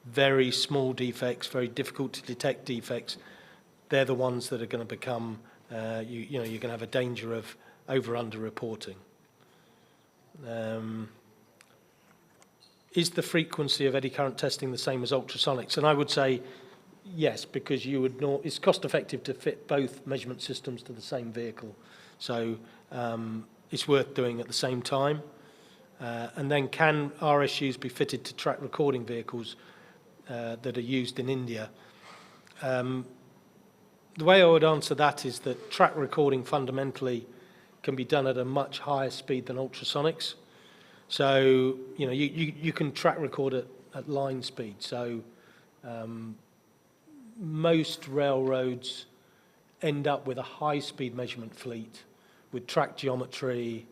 very small defects, very difficult to detect defects, they're the ones that are going to become, you're going to have a danger of over-under-reporting. Is the frequency of eddy current testing the same as ultrasonics? And I would say yes, because you would know it's cost effective to fit both measurement systems to the same vehicle. So it's worth doing at the same time. And then can RSUs be fitted to track recording vehicles that are used in India? The way I would answer that is that track recording fundamentally can be done at a much higher speed than ultrasonics. So, you can track record at line speed. So most railroads end up with a high-speed measurement fleet with track geometry,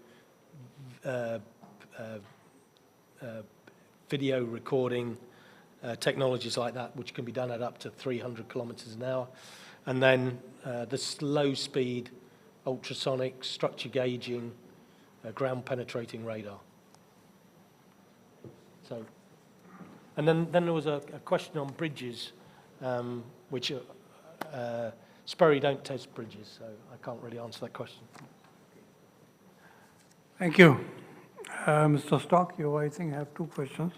video recording, technologies like that, which can be done at up to 300 kilometers an hour. And then the slow-speed ultrasonic, structure gauging, ground-penetrating radar. So, and then there was a question on bridges, which Sperry don't test bridges, so I can't really answer that question. Thank you. Mr. Stock, you, I think, have 2 questions.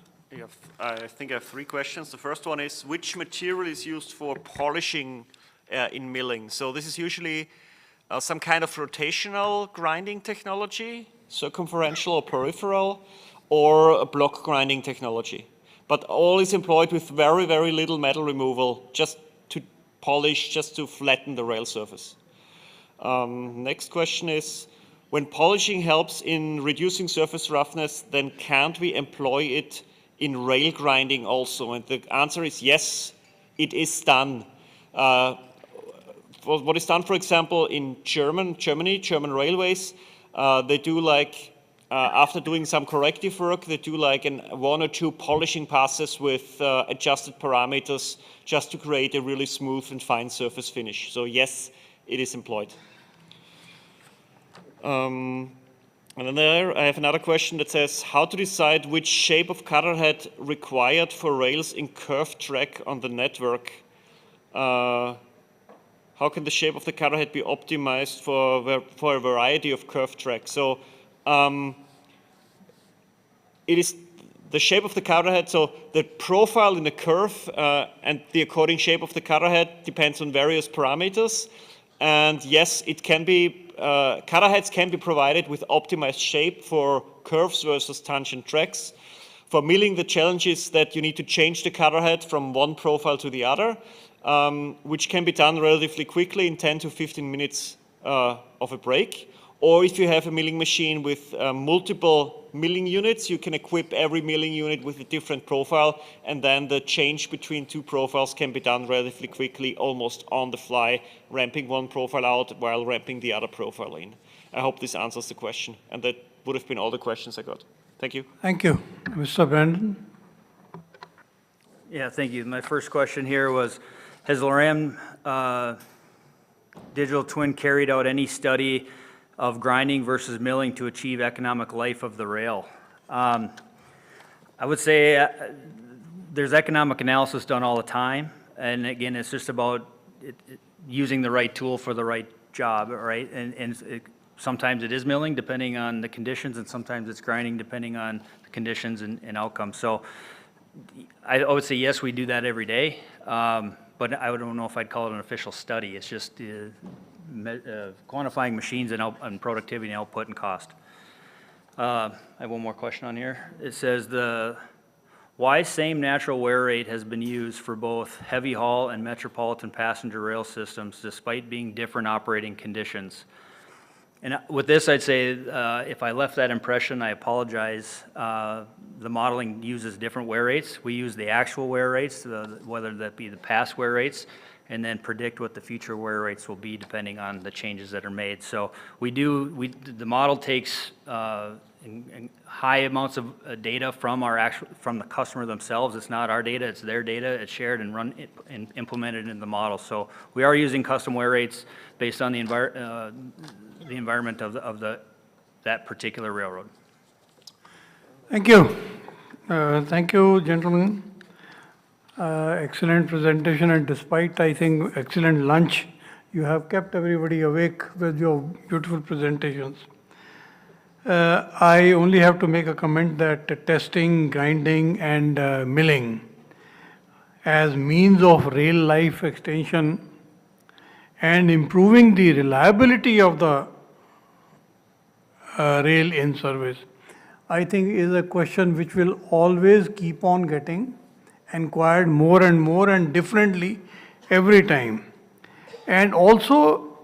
I think I have 3 questions. The first one is, which material is used for polishing in milling? So this is usually some kind of rotational grinding technology, circumferential or peripheral, or a block grinding technology. But all is employed with very, very little metal removal, just to polish just to flatten the rail surface. Next question is, when polishing helps in reducing surface roughness, then can't we employ it in rail grinding also? And the answer is yes, it is done. What is done, for example, in Germany, German railways, they do like, after doing some corrective work, they do like one or two polishing passes with adjusted parameters just to create a really smooth and fine surface finish. So yes, it is employed. And then there I have another question that says, how to decide which shape of cutter head required for rails in curved track on the network? How can the shape of the cutter head be optimized for a variety of curved track? So it is the shape of the cutter head, so the profile in the curve and the according shape of the cutter head depends on various parameters. And yes, it can be, cutter heads can be provided with optimized shape for curves versus tangent tracks. For milling, the challenge is that you need to change the cutter head from one profile to the other, which can be done relatively quickly in 10 to 15 minutes of a break. Or if you have a milling machine with multiple milling units, you can equip every milling unit with a different profile, and then the change between two profiles can be done relatively quickly, almost on the fly, ramping one profile out while ramping the other profile in. I hope this answers the question, and that would have been all the questions I got. Thank you. Thank you. Mr. Brandon? Yeah, thank you. My first question here was, has Loram Digital Twin carried out any study of grinding versus milling to achieve economic life of the rail? I would say there's economic analysis done all the time, and again, it's just about using the right tool for the right job, right? And sometimes it is milling depending on the conditions, and sometimes it's grinding depending on the conditions and outcomes. So I would say yes, we do that every day, but I don't know if I'd call it an official study. It's just quantifying machines and productivity and output and cost. I have one more question on here. It says why same natural wear rate has been used for both heavy haul and metropolitan passenger rail systems despite being different operating conditions. And with this, I'd say if I left that impression, I apologize. The modeling uses different wear rates. We use the actual wear rates, whether that be the past wear rates, and then predict what the future wear rates will be depending on the changes that are made. So the model takes high amounts of data from the customer themselves. It's not our data, it's their data. It's shared and run and implemented in the model. So we are using custom wear rates based on the environment of that particular railroad. Thank you. Thank you, gentlemen. Excellent presentation, and despite, I think, excellent lunch, you have kept everybody awake with your beautiful presentations. I only have to make a comment that testing, grinding, and milling as means of rail life extension and improving the reliability of the rail in service, I think is a question which will always keep on getting inquired more and differently every time. And also,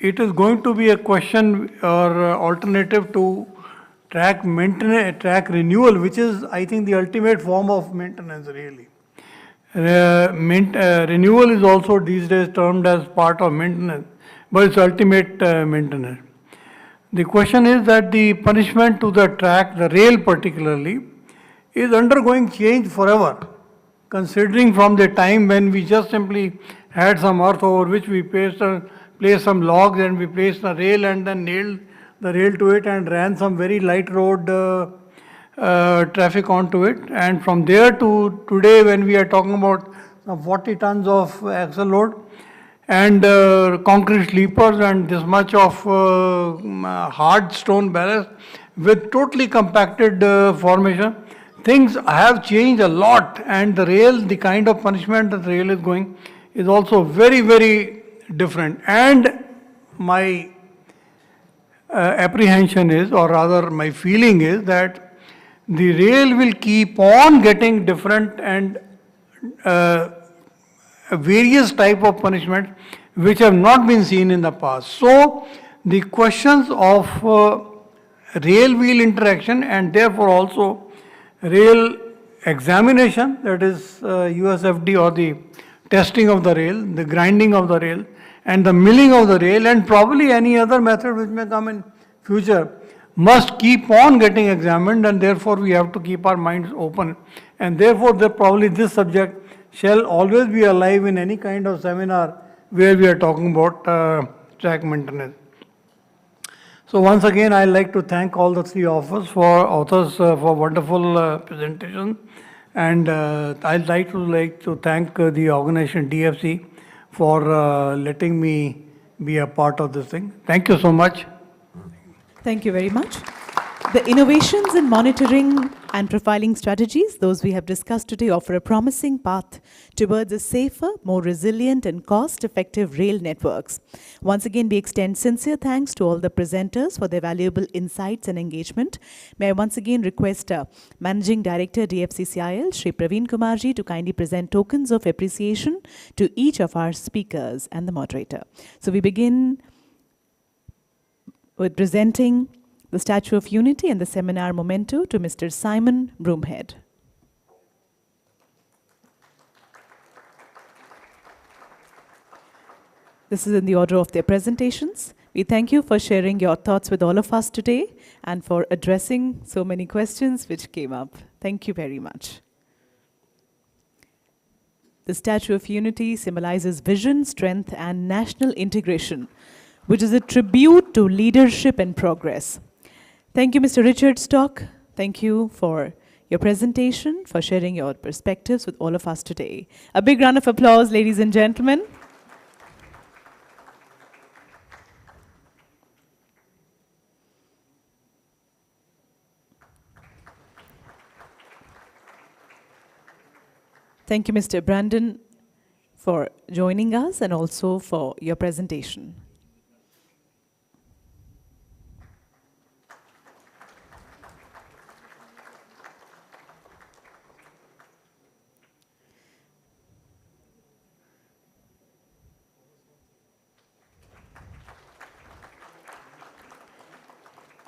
it is going to be a question or alternative to track maintenance, track renewal, which is, I think, the ultimate form of maintenance, really. Renewal is also these days termed as part of maintenance, but it's ultimate maintenance. The question is that the punishment to the track, the rail particularly, is undergoing change forever, considering from the time when we just simply had some earth over which we placed some logs and we placed a rail and then nailed the rail to it and ran some very light road traffic onto it. And from there to today, when we are talking about some 40 tons of axle load and concrete sleepers and this much of hard stone ballast with totally compacted formation, things have changed a lot, and the rail, the kind of punishment that the rail is going is also very different. And my apprehension is, or rather my feeling is, that the rail will keep on getting different and various type of punishments which have not been seen in the past. So the questions of rail wheel interaction and therefore also rail examination, that is USFD, or the testing of the rail, the grinding of the rail, and the milling of the rail, and probably any other method which may come in future, must keep on getting examined, and therefore we have to keep our minds open. And therefore probably this subject shall always be alive in any kind of seminar where we are talking about track maintenance. So once again, I'd like to thank all the three authors for wonderful presentation, and I'd like to thank the organization DFC for letting me be a part of this thing. Thank you so much. Thank you very much. The innovations in monitoring and profiling strategies, those we have discussed today, offer a promising path towards a safer, more resilient and cost-effective rail networks. Once again, we extend sincere thanks to all the presenters for their valuable insights and engagement. May I once again request Managing Director, DFCCIL, Shri Praveen Kumarji, to kindly present tokens of appreciation to each of our speakers and the moderator. So we begin with presenting the Statue of Unity and the seminar memento to Mr. Simon Broomhead. This is in the order of their presentations. We thank you for sharing your thoughts with all of us today and for addressing so many questions which came up. Thank you very much. The Statue of Unity symbolizes vision, strength, and national integration, which is a tribute to leadership and progress. Thank you, Mr. Richard Stock. Thank you for your presentation, for sharing your perspectives with all of us today. A big round of applause, ladies and gentlemen. Thank you, Mr. Brandon, for joining us and also for your presentation.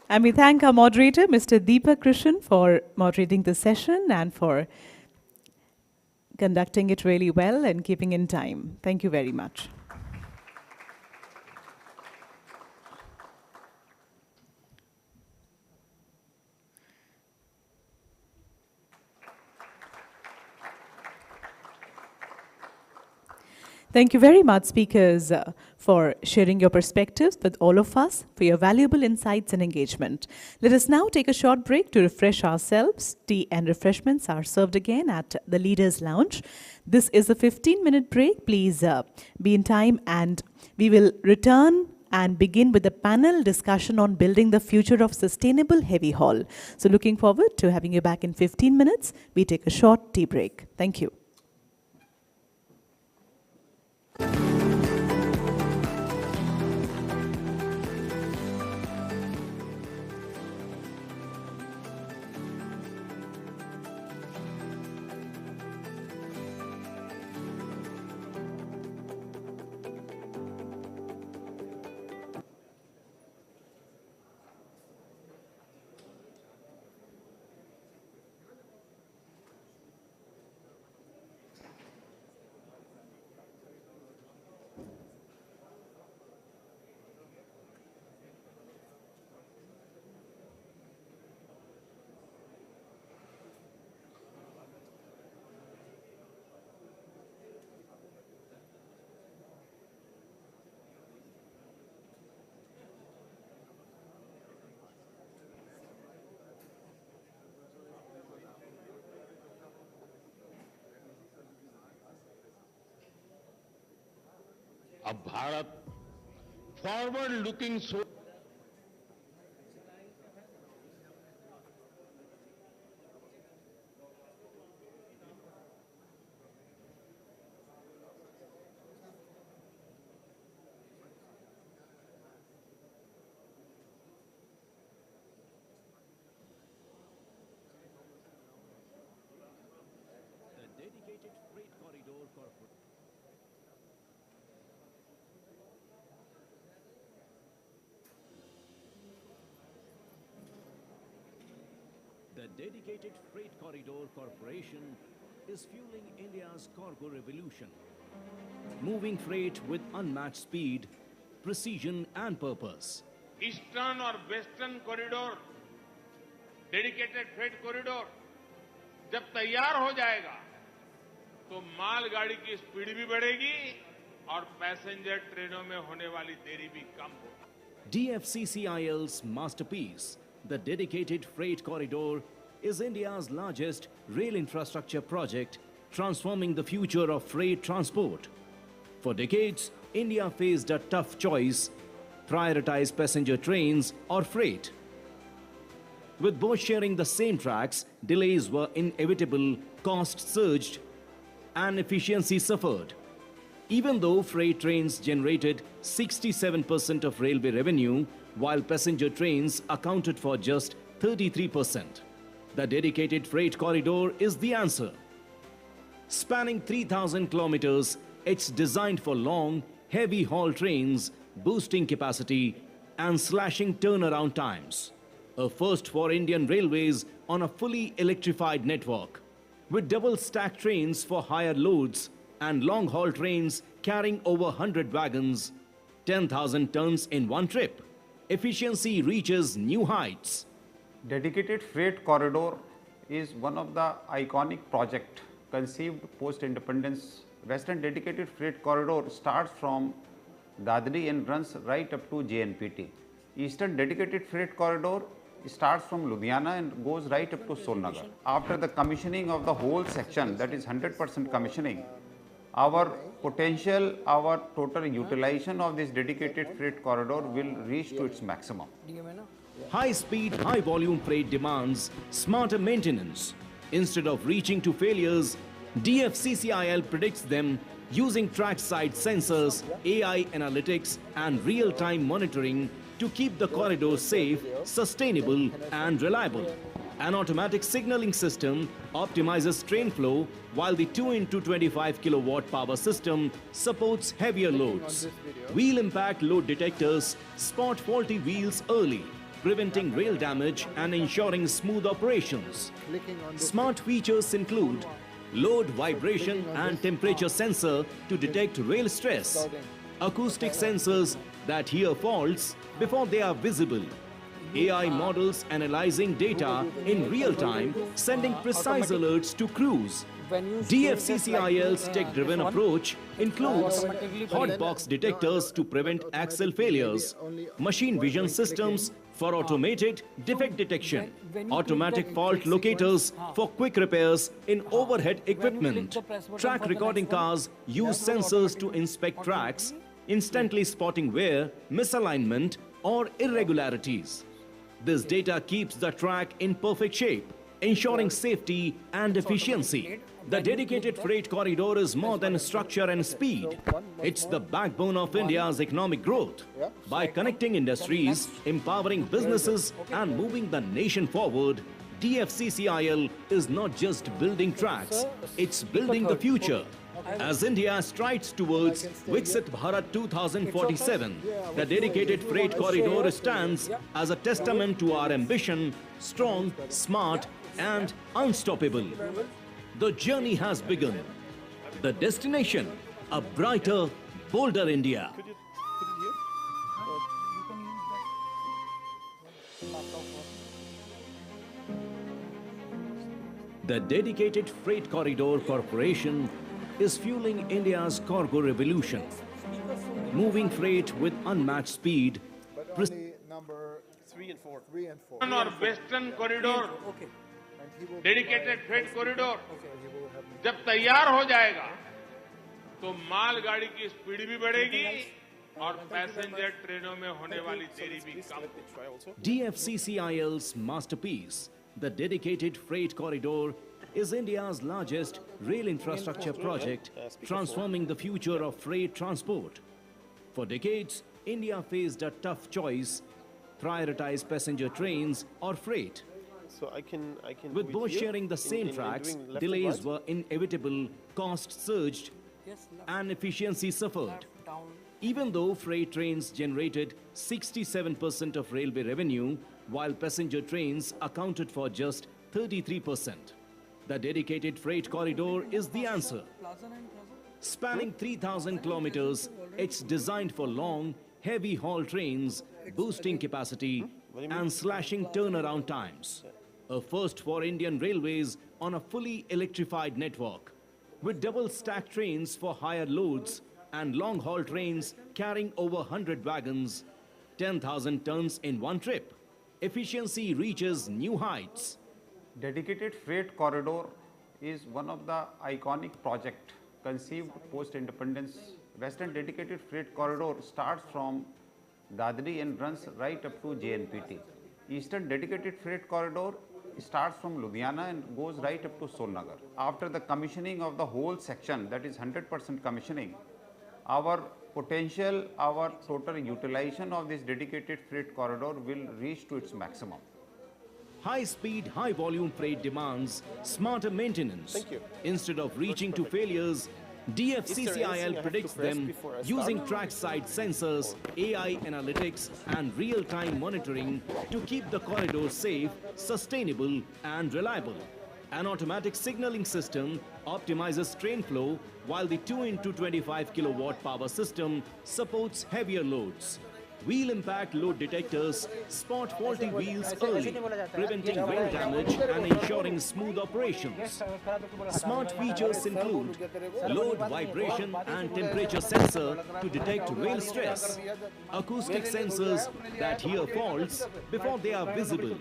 And we thank our moderator, Mr. Deepak Krishan, for moderating the session and for conducting it really well and keeping in time. Thank you very much. Thank you very much, speakers, for sharing your perspectives with all of us, for your valuable insights and engagement. Let us now take a short break to refresh ourselves. Tea and refreshments are served again at the Leaders' Lounge. This is a 15-minute break. Please be in time, and we will return and begin with a panel discussion on building the future of sustainable heavy haul. So looking forward to having you back in 15 minutes. We take a short tea break. Thank you. अब Bharat forward looking सोच Dedicated Freight Corridor Corporation is fueling India's cargo revolution, moving freight with unmatched speed, precision and purpose. Eastern और western corridor, dedicated freight corridor जब तैयार हो जाएगा तो मालगाड़ी की स्पीड भी बढ़ेगी और पैसेंजर ट्रेनों में होने वाली देरी भी कम होगी। DFCCIL's masterpiece, the Dedicated Freight Corridor, is India's largest rail infrastructure project transforming the future of freight transport. For decades, India faced a tough choice: prioritize passenger trains or freight. With both sharing the same tracks, delays were inevitable, costs surged, and efficiency suffered. Even though freight trains generated 67% of railway revenue, while passenger trains accounted for just 33%. The dedicated freight corridor is the answer. Spanning 3,000 kilometers, it's designed for long, heavy haul trains, boosting capacity and slashing turnaround times. A first for Indian Railways on a fully electrified network. With double stack trains for higher loads and long haul trains carrying over 100 wagons, 10,000 tons in one trip. Efficiency reaches new heights. Dedicated Freight Corridor is one of the iconic projects conceived post-independence. Western Dedicated Freight Corridor starts from Dadri and runs right up to JNPT. Eastern Dedicated Freight Corridor starts from Ludhiana and goes right up to Solnagar. After the commissioning of the whole section, that is 100% commissioning, our potential, our total utilization of this dedicated freight corridor will reach to its maximum. High-speed, high-volume freight demands smarter maintenance. Instead of reaching to failures, DFCCIL predicts them using trackside sensors, AI analytics and real-time monitoring to keep the corridor safe, sustainable and reliable. An automatic signaling system optimizes train flow, while the 2x25 kilowatt power system supports heavier loads. Wheel impact load detectors spot faulty wheels early, preventing rail damage and ensuring smooth operations. Smart features include load vibration and temperature sensor to detect rail stress, acoustic sensors that hear faults before they are visible, AI models analyzing data in real time, sending precise alerts to crews. DFCCIL's tech-driven approach includes hot box detectors to prevent axle failures, machine vision systems for automated defect detection, automatic fault locators for quick repairs in overhead equipment. Track recording cars use sensors to inspect tracks, instantly spotting wear, misalignment or irregularities. This data keeps the track in perfect shape, ensuring safety and efficiency. The dedicated freight corridor is more than structure and speed. It's the backbone of India's economic growth. By connecting industries, empowering businesses and moving the nation forward, DFCCIL is not just building tracks, it's building the future. As India strides towards Viksit Bharat 2047, the dedicated freight corridor stands as a testament to our ambition, strong, smart and unstoppable. The journey has begun. The destination, a brighter, bolder India. The Dedicated Freight Corridor Corporation is fueling India's cargo revolution, moving freight with unmatched speed. Number 3 and 4. 3 and 4. और western corridor, dedicated freight corridor जब तैयार हो जाएगा तो मालगाड़ी की speed भी बढ़ेगी और पैसेंजर ट्रेनों में होने वाली देरी भी कम होगी। DFCCIL's masterpiece, the Dedicated Freight Corridor, is India's largest rail infrastructure project, transforming the future of freight transport. For decades, India faced a tough choice: prioritize passenger trains or freight. So I can With both sharing the same tracks, delays were inevitable, costs surged, and efficiency suffered. Even though freight trains generated 67% of railway revenue, while passenger trains accounted for just 33%. The dedicated freight corridor is the answer. Spanning 3,000 kilometers, it's designed for long, heavy haul trains, boosting capacity and slashing turnaround times. A first for Indian Railways on a fully electrified network, with double stack trains for higher loads and long haul trains carrying over 100 wagons, 10,000 tons in one trip. Efficiency reaches new heights. Dedicated freight corridor is one of the iconic project conceived post-independence. Western dedicated freight corridor starts from Dadri and runs right up to JNPT. Eastern dedicated freight corridor starts from Ludhiana and goes right up to Solnagar. After the commissioning of the whole section, that is 100% commissioning, our potential, our total utilization of this dedicated freight corridor will reach to its maximum. High-speed, high-volume freight demands smarter maintenance. Instead of reaching to failures, DFCCIL predicts them using trackside sensors, AI analytics and real-time monitoring to keep the corridor safe, sustainable and reliable. An automatic signaling system optimizes train flow while the 2x25 kilowatt power system supports heavier loads. Wheel impact load detectors spot faulty wheels early, preventing wheel damage and ensuring smooth operations. Smart features include load, vibration and temperature sensor to detect wheel stress, acoustic sensors that hear faults before they are visible,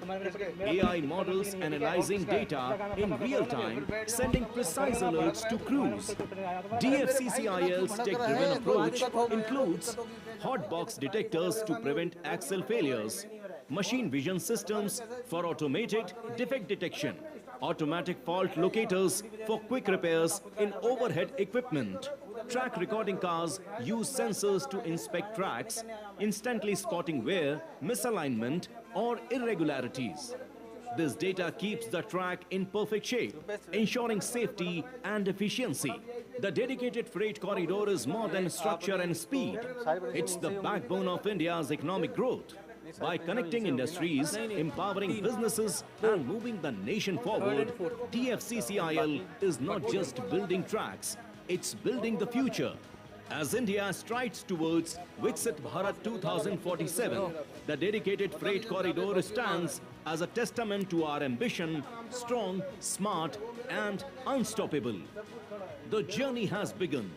AI models analyzing data in real time, sending precise alerts to crews. DFCCIL's tech-driven approach includes hot box detectors to prevent axle failures, machine vision systems for automated defect detection, automatic fault locators for quick repairs in overhead equipment. Track recording cars use sensors to inspect tracks, instantly spotting wear, misalignment or irregularities. This data keeps the track in perfect shape, ensuring safety and efficiency. The dedicated freight corridor is more than structure and speed. It's the backbone of India's economic growth. By connecting industries, empowering businesses and moving the nation forward, DFCCIL is not just building tracks, it's building the future. As India strides towards Viksit Bharat 2047, the dedicated freight corridor stands as a testament to our ambition, strong, smart and unstoppable. The journey has begun.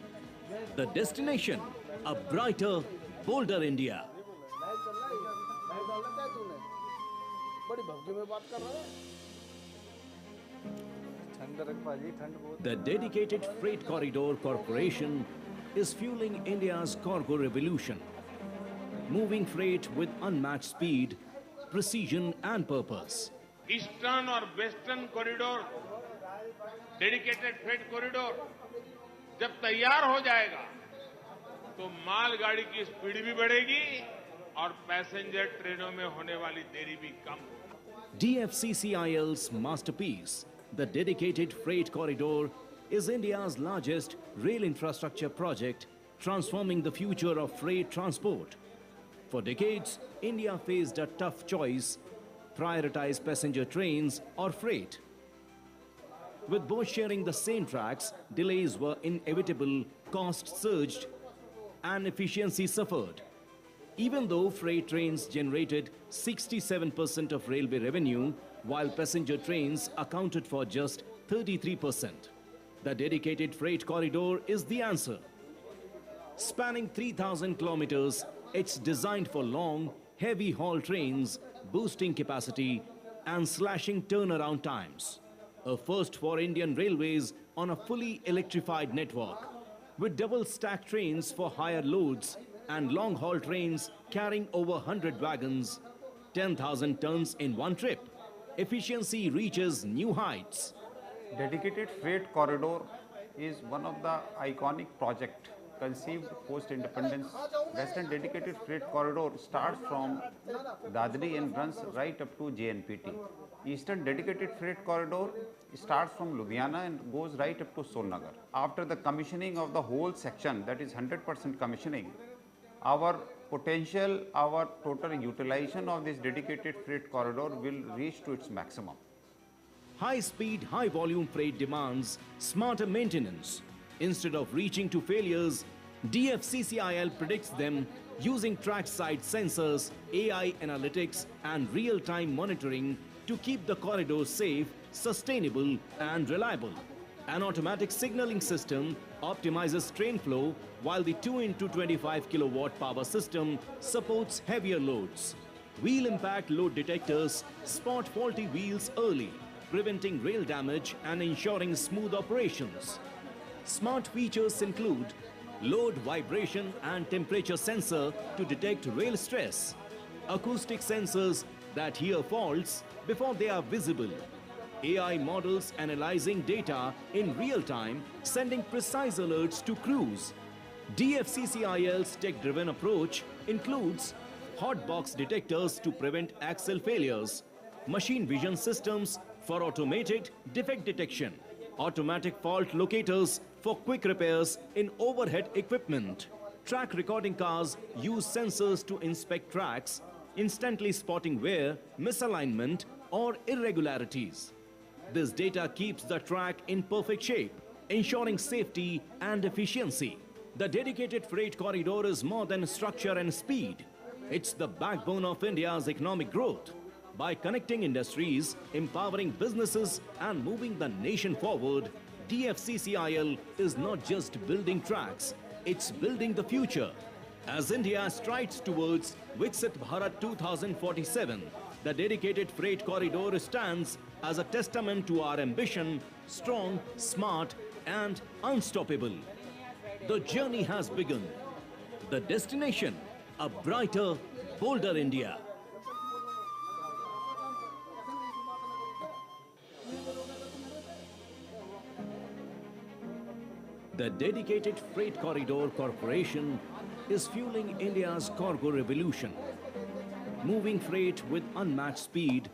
The destination, a brighter, bolder India. The Dedicated Freight Corridor Corporation is fueling India's cargo revolution, moving freight with unmatched speed, precision and purpose. Eastern और western corridor dedicated freight corridor जब तैयार हो जाएगा तो मालगाड़ी की speed भी बढ़ेगी और पैसेंजर ट्रेनों में होने वाली देरी भी कम होगी। DFCCIL's masterpiece, the Dedicated Freight Corridor, is India's largest rail infrastructure project, transforming the future of freight transport. For decades, India faced a tough choice: prioritize passenger trains or freight. With both sharing the same tracks, delays were inevitable, costs surged, and efficiency suffered. Even though freight trains generated 67% of railway revenue, while passenger trains accounted for just 33%. The dedicated freight corridor is the answer. Spanning 3,000 kilometers, it's designed for long, heavy haul trains, boosting capacity and slashing turnaround times. A first for Indian Railways on a fully electrified network, with double stack trains for higher loads and long haul trains carrying over 100 wagons, 10,000 tons in one trip. Efficiency reaches new heights. Dedicated freight corridor is one of the iconic project conceived post-independence. Western dedicated freight corridor starts from Dadri and runs right up to JNPT. Eastern dedicated freight corridor starts from Ludhiana and goes right up to Solnagar. After the commissioning of the whole section, that is 100% commissioning, our potential, our total utilization of this dedicated freight corridor will reach to its maximum. High-speed, high-volume freight demands smarter maintenance. Instead of reaching to failures, DFCCIL predicts them using trackside sensors, AI analytics, and real-time monitoring to keep the corridor safe, sustainable, and reliable. An automatic signaling system optimizes train flow, while the 2x25 kilowatt power system supports heavier loads. Wheel impact load detectors spot faulty wheels early, preventing rail damage and ensuring smooth operations. Smart features include load, vibration, and temperature sensor to detect rail stress, acoustic sensors that hear faults before they are visible, AI models analyzing data in real time, sending precise alerts to crews. DFCCIL's tech-driven approach includes hot box detectors to prevent axle failures, machine vision systems for automated defect detection, automatic fault locators for quick repairs in overhead equipment. Track recording cars use sensors to inspect tracks, instantly spotting wear, misalignment, or irregularities. This data keeps the track in perfect shape, ensuring safety and efficiency. The dedicated freight corridor is more than structure and speed. It's the backbone of India's economic growth. By connecting industries, empowering businesses, and moving the nation forward, DFCCIL is not just building tracks, it's building the future. As India strides towards Viksit Bharat 2047, the dedicated freight corridor stands as a testament to our ambition, strong, smart, and unstoppable. The journey has begun. The destination, a brighter, bolder India. The Dedicated Freight Corridor Corporation is fueling India's cargo revolution, moving freight with unmatched speed,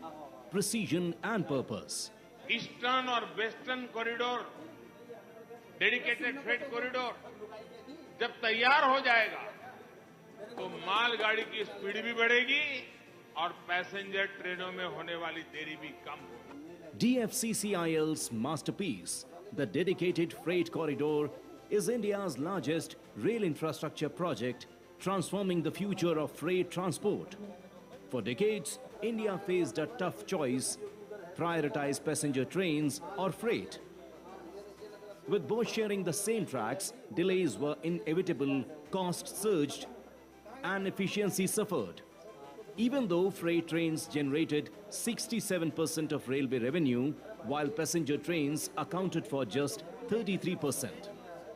precision, and purpose. Eastern और western corridor, dedicated freight corridor जब तैयार हो जाएगा तो मालगाड़ी की speed भी बढ़ेगी और पैसेंजर ट्रेनों में होने वाली देरी भी कम होगी। DFCCIL's masterpiece, the Dedicated Freight Corridor, is India's largest rail infrastructure project, transforming the future of freight transport. For decades, India faced a tough choice: prioritize passenger trains or freight. With both sharing the same tracks, delays were inevitable, costs surged, and efficiency suffered. Even though freight trains generated 67% of railway revenue, while passenger trains accounted for just 33%.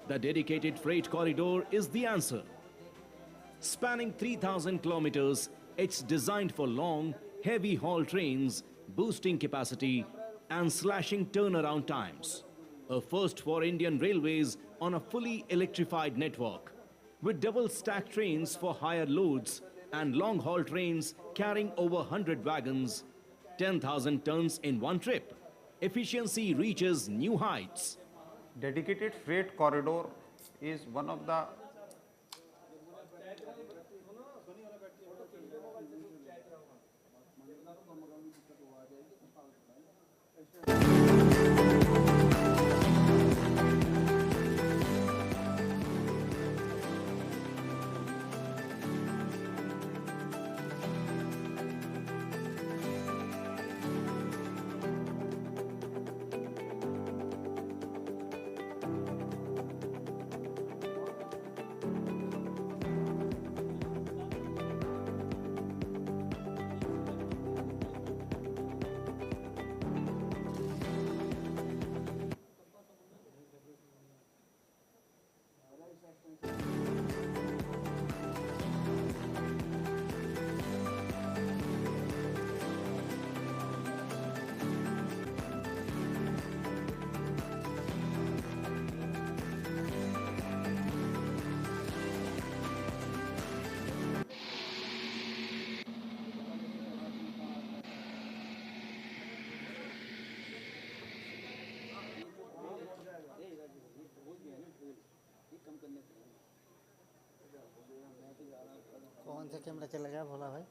The dedicated freight corridor is the answer. Spanning 3,000 kilometers, it's designed for long, heavy haul trains, boosting capacity and slashing turnaround times. A first for Indian Railways on a fully electrified network. With double stack trains for higher loads and long haul trains carrying over 100 wagons, 10,000 tons in one trip. Efficiency reaches new heights. Dedicated freight corridor is one of the कौन सा camera चला गया भोला भाई?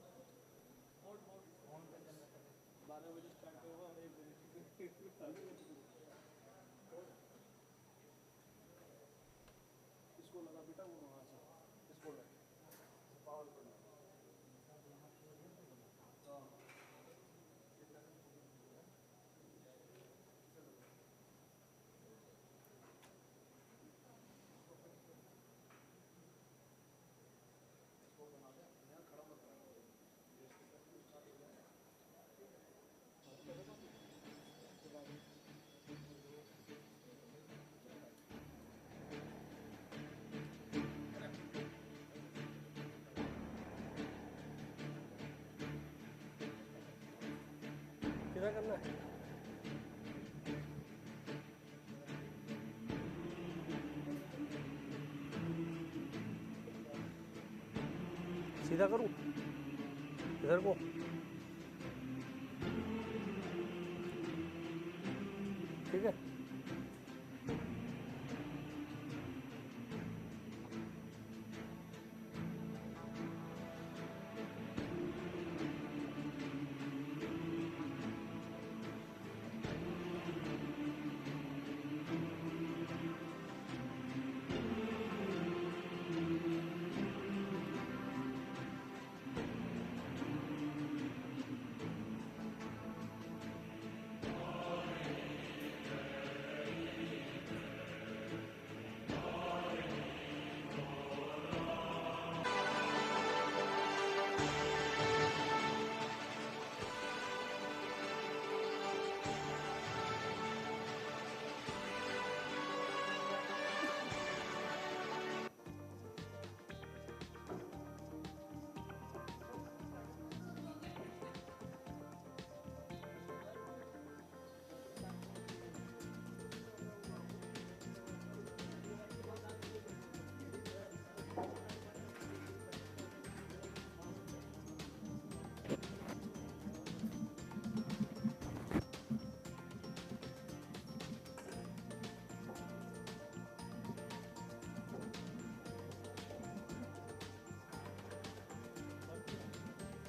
इसको लगा बेटा वो वहाँ से इसको पावर करना किधर करना है सीधा करूं इधर को ठीक है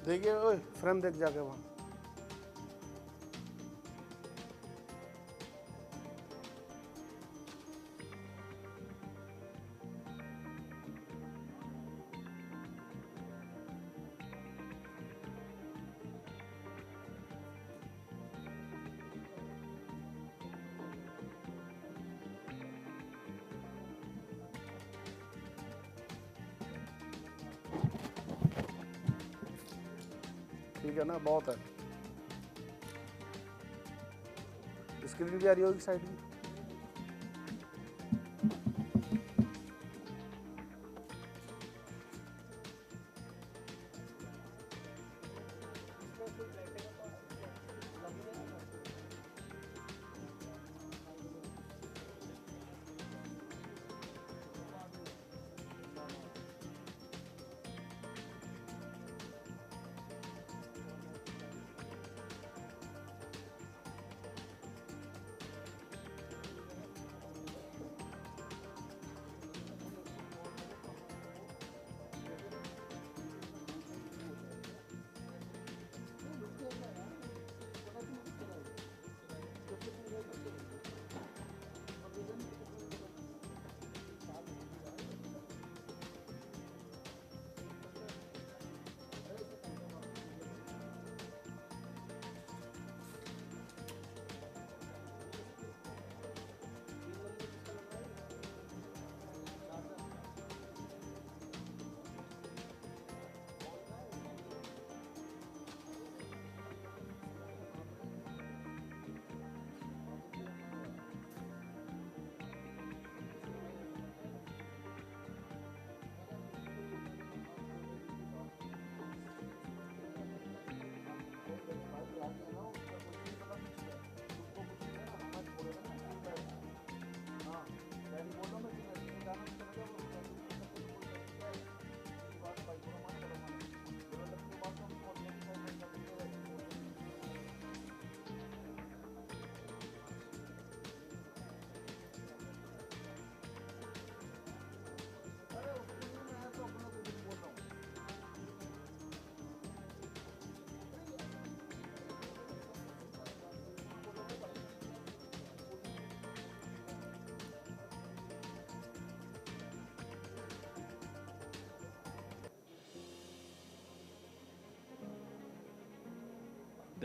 देखिए ओए फ्रेम देख जाके वहाँ ठीक है ना बहुत है स्क्रीन भी आ रही होगी साइड में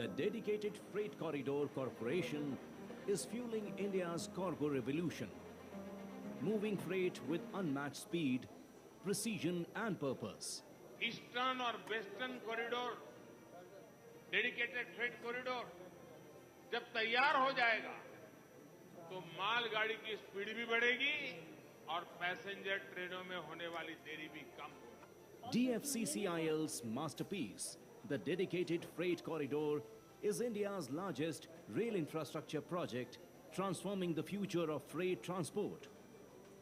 The Dedicated Freight Corridor Corporation is fueling India's cargo revolution, moving freight with unmatched speed, precision and purpose. Eastern और western corridor, dedicated freight corridor जब तैयार हो जाएगा तो मालगाड़ी की स्पीड भी बढ़ेगी और पैसेंजर ट्रेनों में होने वाली देरी भी कम होगी। DFCCIL's masterpiece, the Dedicated Freight Corridor, is India's largest rail infrastructure project transforming the future of freight transport.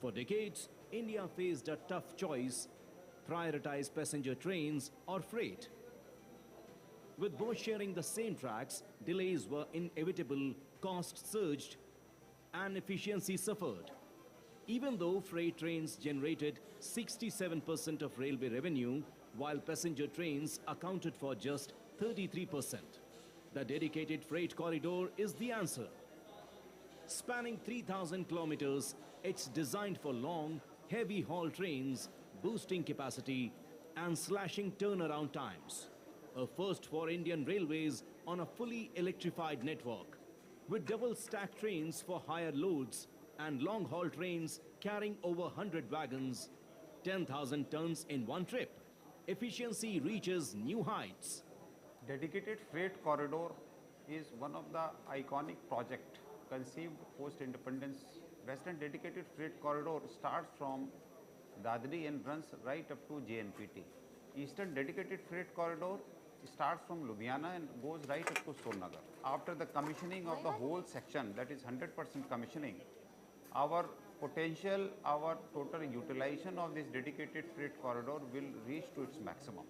For decades, India faced a tough choice: prioritize passenger trains or freight. With both sharing the same tracks, delays were inevitable, costs surged, and efficiency suffered. Even though freight trains generated 67% of railway revenue, while passenger trains accounted for just 33%. The dedicated freight corridor is the answer. Spanning 3,000 kilometers, it's designed for long, heavy haul trains, boosting capacity and slashing turnaround times. A first for Indian Railways on a fully electrified network, with double stack trains for higher loads and long haul trains carrying over 100 wagons, 10,000 tons in one trip. Efficiency reaches new heights. Dedicated Freight Corridor is one of the iconic projects conceived post-independence. Western Dedicated Freight Corridor starts from Dadri and runs right up to JNPT. Eastern Dedicated Freight Corridor starts from Ludhiana and goes right up to Solnagar. After the commissioning of the whole section, that is 100% commissioning, our potential, our total utilization of this dedicated freight corridor will reach to its maximum.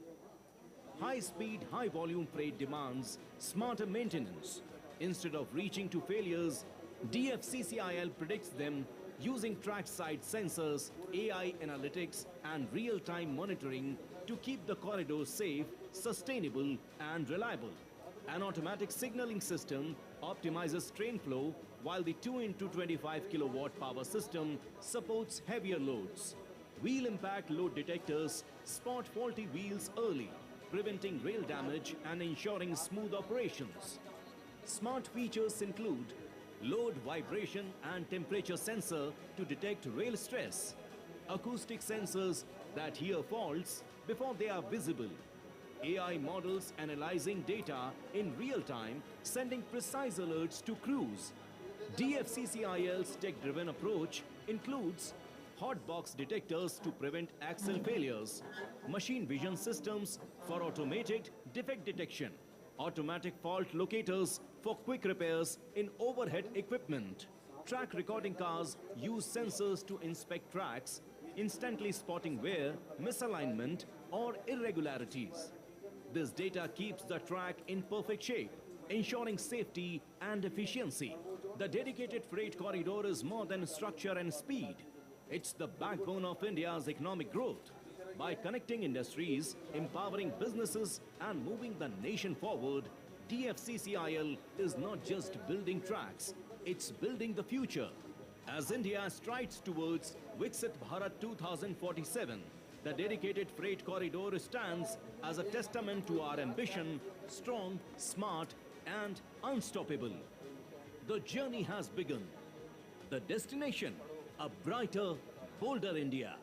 High-speed, high-volume freight demands smarter maintenance. Instead of reaching to failures, DFCCIL predicts them using trackside sensors, AI analytics and real-time monitoring to keep the corridor safe, sustainable and reliable. An automatic signaling system optimizes train flow, while the 2x25 kilowatt power system supports heavier loads. Wheel impact load detectors spot faulty wheels early, preventing rail damage and ensuring smooth operations. Smart features include load vibration and temperature sensor to detect rail stress, acoustic sensors that hear faults before they are visible, AI models analyzing data in real time, sending precise alerts to crews. DFCCIL's tech-driven approach includes hot box detectors to prevent axle failures, machine vision systems for automated defect detection, automatic fault locators for quick repairs in overhead equipment. Track recording cars use sensors to inspect tracks, instantly spotting wear, misalignment, or irregularities. This data keeps the track in perfect shape, ensuring safety and efficiency. The dedicated freight corridor is more than structure and speed. It's the backbone of India's economic growth. By connecting industries, empowering businesses, and moving the nation forward, DFCCIL is not just building tracks, it's building the future. As India strides towards Viksit Bharat 2047, the dedicated freight corridor stands as a testament to our ambition: strong, smart, and unstoppable. The journey has begun. The destination, a brighter, bolder India.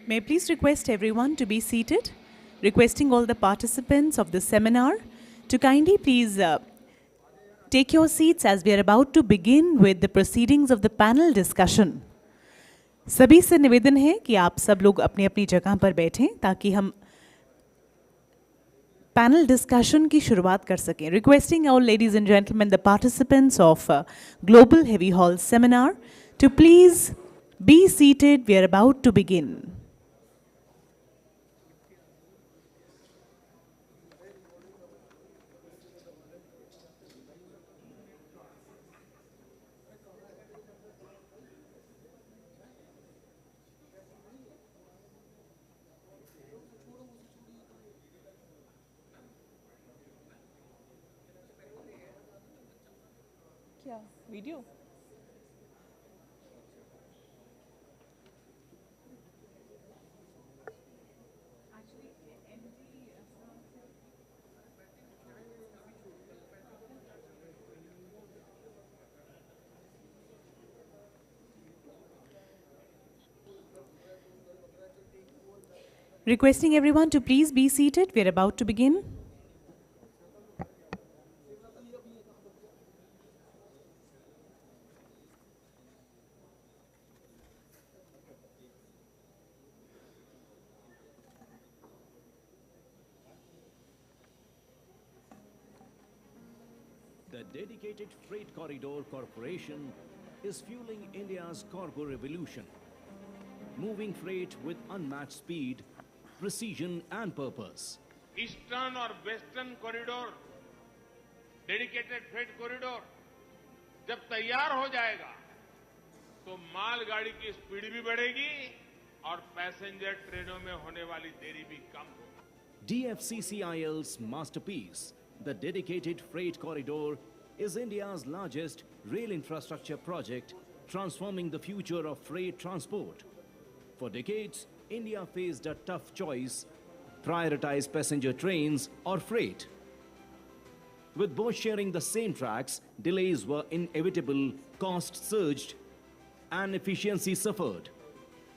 May I please request everyone to be seated, requesting all the participants of the seminar to kindly please take your seats as we are about to begin with the proceedings of the panel discussion. सभी से निवेदन है कि आप सब लोग अपनी अपनी जगह पर बैठें ताकि हम पैनल डिस्कशन की शुरुआत कर सकें. Requesting all ladies and gentlemen, the participants of Global Heavy Haul Seminar to please be seated. We are about to begin. क्या video Requesting everyone to please be seated. We are about to begin. The Dedicated Freight Corridor Corporation is fueling India's cargo revolution, moving freight with unmatched speed, precision and purpose. Eastern और western corridor, dedicated freight corridor जब तैयार हो जाएगा तो मालगाड़ी की speed भी बढ़ेगी और पैसेंजर ट्रेनों में होने वाली देरी भी कम होगी. DFCCIL's masterpiece, the Dedicated Freight Corridor, is India's largest rail infrastructure project transforming the future of freight transport. For decades, India faced a tough choice: prioritize passenger trains or freight. With both sharing the same tracks, delays were inevitable, costs surged, and efficiency suffered.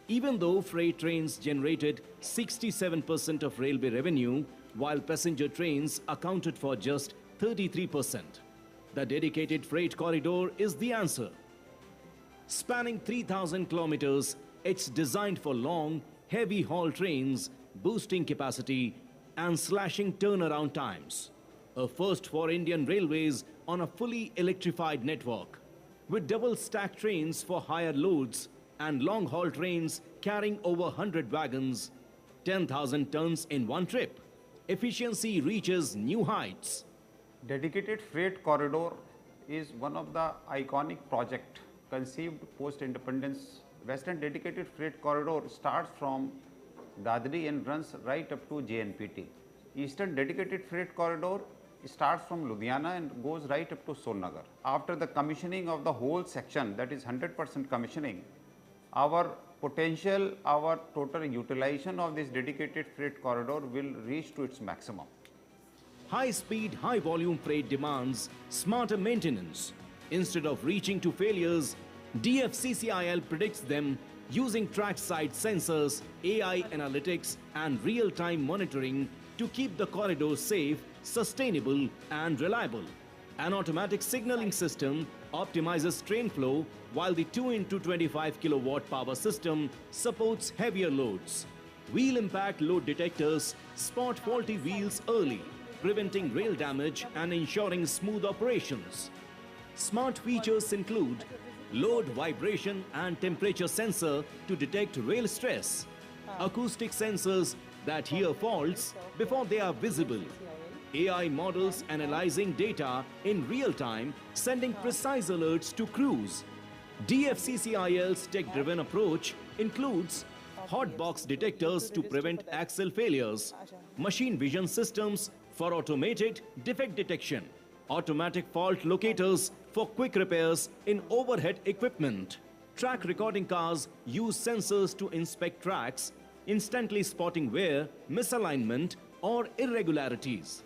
Even though freight trains generated 67% of railway revenue, while passenger trains accounted for just 33%. The Dedicated Freight Corridor is the answer. Spanning 3,000 kilometers, it's designed for long, heavy haul trains, boosting capacity and slashing turnaround times. A first for Indian Railways on a fully electrified network. With double stack trains for higher loads and long haul trains carrying over 100 wagons, 10,000 tons in one trip. Efficiency reaches new heights. Dedicated Freight Corridor is one of the iconic projects conceived post-independence. Western Dedicated Freight Corridor starts from Dadri and runs right up to JNPT. Eastern Dedicated Freight Corridor starts from Ludhiana and goes right up to Solnagar. After the commissioning of the whole section, that is 100% commissioning, our potential, our total utilization of this dedicated freight corridor will reach to its maximum. High-speed, high-volume freight demands smarter maintenance. Instead of reaching to failures, DFCCIL predicts them using trackside sensors, AI analytics, and real-time monitoring to keep the corridor safe, sustainable, and reliable. An automatic signaling system optimizes train flow, while the 2x25 kilowatt power system supports heavier loads. Wheel impact load detectors spot faulty wheels early, preventing rail damage and ensuring smooth operations. Smart features include load, vibration, and temperature sensor to detect rail stress, acoustic sensors that hear faults before they are visible, AI models analyzing data in real time, sending precise alerts to crews. DFCCIL's tech-driven approach includes hot box detectors to prevent axle failures, machine vision systems for automated defect detection, automatic fault locators for quick repairs in overhead equipment. Track recording cars use sensors to inspect tracks, instantly spotting wear, misalignment, or irregularities.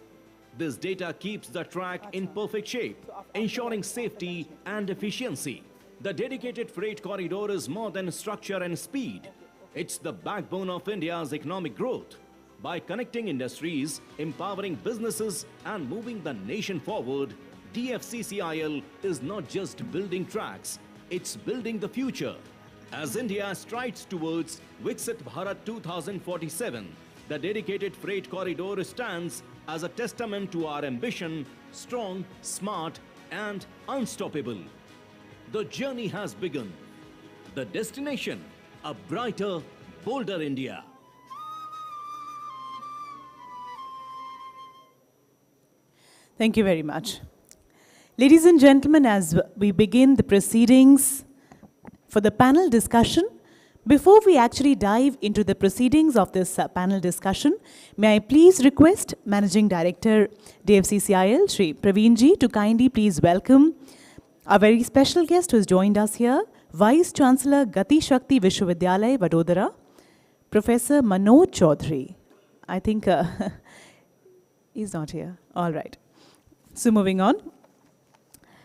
This data keeps the track in perfect shape, ensuring safety and efficiency. The dedicated freight corridor is more than structure and speed. It's the backbone of India's economic growth. By connecting industries, empowering businesses, and moving the nation forward, DFCCIL is not just building tracks, it's building the future. As India strides towards Viksit Bharat 2047, the dedicated freight corridor stands as a testament to our ambition, strong, smart, and unstoppable. The journey has begun. The destination, a brighter, bolder India. Thank you very much. Ladies and gentlemen, as we begin the proceedings for the panel discussion, before we actually dive into the proceedings of this panel discussion, may I please request Managing Director, DFCCIL, Shri Praveenji, to kindly please welcome our very special guest who has joined us here, Vice Chancellor Gati Shakti Vishwavidyalaya, Vadodara, Professor Manoj Chaudhary. I think he's not here. All right. So moving on.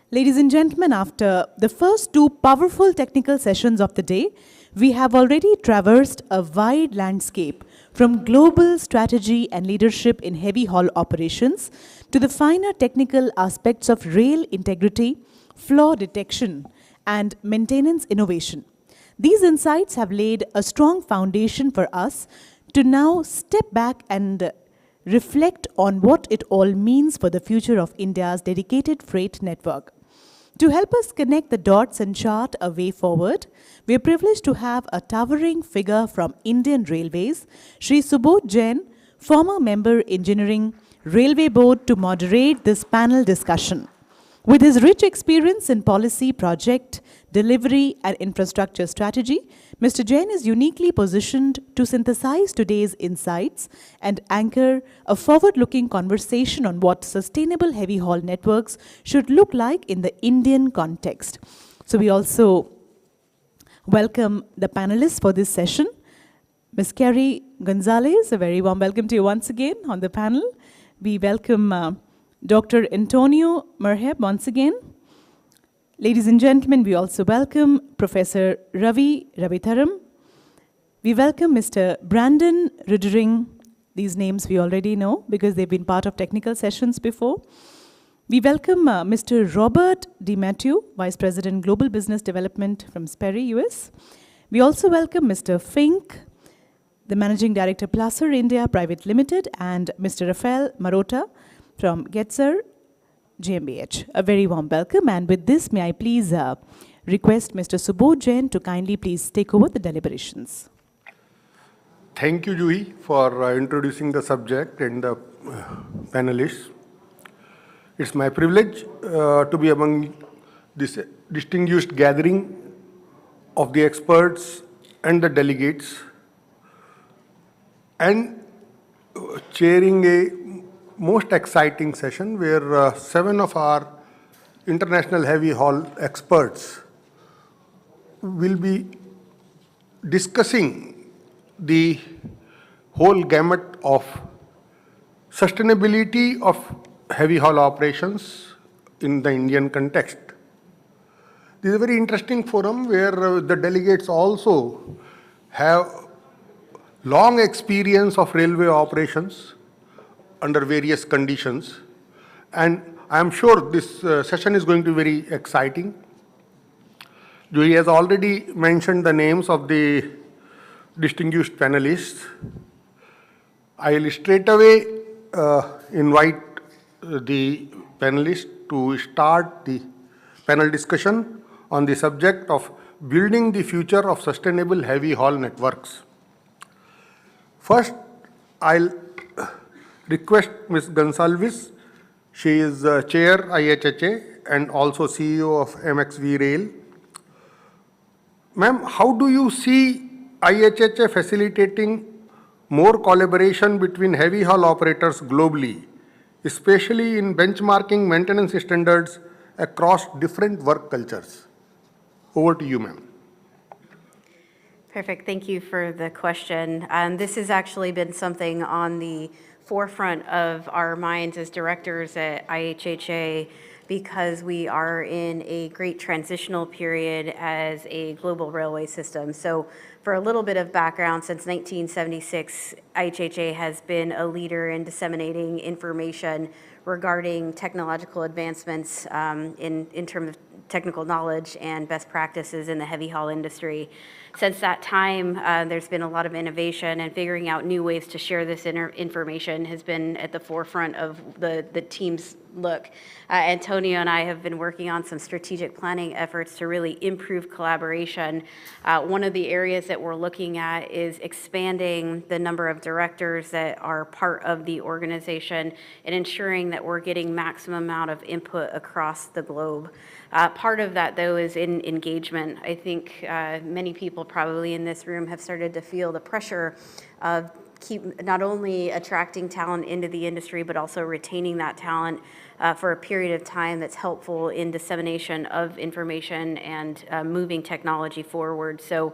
Ladies and gentlemen, after the first two powerful technical sessions of the day, we have already traversed a wide landscape from global strategy and leadership in heavy haul operations to the finer technical aspects of rail integrity, flaw detection, and maintenance innovation. These insights have laid a strong foundation for us to now step back and reflect on what it all means for the future of India's dedicated freight network. To help us connect the dots and chart a way forward, we are privileged to have a towering figure from Indian Railways, Shri Subodh Jain, former member Engineering Railway Board, to moderate this panel discussion. With his rich experience in policy, project, delivery, and infrastructure strategy, Mr. Jain is uniquely positioned to synthesize today's insights and anchor a forward-looking conversation on what sustainable heavy haul networks should look like in the Indian context. So we also welcome the panelists for this session. Ms. Carrie Gonzalez, a very warm welcome to you once again on the panel. We welcome Dr. Antonio Merheb once again. Ladies and gentlemen, we also welcome Professor Ravi Ravitharam. We welcome Mr. Brandon Riddering. These names we already know because they've been part of technical sessions before. We welcome Mr. Robert DiMatthew, Vice President Global Business Development from Sperry, US. We also welcome Mr. Fink, the Managing Director, Placer India Private Limited, and Mr. Rafael Marota from Getzer GmbH. A very warm welcome. And with this, may I please request Mr. Subodh Jain to kindly please take over the deliberations. Thank you, Juhi, for introducing the subject and the panelists. It's my privilege to be among this distinguished gathering of the experts and the delegates and chairing a most exciting session where 7 of our international heavy haul experts will be discussing the whole gamut of sustainability of heavy haul operations in the Indian context. This is a very interesting forum where the delegates also have long experience of railway operations under various conditions, and I am sure this session is going to be very exciting. Juhi has already mentioned the names of the distinguished panelists. I will straight away invite the panelists to start the panel discussion on the subject of building the future of sustainable heavy haul networks. First, I'll request Ms. Gonsalves. She is Chair IHHA and also CEO of MXV Rail. Ma'am, how do you see IHHA facilitating more collaboration between heavy haul operators globally, especially in benchmarking maintenance standards across different work cultures? Over to you, ma'am. Perfect. Thank you for the question. This has actually been something on the forefront of our minds as directors at IHHA because we are in a great transitional period as a global railway system. So for a little bit of background, since 1976, IHHA has been a leader in disseminating information regarding technological advancements in terms of technical knowledge and best practices in the heavy haul industry. Since that time, there's been a lot of innovation, and figuring out new ways to share this information has been at the forefront of the team's look. Antonio and I have been working on some strategic planning efforts to really improve collaboration. One of the areas that we're looking at is expanding the number of directors that are part of the organization and ensuring that we're getting maximum amount of input across the globe. Part of that, though, is in engagement. I think many people probably in this room have started to feel the pressure of keep not only attracting talent into the industry, but also retaining that talent for a period of time that's helpful in dissemination of information and moving technology forward. So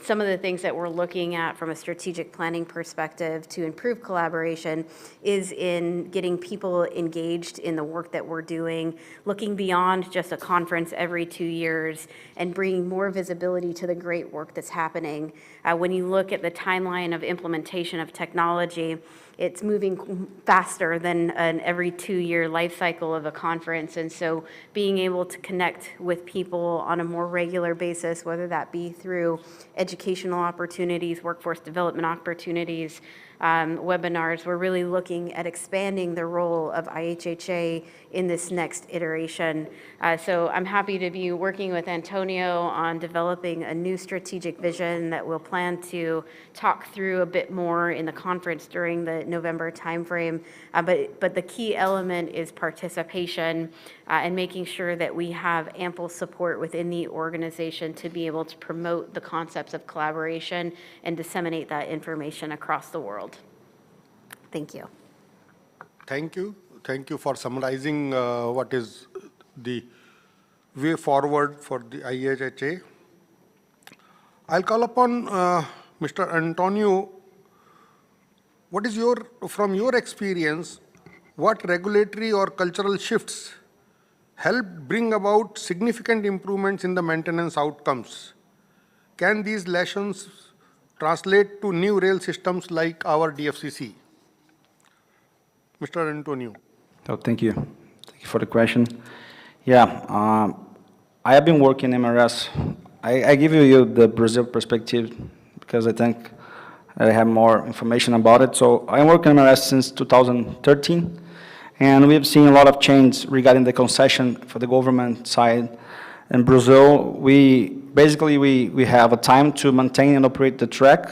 some of the things that we're looking at from a strategic planning perspective to improve collaboration is in getting people engaged in the work that we're doing, looking beyond just a conference every 2 years and bringing more visibility to the great work that's happening. When you look at the timeline of implementation of technology, it's moving faster than an every 2-year life cycle of a conference. And so being able to connect with people on a more regular basis, whether that be through educational opportunities, workforce development opportunities, webinars, we're really looking at expanding the role of IHHA in this next iteration. So I'm happy to be working with Antonio on developing a new strategic vision that we'll plan to talk through a bit more in the conference during the November timeframe. But the key element is participation and making sure that we have ample support within the organization to be able to promote the concepts of collaboration and disseminate that information across the world. Thank you. Thank you. Thank you for summarizing what is the way forward for the IHHA. I'll call upon Mr. Antonio. What is from your experience, what regulatory or cultural shifts help bring about significant improvements in the maintenance outcomes? Can these lessons translate to new rail systems like our DFCC? Mr. Antonio. Oh, thank you. Thank you for the question. Yeah, I have been working in MRS. I give you the Brazil perspective because I think I have more information about it. So I work in MRS since 2013, and we've seen a lot of change regarding the concession for the government side. In Brazil, we have a time to maintain and operate the track,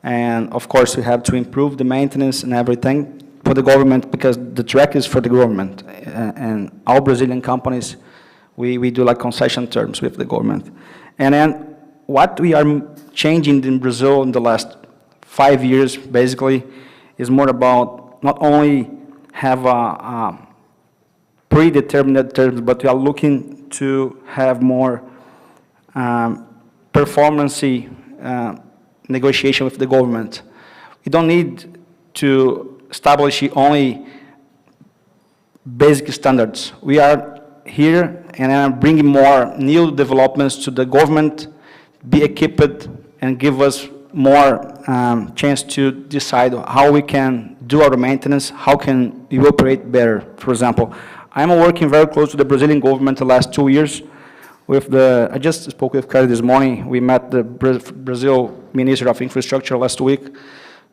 and of course we have to improve the maintenance and everything for the government because the track is for the government, and all Brazilian companies, we do like concession terms with the government. And then what we are changing in Brazil in the last 5 years basically is more about not only have a predetermined terms, but we are looking to have more performance negotiation with the government. We don't need to establish only basic standards. We are here and I'm bringing more new developments to the government, be equipped and give us more chance to decide how we can do our maintenance, how can we operate better. For example, I'm working very close to the Brazilian government the last 2 years. I just spoke with Kelly this morning. We met the Brazil Minister of Infrastructure last week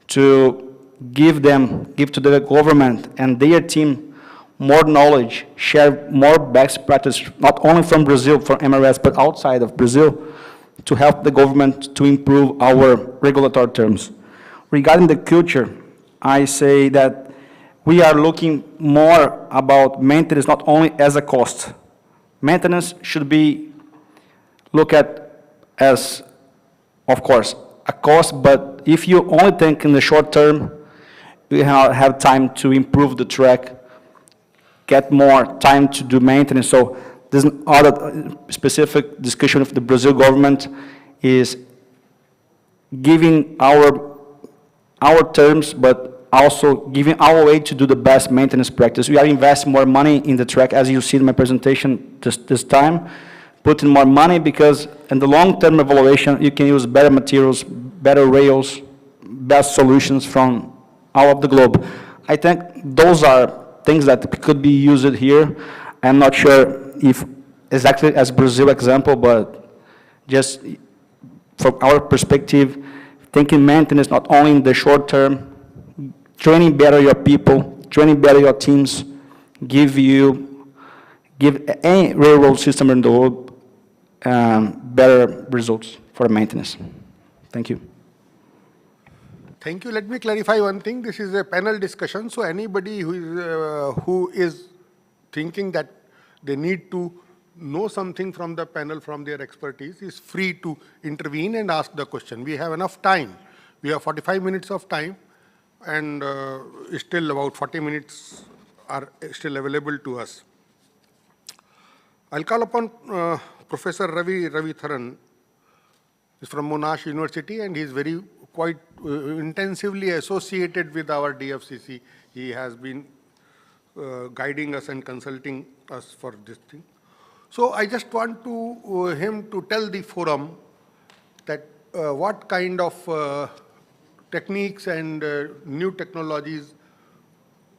to give to the government and their team more knowledge, share more best practice, not only from Brazil, from MRS, but outside of Brazil, to help the government to improve our regulatory terms. Regarding the culture, I say that we are looking more about maintenance not only as a cost. Maintenance should be looked at as, of course, a cost, but if you only think in the short term, we have time to improve the track, get more time to do maintenance. So there's other specific discussion with the Brazil government is giving our terms, but also giving our way to do the best maintenance practice. We are investing more money in the track, as you see in my presentation this time, putting more money because in the long-term evaluation, you can use better materials, better rails, best solutions from all of the globe. I think those are things that could be used here. I'm not sure if exactly as Brazil example, but just from our perspective, thinking maintenance not only in the short term, training better your people, training better your teams, give any railroad system in the world better results for maintenance. Thank you. Thank you. Let me clarify one thing. This is a panel discussion, so anybody who is thinking that they need to know something from the panel, from their expertise, is free to intervene and ask the question. We have enough time. We have 45 minutes of time, and still about 40 minutes are still available to us. I'll call upon Professor Ravi Tharan. He's from Monash University, and he's quite intensively associated with our DFCC. He has been guiding us and consulting us for this thing. So I just want him to tell the forum that what kind of techniques and new technologies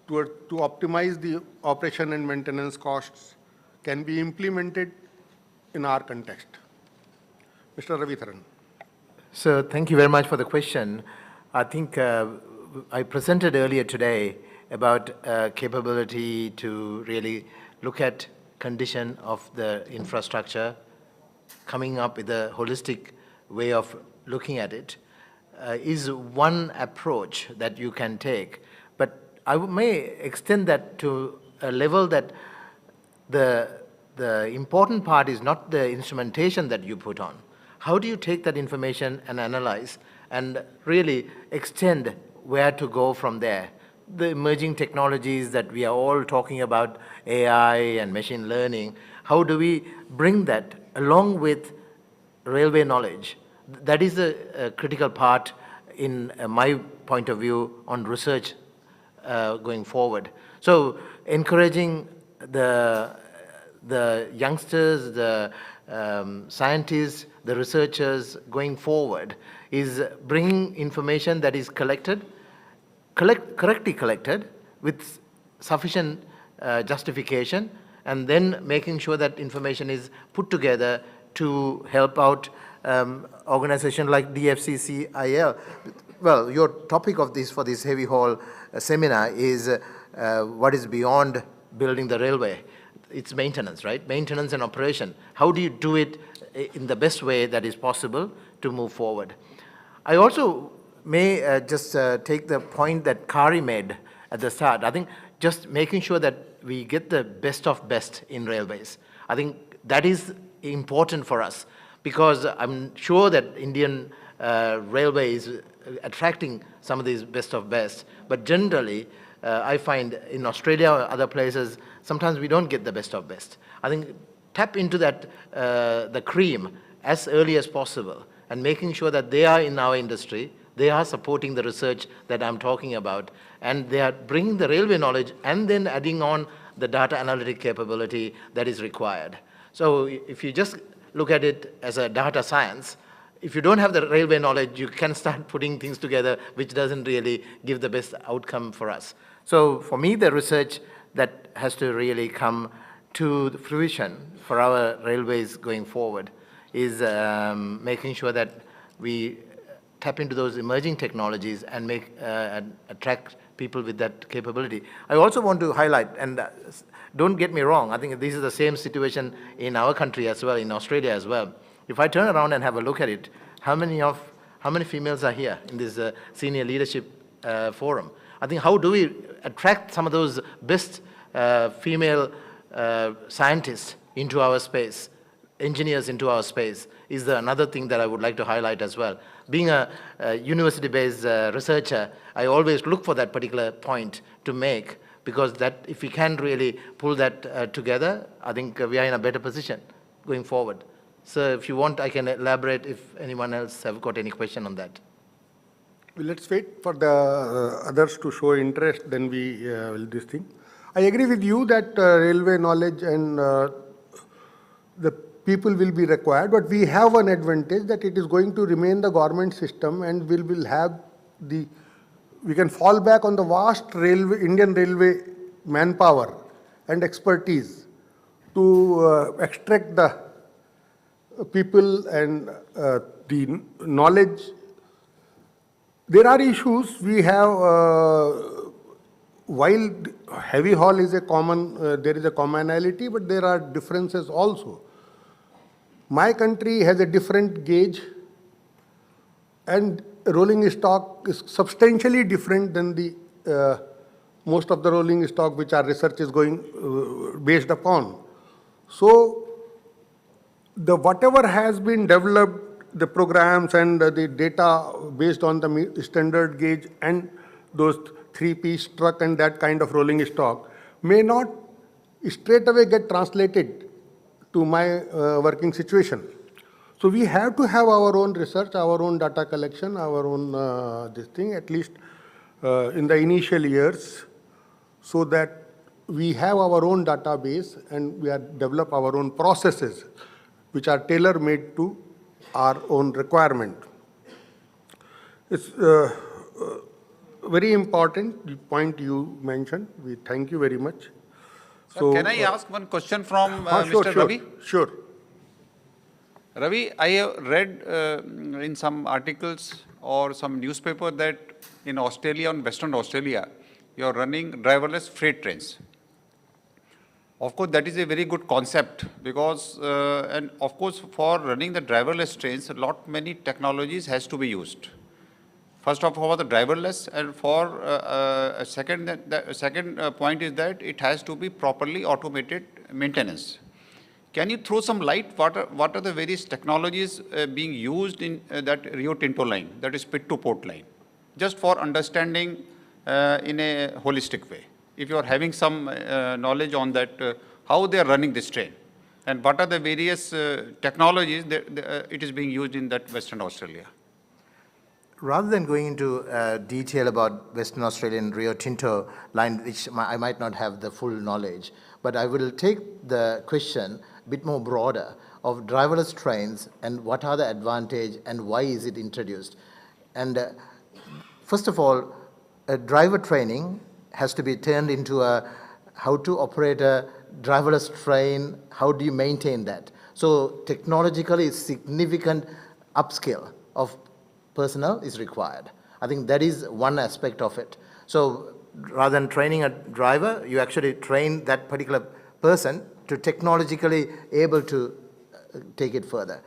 to optimize the operation and maintenance costs can be implemented in our context. Mr. Ravi Tharan. So thank you very much for the question. I think I presented earlier today about capability to really look at condition of the infrastructure, coming up with a holistic way of looking at it is one approach that you can take. But I may extend that to a level that the important part is not the instrumentation that you put on. How do you take that information and analyze and really extend where to go from there? The emerging technologies that we are all talking about, AI and machine learning, how do we bring that along with railway knowledge? That is a critical part in my point of view on research going forward. So encouraging the youngsters, the scientists, the researchers going forward is bringing information that is correctly collected with sufficient justification, and then making sure that information is put together to help out organization like DFCCIL. Well, your topic of this for this heavy haul seminar is what is beyond building the railway. It's maintenance, right? Maintenance and operation. How do you do it in the best way that is possible to move forward? I also may just take the point that Kari made at the start. I think just making sure that we get the best of best in railways. I think that is important for us because I'm sure that Indian railway is attracting some of these best of best, but generally I find in Australia or other places, sometimes we don't get the best of best. I think tap into that, the cream as early as possible and making sure that they are in our industry, they are supporting the research that I'm talking about, and they are bringing the railway knowledge and then adding on the data analytic capability that is required. So if you just look at it as a data science, if you don't have the railway knowledge, you can start putting things together which doesn't really give the best outcome for us. So for me, the research that has to really come to the fruition for our railways going forward is making sure that we tap into those emerging technologies and attract people with that capability. I also want to highlight, and don't get me wrong, I think this is the same situation in our country as well, in Australia as well. If I turn around and have a look at it, how many females are here in this senior leadership forum? I think how do we attract some of those best female scientists into our space, engineers into our space, is another thing that I would like to highlight as well. Being a university-based researcher, I always look for that particular point to make, because that if we can really pull that together, I think we are in a better position going forward. So if you want, I can elaborate if anyone else have got any question on that. Let's wait for the others to show interest, then we will this thing. I agree with you that railway knowledge and the people will be required, but we have an advantage that it is going to remain the government system, and we will have we can fall back on the vast railway, Indian railway manpower and expertise to extract the people and the knowledge. There are issues we have, while heavy haul is a common, there is a commonality, but there are differences also. My country has a different gauge, and rolling stock is substantially different than the most of the rolling stock which our research is going based upon. So the whatever has been developed, the programs and the data based on the standard gauge and those 3-piece truck and that kind of rolling stock may not straight away get translated to my working situation. So we have to have our own research, our own data collection, our own this thing, at least in the initial years, so that we have our own database and we develop our own processes which are tailor-made to our own requirement. It's very important point you mentioned. We thank you very much. So, can I ask one question from sure, Mr. sure, Ravi? Sure. Ravi, I have read in some articles or some newspaper that in Australia, in Western Australia, you are running driverless freight trains. Of course, that is a very good concept because, and of course, for running the driverless trains, many technologies has to be used. First of all, the driverless, and for a second point is that it has to be properly automated maintenance. Can you throw some light? What are the various technologies being used in that Rio Tinto line, that is pit to port line, just for understanding in a holistic way? If you are having some knowledge on that, how they are running this train, and what are the various technologies that it is being used in that Western Australia? Rather than going into detail about Western Australian Rio Tinto line, which I might not have the full knowledge, but I will take the question a bit more broader of driverless trains and what are the advantage and why is it introduced. And first of all, driver training has to be turned into how to operate a driverless train, how do you maintain that? So technologically, significant upskill of personnel is required. I think that is one aspect of it. So rather than training a driver, you actually train that particular person to technologically able to take it further.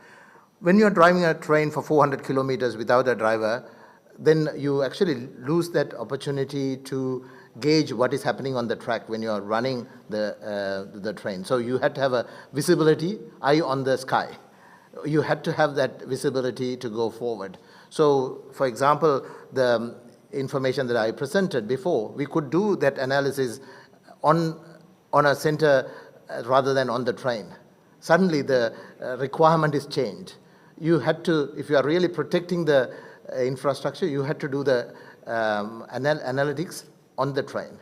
When you're driving a train for 400 kilometers without a driver, then you actually lose that opportunity to gauge what is happening on the track when you are running the train. So you had to have a visibility, eye on the sky. You had to have that visibility to go forward. So, for example, the information that I presented before, we could do that analysis on a center rather than on the train. Suddenly the requirement is changed. You had to, if you are really protecting the infrastructure, you had to do the analytics on the train,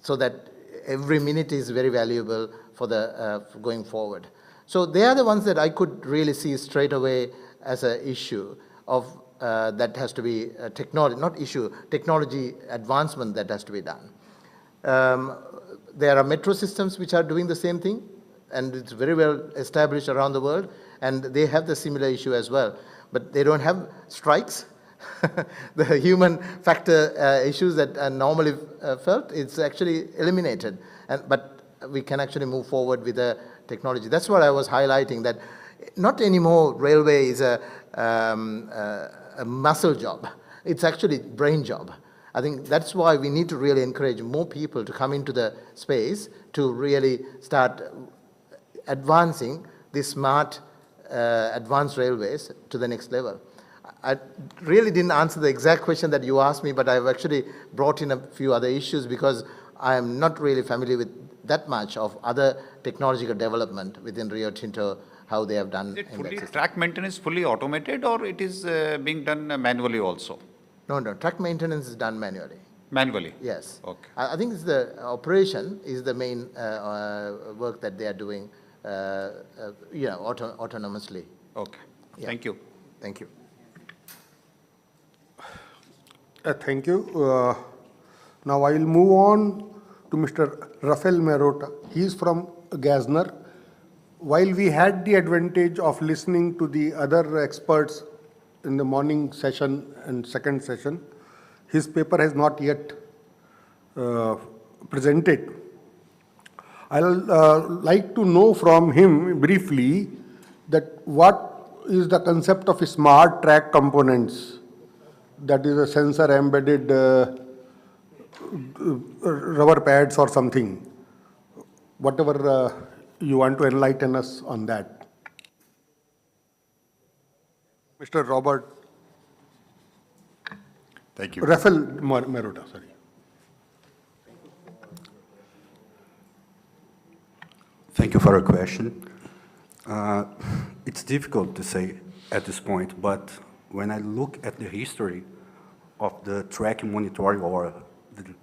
so that every minute is very valuable for the for going forward. So they are the ones that I could really see straight away as an issue of that has to be technology, not issue, technology advancement that has to be done. There are metro systems which are doing the same thing, and it's very well established around the world, and they have the similar issue as well. But they don't have strikes. The human factor issues that are normally felt, it's actually eliminated. But we can actually move forward with the technology. That's what I was highlighting, that not anymore railway is a muscle job. It's actually brain job. I think that's why we need to really encourage more people to come into the space to really start advancing the smart advanced railways to the next level. I really didn't answer the exact question that you asked me, but I've actually brought in a few other issues because I am not really familiar with that much of other technological development within Rio Tinto, how they have done. Is it fully track maintenance fully automated, or it is being done manually also? No, no, truck maintenance is done manually. Manually? Yes. Okay. I think it's the operation is the main work that they are doing, autonomously. Okay. Yeah. Thank you. Thank you. Thank you. Now I will move on to Mr. Rafael Merota. He is from Gazner. While we had the advantage of listening to the other experts in the morning session and second session, his paper has not yet presented. I'll like to know from him briefly that what is the concept of smart track components, that is a sensor embedded rubber pads or something, whatever you want to enlighten us on that. Mr. Robert. Thank you. Rafael Merota, sorry. Thank you for your question. It's difficult to say at this point, but when I look at the history of the track monitoring or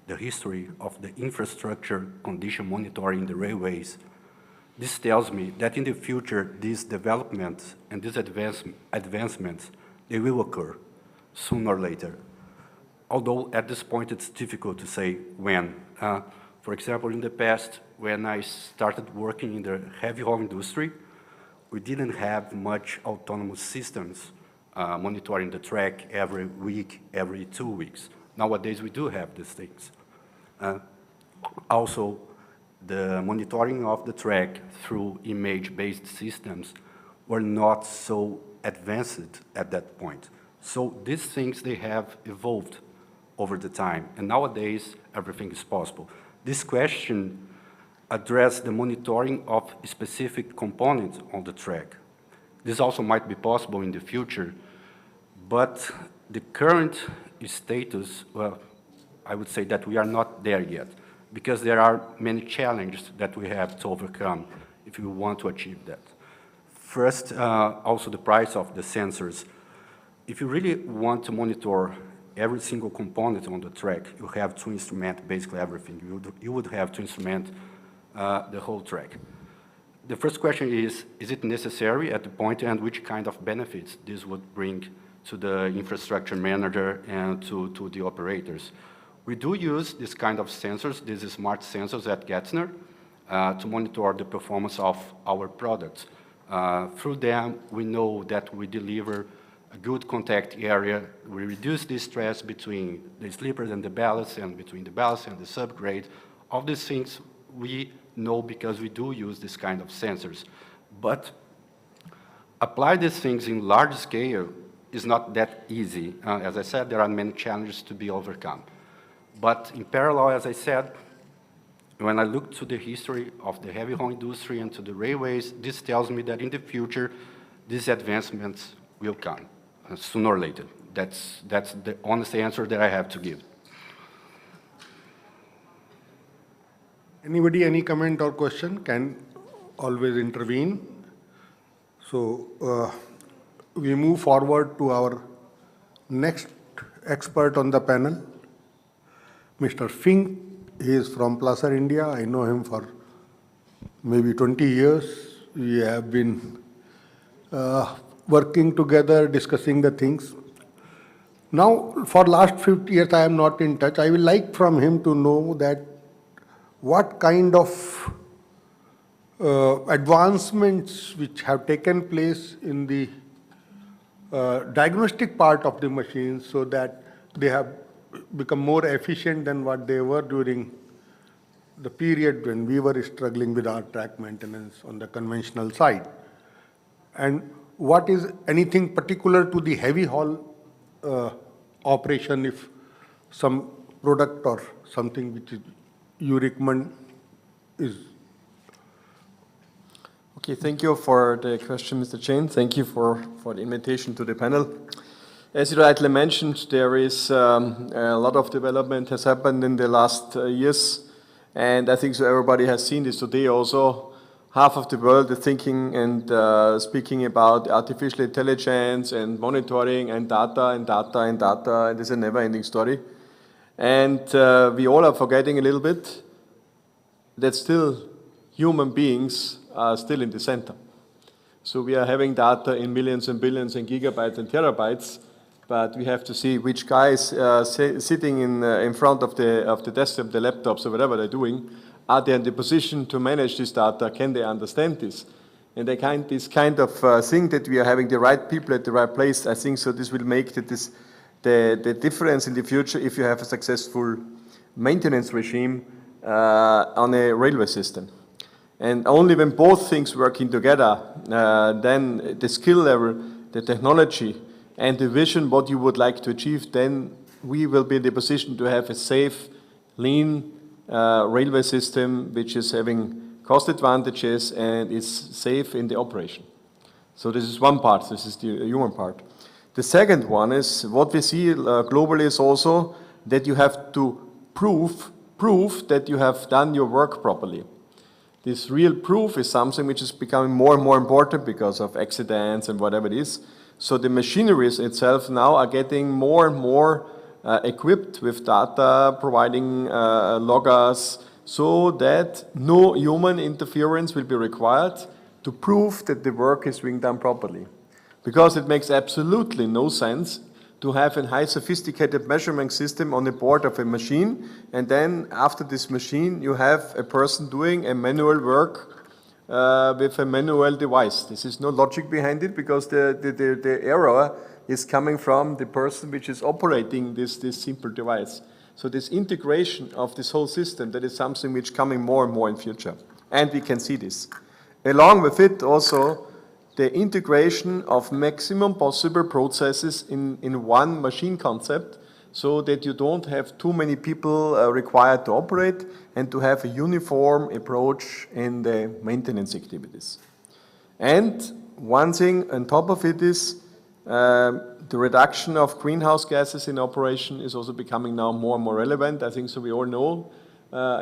the history of the infrastructure condition monitoring in the railways, this tells me that in the future, these developments and these advancements, they will occur sooner or later. Although at this point, it's difficult to say when. For example, in the past, when I started working in the heavy haul industry, we didn't have much autonomous systems monitoring the track every week, every 2 weeks. Nowadays, we do have these things. Also, the monitoring of the track through image-based systems were not so advanced at that point. So these things, they have evolved over the time, and nowadays, everything is possible. This question addressed the monitoring of specific components on the track. This also might be possible in the future, but the current status, well, I would say that we are not there yet, because there are many challenges that we have to overcome if we want to achieve that. First, also the price of the sensors. If you really want to monitor every single component on the track, you have to instrument basically everything. You would have to instrument the whole track. The first question is it necessary at the point, and which kind of benefits this would bring to the infrastructure manager and to the operators? We do use this kind of sensors, these smart sensors at Getzner, to monitor the performance of our products. Through them, we know that we deliver a good contact area. We reduce the stress between the sleepers and the ballast, and between the ballast and the subgrade. All these things we know because we do use this kind of sensors. But apply these things in large scale is not that easy. As I said, there are many challenges to be overcome. But in parallel, as I said, when I look to the history of the heavy haul industry and to the railways, this tells me that in the future, these advancements will come sooner or later. That's the honest answer that I have to give. Anybody, any comment or question can always intervene. So we move forward to our next expert on the panel, Mr. Fink. He is from Placer, India. I know him for maybe 20 years. We have been working together, discussing the things. Now, for last 50 years, I am not in touch. I would like from him to know that what kind of advancements which have taken place in the diagnostic part of the machines, so that they have become more efficient than what they were during the period when we were struggling with our track maintenance on the conventional side. And what is anything particular to the heavy haul operation, if some product or something which is you recommend is? Okay, thank you for the question, Mr. Jain. Thank you for the invitation to the panel. As you rightly mentioned, there is a lot of development has happened in the last years, and I think so everybody has seen this today also, half of the world is thinking and speaking about artificial intelligence and monitoring and data and data and data, and it's a never-ending story. And we all are forgetting a little bit that still human beings are still in the center. So we are having data in millions and billions and gigabytes and terabytes, but we have to see which guys sitting in front of the desktop, the laptops, or whatever they're doing, are they in the position to manage this data? Can they understand this? And this kind of thing that we are having the right people at the right place, I think so this will make the difference in the future if you have a successful maintenance regime on a railway system. And only when both things working together, then the skill level, the technology, and the vision, what you would like to achieve, then we will be in the position to have a safe, lean railway system which is having cost advantages and is safe in the operation. So this is one part, this is the human part. The second one is what we see globally is also that you have to prove that you have done your work properly. This real proof is something which is becoming more and more important because of accidents and whatever it is. So the machineries itself now are getting more and more equipped with data, providing loggers, so that no human interference will be required to prove that the work is being done properly. Because it makes absolutely no sense to have a high sophisticated measurement system on the board of a machine, and then after this machine you have a person doing a manual work with a manual device. This is no logic behind it, because the error is coming from the person which is operating this simple device. So this integration of this whole system, that is something which is coming more and more in future. And we can see this. Along with it also, the integration of maximum possible processes in one machine concept, so that you don't have too many people required to operate, and to have a uniform approach in the maintenance activities. And one thing on top of it is the reduction of greenhouse gases in operation is also becoming now more and more relevant. I think so we all know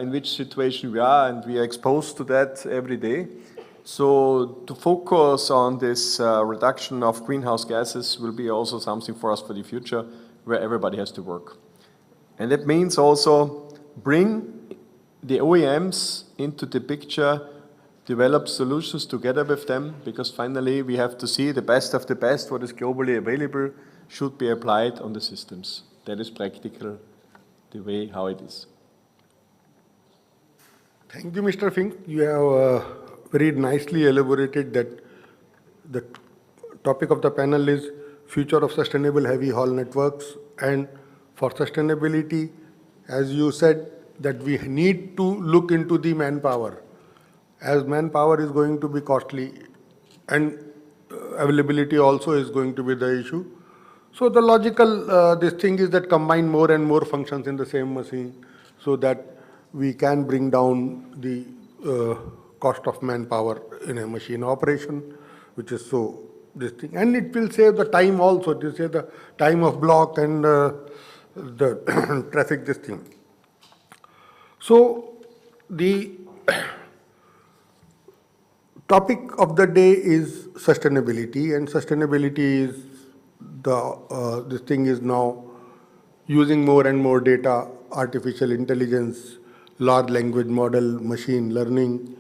in which situation we are, and we are exposed to that every day. So to focus on this reduction of greenhouse gases will be also something for us for the future, where everybody has to work. And that means also bring the OEMs into the picture, develop solutions together with them, because finally we have to see the best of the best, what is globally available, should be applied on the systems. That is practical, the way how it is. Thank you, Mr. Fink. You have very nicely elaborated that the topic of the panel is future of sustainable heavy haul networks, and for sustainability, as you said, that we need to look into the manpower, as manpower is going to be costly and availability also is going to be the issue. So the logical this thing is that combine more and more functions in the same machine, so that we can bring down the cost of manpower in a machine operation, which is so this thing. And it will save the time also, to save the time of block and the traffic this thing. So the topic of the day is sustainability, and sustainability is this thing is now using more and more data, artificial intelligence, large language model, machine learning,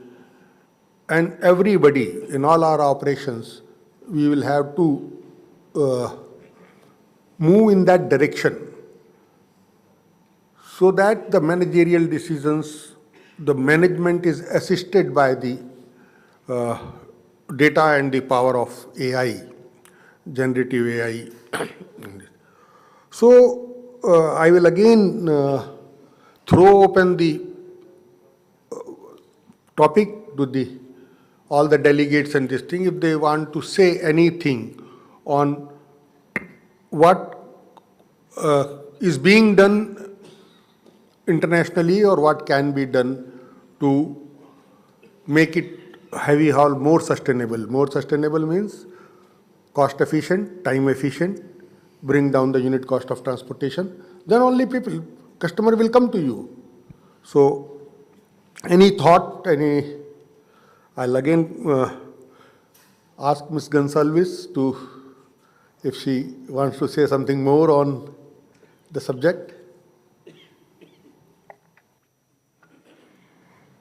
and everybody in all our operations, we will have to move in that direction, so that the managerial decisions, the management is assisted by the data and the power of AI, generative AI. So I will again throw open the topic to all the delegates and this thing, if they want to say anything on what is being done internationally, or what can be done to make it heavy haul more sustainable. More sustainable means cost efficient, time efficient, bring down the unit cost of transportation. Then only customer will come to you. So any thought, any I'll again ask Ms. Gonsalves to, if she wants to say something more on the subject.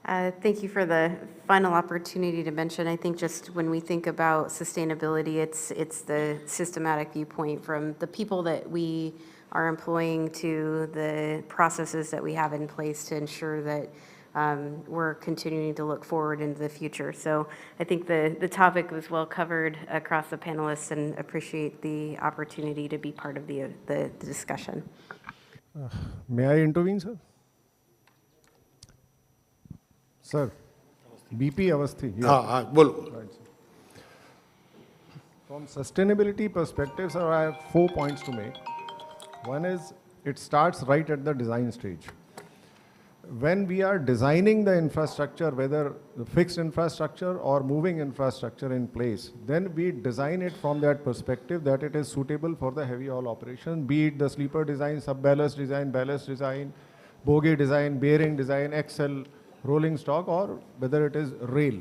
Thank you for the final opportunity to mention. I think just when we think about sustainability, it's the systematic viewpoint from the people that we are employing to the processes that we have in place to ensure that we're continuing to look forward into the future. So I think the topic was well covered across the panelists and appreciate the opportunity to be part of the discussion. May I intervene, sir? Sir, BP Avasthi. Bolo. Right, sir. From sustainability perspective, sir, I have 4 points to make. One is, it starts right at the design stage. When we are designing the infrastructure, whether the fixed infrastructure or moving infrastructure in place, then we design it from that perspective that it is suitable for the heavy haul operation, be it the sleeper design, sub-ballast design, ballast design, bogie design, bearing design, axle, rolling stock, or whether it is rail.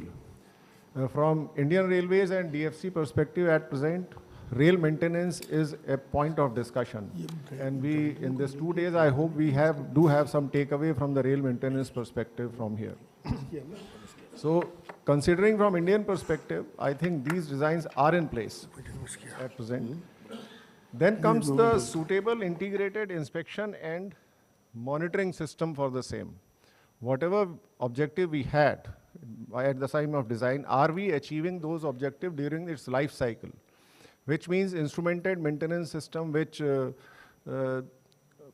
From Indian Railways and DFC perspective at present, rail maintenance is a point of discussion. And we, in these 2 days, I hope we do have some takeaway from the rail maintenance perspective from here. So, considering from Indian perspective, I think these designs are in place at present. Then comes the suitable integrated inspection and monitoring system for the same. Whatever objective we had at the time of design, are we achieving those objectives during its life cycle? Which means instrumented maintenance system, which a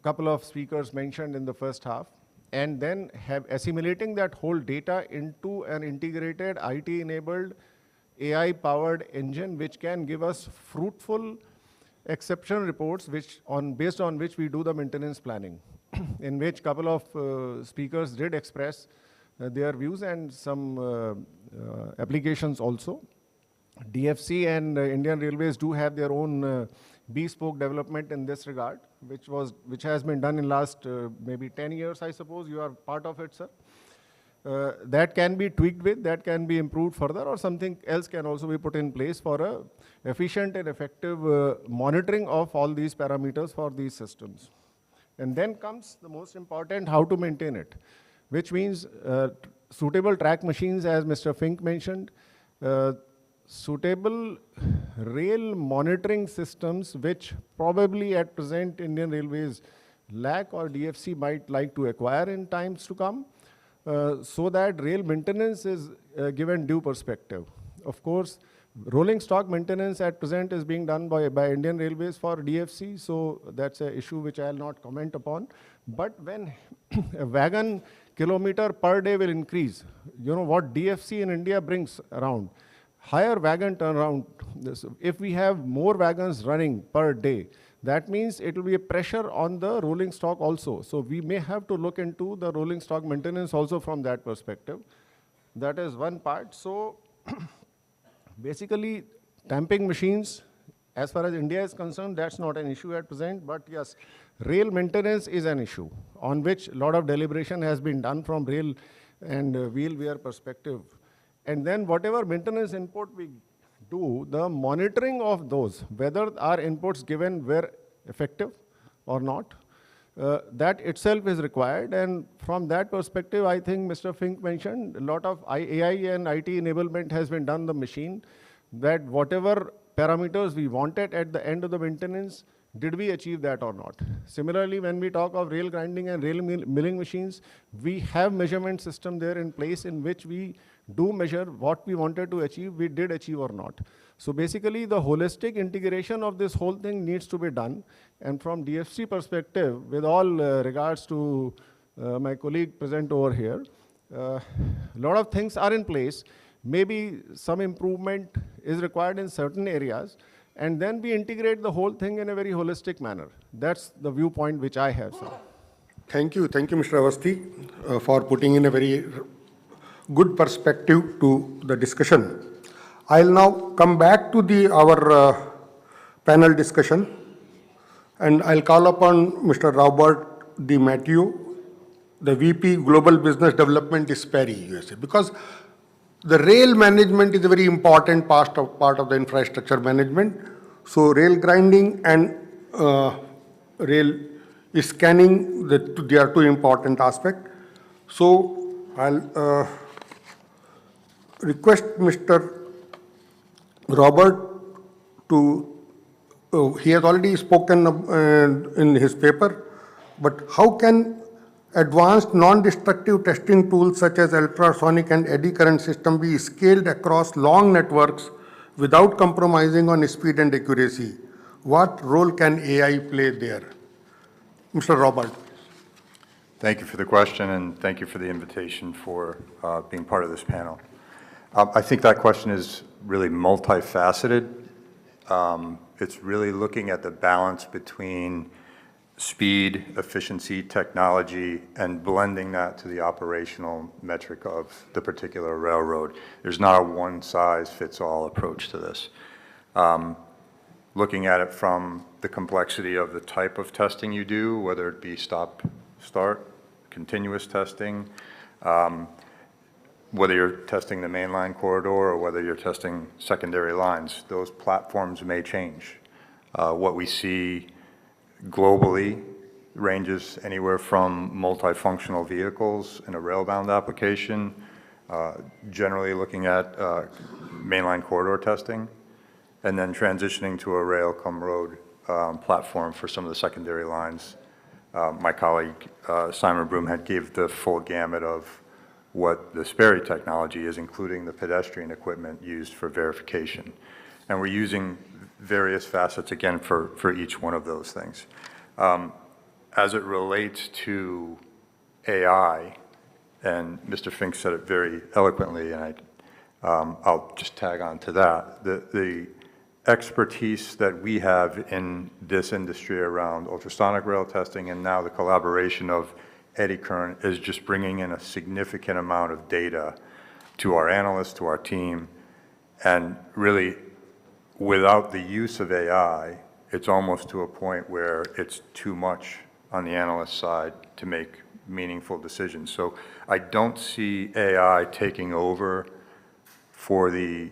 couple of speakers mentioned in the first half, and then have assimilating that whole data into an integrated IT-enabled AI-powered engine, which can give us fruitful exception reports, based on which we do the maintenance planning. In which couple of speakers did express their views and some applications also. DFC and Indian Railways do have their own bespoke development in this regard, which has been done in last maybe 10 years, I suppose. You are part of it, sir. That can be tweaked with, that can be improved further, or something else can also be put in place for a efficient and effective monitoring of all these parameters for these systems. And then comes the most important, how to maintain it, which means suitable track machines, as Mr. Fink mentioned, suitable rail monitoring systems, which probably at present Indian Railways lack or DFC might like to acquire in times to come, so that rail maintenance is given due perspective. Of course, rolling stock maintenance at present is being done by Indian Railways for DFC, so that's an issue which I'll not comment upon. But when a wagon kilometer per day will increase, you know what DFC in India brings around, higher wagon turnaround. If we have more wagons running per day, that means it will be a pressure on the rolling stock also. So we may have to look into the rolling stock maintenance also from that perspective. That is one part. So basically, tamping machines, as far as India is concerned, that's not an issue at present. But yes, rail maintenance is an issue on which a lot of deliberation has been done from rail and wheel wear perspective. And then whatever maintenance input we do, the monitoring of those, whether our inputs given were effective or not, that itself is required. And from that perspective, I think Mr. Fink mentioned a lot of AI and IT enablement has been done on the machine, that whatever parameters we wanted at the end of the maintenance, did we achieve that or not? Similarly, when we talk of rail grinding and rail milling machines, we have measurement system there in place in which we do measure what we wanted to achieve, we did achieve or not. So basically, the holistic integration of this whole thing needs to be done. And from DFC perspective, with all regards to my colleague present over here, a lot of things are in place. Maybe some improvement is required in certain areas, and then we integrate the whole thing in a very holistic manner. That's the viewpoint which I have, sir. Thank you, Mr. Avasthi, for putting in a very good perspective to the discussion. I'll now come back to our panel discussion, and I'll call upon Mr. Robert D. Matthew, the VP Global Business Development, Sperry, USA, because The rail management is a very important part of the infrastructure management. So rail grinding and rail scanning, they are two important aspects. So I'll request Mr. Robert to, he has already spoken in his paper, but how can advanced non-destructive testing tools such as ultrasonic and eddy current system be scaled across long networks without compromising on speed and accuracy? What role can AI play there? Mr. Robert. Thank you for the question, and thank you for the invitation for being part of this panel. I think that question is really multifaceted. It's really looking at the balance between speed, efficiency, technology, and blending that to the operational metric of the particular railroad. There's not a one-size-fits-all approach to this. Looking at it from the complexity of the type of testing you do, whether it be stop, start, continuous testing, whether you're testing the mainline corridor or whether you're testing secondary lines, those platforms may change. What we see globally ranges anywhere from multifunctional vehicles in a rail-bound application, generally looking at mainline corridor testing, and then transitioning to a rail come road platform for some of the secondary lines. My colleague Simon Broomhead gave the full gamut of what the Sperry technology is, including the pedestrian equipment used for verification. And we're using various facets, again, for each one of those things. As it relates to AI, and Mr. Fink said it very eloquently, and I'll just tag on to that, the expertise that we have in this industry around ultrasonic rail testing and now the collaboration of eddy current is just bringing in a significant amount of data to our analysts, to our team, and really without the use of AI, it's almost to a point where it's too much on the analyst side to make meaningful decisions. So I don't see AI taking over for the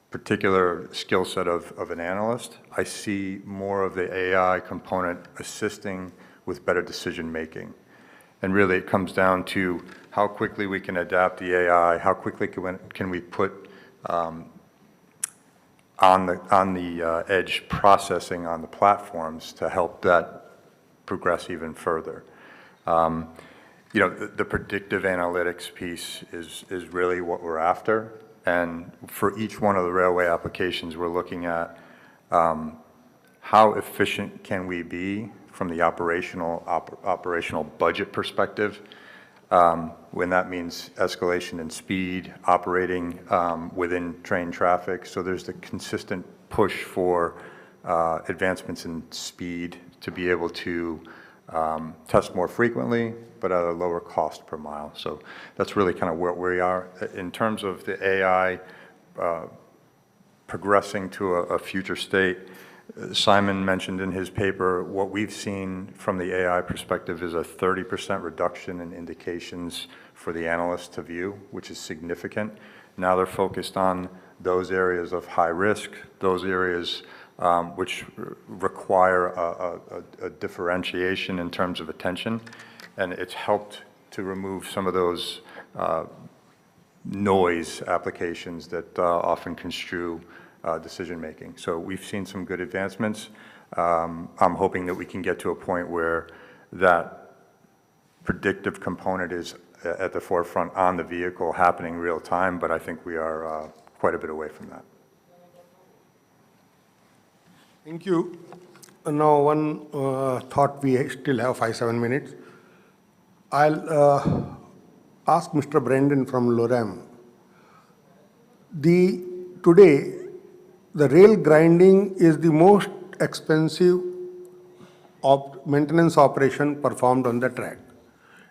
particular skill set of an analyst. I see more of the AI component assisting with better decision making. And really it comes down to how quickly we can adapt the AI, how quickly can we put on the edge processing on the platforms to help that progress even further. You know, the predictive analytics piece is really what we're after. And for each one of the railway applications, we're looking at how efficient can we be from the operational budget perspective, when that means escalation in speed, operating within train traffic. So there's the consistent push for advancements in speed to be able to test more frequently, but at a lower cost per mile. So that's really kind of where we are. In terms of the AI progressing to a future state, Simon mentioned in his paper, what we've seen from the AI perspective is a 30% reduction in indications for the analyst to view, which is significant. Now they're focused on those areas of high risk, those areas which require a differentiation in terms of attention. And it's helped to remove some of those noise applications that often construe decision-making. So we've seen some good advancements. I'm hoping that we can get to a point where that predictive component is at the forefront on the vehicle happening real time, but I think we are quite a bit away from that. Thank you. Now one thought, we still have 5-7 minutes. I'll ask Mr. Brendan from Lorem. Today, the rail grinding is the most expensive maintenance operation performed on the track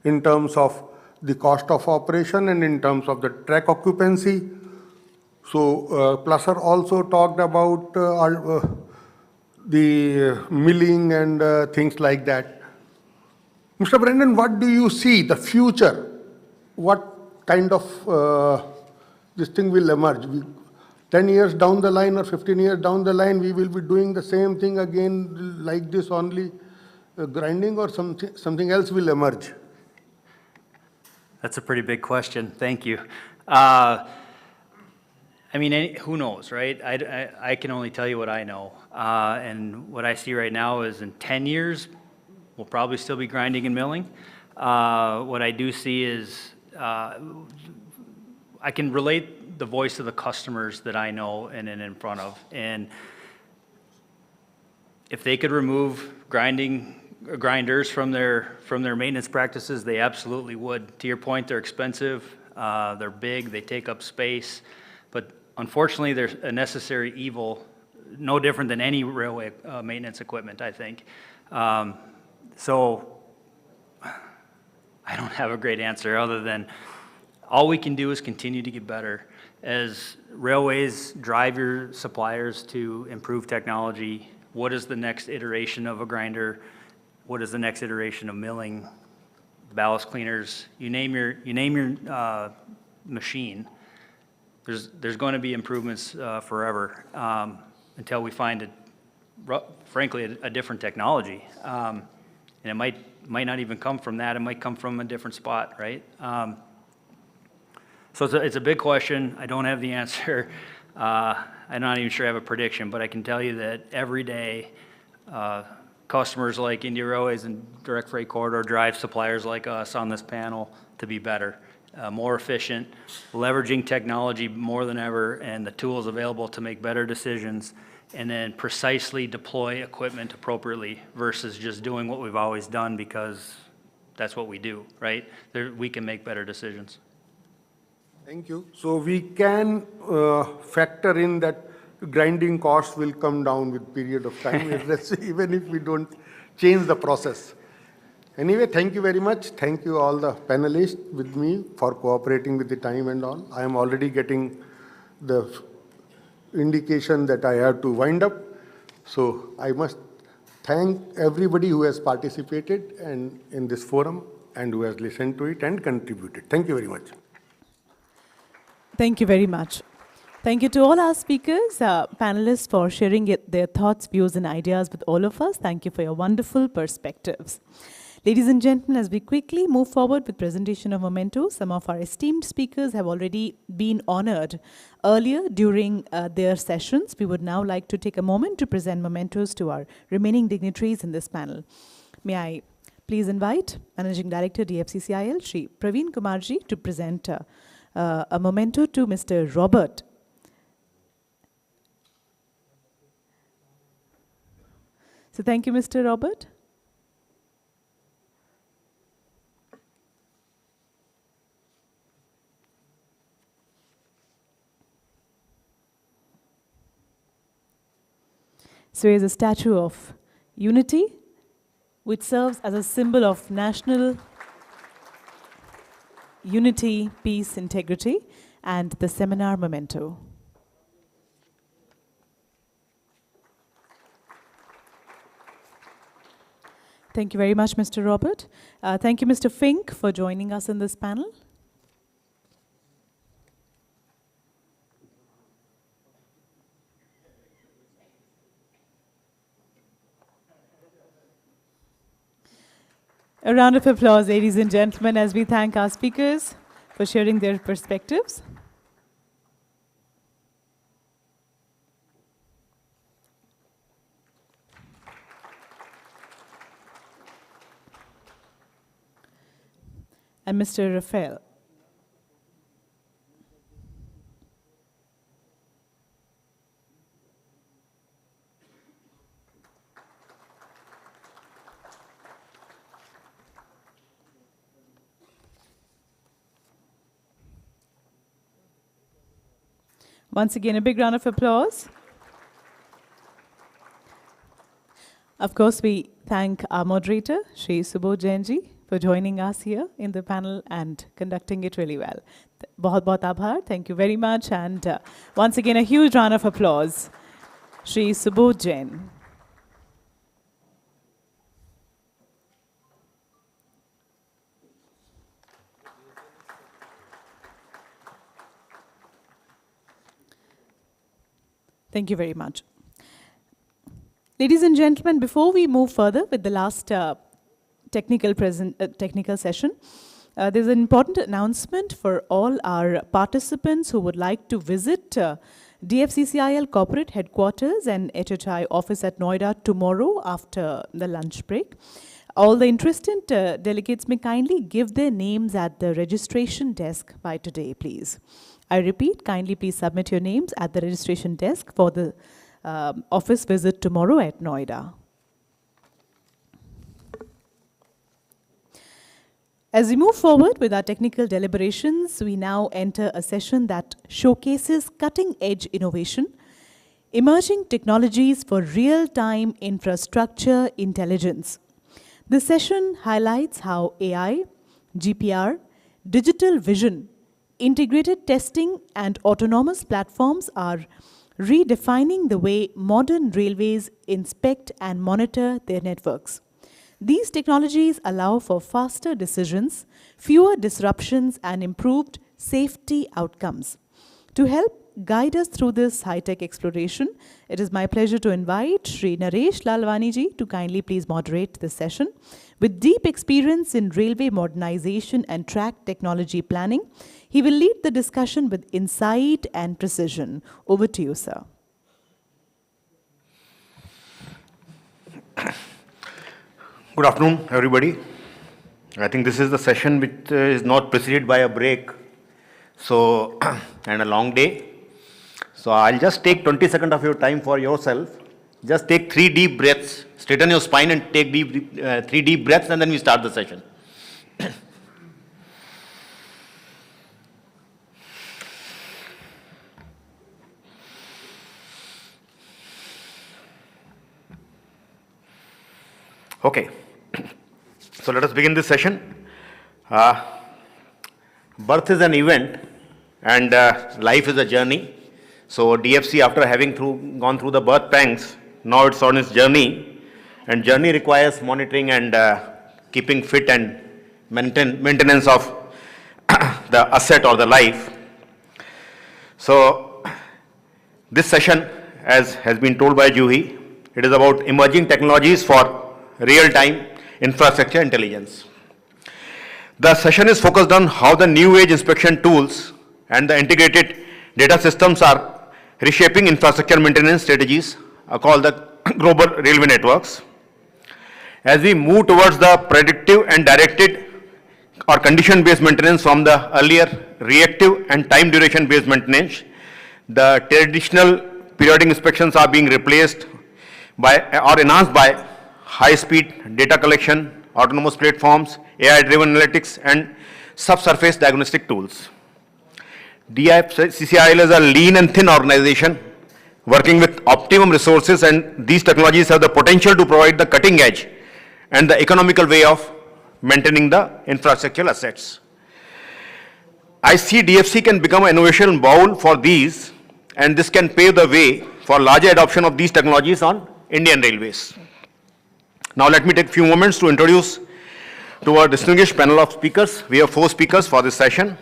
in terms of the cost of operation and in terms of the track occupancy. So Plusser also talked about the milling and things like that. Mr. Brendan, what do you see the future? What kind of this thing will emerge. 10 years down the line or 15 years down the line, we will be doing the same thing again like this only, grinding, or something else will emerge? That's a pretty big question. Thank you. I mean, who knows, right? I can only tell you what I know. And what I see right now is in 10 years, we'll probably still be grinding and milling. What I do see is I can relate the voice of the customers that I know and in front of. And if they could remove grinders from their maintenance practices, they absolutely would. To your point, they're expensive, they're big, they take up space. But unfortunately, they're a necessary evil, no different than any railway maintenance equipment, I think. So I don't have a great answer other than all we can do is continue to get better. As railways drive your suppliers to improve technology, what is the next iteration of a grinder? What is the next iteration of milling, ballast cleaners? You name your machine. There's going to be improvements forever until we find, frankly, a different technology. And it might not even come from that. It might come from a different spot, right? So it's a big question. I don't have the answer. I'm not even sure I have a prediction, but I can tell you that every day, customers like India Railways and Direct Freight Corridor drive suppliers like us on this panel to be better, more efficient, leveraging technology more than ever, and the tools available to make better decisions, and then precisely deploy equipment appropriately versus just doing what we've always done because that's what we do, right? We can make better decisions. Thank you. So we can factor in that grinding costs will come down with period of time, even if we don't change the process. Anyway, thank you very much. Thank you all the panelists with me for cooperating with the time and all. I am already getting the indication that I have to wind up. So I must thank everybody who has participated in this forum and who has listened to it and contributed. Thank you very much. Thank you very much. Thank you to all our speakers, panelists, for sharing their thoughts, views, and ideas with all of us. Thank you for your wonderful perspectives. Ladies and gentlemen, as we quickly move forward with presentation of mementos, some of our esteemed speakers have already been honored earlier during their sessions. We would now like to take a moment to present mementos to our remaining dignitaries in this panel. May I please invite Managing Director, DFCCIL, Shri Praveen Kumarji, to present a memento to Mr. Robert. So thank you, Mr. Robert. So he is a statue of unity, which serves as a symbol of national unity, peace, integrity, and the seminar memento. Thank you very much, Mr. Robert. Thank you, Mr. Fink, for joining us in this panel. A round of applause, ladies and gentlemen, as we thank our speakers for sharing their perspectives. And Mr. Raphael. Once again, a big round of applause. Of course, we thank our moderator, Shri Subodh Jainji, for joining us here in the panel and conducting it really well. Bahut bahut aabhar. Thank you very much. And once again, a huge round of applause. Shri Subodh Jain. Thank you very much. Ladies and gentlemen, before we move further with the last technical session, there's an important announcement for all our participants who would like to visit DFCCIL corporate headquarters and HHI office at Noida tomorrow after the lunch break. All the interested delegates may kindly give their names at the registration desk by today, please. I repeat, kindly please submit your names at the registration desk for the office visit tomorrow at Noida. As we move forward with our technical deliberations, we now enter a session that showcases cutting-edge innovation, emerging technologies for real-time infrastructure intelligence. This session highlights how AI, GPR, digital vision, integrated testing, and autonomous platforms are redefining the way modern railways inspect and monitor their networks. These technologies allow for faster decisions, fewer disruptions, and improved safety outcomes. To help guide us through this high-tech exploration, it is my pleasure to invite Shri Naresh Lalwani ji to kindly please moderate this session. With deep experience in railway modernization and track technology planning, he will lead the discussion with insight and precision. Over to you, sir. Good afternoon, everybody. I think this is the session which is not preceded by a break, so and a long day. So I'll just take 20 seconds of your time for yourself. Just take 3 deep breaths, straighten your spine and take 3 deep breaths, and then we start the session. Okay. So let us begin this session. Birth is an event and life is a journey. So DFC, after having gone through the birth pangs, now it's on its journey, and journey requires monitoring and keeping fit and maintenance of the asset or the life. So this session, as has been told by Juhi, it is about emerging technologies for real-time infrastructure intelligence. The session is focused on how the new age inspection tools and the integrated data systems are reshaping infrastructure maintenance strategies called the global railway networks. As we move towards the predictive and directed or condition-based maintenance from the earlier reactive and time duration-based maintenance, the traditional periodic inspections are being replaced by or enhanced by high-speed data collection, autonomous platforms, AI-driven analytics, and subsurface diagnostic tools. DFCCIL is a lean and thin organization working with optimum resources, and these technologies have the potential to provide the cutting edge and the economical way of maintaining the infrastructural assets. I see DFC can become an innovation bowl for these, and this can pave the way for larger adoption of these technologies on Indian railways. Now let me take a few moments to introduce to our distinguished panel of speakers. We have 4 speakers for this session.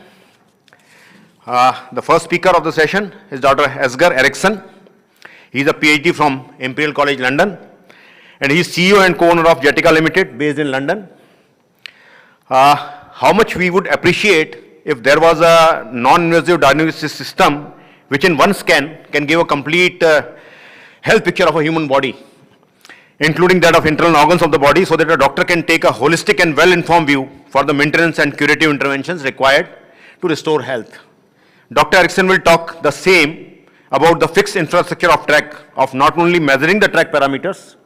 The first speaker of the session is Dr. Asghar Eriksson. He is a PhD from Imperial College London, and he is CEO and co-owner of Jetica Limited based in London. How much we would appreciate if there was a non-invasive diagnosis system which in one scan can give a complete health picture of a human body, including that of internal organs of the body, so that a doctor can take a holistic and well-informed view for the maintenance and curative interventions required to restore health. Dr. Eriksson will talk the same about the fixed infrastructure of track, of not only measuring the track parameters,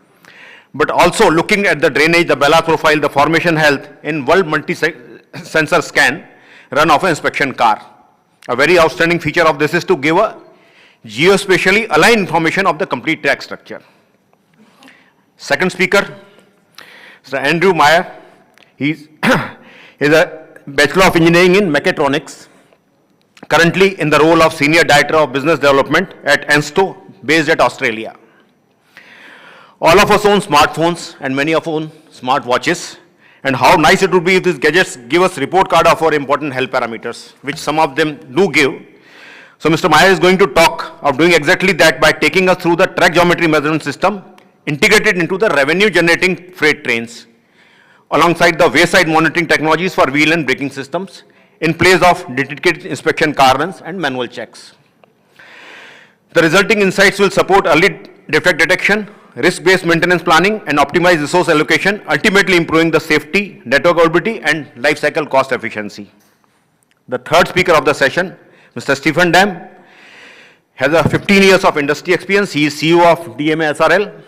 but also looking at the drainage, the ballast profile, the formation health in world multi-sensor scan run of an inspection car. A very outstanding feature of this is to give a geospatially aligned information of the complete track structure. Second speaker, Mr. Andrew Meyer. He is a Bachelor of Engineering in Mechatronics, currently in the role of Senior Director of Business Development at Ensto, based at Australia. All of us own smartphones and many of us own smart watches, and how nice it would be if these gadgets give us report card of our important health parameters, which some of them do give. So Mr. Meyer is going to talk of doing exactly that by taking us through the track geometry measurement system integrated into the revenue generating freight trains, alongside the wayside monitoring technologies for wheel and braking systems in place of dedicated inspection car runs and manual checks. The resulting insights will support early defect detection, risk-based maintenance planning, and optimized resource allocation, ultimately improving the safety, network availability, and life cycle cost efficiency. The third speaker of the session, Mr. Stephen Dam, has a 15 years of industry experience. He is CEO of DMA SRL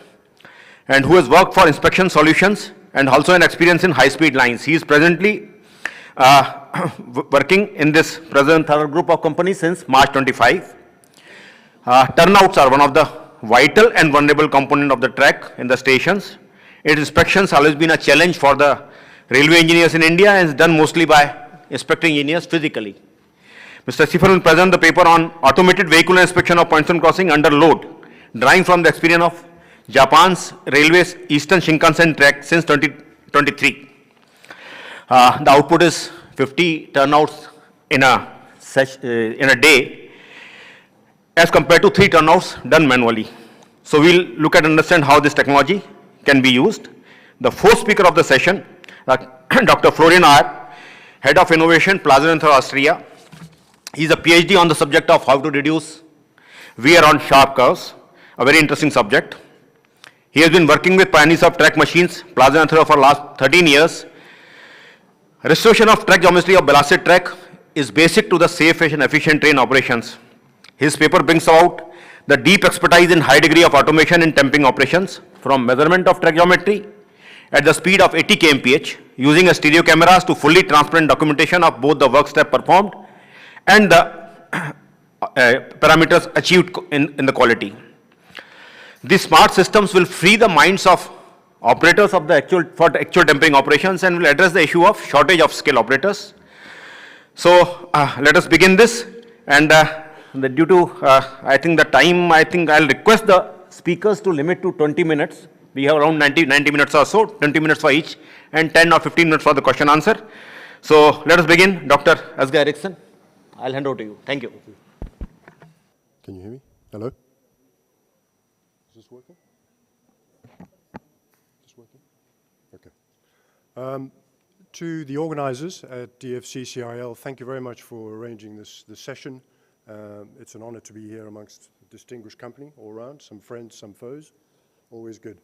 and who has worked for inspection solutions and also an experience in high-speed lines. He is presently working in this present group of companies since March 25. Turnouts are one of the vital and vulnerable component of the track in the stations. Its inspections have always been a challenge for the railway engineers in India and is done mostly by inspecting engineers physically. Mr. Stephen will present the paper on automated vehicle inspection of points on crossing under load, drawing from the experience of Japan's railways Eastern Shinkansen track since 2023. The output is 50 turnouts in a day as compared to 3 turnouts done manually. So we'll look at and understand how this technology can be used. The fourth speaker of the session, Dr. Florian Ayer, Head of Innovation, Plaza Center, Austria. He's a PhD on the subject of how to reduce wear on sharp curves, a very interesting subject. He has been working with pioneers of track machines, Plaza Center, for the last 13 years. Restoration of track geometry of ballasted track is basic to the safe and efficient train operations. His paper brings out the deep expertise in high degree of automation in tamping operations, from measurement of track geometry at the speed of 80 kmph, using a stereo cameras to fully transparent documentation of both the work step performed and the parameters achieved in the quality. These smart systems will free the minds of operators of the actual tampering operations and will address the issue of shortage of skilled operators. So let us begin this, and due to I think the time, I think I'll request the speakers to limit to 20 minutes. We have around 90 minutes or so, 20 minutes for each, and 10 or 15 minutes for the question answer. So let us begin. Dr. Asger Eriksson, I'll hand over to you. Thank you. Can you hear me? Hello? Is this working? Is this working? Okay. To the organizers at DFCCIL, thank you very much for arranging this session. It's an honor to be here amongst a distinguished company all around, some friends, some foes, always good.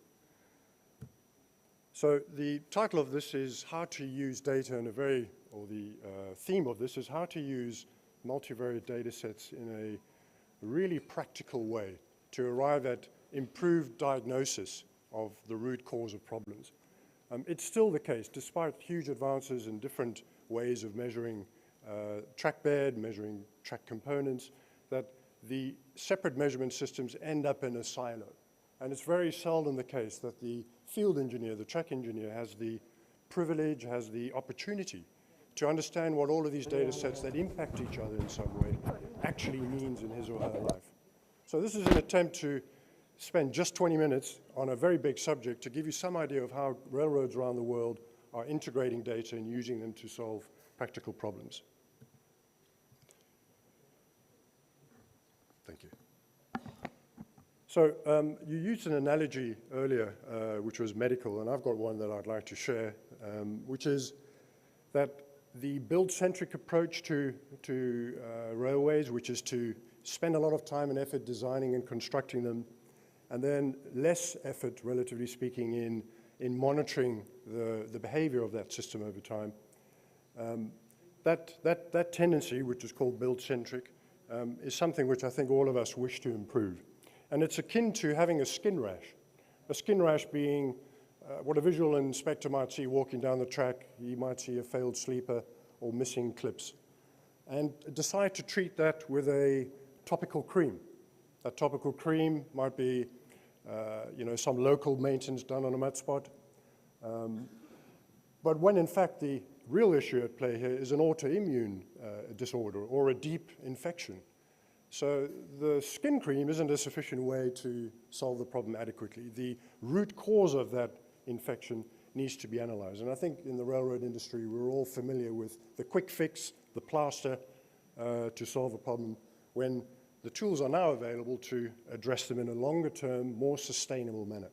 So the title of this is how to use data in a very, or the theme of this is how to use multivariate data sets in a really practical way to arrive at improved diagnosis of the root cause of problems. It's still the case, despite huge advances in different ways of measuring track bed, measuring track components, that the separate measurement systems end up in a silo. And it's very seldom the case that the field engineer, the track engineer, has the privilege, has the opportunity to understand what all of these data sets that impact each other in some way actually means in his or her life. So this is an attempt to spend just 20 minutes on a very big subject to give you some idea of how railroads around the world are integrating data and using them to solve practical problems. Thank you. So you used an analogy earlier, which was medical, and I've got one that I'd like to share, which is that the build-centric approach to railways, which is to spend a lot of time and effort designing and constructing them, and then less effort, relatively speaking, in monitoring the behavior of that system over time. That tendency, which is called build-centric, is something which I think all of us wish to improve. And it's akin to having a skin rash being what a visual inspector might see walking down the track. He might see a failed sleeper or missing clips, and decide to treat that with a topical cream. That topical cream might be some local maintenance done on a mud spot. But when in fact the real issue at play here is an autoimmune disorder or a deep infection. So the skin cream isn't a sufficient way to solve the problem adequately. The root cause of that infection needs to be analyzed. And I think in the railroad industry, we're all familiar with the quick fix, the plaster to solve a problem. when the tools are now available to address them in a longer term, more sustainable manner.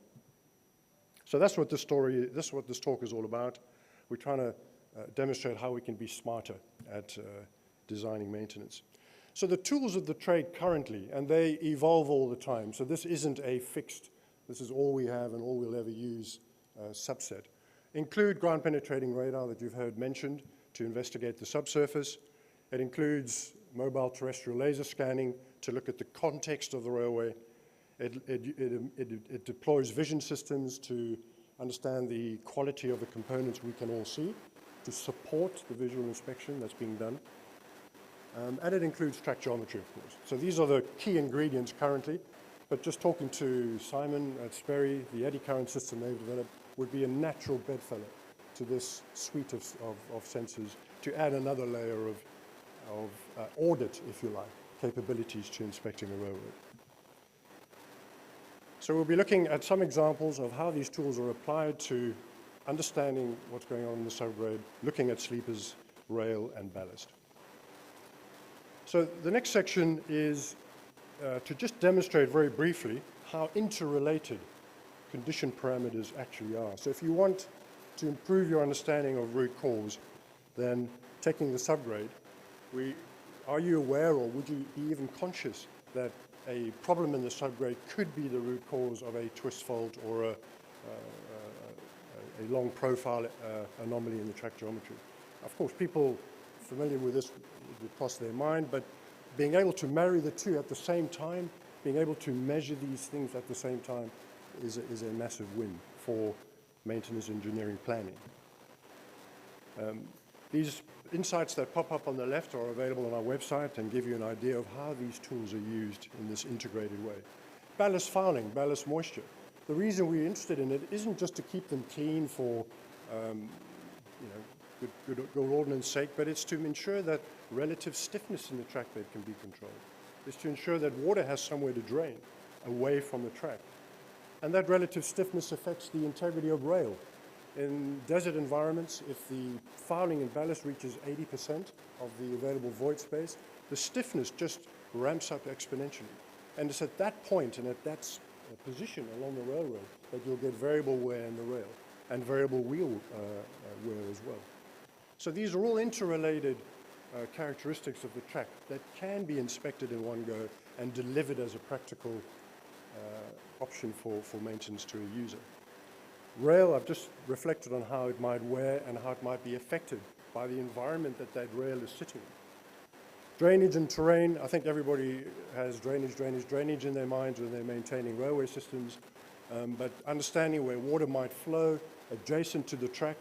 So that's what this talk is all about. We're trying to demonstrate how we can be smarter at designing maintenance. So the tools of the trade currently, and they evolve all the time, so this isn't a fixed, this is all we have and all we'll ever use subset, include ground penetrating radar that you've heard mentioned to investigate the subsurface. It includes mobile terrestrial laser scanning to look at the context of the railway. It deploys vision systems to understand the quality of the components we can all see, to support the visual inspection that's being done. And it includes track geometry, of course. So these are the key ingredients currently, but just talking to Simon at Sperry, the eddy current system they've developed would be a natural bedfellow to this suite of sensors to add another layer of audit, if you like, capabilities to inspecting a railroad. So we'll be looking at some examples of how these tools are applied to understanding what's going on in the subgrade, looking at sleepers, rail, and ballast. So the next section is to just demonstrate very briefly how interrelated condition parameters actually are. So if you want to improve your understanding of root cause, then taking the subgrade, are you aware or would you be even conscious that a problem in the subgrade could be the root cause of a twist fault or a long profile anomaly in the track geometry? Of course, people familiar with this would cross their mind, but being able to marry the two at the same time, being able to measure these things at the same time is a massive win for maintenance engineering planning. These insights that pop up on the left are available on our website and give you an idea of how these tools are used in this integrated way. Ballast fouling, ballast moisture. The reason we're interested in it isn't just to keep them clean for good ordnance sake, but it's to ensure that relative stiffness in the track bed can be controlled. It's to ensure that water has somewhere to drain away from the track. And that relative stiffness affects the integrity of rail. In desert environments, if the fouling and ballast reaches 80% of the available void space, the stiffness just ramps up exponentially. And it's at that point and at that position along the railroad that you'll get variable wear in the rail and variable wheel wear as well. So these are all interrelated characteristics of the track that can be inspected in one go and delivered as a practical option for maintenance to a user. Rail, I've just reflected on how it might wear and how it might be affected by the environment that rail is sitting in. Drainage and terrain, I think everybody has drainage in their minds when they're maintaining railway systems, but understanding where water might flow adjacent to the track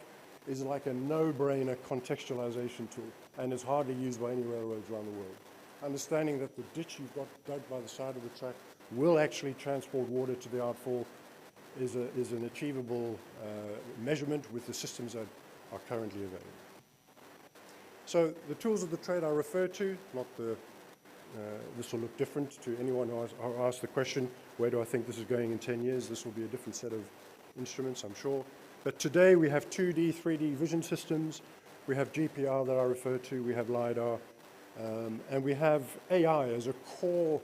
is like a no-brainer contextualization tool, and is hardly used by any railroads around the world. Understanding that the ditch you've got dug by the side of the track will actually transport water to the outfall is an achievable measurement with the systems that are currently available. So the tools of the trade I refer to, this will look different to anyone who asked the question, where do I think this is going in 10 years? This will be a different set of instruments, I'm sure. But today we have 2D, 3D vision systems, we have GPR that I refer to, we have LiDAR, and we have AI as a core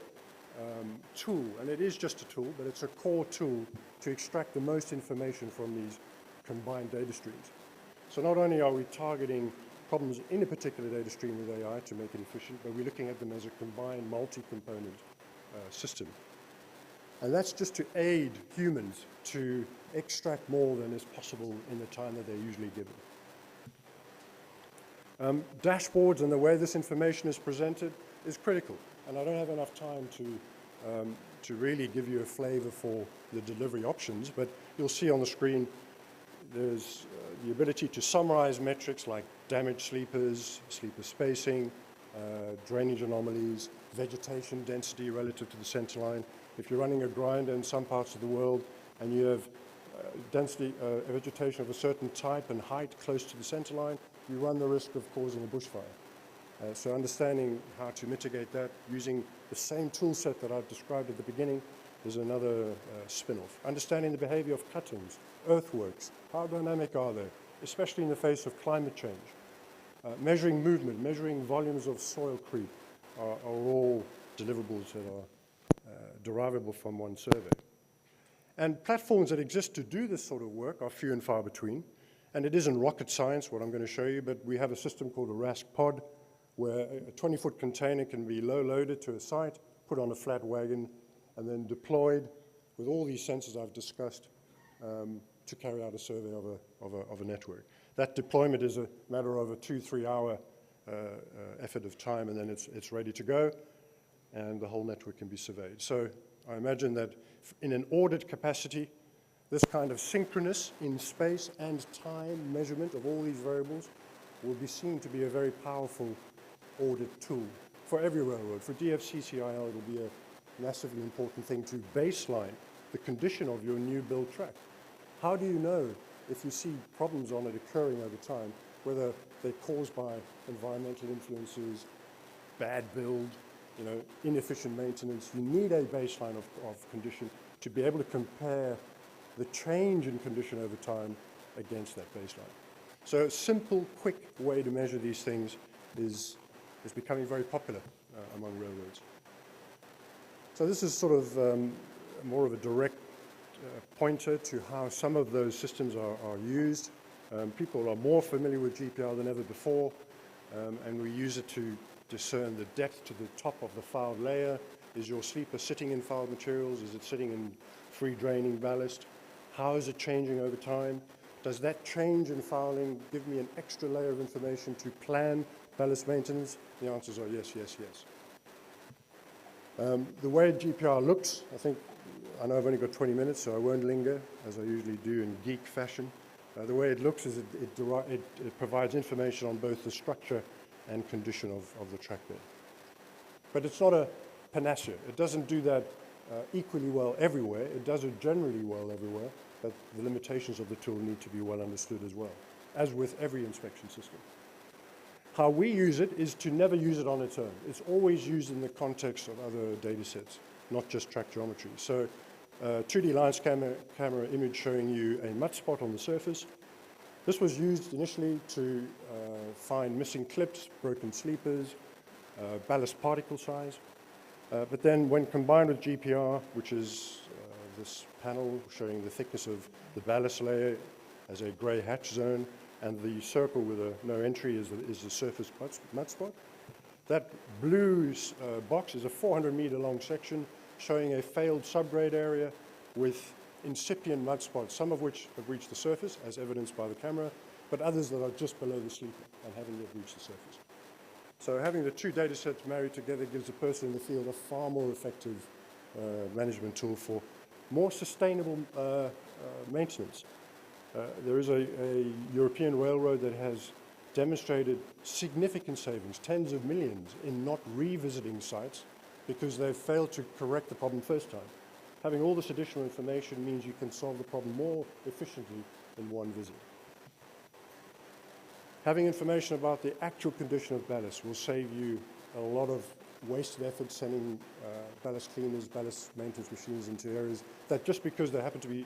tool, and it is just a tool, but it's a core tool to extract the most information from these combined data streams. So not only are we targeting problems in a particular data stream with AI to make it efficient, but we're looking at them as a combined multi-component system. And that's just to aid humans to extract more than is possible in the time that they're usually given. Dashboards and the way this information is presented is critical, and I don't have enough time to really give you a flavor for the delivery options, but you'll see on the screen there's the ability to summarize metrics like damaged sleepers, sleeper spacing, drainage anomalies, vegetation density relative to the center line. If you're running a grinder in some parts of the world and you have density, vegetation of a certain type and height close to the center line, you run the risk of causing a bushfire. So understanding how to mitigate that using the same tool set that I've described at the beginning is another spin-off. Understanding the behavior of cuttings, earthworks, how dynamic are they, especially in the face of climate change. Measuring movement, measuring volumes of soil creep are all deliverables that are derivable from one survey. And platforms that exist to do this sort of work are few and far between. And it isn't rocket science, what I'm going to show you, but we have a system called a RASC pod, where a 20-foot container can be low-loaded to a site, put on a flat wagon, and then deployed with all these sensors I've discussed to carry out a survey of a network. That deployment is a matter of a 2-3 hour effort of time, and then it's ready to go, and the whole network can be surveyed. So I imagine that in an audit capacity, this kind of synchronous in space and time measurement of all these variables will be seen to be a very powerful audit tool for every railroad. For DFCCIL, it will be a massively important thing to baseline the condition of your new build track. How do you know, if you see problems on it occurring over time, whether they're caused by environmental influences, bad build, inefficient maintenance? You need a baseline of condition to be able to compare the change in condition over time against that baseline. So a simple, quick way to measure these things is becoming very popular among railroads. So this is sort of more of a direct pointer to how some of those systems are used. People are more familiar with GPR than ever before, and we use it to discern the depth to the top of the fouled layer. Is your sleeper sitting in fouled materials? Is it sitting in free draining ballast? How is it changing over time? Does that change in fouling give me an extra layer of information to plan ballast maintenance? The answers are yes, yes, yes. The way GPR looks, I know I've only got 20 minutes, so I won't linger, as I usually do in geek fashion. The way it looks is it provides information on both the structure and condition of the track bed. But it's not a panacea. It doesn't do that equally well everywhere. It does it generally well everywhere, but the limitations of the tool need to be well understood as well, as with every inspection system. How we use it is to never use it on its own. It's always used in the context of other data sets, not just track geometry. So 2D line camera image showing you a mud spot on the surface. This was used initially to find missing clips, broken sleepers, ballast particle size. But then when combined with GPR, which is this panel showing the thickness of the ballast layer as a gray hatch zone, and the circle with a no entry is the surface mud spot. That blue box is a 400-meter long section showing a failed subgrade area with incipient mud spots, some of which have reached the surface, as evidenced by the camera, but others that are just below the sleeper and haven't yet reached the surface. So having the two data sets married together gives the person in the field a far more effective management tool for more sustainable maintenance. There is a European railroad that has demonstrated significant savings, tens of millions, in not revisiting sites because they've failed to correct the problem first time. Having all this additional information means you can solve the problem more efficiently in one visit. Having information about the actual condition of ballast will save you a lot of wasted effort sending ballast cleaners, ballast maintenance machines into areas that just because they happen to be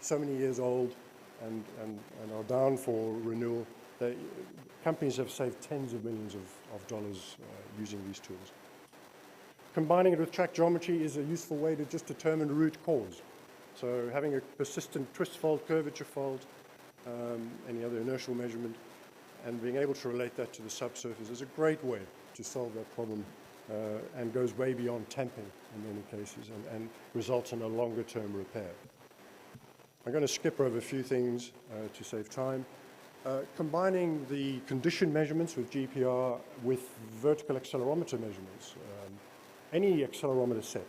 so many years old and are down for renewal, companies have saved tens of millions of dollars using these tools. Combining it with track geometry is a useful way to just determine root cause. So having a persistent twist fault, curvature fault, any other inertial measurement, and being able to relate that to the subsurface is a great way to solve that problem and goes way beyond tamping in many cases and results in a longer term repair. I'm going to skip over a few things to save time. Combining the condition measurements with GPR with vertical accelerometer measurements. Any accelerometer set.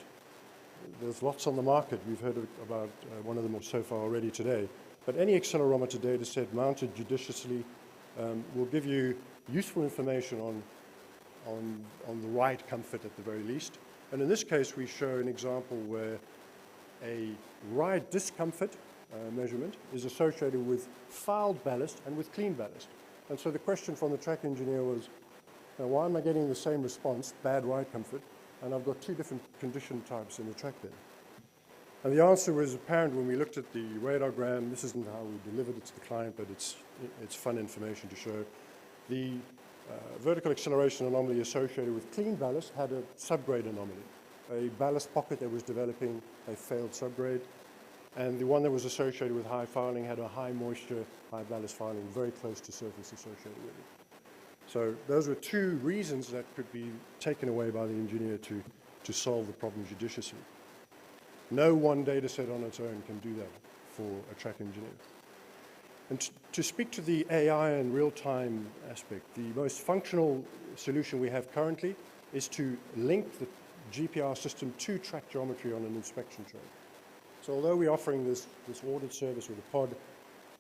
There's lots on the market. We've heard about one of them so far already today. But any accelerometer data set mounted judiciously will give you useful information on the ride comfort at the very least. And in this case, we show an example where a ride discomfort measurement is associated with fouled ballast and with clean ballast. And so the question from the track engineer was, why am I getting the same response, bad ride comfort, and I've got two different condition types in the track bed? And the answer was apparent when we looked at the radargram. This isn't how we delivered it to the client, but it's fun information to show. The vertical acceleration anomaly associated with clean ballast had a subgrade anomaly. A ballast pocket that was developing a failed subgrade, and the one that was associated with high fouling had a high moisture, high ballast fouling, very close to surface associated with it. So those were two reasons that could be taken away by the engineer to solve the problem judiciously. No one data set on its own can do that for a track engineer. And to speak to the AI and real-time aspect, the most functional solution we have currently is to link the GPR system to track geometry on an inspection train. So although we're offering this audit service with a pod,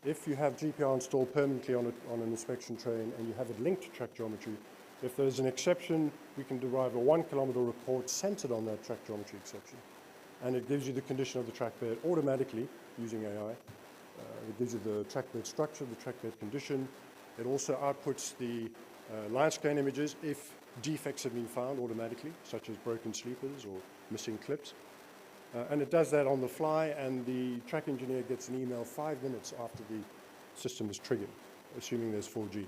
if you have GPR installed permanently on an inspection train and you have it linked to track geometry, if there's an exception, we can derive a 1 kilometer report centered on that track geometry exception. And it gives you the condition of the track bed automatically using AI. It gives you the track bed structure, the track bed condition. It also outputs the line scan images if defects have been found automatically, such as broken sleepers or missing clips. And it does that on the fly, and the track engineer gets an email 5 minutes after the system is triggered, assuming there's 4G.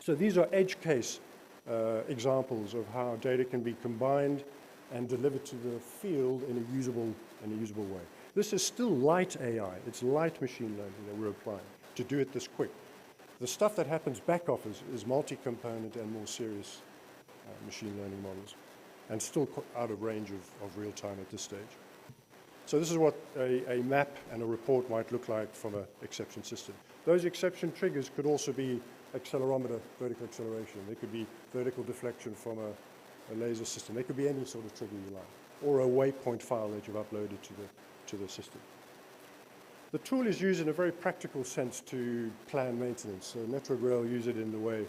So these are edge case examples of how data can be combined and delivered to the field in a usable way. This is still light AI. It's light machine learning that we're applying to do it this quick. The stuff that happens back office is multi-component and more serious machine learning models, and still out of range of real time at this stage. So this is what a map and a report might look like from an exception system. Those exception triggers could also be accelerometer, vertical acceleration. They could be vertical deflection from a laser system. They could be any sort of trigger you like, or a waypoint file that you've uploaded to the system. The tool is used in a very practical sense to plan maintenance. So Network Rail use it in the way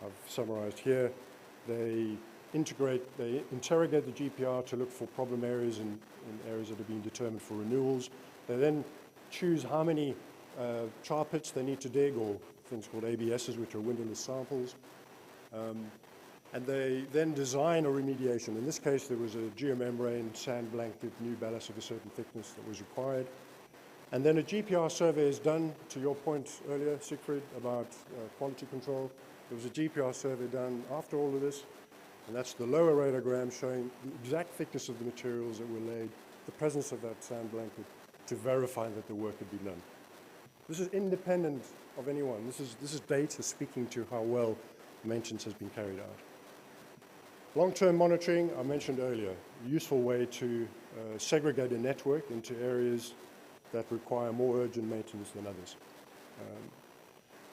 I've summarized here. They interrogate the GPR to look for problem areas in areas that have been determined for renewals. They then choose how many char pits they need to dig, or things called ABSs, which are windowless samples. And they then design a remediation. In this case, there was a geomembrane, sand blanket, new ballast of a certain thickness that was required. And then a GPR survey is done, to your point earlier, Siegfried, about quality control. There was a GPR survey done after all of this, and that's the lower radiogram showing the exact thickness of the materials that were laid, the presence of that sand blanket, to verify that the work had been done. This is independent of anyone. This is data speaking to how well maintenance has been carried out. Long-term monitoring, I mentioned earlier, a useful way to segregate a network into areas that require more urgent maintenance than others.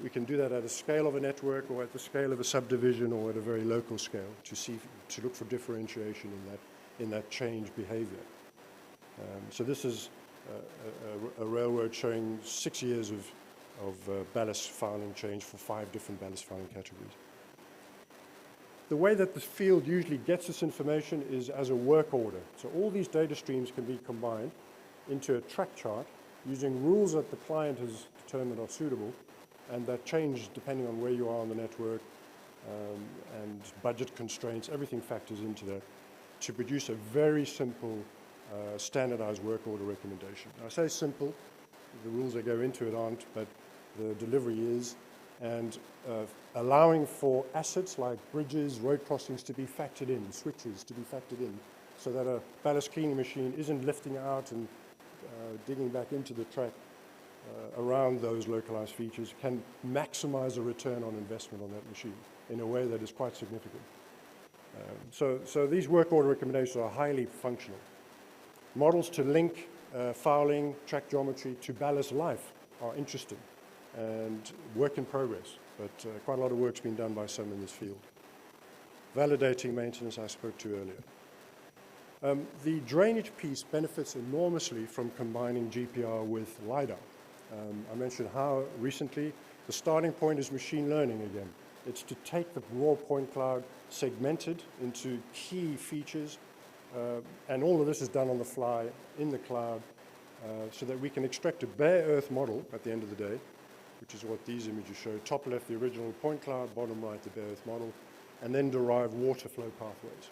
We can do that at a scale of a network, or at the scale of a subdivision, or at a very local scale to look for differentiation in that change behavior. So this is a railroad showing 6 years of ballast fouling change for 5 different ballast fouling categories. The way that the field usually gets this information is as a work order. So all these data streams can be combined into a track chart using rules that the client has determined are suitable, and that change depending on where you are on the network, and budget constraints. Everything factors into that to produce a very simple standardized work order recommendation. I say simple, the rules that go into it aren't, but the delivery is, and allowing for assets like bridges, road crossings to be factored in, switches to be factored in, so that a ballast cleaning machine isn't lifting out and digging back into the track around those localized features, can maximize the return on investment on that machine in a way that is quite significant. So these work order recommendations are highly functional. Models to link fouling, track geometry to ballast life are interesting and work in progress, but quite a lot of work's been done by some in this field. Validating maintenance I spoke to earlier. The drainage piece benefits enormously from combining GPR with LiDAR. I mentioned how recently the starting point is machine learning again. It's to take the raw point cloud, segment it into key features, and all of this is done on the fly in the cloud, so that we can extract a bare earth model at the end of the day, which is what these images show. Top left, the original point cloud, bottom right, the bare earth model, and then derive water flow pathways.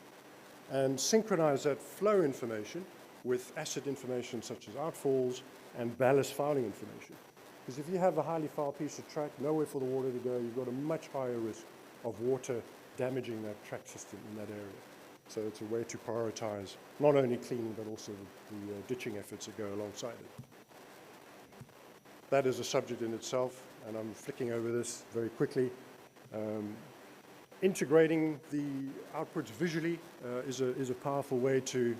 And synchronize that flow information with asset information such as outfalls and ballast fouling information. Because if you have a highly foul piece of track, nowhere for the water to go, you've got a much higher risk of water damaging that track system in that area. So it's a way to prioritize not only cleaning but also the ditching efforts that go alongside it. That is a subject in itself, and I'm flicking over this very quickly. Integrating the outputs visually is a powerful way to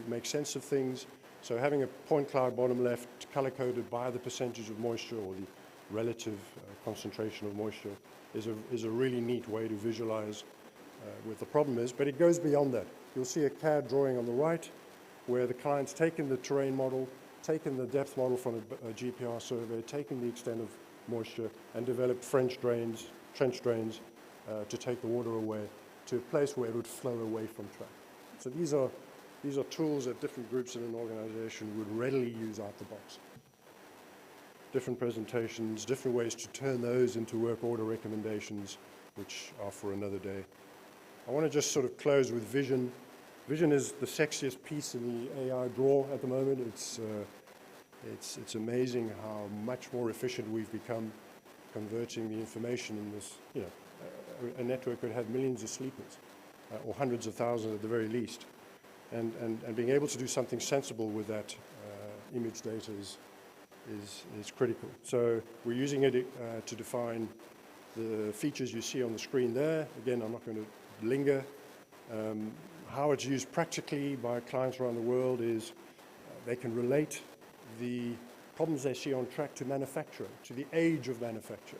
make sense of things. So having a point cloud bottom left color-coded by the percentage of moisture or the relative concentration of moisture is a really neat way to visualize what the problem is, but it goes beyond that. You'll see a CAD drawing on the right where the client's taken the terrain model, taken the depth model from a GPR survey, taken the extent of moisture, and developed trench drains to take the water away to a place where it would flow away from track. So these are tools that different groups in an organization would readily use out the box. Different presentations, different ways to turn those into work order recommendations, which are for another day. I want to just sort of close with vision. Vision is the sexiest piece in the AI drawer at the moment. It's amazing how much more efficient we've become converting the information in this. You know, a network could have millions of sleepers, or hundreds of thousands at the very least, and being able to do something sensible with that image data is critical. So we're using it to define the features you see on the screen there. Again, I'm not going to linger. How it's used practically by clients around the world is they can relate the problems they see on track to manufacture, to the age of manufacture.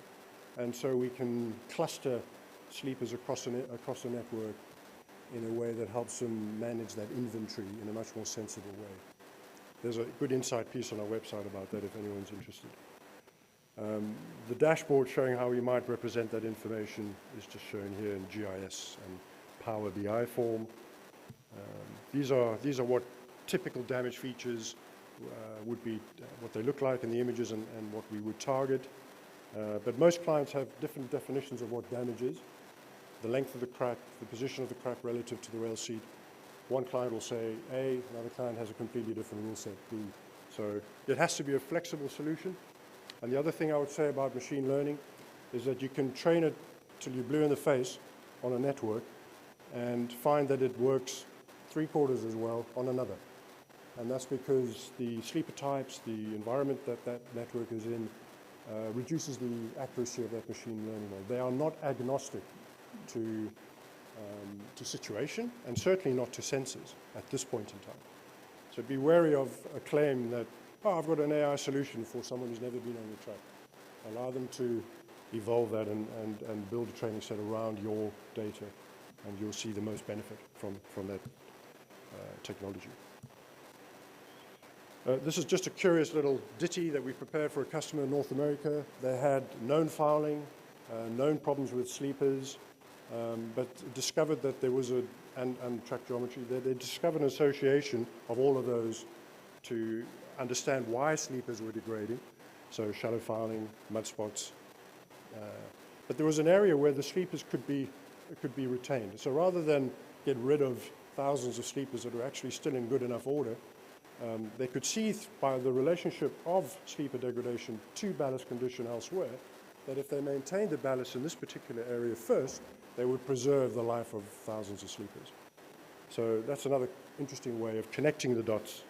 And so we can cluster sleepers across the network in a way that helps them manage that inventory in a much more sensible way. There's a good insight piece on our website about that if anyone's interested. The dashboard showing how we might represent that information is just shown here in GIS and Power BI form. These are what typical damage features would be, what they look like in the images and what we would target. But most clients have different definitions of what damage is. The length of the crack, the position of the crack relative to the rail seat. One client will say A, another client has a completely different rule set, B. So it has to be a flexible solution. And the other thing I would say about machine learning is that you can train it till you're blue in the face on a network and find that it works 3/4 as well on another. And that's because the sleeper types, the environment that that network is in, reduces the accuracy of that machine learning model. They are not agnostic to situation, and certainly not to sensors at this point in time. So be wary of a claim that, oh, I've got an AI solution for someone who's never been on the track. Allow them to evolve that and build a training set around your data, and you'll see the most benefit from that technology. This is just a curious little ditty that we prepared for a customer in North America. They had known fouling, known problems with sleepers, but discovered that there was and track geometry, they discovered an association of all of those to understand why sleepers were degrading, so shallow fouling, mud spots. But there was an area where the sleepers could be retained. So rather than get rid of thousands of sleepers that were actually still in good enough order, they could see by the relationship of sleeper degradation to ballast condition elsewhere, that if they maintained the ballast in this particular area first, they would preserve the life of thousands of sleepers. So that's another interesting way of connecting the dots.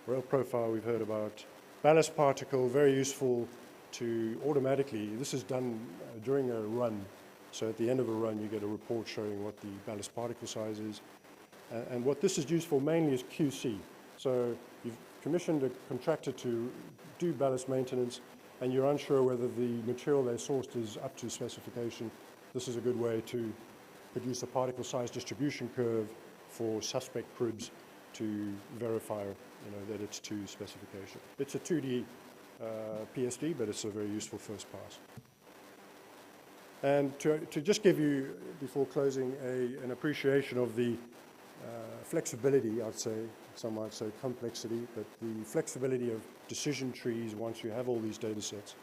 Rail profile we've heard about. Ballast particle, very useful to automatically, this is done during a run. So at the end of a run, you get a report showing what the ballast particle size is. And what this is used for mainly is QC. So you've commissioned a contractor to do ballast maintenance, and you're unsure whether the material they sourced is up to specification. This is a good way to produce a particle size distribution curve for suspect cribs to verify that it's to specification. It's a 2D PSD, but it's a very useful first pass. And to just give you, before closing, an appreciation of the flexibility, I'd say, some might say complexity, but the flexibility of decision trees once you have all these data sets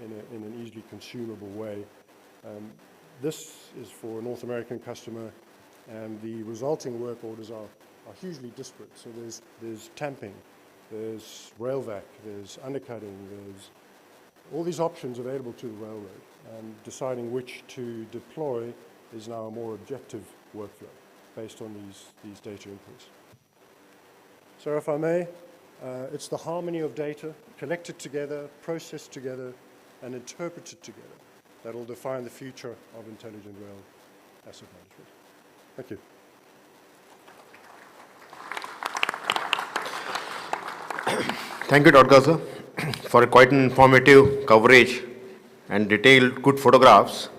in an easily consumable way. This is for a North American customer, and the resulting work orders are hugely disparate. So there's tamping, there's rail vac, there's undercutting, there's all these options available to the railroad. and deciding which to deploy is now a more objective workflow based on these data inputs. So if I may, it's the harmony of data collected together, processed together, and interpreted together that will define the future of intelligent rail asset management. Thank you. Thank you, Dr. Gaza, for a quite informative coverage and detailed good photographs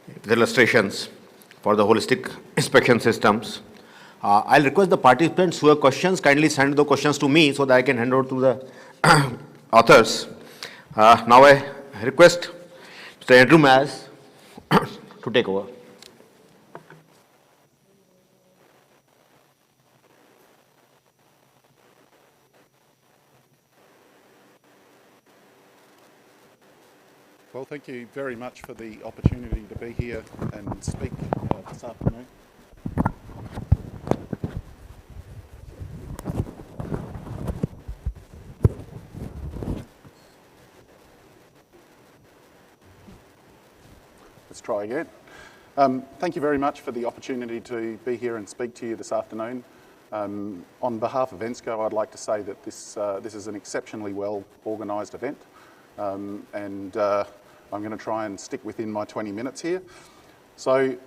with illustrations for the holistic inspection systems. I'll request the participants who have questions, kindly send the questions to me so that I can hand over to the authors. Now I request Mr. Andrew Maz to take over. Well, thank you very much for the opportunity to be here and speak this afternoon. Let's try again. Thank you very much for the opportunity to be here and speak to you this afternoon. On behalf of ENSCO, I'd like to say that this is an exceptionally well organised event, and I'm going to try and stick within my 20 minutes here. So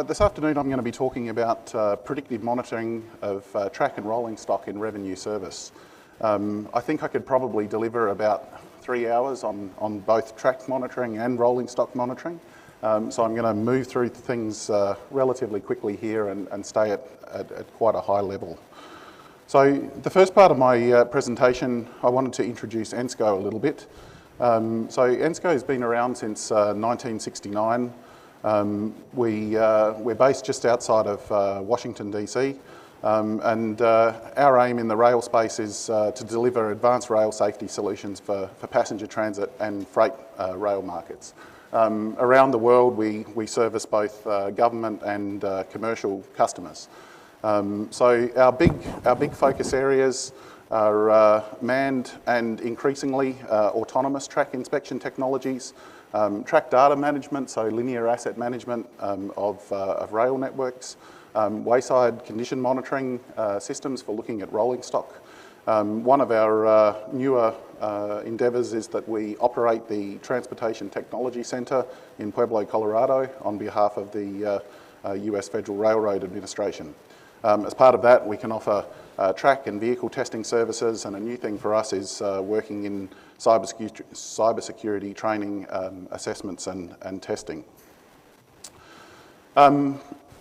this afternoon I'm going to be talking about predictive monitoring of track and rolling stock in revenue service. I think I could probably deliver about 3 hours on both track monitoring and rolling stock monitoring. So I'm going to move through things relatively quickly here and stay at quite a high level. So the first part of my presentation, I wanted to introduce ENSCO a little bit. So ENSCO has been around since 1969. We're based just outside of Washington, DC. And our aim in the rail space is to deliver advanced rail safety solutions for passenger transit and freight rail markets. Around the world, we service both government and commercial customers. So our big focus areas are manned and increasingly autonomous track inspection technologies, track data management, so linear asset management of rail networks, wayside condition monitoring systems for looking at rolling stock. One of our newer endeavours is that we operate the Transportation Technology Centre in Pueblo, Colorado on behalf of the US Federal Railroad Administration. As part of that, we can offer track and vehicle testing services, and a new thing for us is working in cybersecurity training, assessments and testing.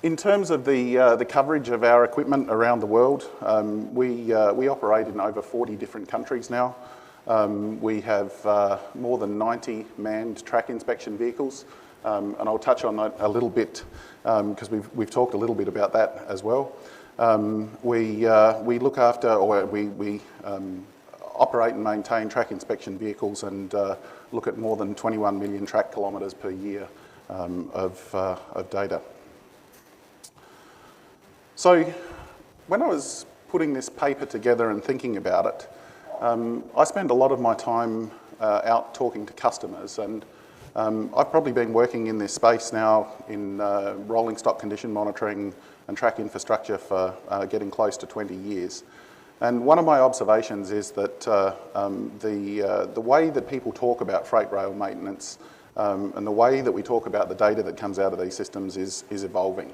In terms of the coverage of our equipment around the world, we operate in over 40 different countries now. We have more than 90 manned track inspection vehicles, and I'll touch on that a little bit because we've talked a little bit about that as well. We look after, or we operate and maintain track inspection vehicles and look at more than 21 million track kilometres per year of data. So when I was putting this paper together and thinking about it, I spend a lot of my time out talking to customers, and I've probably been working in this space now in rolling stock condition monitoring and track infrastructure for getting close to 20 years. And one of my observations is that the way that people talk about freight rail maintenance and the way that we talk about the data that comes out of these systems is evolving.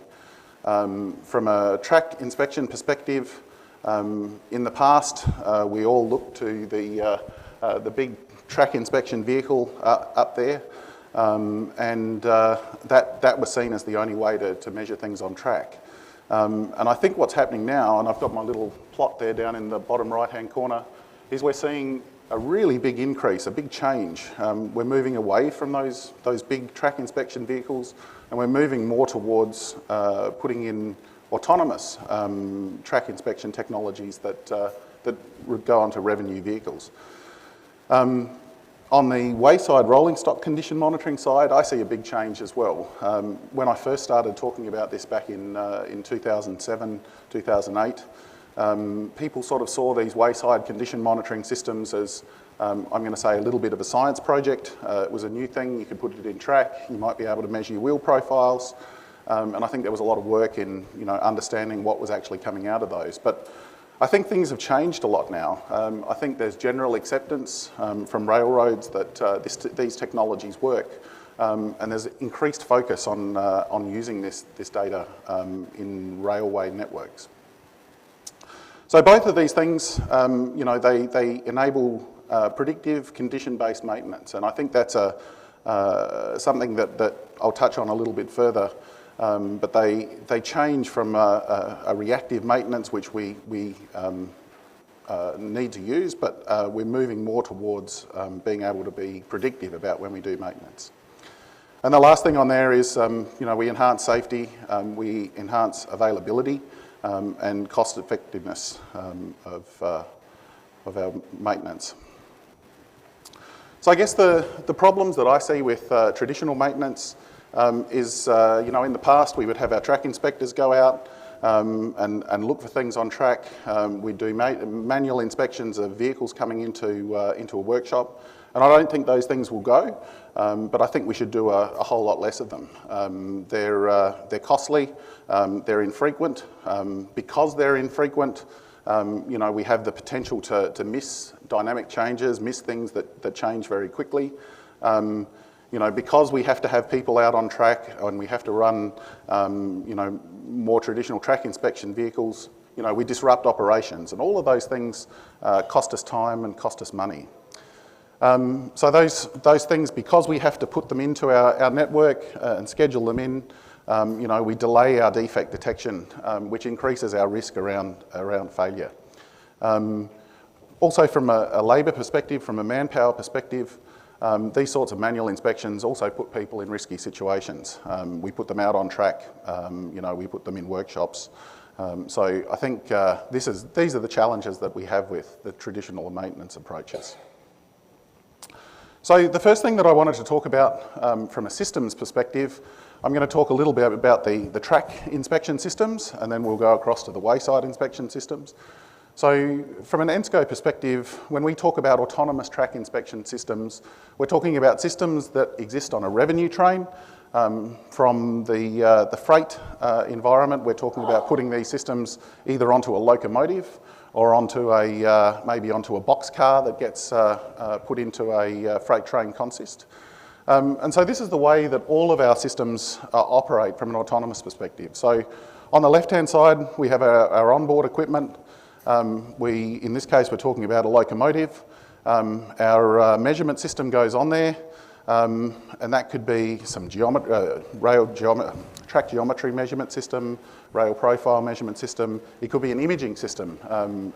From a track inspection perspective, in the past, we all looked to the big track inspection vehicle up there, and that was seen as the only way to measure things on track. And I think what's happening now, and I've got my little plot there down in the bottom right-hand corner, is we're seeing a really big increase, a big change. We're moving away from those big track inspection vehicles, and we're moving more towards putting in autonomous track inspection technologies that would go onto revenue vehicles. On the wayside rolling stock condition monitoring side, I see a big change as well. When I first started talking about this back in 2007, 2008, people sort of saw these wayside condition monitoring systems as I'm going to say a little bit of a science project. It was a new thing. You could put it in track. You might be able to measure your wheel profiles. And I think there was a lot of work in understanding what was actually coming out of those. But I think things have changed a lot now. I think there's general acceptance from railroads that these technologies work. And there's increased focus on using this data in railway networks. So both of these things, they enable predictive condition-based maintenance, and I think that's something that I'll touch on a little bit further. But they change from a reactive maintenance, which we need to use, but we're moving more towards being able to be predictive about when we do maintenance. And the last thing on there is, we enhance safety, we enhance availability, and cost effectiveness of our maintenance. So I guess the problems that I see with traditional maintenance is, in the past we would have our track inspectors go out and look for things on track. We do manual inspections of vehicles coming into a workshop, and I don't think those things will go, but I think we should do a whole lot less of them. They're costly, they're infrequent. Because they're infrequent, we have the potential to miss dynamic changes, miss things that change very quickly. Because we have to have people out on track and we have to run, more traditional track inspection vehicles, we disrupt operations, and all of those things cost us time and cost us money. So those things, because we have to put them into our network and schedule them in, we delay our defect detection, which increases our risk around failure. Also from a labour perspective, from a manpower perspective, these sorts of manual inspections also put people in risky situations. We put them out on track, we put them in workshops. So I think these are the challenges that we have with the traditional maintenance approaches. So the first thing that I wanted to talk about from a systems perspective, I'm going to talk a little bit about the track inspection systems, and then we'll go across to the wayside inspection systems. So from an ENSCO perspective, when we talk about autonomous track inspection systems, we're talking about systems that exist on a revenue train. From the freight environment, we're talking about putting these systems either onto a locomotive or onto maybe onto a boxcar that gets put into a freight train consist. And so this is the way that all of our systems operate from an autonomous perspective. So on the left-hand side, we have our onboard equipment. In this case, we're talking about a locomotive. Our measurement system goes on there, and that could be some track geometry measurement system, rail profile measurement system. It could be an imaging system,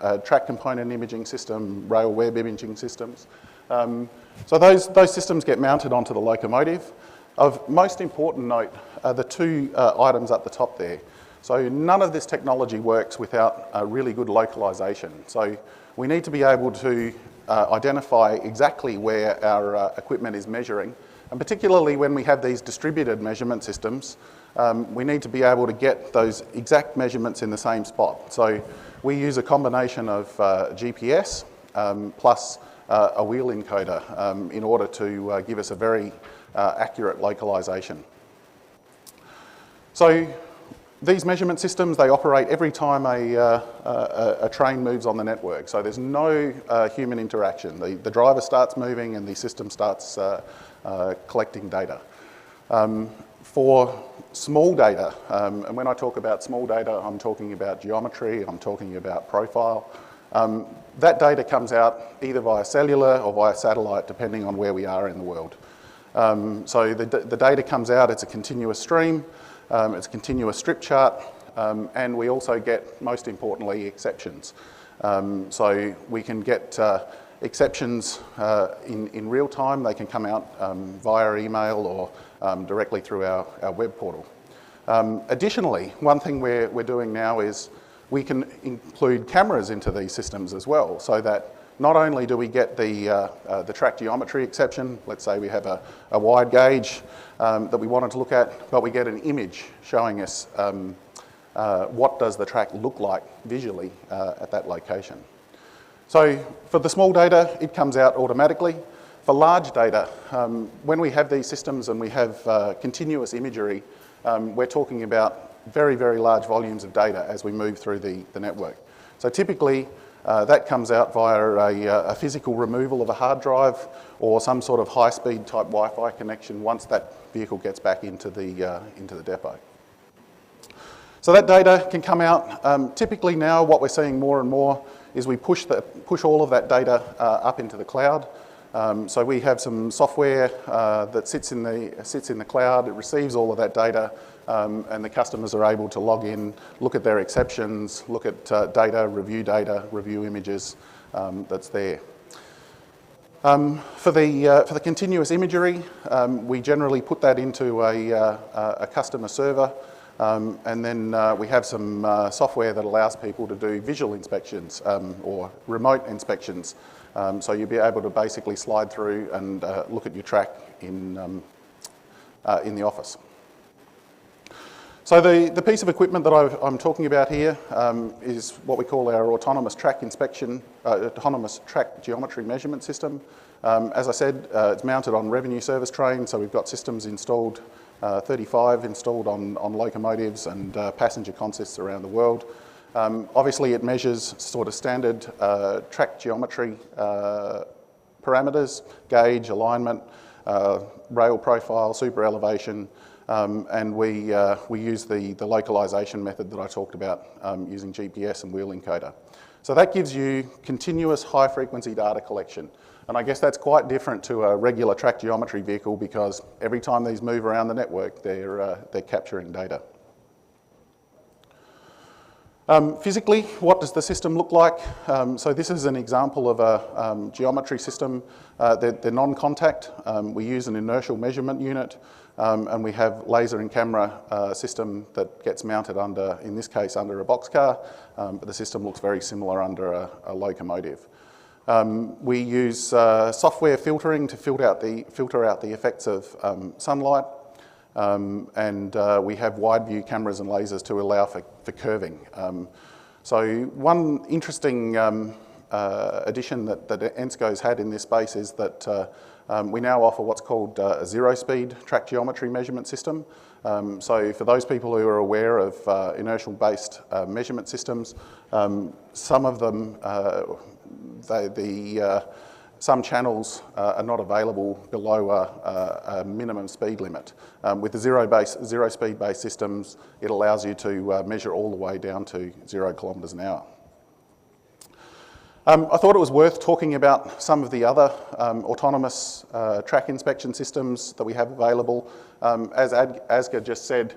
a track component imaging system, rail web imaging systems. So those systems get mounted onto the locomotive. Of most important note are the two items up the top there. So none of this technology works without a really good localization. So we need to be able to identify exactly where our equipment is measuring. And particularly when we have these distributed measurement systems, we need to be able to get those exact measurements in the same spot. So we use a combination of GPS plus a wheel encoder in order to give us a very accurate localization. So these measurement systems, they operate every time a train moves on the network. So there's no human interaction. The driver starts moving and the system starts collecting data. For small data, and when I talk about small data, I'm talking about geometry, I'm talking about profile. That data comes out either via cellular or via satellite, depending on where we are in the world. So the data comes out, it's a continuous stream. It's a continuous strip chart, and we also get, most importantly, exceptions. So we can get exceptions in real time. They can come out via email or directly through our web portal. Additionally, one thing we're doing now is we can include cameras into these systems as well, so that not only do we get the track geometry exception, let's say we have a wide gauge that we wanted to look at, but we get an image showing us what does the track look like visually at that location. So for the small data, it comes out automatically. For large data, when we have these systems and we have continuous imagery, we're talking about very, very large volumes of data as we move through the network. So typically, that comes out via a physical removal of a hard drive or some sort of high-speed type Wi-Fi connection once that vehicle gets back into the depot. So that data can come out. Typically now what we're seeing more and more is we push all of that data up into the cloud. So we have some software that sits in the cloud. It receives all of that data, and the customers are able to log in, look at their exceptions, look at data, review images that's there. For the continuous imagery, we generally put that into a customer server, and then we have some software that allows people to do visual inspections or remote inspections. So you'll be able to basically slide through and look at your track in the office. So the piece of equipment that I'm talking about here is what we call our autonomous track inspection, autonomous track geometry measurement system. As I said, it's mounted on revenue service trains, so we've got systems installed, 35 installed on locomotives and passenger consists around the world. Obviously, it measures sort of standard track geometry parameters, gauge, alignment, rail profile, super elevation, and we use the localization method that I talked about using GPS and wheel encoder. So that gives you continuous high-frequency data collection. And I guess that's quite different to a regular track geometry vehicle because every time these move around the network, they're capturing data. Physically, what does the system look like? So this is an example of a geometry system. They're non-contact. We use an inertial measurement unit, and we have laser and camera system that gets mounted under, in this case, under a boxcar, but the system looks very similar under a locomotive. We use software filtering to filter out the effects of sunlight. And we have wide view cameras and lasers to allow for curving. So one interesting addition that ENSCO's had in this space is that we now offer what's called a zero-speed track geometry measurement system. So for those people who are aware of inertial-based measurement systems, some of them, some channels are not available below a minimum speed limit. With the zero-speed based systems, it allows you to measure all the way down to 0 kilometres an hour. I thought it was worth talking about some of the other autonomous track inspection systems that we have available. As Asger just said,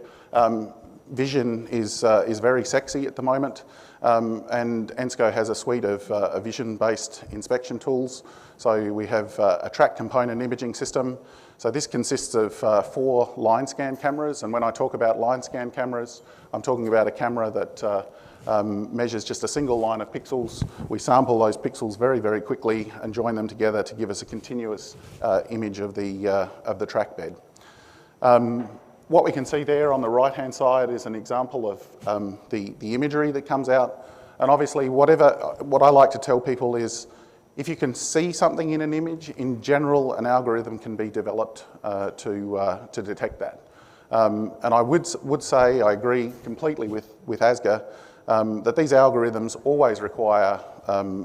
vision is very sexy at the moment, and ENSCO has a suite of vision-based inspection tools. So we have a track component imaging system. So this consists of 4 line scan cameras, and when I talk about line scan cameras, I'm talking about a camera that measures just a single line of pixels. We sample those pixels very, very quickly and join them together to give us a continuous image of the track bed. What we can see there on the right-hand side is an example of the imagery that comes out. And obviously, what I like to tell people is, if you can see something in an image, in general, an algorithm can be developed to detect that. And I would say, I agree completely with Asger, that these algorithms always require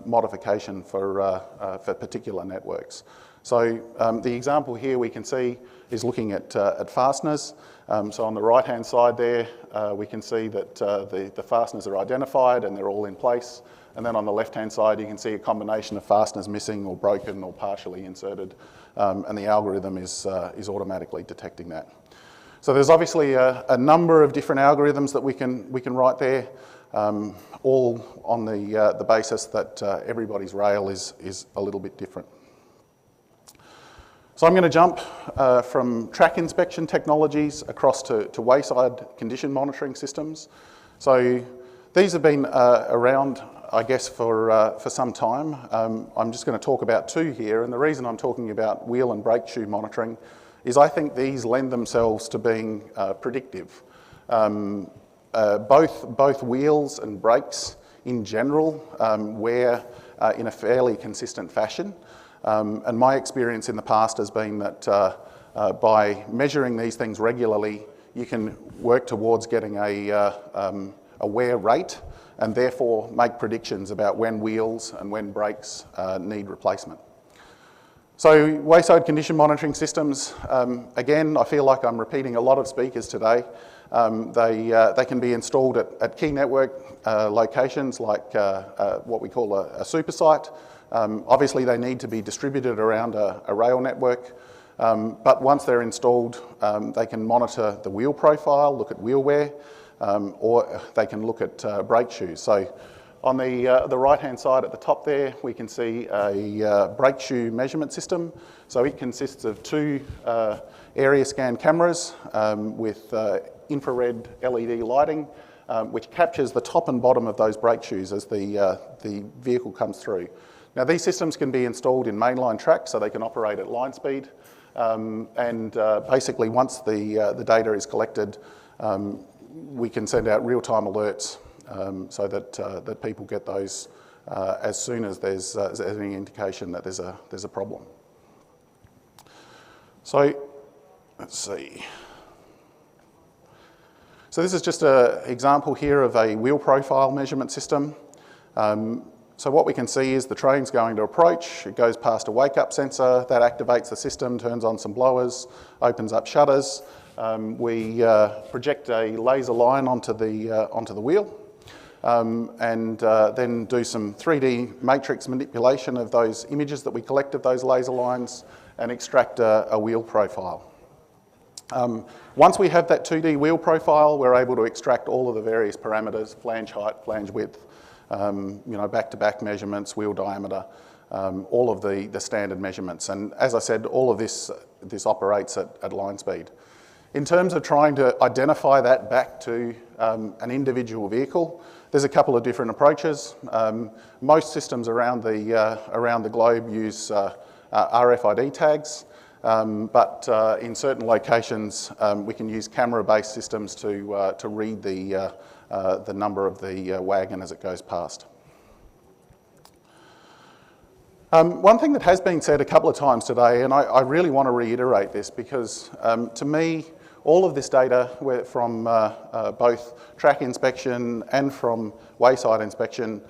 modification for particular networks. So the example here we can see is looking at fasteners. So on the right-hand side there, we can see that the fasteners are identified and they're all in place. And then on the left-hand side, you can see a combination of fasteners missing or broken or partially inserted, and the algorithm is automatically detecting that. So there's obviously a number of different algorithms that we can write there, all on the basis that everybody's rail is a little bit different. So I'm going to jump from track inspection technologies across to wayside condition monitoring systems. So these have been around, I guess, for some time. I'm just going to talk about 2 here, and the reason I'm talking about wheel and brake shoe monitoring is I think these lend themselves to being predictive. Both wheels and brakes in general wear in a fairly consistent fashion. And my experience in the past has been that by measuring these things regularly, you can work towards getting a wear rate and therefore make predictions about when wheels and when brakes need replacement. So wayside condition monitoring systems, again, I feel like I'm repeating a lot of speakers today. They can be installed at key network locations like what we call a super site. Obviously, they need to be distributed around a rail network, but once they're installed, they can monitor the wheel profile, look at wheel wear, or they can look at brake shoes. So on the right-hand side at the top there, we can see a brake shoe measurement system. So it consists of two area scan cameras with infrared LED lighting, which captures the top and bottom of those brake shoes as the vehicle comes through. Now, these systems can be installed in mainline tracks, so they can operate at line speed. Basically, once the data is collected, we can send out real-time alerts so that people get those as soon as there's any indication that there's a problem. So let's see. So this is just an example here of a wheel profile measurement system. So what we can see is the train's going to approach, it goes past a wake-up sensor, that activates the system, turns on some blowers, opens up shutters. We project a laser line onto the wheel and then do some 3D matrix manipulation of those images that we collect of those laser lines and extract a wheel profile. Once we have that 2D wheel profile, we're able to extract all of the various parameters, flange height, flange width, back-to-back measurements, wheel diameter, all of the standard measurements. And as I said, all of this operates at line speed. In terms of trying to identify that back to an individual vehicle, there's a couple of different approaches. Most systems around the globe use RFID tags, but in certain locations, we can use camera-based systems to read the number of the wagon as it goes past. One thing that has been said a couple of times today, and I really want to reiterate this because to me, all of this data from both track inspection and from wayside inspection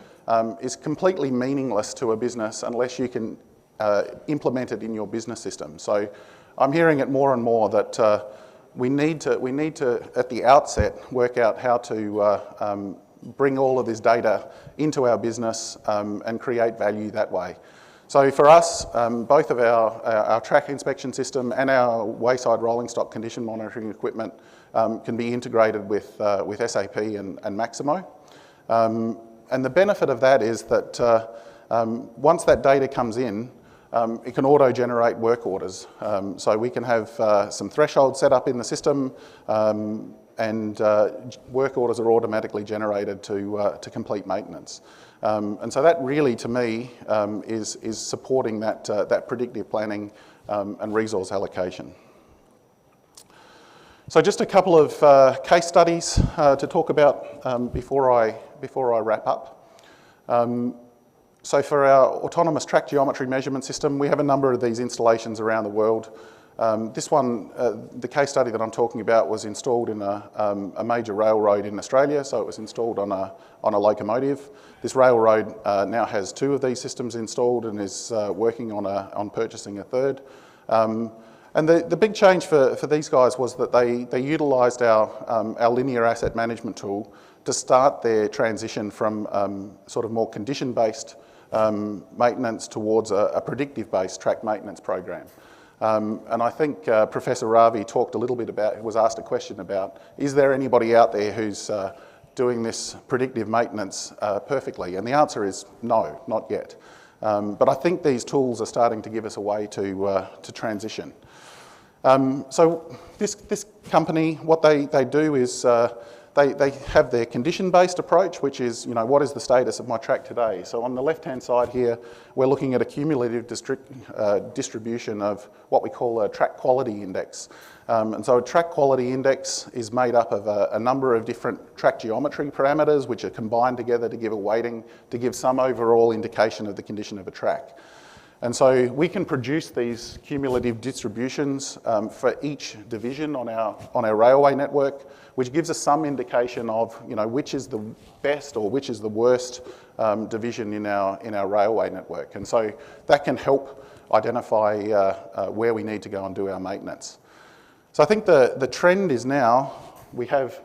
is completely meaningless to a business unless you can implement it in your business system. So I'm hearing it more and more that we need to, at the outset, work out how to bring all of this data into our business and create value that way. So for us, both of our track inspection system and our wayside rolling stock condition monitoring equipment can be integrated with SAP and Maximo. And the benefit of that is that once that data comes in, it can auto-generate work orders. So we can have some thresholds set up in the system and work orders are automatically generated to complete maintenance. And so that really, to me, is supporting that predictive planning and resource allocation. So just a couple of case studies to talk about before I wrap up. So for our autonomous track geometry measurement system, we have a number of these installations around the world. This one, the case study that I'm talking about, was installed in a major railroad in Australia, so it was installed on a locomotive. This railroad now has 2 of these systems installed and is working on purchasing a third. And the big change for these guys was that they utilised our linear asset management tool to start their transition from sort of more condition-based maintenance towards a predictive-based track maintenance program. And I think Professor Ravi talked a little bit about, was asked a question about, is there anybody out there who's doing this predictive maintenance perfectly? And the answer is no, not yet. But I think these tools are starting to give us a way to transition. So this company, what they do is They have their condition-based approach, which is, what is the status of my track today? So on the left-hand side here, we're looking at a cumulative distribution of what we call a track quality index. And so a track quality index is made up of a number of different track geometry parameters, which are combined together to give a weighting, to give some overall indication of the condition of a track. And so we can produce these cumulative distributions for each division on our railway network, which gives us some indication of which is the best or which is the worst division in our railway network. And so that can help identify where we need to go and do our maintenance. So I think the trend is now we have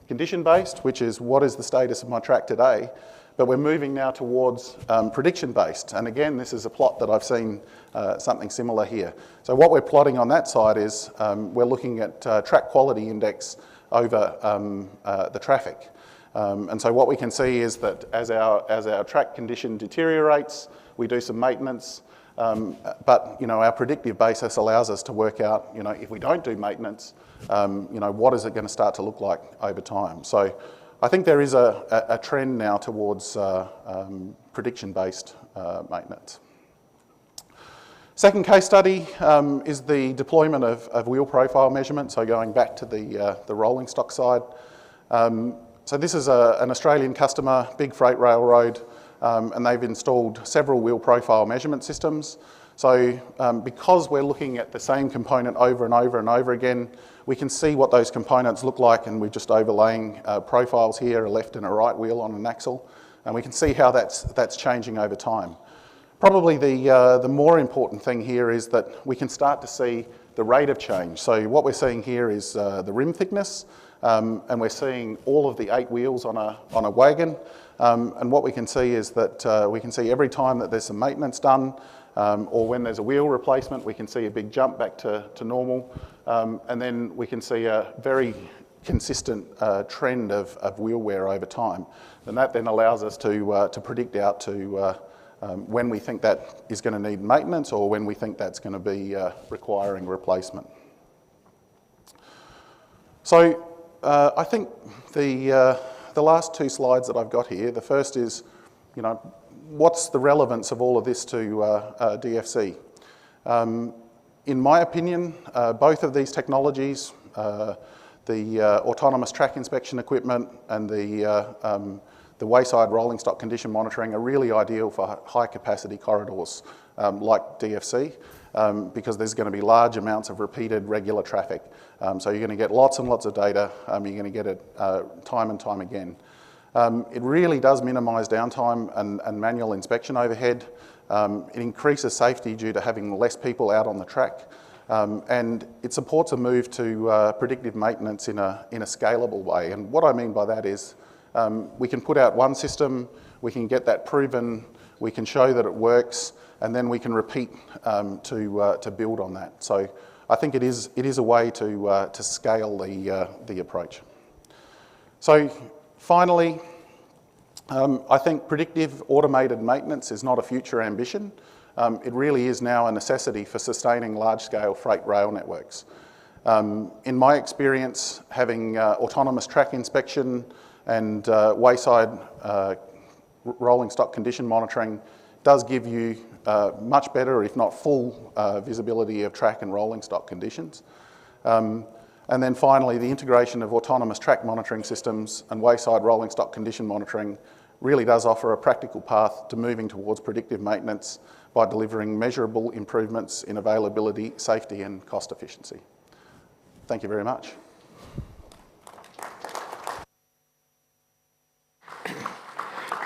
condition-based, which is what is the status of my track today, but we're moving now towards prediction-based. And again, this is a plot that I've seen something similar here. So what we're plotting on that side is we're looking at track quality index over the traffic. And so what we can see is that as our track condition deteriorates, we do some maintenance, but our predictive basis allows us to work out, if we don't do maintenance, what is it going to start to look like over time. So I think there is a trend now towards prediction-based maintenance. Second case study is the deployment of wheel profile measurement, so going back to the rolling stock side. So this is an Australian customer, big freight railroad, and they've installed several wheel profile measurement systems. So because we're looking at the same component over and over and over again, we can see what those components look like, and we're just overlaying profiles here, a left and a right wheel on an axle, and we can see how that's changing over time. Probably the more important thing here is that we can start to see the rate of change. So what we're seeing here is the rim thickness, and we're seeing all of the 8 wheels on a wagon. And what we can see is that we can see every time that there's some maintenance done, or when there's a wheel replacement, we can see a big jump back to normal. And then we can see a very consistent trend of wheel wear over time. And that then allows us to predict out to when we think that is going to need maintenance or when we think that's going to be requiring replacement. So I think the last 2 slides that I've got here, the first is, what's the relevance of all of this to DFC? In my opinion, both of these technologies, the autonomous track inspection equipment and the wayside rolling stock condition monitoring, are really ideal for high capacity corridors like DFC, because there's going to be large amounts of repeated regular traffic. So you're going to get lots and lots of data, you're going to get it time and time again. It really does minimise downtime and manual inspection overhead. It increases safety due to having less people out on the track, and it supports a move to predictive maintenance in a scalable way. And what I mean by that is we can put out one system, we can get that proven, we can show that it works, and then we can repeat to build on that. So I think it is a way to scale the approach. So finally, I think predictive automated maintenance is not a future ambition. It really is now a necessity for sustaining large-scale freight rail networks. In my experience, having autonomous track inspection and wayside rolling stock condition monitoring does give you much better, if not full, visibility of track and rolling stock conditions. And then finally, the integration of autonomous track monitoring systems and wayside rolling stock condition monitoring really does offer a practical path to moving towards predictive maintenance by delivering measurable improvements in availability, safety and cost efficiency. Thank you very much.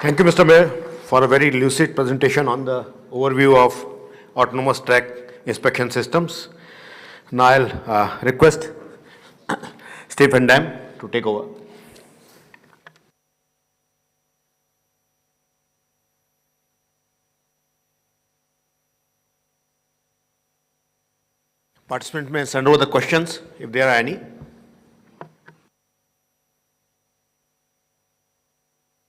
Thank you, Mr. Mayor, for a very lucid presentation on the overview of autonomous track inspection systems. Now I'll request Stephen Dam to take over. Participants may send over the questions if there are any.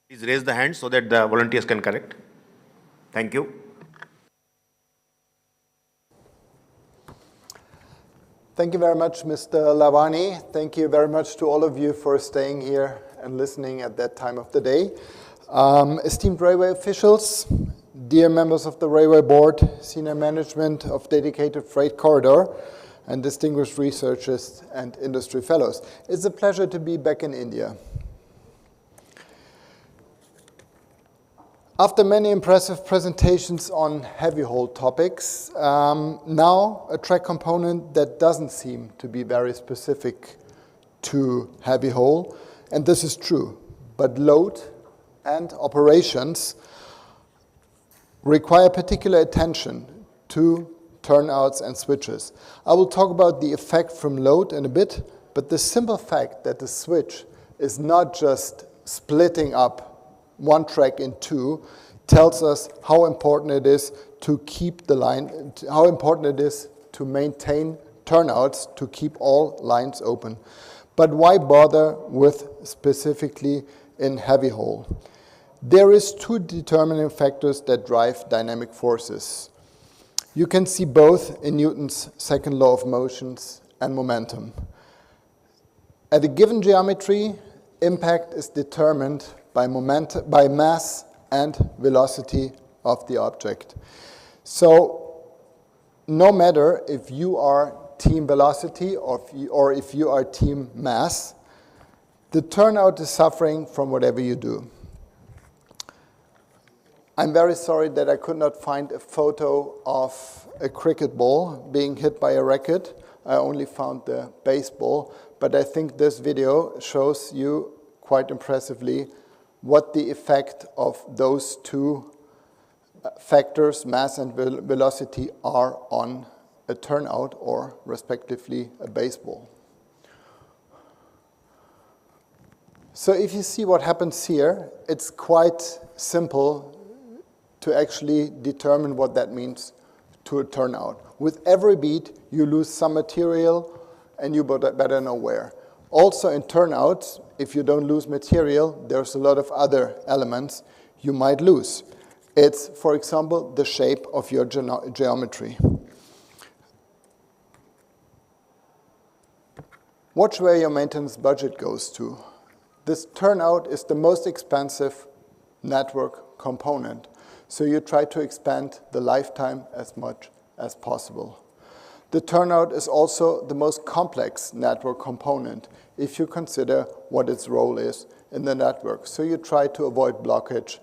Please raise the hand so that the volunteers can correct. Thank you. Thank you very much, Mr. Lavani. Thank you very much to all of you for staying here and listening at that time of the day. Esteemed railway officials, dear members of the Railway Board, senior management of Dedicated Freight Corridor, and distinguished researchers and industry fellows. It's a pleasure to be back in India. After many impressive presentations on heavy haul topics, now a track component that doesn't seem to be very specific to heavy haul, and this is true, but load and operations require particular attention to turnouts and switches. I will talk about the effect from load in a bit, but the simple fact that the switch is not just splitting up one track in two tells us how important it is to keep the line, how important it is to maintain turnouts to keep all lines open. But why bother with specifically in heavy haul? There is two determining factors that drive dynamic forces. You can see both in Newton's second law of motions and momentum. At a given geometry, impact is determined by mass and velocity of the object. So no matter if you are team velocity or if you are team mass, the turnout is suffering from whatever you do. I'm very sorry that I could not find a photo of a cricket ball being hit by a racket. I only found the baseball, but I think this video shows you quite impressively what the effect of those two factors, mass and velocity, are on a turnout or respectively a baseball. So if you see what happens here, it's quite simple to actually determine what that means to a turnout. With every beat, you lose some material, and you better know where. Also in turnouts, if you don't lose material, there's a lot of other elements you might lose. It's, for example, the shape of your geometry. Watch where your maintenance budget goes to. This turnout is the most expensive network component, so you try to expand the lifetime as much as possible. The turnout is also the most complex network component if you consider what its role is in the network. So you try to avoid blockage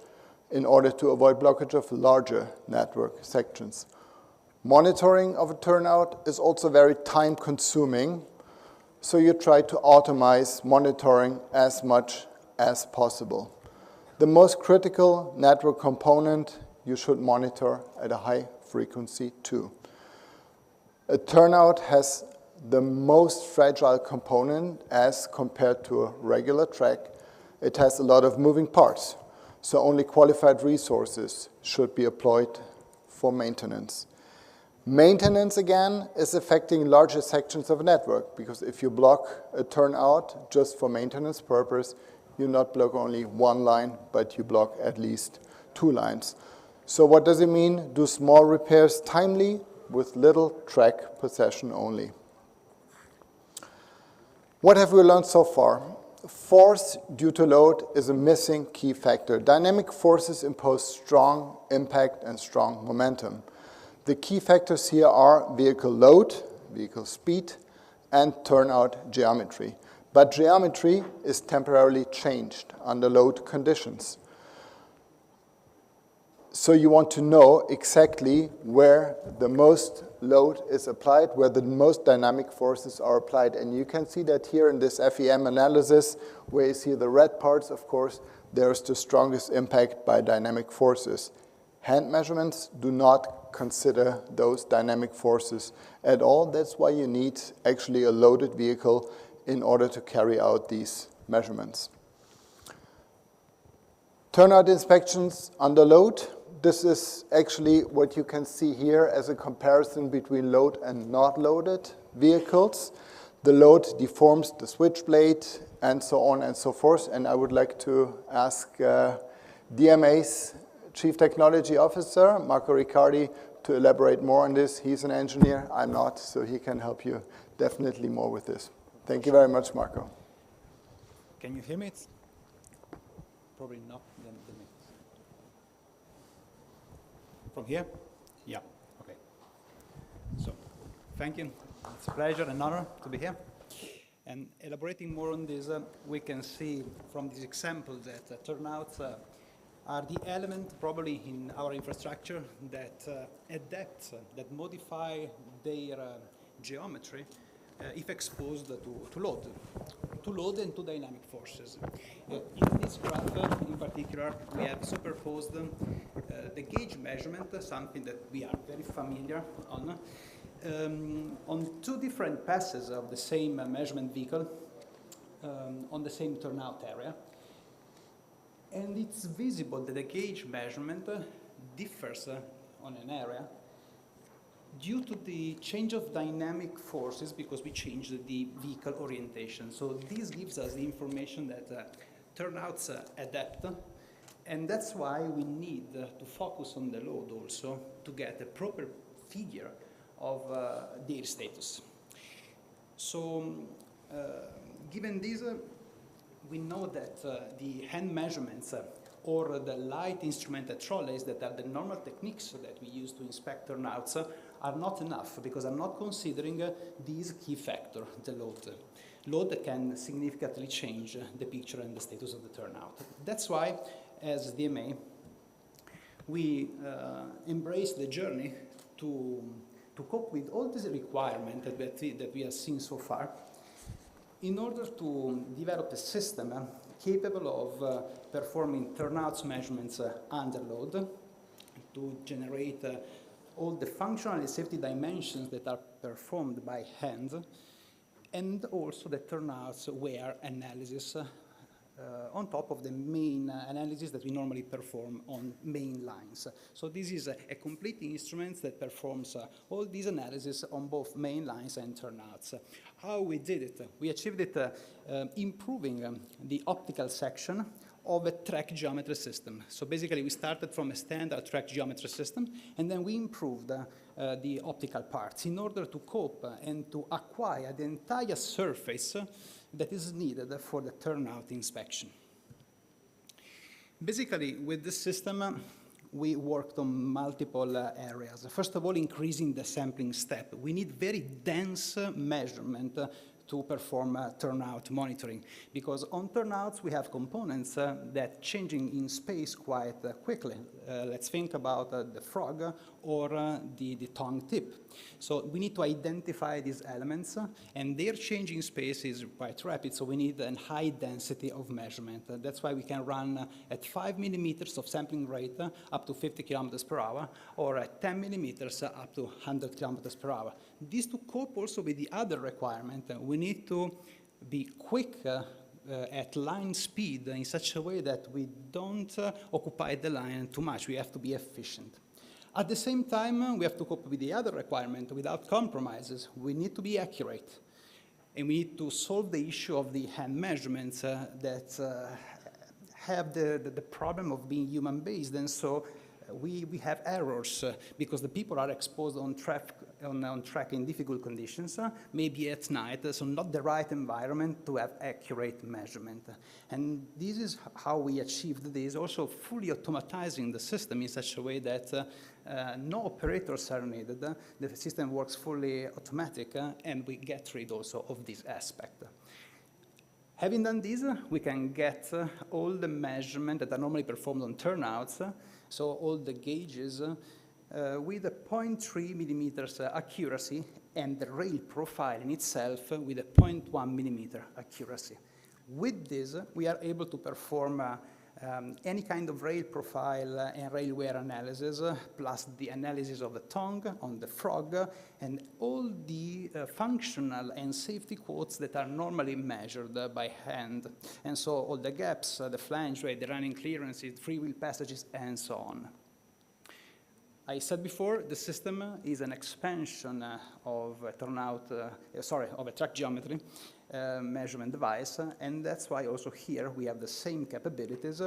in order to avoid blockage of larger network sections. Monitoring of a turnout is also very time consuming, so you try to automate monitoring as much as possible. The most critical network component you should monitor at a high frequency too. A turnout has the most fragile component as compared to a regular track. It has a lot of moving parts, so only qualified resources should be employed for maintenance. Maintenance, again, is affecting larger sections of a network, because if you block a turnout just for maintenance purpose, you not block only one line, but you block at least two lines. So what does it mean? Do small repairs timely with little track possession only. What have we learned so far? Force due to load is a missing key factor. Dynamic forces impose strong impact and strong momentum. The key factors here are vehicle load, vehicle speed, and turnout geometry. But geometry is temporarily changed under load conditions. So you want to know exactly where the most load is applied, where the most dynamic forces are applied. And you can see that here in this FEM analysis, where you see the red parts, of course, there's the strongest impact by dynamic forces. Hand measurements do not consider those dynamic forces at all. That's why you need actually a loaded vehicle in order to carry out these measurements. Turnout inspections under load. This is actually what you can see here as a comparison between load and not loaded vehicles. The load deforms the switch blade and so on and so forth. And I would like to ask DMA's Chief Technology Officer, Marco Riccardi, to elaborate more on this. He's an engineer, I'm not, so he can help you definitely more with this. Thank you very much, Marco. Can you hear me? Probably not. From here? Yeah, okay. So, thank you. It's a pleasure and honor to be here. And elaborating more on this, we can see from this example that turnouts are the element probably in our infrastructure that adapt, that modify their geometry if exposed to load and to dynamic forces. In this graph, in particular, we have superposed the gauge measurement, something that we are very familiar on two different passes of the same measurement vehicle on the same turnout area. And it's visible that the gauge measurement differs on an area due to the change of dynamic forces because we changed the vehicle orientation. So this gives us the information that turnouts adapt, and that's why we need to focus on the load also to get a proper figure of their status. So given this, we know that the hand measurements or the light instrumented trolleys that are the normal techniques that we use to inspect turnouts are not enough because I'm not considering this key factor, the load. Load can significantly change the picture and the status of the turnout. That's why, as DMA, we embrace the journey to cope with all these requirements that we have seen so far in order to develop a system capable of performing turnouts measurements under load, to generate all the functional and safety dimensions that are performed by hand, and also the turnouts wear analysis on top of the main analysis that we normally perform on main lines. So this is a complete instrument that performs all these analyses on both main lines and turnouts. How we did it? We achieved it improving the optical section of a track geometry system. So basically we started from a standard track geometry system and then we improved the optical parts in order to cope and to acquire the entire surface that is needed for the turnout inspection. Basically, with this system, we worked on multiple areas. First of all, increasing the sampling step. We need very dense measurement to perform turnout monitoring, because on turnouts we have components that changing in space quite quickly. Let's think about the frog or the tongue tip. So we need to identify these elements, and their change in space is quite rapid, so we need a high density of measurement. That's why we can run at 5 millimeters of sampling rate up to 50 kilometers per hour, or at 10 millimeters up to 100 kilometers per hour. This to cope also with the other requirement. We need to be quick at line speed in such a way that we don't occupy the line too much. We have to be efficient. At the same time, we have to cope with the other requirement without compromises. We need to be accurate. And we need to solve the issue of the hand measurements that have the problem of being human-based. And so we have errors because the people are exposed on track in difficult conditions, maybe at night, so not the right environment to have accurate measurement. And this is how we achieved this, also fully automatizing the system in such a way that no operators are needed. The system works fully automatic, and we get rid also of this aspect. Having done this, we can get all the measurements that are normally performed on turnouts, so all the gauges, with a 0.3 millimeters accuracy, and the rail profile in itself with a 0.1 millimeter accuracy. With this, we are able to perform any kind of rail profile and rail wear analysis, plus the analysis of the tongue on the frog, and all the functional and safety quotes that are normally measured by hand. And so all the gaps, the flange rate, the running clearances, freewheel passages, and so on. I said before, the system is an expansion of a of a track geometry measurement device, and that's why also here we have the same capabilities,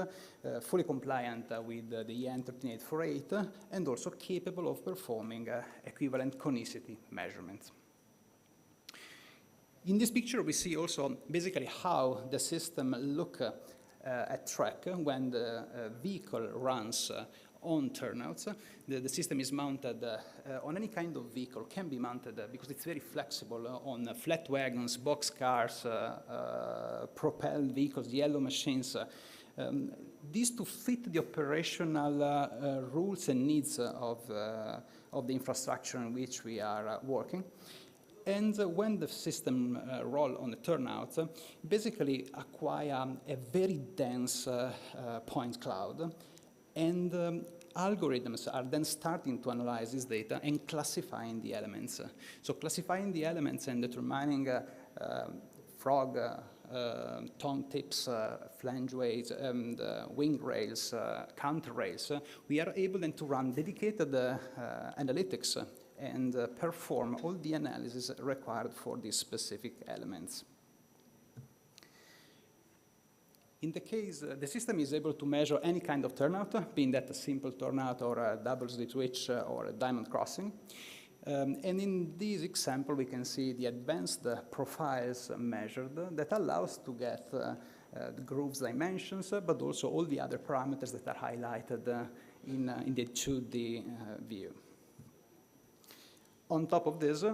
fully compliant with the EN 13848, and also capable of performing equivalent conicity measurements. In this picture, we see also basically how the system look at track when the vehicle runs on turnouts. The system is mounted on any kind of vehicle, can be mounted because it's very flexible on flat wagons, box cars, propelled vehicles, yellow machines. These to fit the operational rules and needs of the infrastructure in which we are working. And when the system roll on the turnout, basically acquire a very dense point cloud, and algorithms are then starting to analyze this data and classifying the elements. So classifying the elements and determining frog, tongue tips, flange weights, and wing rails, counter rails, we are able then to run dedicated analytics and perform all the analysis required for these specific elements. In the case, the system is able to measure any kind of turnout, being that a simple turnout or a double slip switch or a diamond crossing. And in this example, we can see the advanced profiles measured that allows to get the grooves dimensions, but also all the other parameters that are highlighted in the 2D view. On top of this,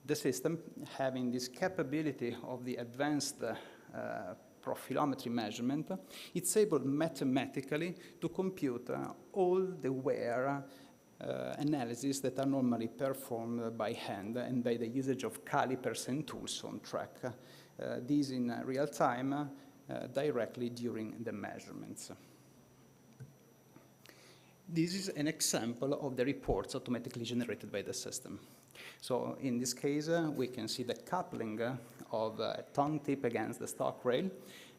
the system, having this capability of the advanced profilometry measurement, it's able mathematically to compute all the wear analysis that are normally performed by hand and by the usage of calipers and tools on track. These in real time directly during the measurements. This is an example of the reports automatically generated by the system. So in this case, we can see the coupling of a tongue tip against the stock rail.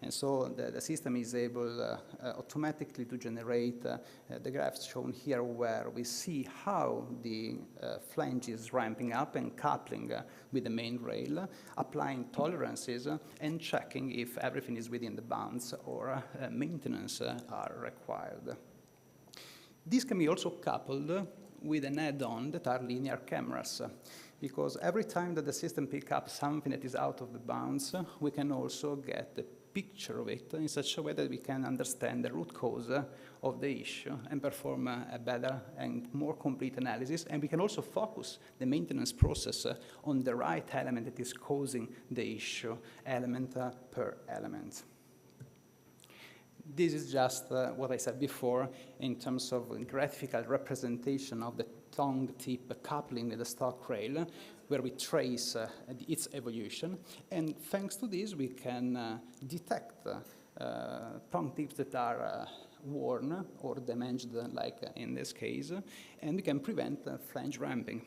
And so the system is able automatically to generate the graphs shown here where we see how the flange is ramping up and coupling with the main rail, applying tolerances and checking if everything is within the bounds or maintenance are required. This can be also coupled with an add-on that are linear cameras, because every time that the system picks up something that is out of the bounds, we can also get a picture of it in such a way that we can understand the root cause of the issue and perform a better and more complete analysis. And we can also focus the maintenance process on the right element that is causing the issue, element per element. This is just what I said before in terms of graphical representation of the tongue tip coupling with the stock rail, where we trace its evolution. And thanks to this, we can detect tongue tips that are worn or damaged, like in this case, and we can prevent flange ramping.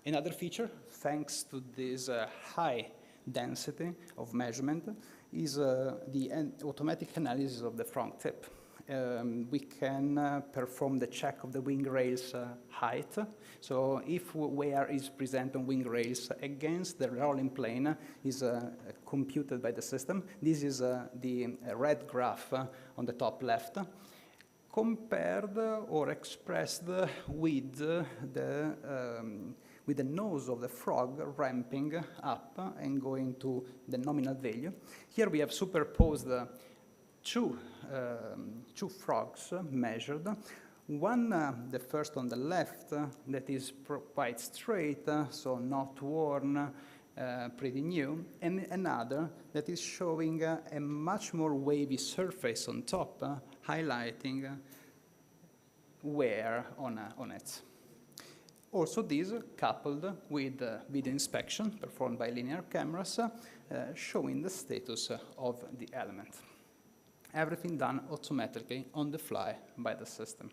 Another feature, thanks to this high density of measurement, is the automatic analysis of the front tip. We can perform the check of the wing rails height. So if wear is present on wing rails against the rolling plane is computed by the system. This is the red graph on the top left, compared or expressed with the nose of the frog ramping up and going to the nominal value. Here we have superposed two frogs measured. One, the first on the left, that is quite straight, so not worn, pretty new, and another that is showing a much more wavy surface on top, highlighting wear on it. Also these coupled with video inspection performed by linear cameras, showing the status of the element. Everything done automatically on the fly by the system.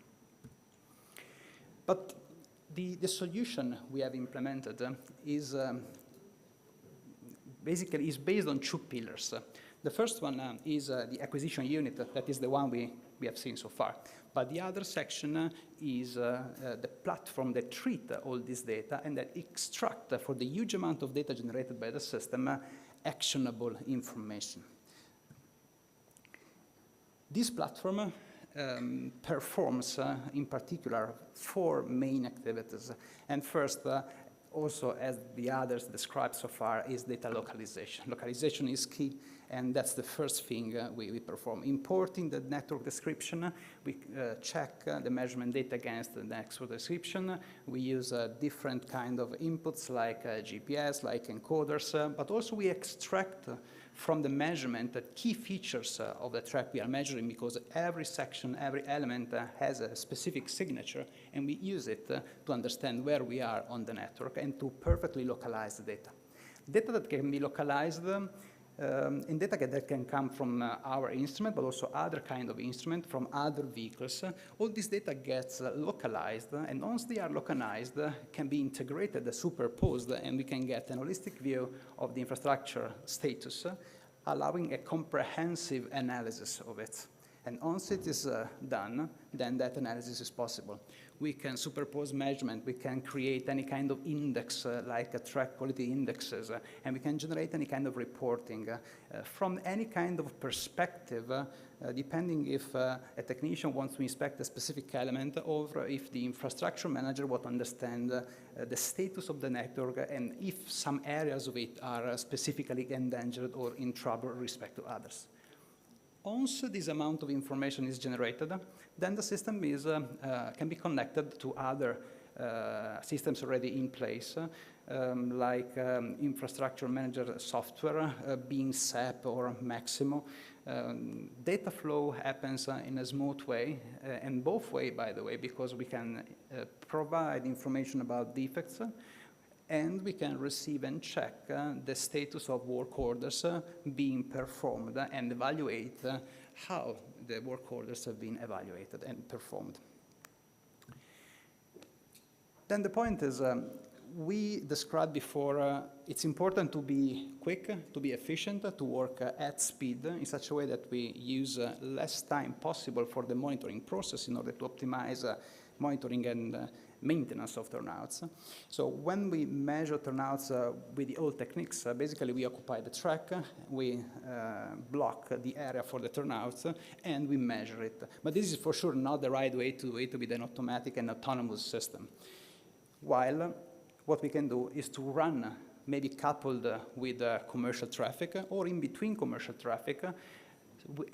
But the solution we have implemented is basically based on two pillars. The first one is the acquisition unit, that is the one we have seen so far. But the other section is the platform that treats all this data and that extract for the huge amount of data generated by the system actionable information. This platform performs, in particular, 4 main activities. And first, also, as the others described so far, is data localization. Localization is key, and that's the first thing we perform. Importing the network description, we check the measurement data against the network description. We use different kind of inputs like GPS, like encoders, but also we extract from the measurement the key features of the track we are measuring, because every section, every element has a specific signature, and we use it to understand where we are on the network and to perfectly localize the data. Data that can be localized and data that can come from our instrument, but also other kind of instrument from other vehicles. All this data gets localized, and once they are localized, can be integrated, superposed, and we can get an holistic view of the infrastructure status, allowing a comprehensive analysis of it. And once it is done, then that analysis is possible. We can superpose measurement, we can create any kind of index, like track quality indexes, and we can generate any kind of reporting from any kind of perspective, depending if a technician wants to inspect a specific element, or if the infrastructure manager wants to understand the status of the network and if some areas of it are specifically endangered or in trouble with respect to others. Once this amount of information is generated, then the system is, can be connected to other systems already in place, like infrastructure manager software, being SAP or Maximo. Data flow happens in a smooth way, and both way, by the way, because we can provide information about defects, and we can receive and check the status of work orders being performed and evaluate how the work orders have been evaluated and performed. Then the point is, we described before, it's important to be quick, to be efficient, to work at speed in such a way that we use less time possible for the monitoring process in order to optimize monitoring and maintenance of turnouts. So when we measure turnouts with the old techniques, basically we occupy the track, we block the area for the turnouts, and we measure it. But this is for sure not the right way to do it with an automatic and autonomous system. While what we can do is to run, maybe coupled with commercial traffic or in between commercial traffic,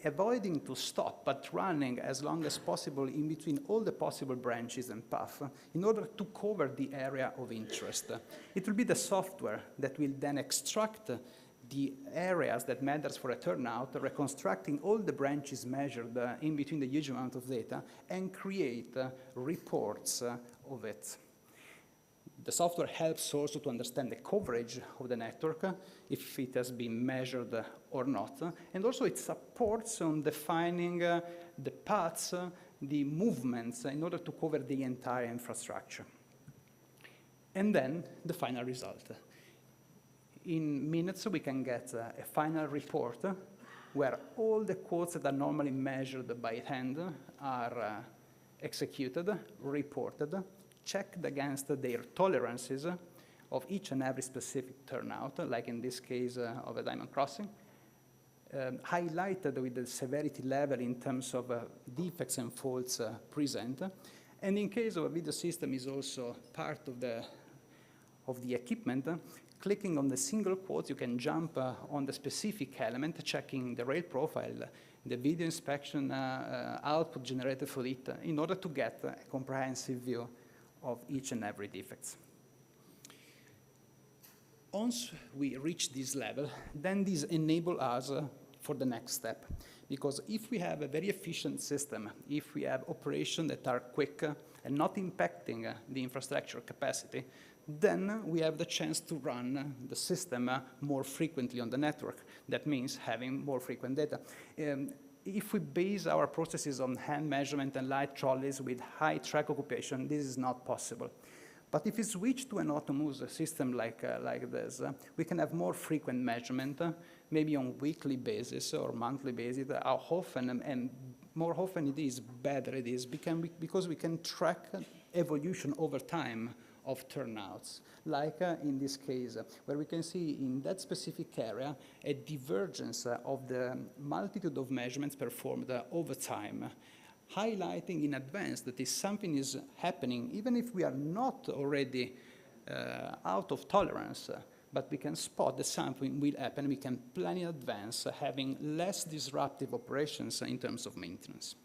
avoiding to stop, but running as long as possible in between all the possible branches and paths in order to cover the area of interest. It will be the software that will then extract the areas that matters for a turnout, reconstructing all the branches measured in between the huge amount of data, and create reports of it. The software helps also to understand the coverage of the network, if it has been measured or not. And also it supports on defining the paths, the movements, in order to cover the entire infrastructure. And then the final result. In minutes, we can get a final report where all the quotes that are normally measured by hand are executed, reported, checked against their tolerances of each and every specific turnout, like in this case of a diamond crossing, highlighted with the severity level in terms of defects and faults present. And in case of a video system is also part of the equipment, clicking on the single quote, you can jump on the specific element, checking the rail profile, the video inspection output generated for it, in order to get a comprehensive view of each and every defects. Once we reach this level, then this enables us for the next step. Because if we have a very efficient system, if we have operations that are quick and not impacting the infrastructure capacity, then we have the chance to run the system more frequently on the network. That means having more frequent data. If we base our processes on hand measurement and light trolleys with high track occupation, this is not possible. But if we switch to an autonomous system like this, we can have more frequent measurement, maybe on weekly basis or monthly basis. How often and more often it is, better it is, because we can track evolution over time of turnouts, like in this case, where we can see in that specific area a divergence of the multitude of measurements performed over time, highlighting in advance that if something is happening, even if we are not already out of tolerance, but we can spot that something will happen. We can plan in advance, having less disruptive operations in terms of maintenance.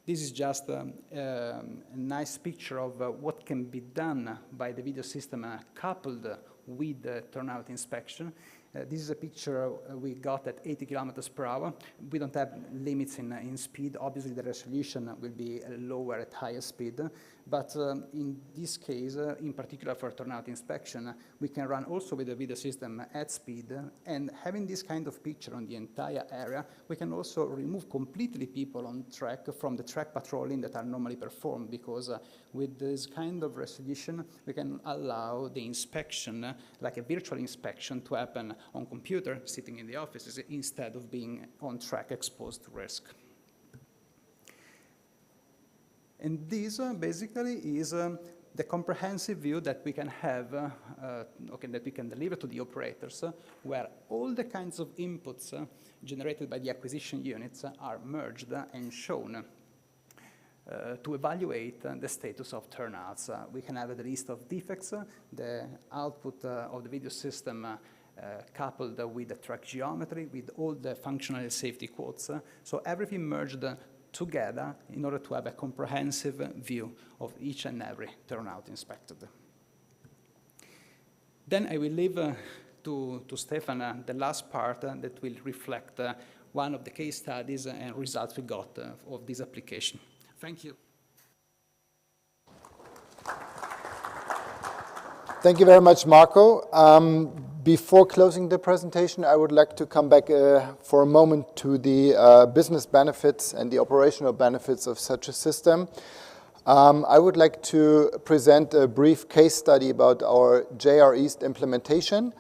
This is just a nice picture of what can be done by the video system coupled with the turnout inspection. This is a picture we got at 80 kilometers per hour. We don't have limits in speed. Obviously, the resolution will be lower at higher speed. But in this case, in particular for turnout inspection, we can run also with the video system at speed. And having this kind of picture on the entire area, we can also remove completely people on track from the track patrolling that are normally performed, because with this kind of resolution, we can allow the inspection, like a virtual inspection, to happen on computer, sitting in the offices, instead of being on track exposed to risk. And this basically is the comprehensive view that we can have, that we can deliver to the operators, where all the kinds of inputs generated by the acquisition units are merged and shown to evaluate the status of turnouts. We can have the list of defects, the output of the video system coupled with the track geometry, with all the functional and safety quotes. So everything merged together in order to have a comprehensive view of each and every turnout inspected. Then I will leave to Stefan the last part that will reflect one of the case studies and results we got of this application. Thank you. Thank you very much, Marco. Before closing the presentation, I would like to come back for a moment to the business benefits and the operational benefits of such a system. I would like to present a brief case study about our JR East implementation.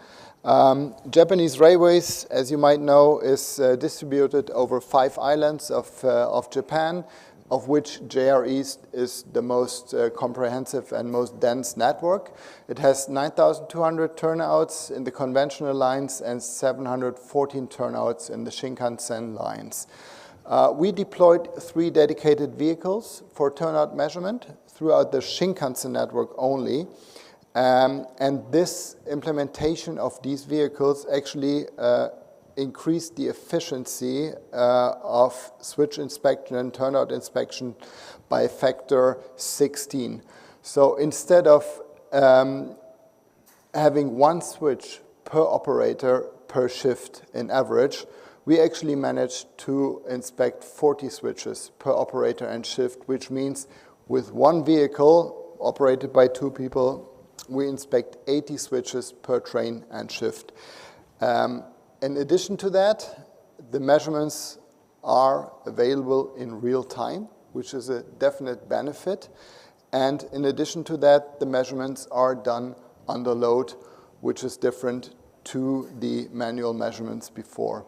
Japanese Railways, as you might know, is distributed over 5 islands of Japan, of which JR East is the most comprehensive and most dense network. It has 9,200 turnouts in the conventional lines and 714 turnouts in the Shinkansen lines. We deployed 3 dedicated vehicles for turnout measurement throughout the Shinkansen network only. And this implementation of these vehicles actually increased the efficiency of switch inspection and turnout inspection by a factor 16. So instead of having 1 switch per operator per shift in average, we actually managed to inspect 40 switches per operator and shift, which means with 1 vehicle operated by 2 people, we inspect 80 switches per train and shift. In addition to that, the measurements are available in real time, which is a definite benefit. And in addition to that, the measurements are done under load, which is different to the manual measurements before.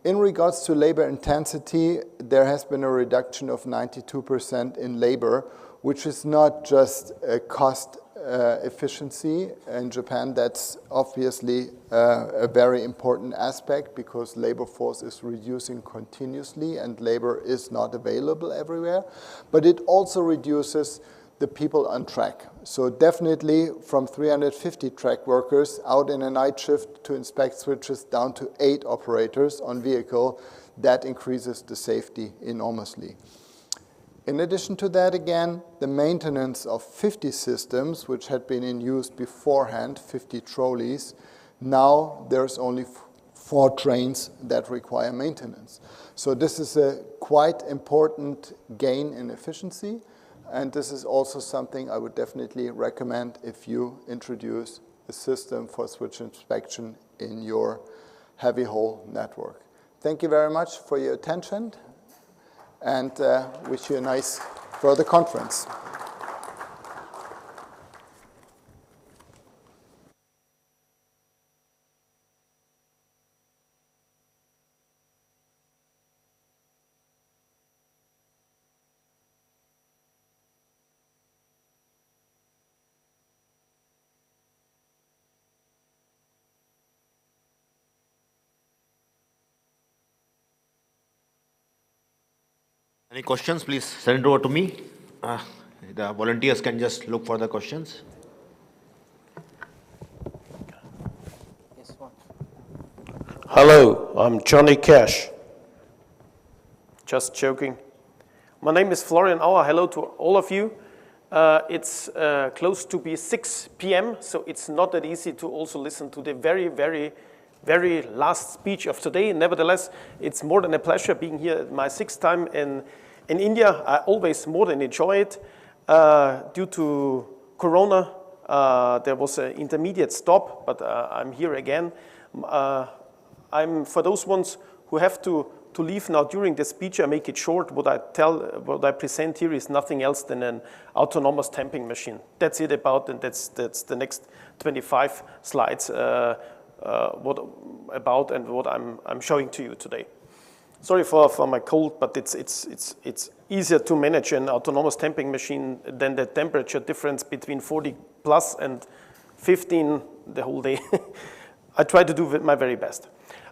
In regards to labor intensity, there has been a reduction of 92% in labor, which is not just a cost efficiency. In Japan, that's obviously a very important aspect, because labor force is reducing continuously and labor is not available everywhere. But it also reduces the people on track. So definitely from 350 track workers out in a night shift to inspect switches down to 8 operators on vehicle, that increases the safety enormously. In addition to that, again, the maintenance of 50 systems, which had been in use beforehand, 50 trolleys, now there's only 4 trains that require maintenance. So this is a quite important gain in efficiency, and this is also something I would definitely recommend if you introduce a system for switch inspection in your heavy haul network. Thank you very much for your attention, and wish you a nice further conference. Any questions, please send it over to me. The volunteers can just look for the questions. Hello, I'm Johnny Cash. Just joking. My name is Florian Auer. Hello to all of you. It's close to be 6 p.m., so it's not that easy to also listen to the very last speech of today. Nevertheless, it's more than a pleasure being here my 6th time in India. I always more than enjoy it. Due to Corona, there was an intermediate stop, but I'm here again. I'm for those ones who have to leave now during the speech. I make it short. What I present here is nothing else than an autonomous tamping machine. That's it about, and that's the next 25 slides what I'm showing to you today. Sorry for my cold, but it's easier to manage an autonomous tamping machine than the temperature difference between 40 plus and 15 the whole day. I try to do my very best.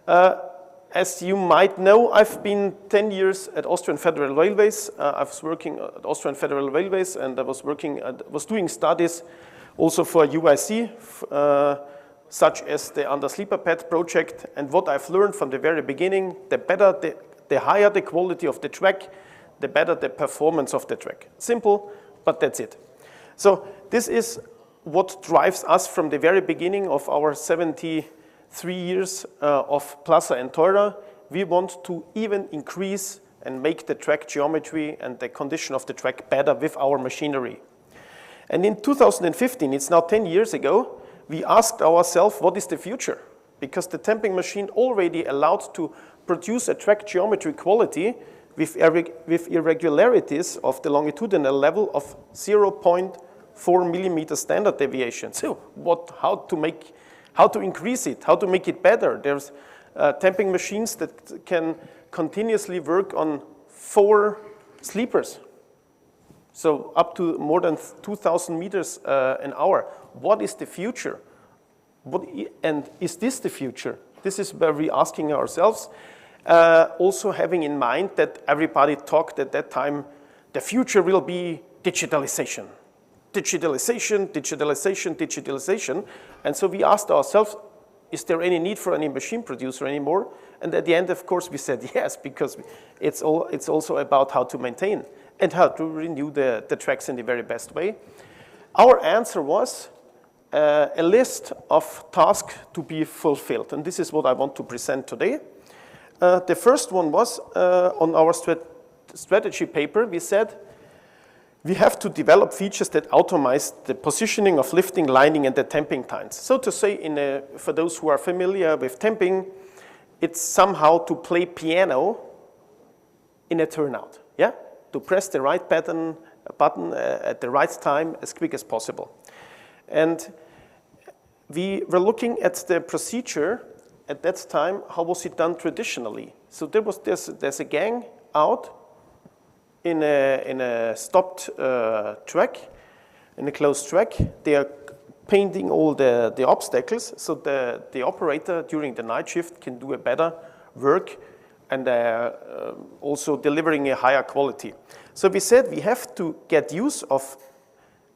As you might know, I've been 10 years at Austrian Federal Railways. I was working at Austrian Federal Railways, and I was doing studies also for UIC, such as the Under Sleeper Pad project. And what I've learned from the very beginning, the higher the quality of the track, the better the performance of the track. Simple, but that's it. So this is what drives us from the very beginning of our 73 years of Plaza and Teura. We want to even increase and make the track geometry and the condition of the track better with our machinery. And in 2015, it's now 10 years ago, we asked ourselves, what is the future? Because the tamping machine already allowed to produce a track geometry quality with irregularities of the longitudinal level of 0.4 millimeter standard deviation. So how to increase it, how to make it better? There's tamping machines that can continuously work on 4 sleepers. So up to more than 2,000 meters an hour. What is the future? And is this the future? This is where we're asking ourselves. Also having in mind that everybody talked at that time, the future will be digitalization. Digitalization, digitalization, digitalization. And so we asked ourselves, is there any need for any machine producer anymore? And at the end, of course, we said yes, because it's also about how to maintain and how to renew the tracks in the very best way. Our answer was a list of tasks to be fulfilled. And this is what I want to present today. The first one was on our strategy paper. We said we have to develop features that automate the positioning of lifting, lining, and the tamping times. So to say, for those who are familiar with tamping, it's somehow to play piano in a turnout, yeah? To press the right button at the right time as quick as possible. And we were looking at the procedure at that time. How was it done traditionally? So there's a gang out in a stopped track, in a closed track. They are painting all the obstacles so the operator during the night shift can do a better work and also delivering a higher quality. So we said we have to get use of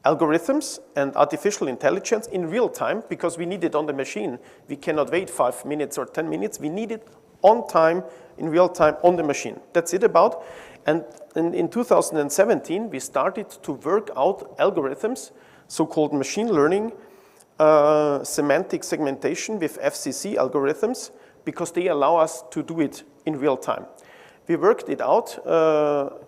algorithms and artificial intelligence in real time because we need it on the machine. We cannot wait 5 minutes or 10 minutes. We need it on time, in real time, on the machine. That's it about. And in 2017, we started to work out algorithms, so-called machine learning, semantic segmentation with FCC algorithms, because they allow us to do it in real time. We worked it out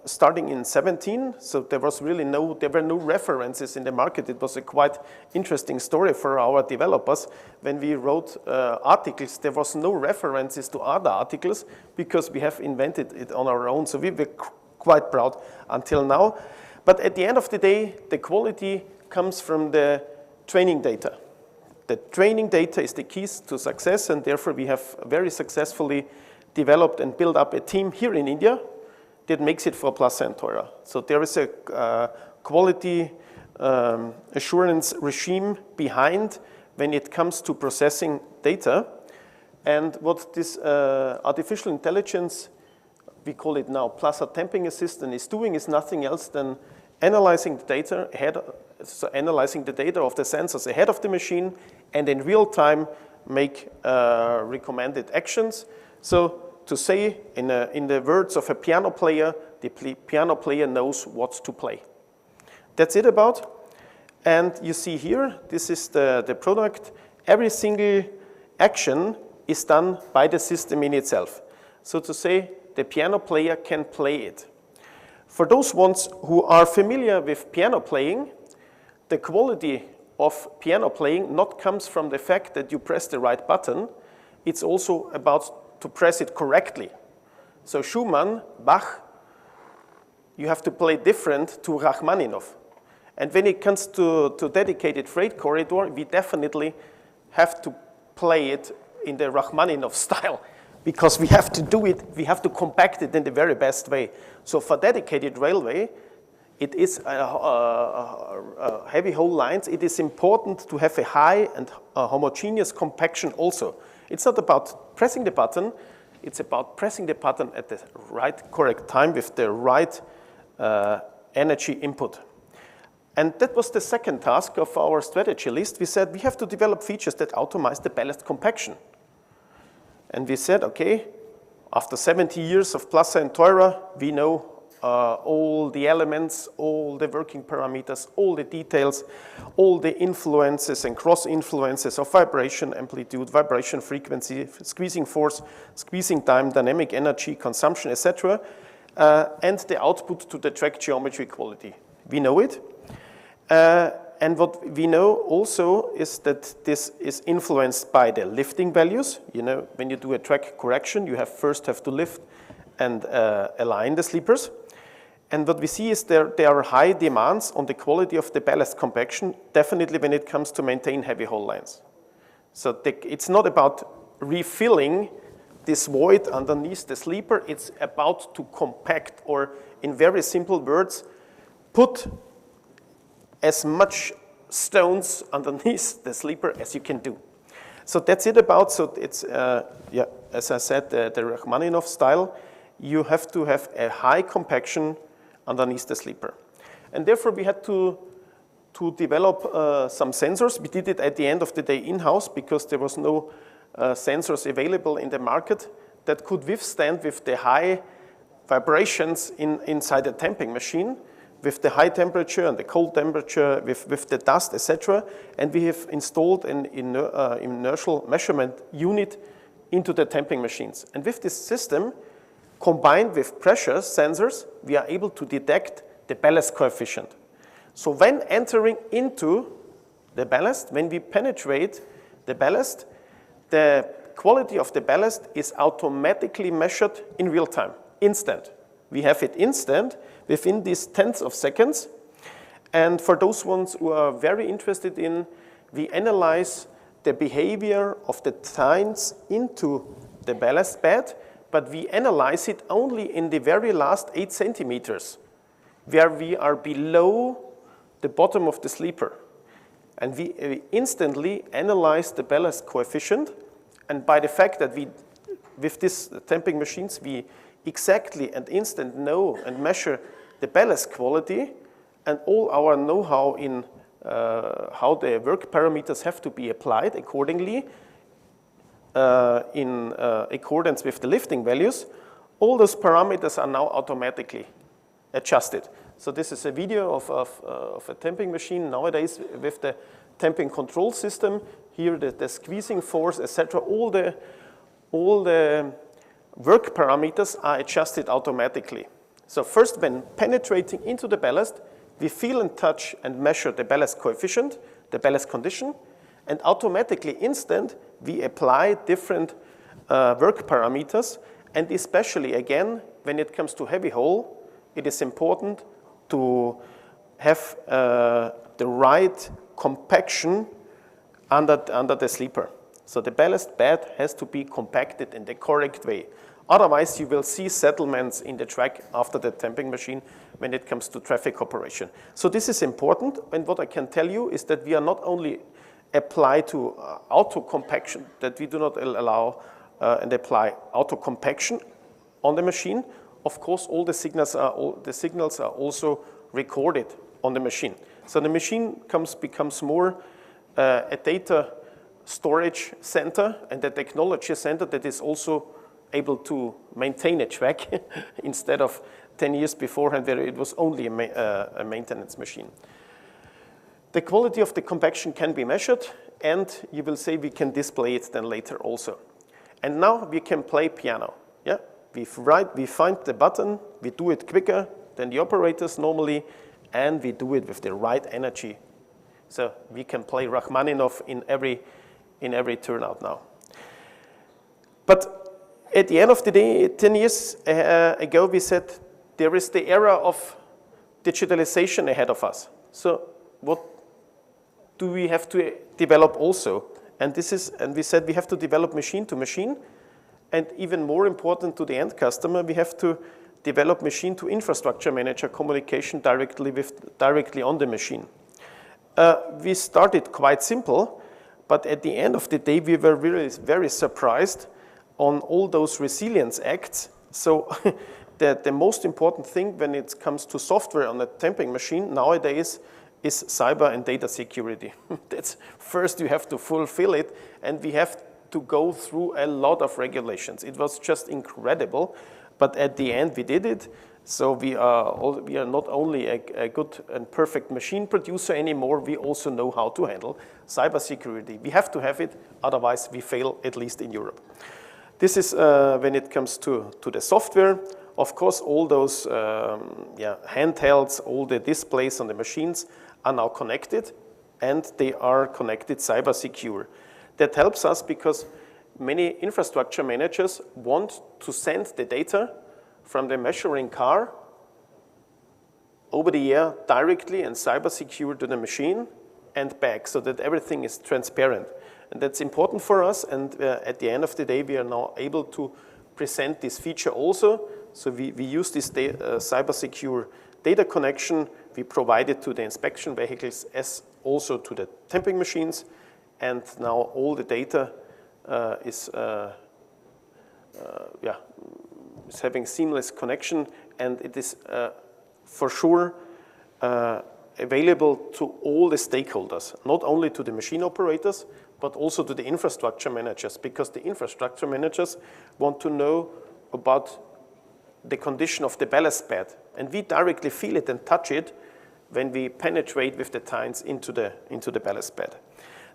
starting in 17, so there were no references in the market. It was a quite interesting story for our developers. When we wrote articles, there was no references to other articles because we have invented it on our own. So we were quite proud until now. But at the end of the day, the quality comes from the training data. The training data is the keys to success, and therefore we have very successfully developed and built up a team here in India that makes it for Plaza and Teura. So there is a quality assurance regime behind when it comes to processing data. And what this artificial intelligence, we call it now Plaza Tamping Assistant, is doing is nothing else than analyzing the data analyzing the data of the sensors ahead of the machine, and in real time make recommended actions. So to say in the words of a piano player, the piano player knows what to play. That's it about. And you see here, this is the product. Every single action is done by the system in itself. So to say, the piano player can play it. For those ones who are familiar with piano playing, the quality of piano playing not comes from the fact that you press the right button. It's also about to press it correctly. So Schumann, Bach, you have to play different to Rachmaninoff. And when it comes to dedicated freight corridor, we definitely have to play it in the Rachmaninoff style, because we have to do it, we have to compact it in the very best way. So for dedicated railway, it is heavy hull lines. It is important to have a high and homogeneous compaction also. It's not about pressing the button, it's about pressing the button at the right, correct time with the right energy input. And that was the second task of our strategy list. We said we have to develop features that automate the ballast compaction. And we said, okay, after 70 years of Plaza and Teura, we know all the elements, all the working parameters, all the details, all the influences and cross-influences of vibration amplitude, vibration frequency, squeezing force, squeezing time, dynamic energy, consumption, etc., and the output to the track geometry quality. We know it. And what we know also is that this is influenced by the lifting values. You know, when you do a track correction, you first have to lift and align the sleepers. And what we see is there are high demands on the quality of the ballast compaction, definitely when it comes to maintain heavy hull lines. So it's not about refilling this void underneath the sleeper, it's about to compact, or in very simple words, put as much stones underneath the sleeper as you can do. So that's it about, so it's, yeah, as I said, the Rachmaninoff style. You have to have a high compaction underneath the sleeper. And therefore we had to develop some sensors. We did it at the end of the day in-house because there was no sensors available in the market that could withstand with the high vibrations inside a tamping machine, with the high temperature and the cold temperature, with the dust, etc. And we have installed an inertial measurement unit into the tamping machines. And with this system, combined with pressure sensors, we are able to detect the ballast coefficient. So when entering into the ballast, when we penetrate the ballast, the quality of the ballast is automatically measured in real time, instant. We have it instant within these tenths of seconds. And for those ones who are very interested in, we analyze the behavior of the tines into the ballast bed, but we analyze it only in the very last 8 centimeters, where we are below the bottom of the sleeper. And we instantly analyze the ballast coefficient, and by the fact that with these tamping machines, we exactly and instant know and measure the ballast quality, and all our know-how in how the work parameters have to be applied accordingly, in accordance with the lifting values, all those parameters are now automatically adjusted. So this is a video of a tamping machine nowadays with the tamping control system. Here the squeezing force, etc. All the work parameters are adjusted automatically. So first, when penetrating into the ballast, we feel and touch and measure the ballast coefficient, the ballast condition, and automatically instant, we apply different work parameters. And especially, again, when it comes to heavy hull, it is important to have the right compaction under the sleeper. So the ballast bed has to be compacted in the correct way. Otherwise, you will see settlements in the track after the tamping machine when it comes to traffic operation. So this is important, and what I can tell you is that we are not only apply to auto compaction, that we do not allow and apply auto compaction on the machine. Of course, all the signals are also recorded on the machine. So the machine becomes more a data storage center and a technology center that is also able to maintain a track instead of 10 years beforehand where it was only a maintenance machine. The quality of the compaction can be measured, and you will say we can display it then later also. And now we can play piano. Yeah? We find the button, we do it quicker than the operators normally, and we do it with the right energy. So we can play Rachmaninoff in every turnout now. But at the end of the day, 10 years ago, we said there is the era of digitalization ahead of us. So what do we have to develop also? And we said we have to develop machine to machine, and even more important to the end customer, we have to develop machine to infrastructure manager communication directly on the machine. We started quite simple, but at the end of the day, we were really very surprised on all those resilience acts. So the most important thing when it comes to software on a tamping machine nowadays is cyber and data security. That's first you have to fulfill it, and we have to go through a lot of regulations. It was just incredible, but at the end we did it. So we are not only a good and perfect machine producer anymore, we also know how to handle cybersecurity. We have to have it, otherwise we fail, at least in Europe. This is when it comes to the software. Of course, all those handhelds, all the displays on the machines are now connected, and they are connected cyber secure. That helps us because many infrastructure managers want to send the data from the measuring car over the air directly and cyber secure to the machine and back, so that everything is transparent. And that's important for us, and at the end of the day, we are now able to present this feature also. So we use this cyber secure data connection. We provide it to the inspection vehicles as also to the tamping machines, and now all the data is having seamless connection, and it is for sure available to all the stakeholders, not only to the machine operators, but also to the infrastructure managers, because the infrastructure managers want to know about the condition of the ballast bed, and we directly feel it and touch it when we penetrate with the tines into the ballast bed.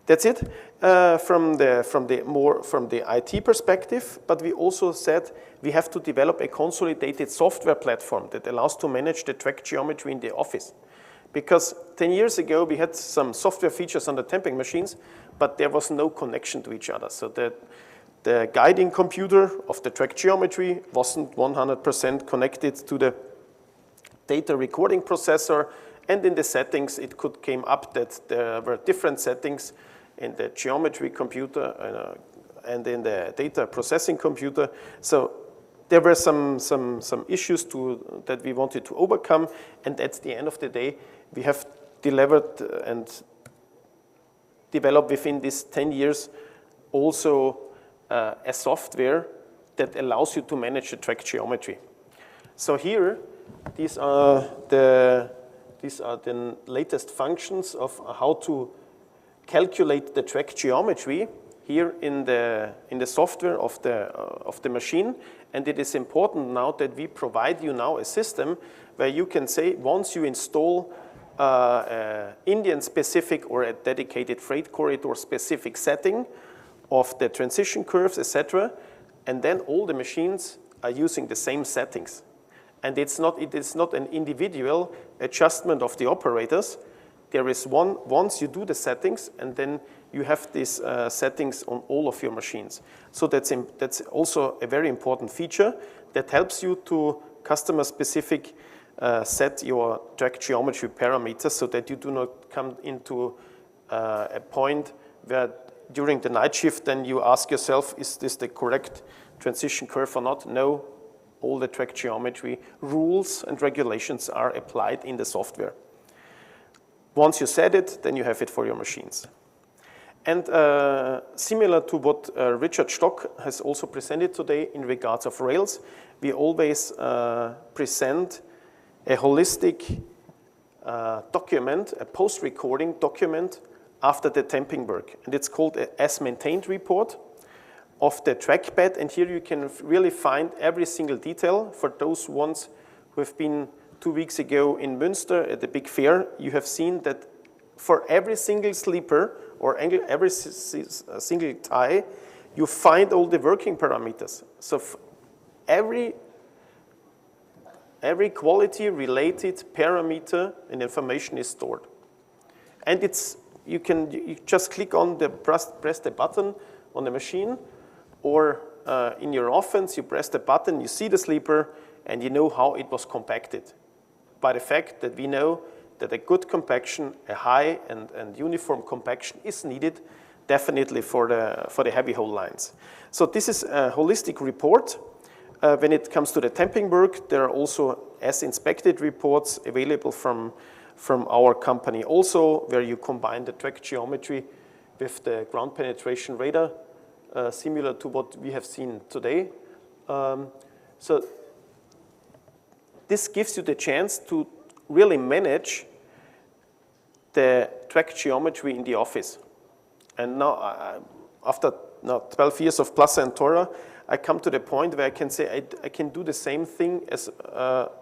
That's it from the IT perspective, but we also said we have to develop a consolidated software platform that allows to manage the track geometry in the office. Because 10 years ago, we had some software features on the tamping machines, but there was no connection to each other. So the guiding computer of the track geometry wasn't 100% connected to the data recording processor, and in the settings, it came up that there were different settings in the geometry computer and in the data processing computer. So there were some issues that we wanted to overcome, and at the end of the day, we have delivered and developed within these 10 years also a software that allows you to manage the track geometry. So here, these are the latest functions of how to calculate the track geometry here in the software of the machine. And it is important now that we provide you now a system where you can say, once you install Indian specific or a dedicated freight corridor specific setting of the transition curves, etc., and then all the machines are using the same settings. And it is not an individual adjustment of the operators. There is once you do the settings, and then you have these settings on all of your machines. So that's also a very important feature that helps you to customer-specific set your track geometry parameters so that you do not come into a point where during the night shift then you ask yourself, is this the correct transition curve or not? No, all the track geometry rules and regulations are applied in the software. Once you set it, then you have it for your machines. And similar to what Richard Stock has also presented today in regards of rails, we always present a holistic document, a post-recording document after the tamping work. And it's called a as-maintained report of the trackbed. And here you can really find every single detail. For those ones who have been 2 weeks ago in Münster at the big fair, you have seen that for every single sleeper or every single tie, you find all the working parameters. So every quality-related parameter and information is stored. And you just click on press the button on the machine, or in your offense, you press the button, you see the sleeper, and you know how it was compacted. By the fact that we know that a good compaction, a high and uniform compaction is needed definitely for the heavy hull lines. So this is a holistic report. When it comes to the tamping work, there are also as-inspected reports available from our company also, where you combine the track geometry with the ground penetration radar, similar to what we have seen today. So this gives you the chance to really manage the track geometry in the office. And now, after 12 years of Plaza and Tora, I come to the point where I can say I can do the same thing as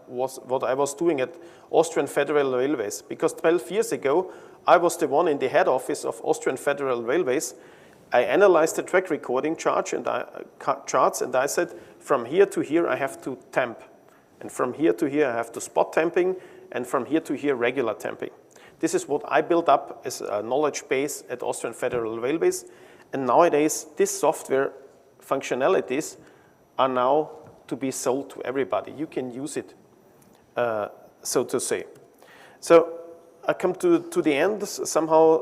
what I was doing at Austrian Federal Railways. Because 12 years ago, I was the one in the head office of Austrian Federal Railways. I analyzed the track recording charts, and I said, from here to here, I have to tamp. And from here to here, I have to spot tamping, and from here to here, regular tamping. This is what I built up as a knowledge base at Austrian Federal Railways. And nowadays, this software functionalities are now to be sold to everybody. You can use it, so to say. So I come to the end, somehow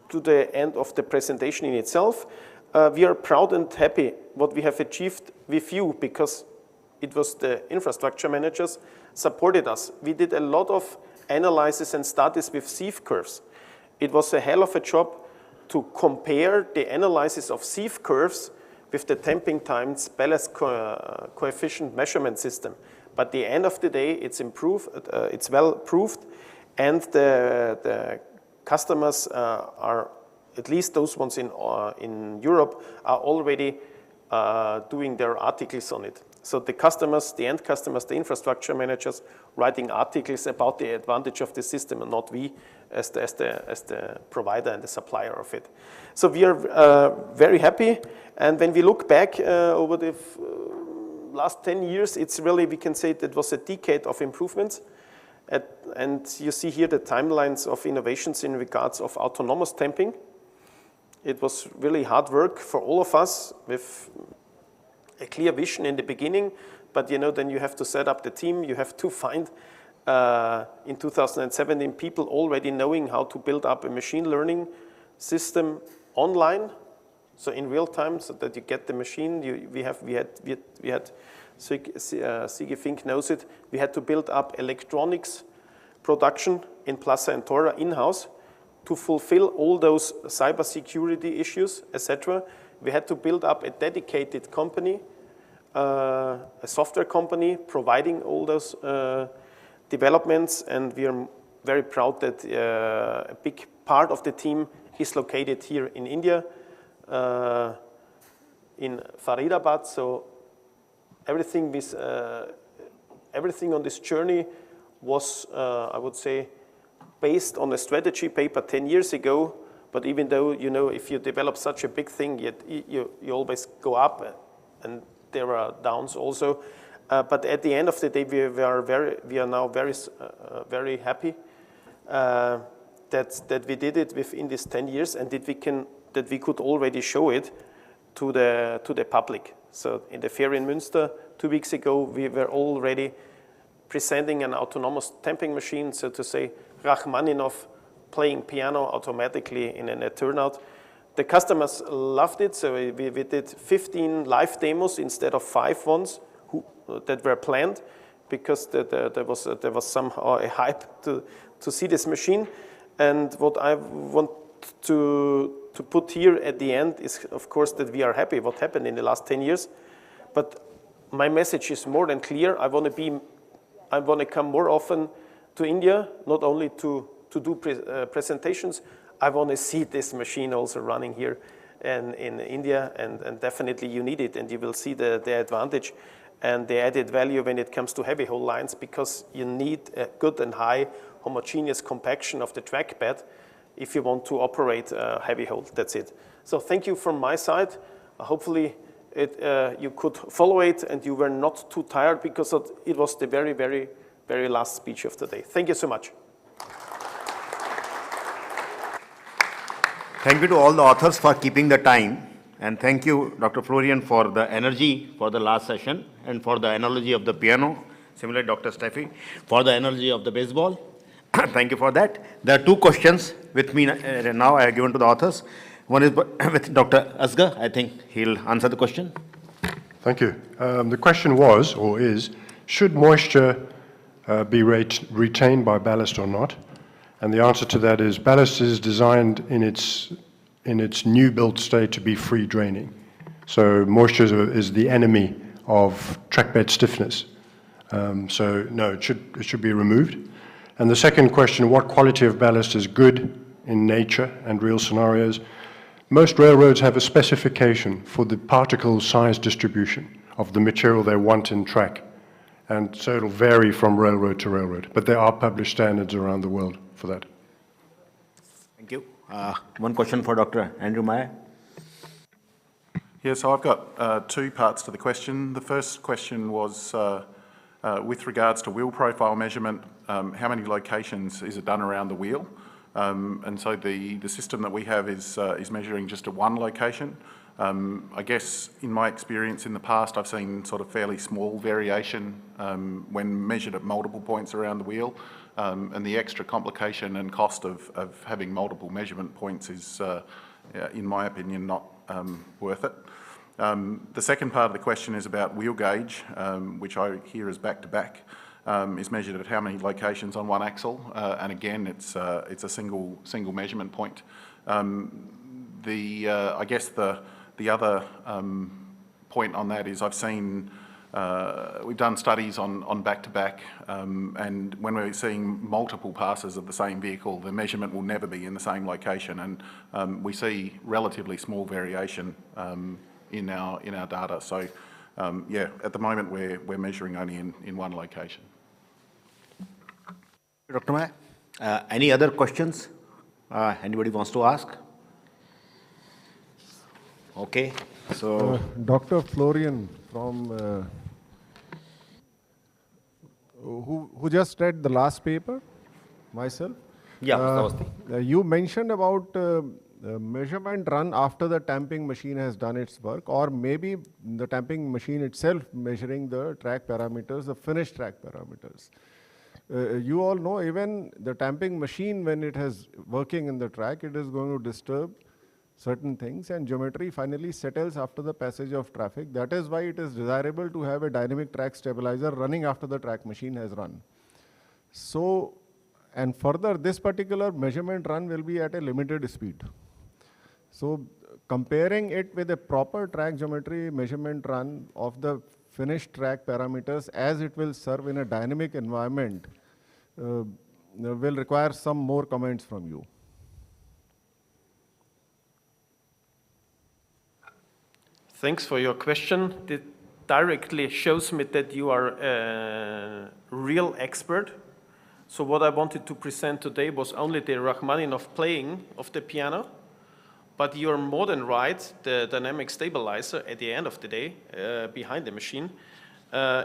to the end of the presentation in itself. We are proud and happy what we have achieved with you, because it was the infrastructure managers supported us. We did a lot of analysis and studies with sieve curves. It was a hell of a job to compare the analysis of sieve curves with the tamping times ballast coefficient measurement system. But at the end of the day, it's improved, it's well proved, and the customers are, at least those ones in Europe, are already doing their articles on it. So the customers, the end customers, the infrastructure managers, writing articles about the advantage of the system, and not we as the provider and the supplier of it. So we are very happy. And when we look back over the last 10 years, it's really, we can say it was a decade of improvements. And you see here the timelines of innovations in regards of autonomous tamping. It was really hard work for all of us with a clear vision in the beginning, but then you have to set up the team. You have to find, in 2017, people already knowing how to build up a machine learning system online, so in real time, so that you get the machine. We had Sigi Fink knows it. We had to build up electronics production in Plaza and Tora in-house to fulfill all those cybersecurity issues, etc. We had to build up a dedicated company, a software company providing all those developments, and we are very proud that a big part of the team is located here in India, in Faridabad. So everything on this journey was, I would say, based on a strategy paper 10 years ago. But even though, if you develop such a big thing, you always go up, and there are downs also. But at the end of the day, we are now very happy that we did it within these 10 years, and that we could already show it to the public. So in the fair in Münster 2 weeks ago, we were already presenting an autonomous tamping machine, so to say, Rachmaninov playing piano automatically in a turnout. The customers loved it, so we did 15 live demos instead of 5 ones that were planned, because there was somehow a hype to see this machine. And what I want to put here at the end is, of course, that we are happy what happened in the last 10 years. But my message is more than clear. I want to come more often to India, not only to do presentations. I want to see this machine also running here in India, and definitely you need it, and you will see the advantage and the added value when it comes to heavy haul lines, because you need a good and high homogeneous compaction of the track bed if you want to operate heavy haul. That's it. So thank you from my side. Hopefully you could follow it and you were not too tired, because it was the very, very, very last speech of the day. Thank you so much. Thank you to all the authors for keeping the time. And thank you, Dr. Florian, for the energy for the last session and for the analogy of the piano. Similarly, Dr. Steffi, for the analogy of the baseball. Thank you for that. There are two questions with me now I have given to the authors. One is with Dr. Asgar. I think he'll answer the question. Thank you. The question was, or is, should moisture be retained by ballast or not? And the answer to that is ballast is designed in its new built state to be free draining. So moisture is the enemy of trackbed stiffness. So no, it should be removed. And the second question, what quality of ballast is good in nature and real scenarios? Most railroads have a specification for the particle size distribution of the material they want in track. And so it'll vary from railroad to railroad. But there are published standards around the world for that. Thank you. One question for Dr. Andrew Meyer. Yeah, so I've got two parts to the question. The first question was with regards to wheel profile measurement, how many locations is it done around the wheel? And so the system that we have is measuring just at one location. I guess in my experience in the past, I've seen sort of fairly small variation when measured at multiple points around the wheel. And the extra complication and cost of having multiple measurement points is, in my opinion, not worth it. The second part of the question is about wheel gauge, which I hear is back-to-back, is measured at how many locations on one axle, and again, it's a single measurement point. I guess the other point on that is I've seen we've done studies on back-to-back, and when we're seeing multiple passes of the same vehicle, the measurement will never be in the same location, and we see relatively small variation in our data. So yeah, at the moment we're measuring only in one location. Dr. Meyer, any other questions anybody wants to ask? Okay, so Dr. Florian from who just read the last paper, myself. Yeah, you mentioned about measurement run after the tamping machine has done its work, or maybe the tamping machine itself measuring the track parameters, the finished track parameters. You all know even the tamping machine, when it is working in the track, it is going to disturb certain things, and geometry finally settles after the passage of traffic. That is why it is desirable to have a dynamic track stabilizer running after the track machine has run. So, and further, this particular measurement run will be at a limited speed. So, comparing it with a proper track geometry measurement run of the finished track parameters as it will serve in a dynamic environment will require some more comments from you. Thanks for your question. It directly shows me that you are a real expert. So what I wanted to present today was only the Rachmaninoff playing of the piano, but you're more than right. The dynamic stabilizer at the end of the day, behind the machine,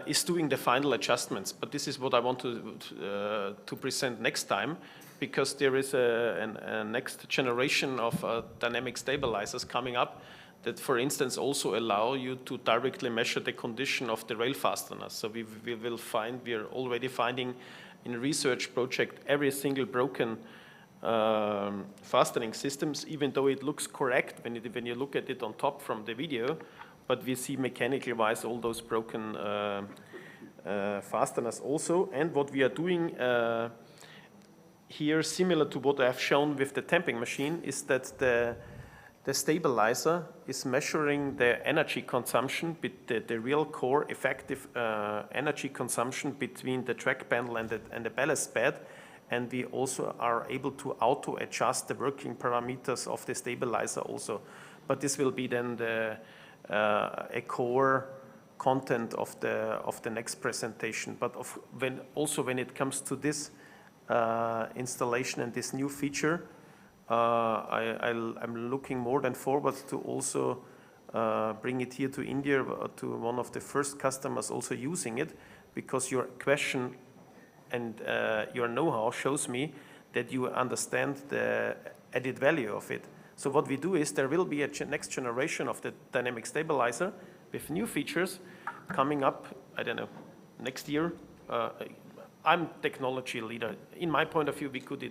is doing the final adjustments. But this is what I want to present next time, because there is a next generation of dynamic stabilizers coming up that, for instance, also allow you to directly measure the condition of the rail fasteners. So we are already finding in a research project every single broken fastening systems, even though it looks correct when you look at it on top from the video, but we see mechanically wise all those broken fasteners also. And what we are doing here, similar to what I have shown with the tamping machine, is that the the stabilizer is measuring the energy consumption, the real core effective energy consumption between the track panel and the ballast bed. And we also are able to auto-adjust the working parameters of the stabilizer also. But this will be then a core content of the next presentation. But when it comes to this installation and this new feature, I'm looking more than forward to also bring it here to India, to one of the first customers also using it, because your question and your know-how shows me that you understand the added value of it. So what we do is there will be a next generation of the dynamic stabilizer with new features coming up, I don't know, next year. I'm technology leader. In my point of view, we could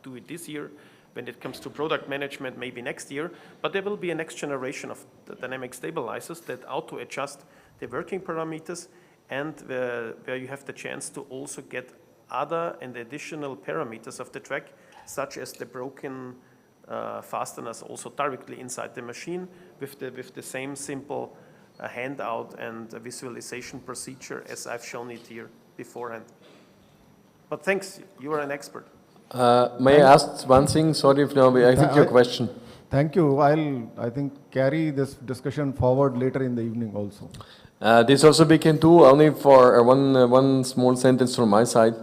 do it this year. When it comes to product management, maybe next year. But there will be a next generation of the dynamic stabilizers that auto-adjust the working parameters, and where you have the chance to also get other and additional parameters of the track, such as the broken fasteners also directly inside the machine with the same simple handout and visualization procedure as I've shown it here beforehand. But thanks, you are an expert. May I ask one thing? Sorry if now I think your question. Thank you. I'll, I think, carry this discussion forward later in the evening also. This also we can do only for one small sentence from my side.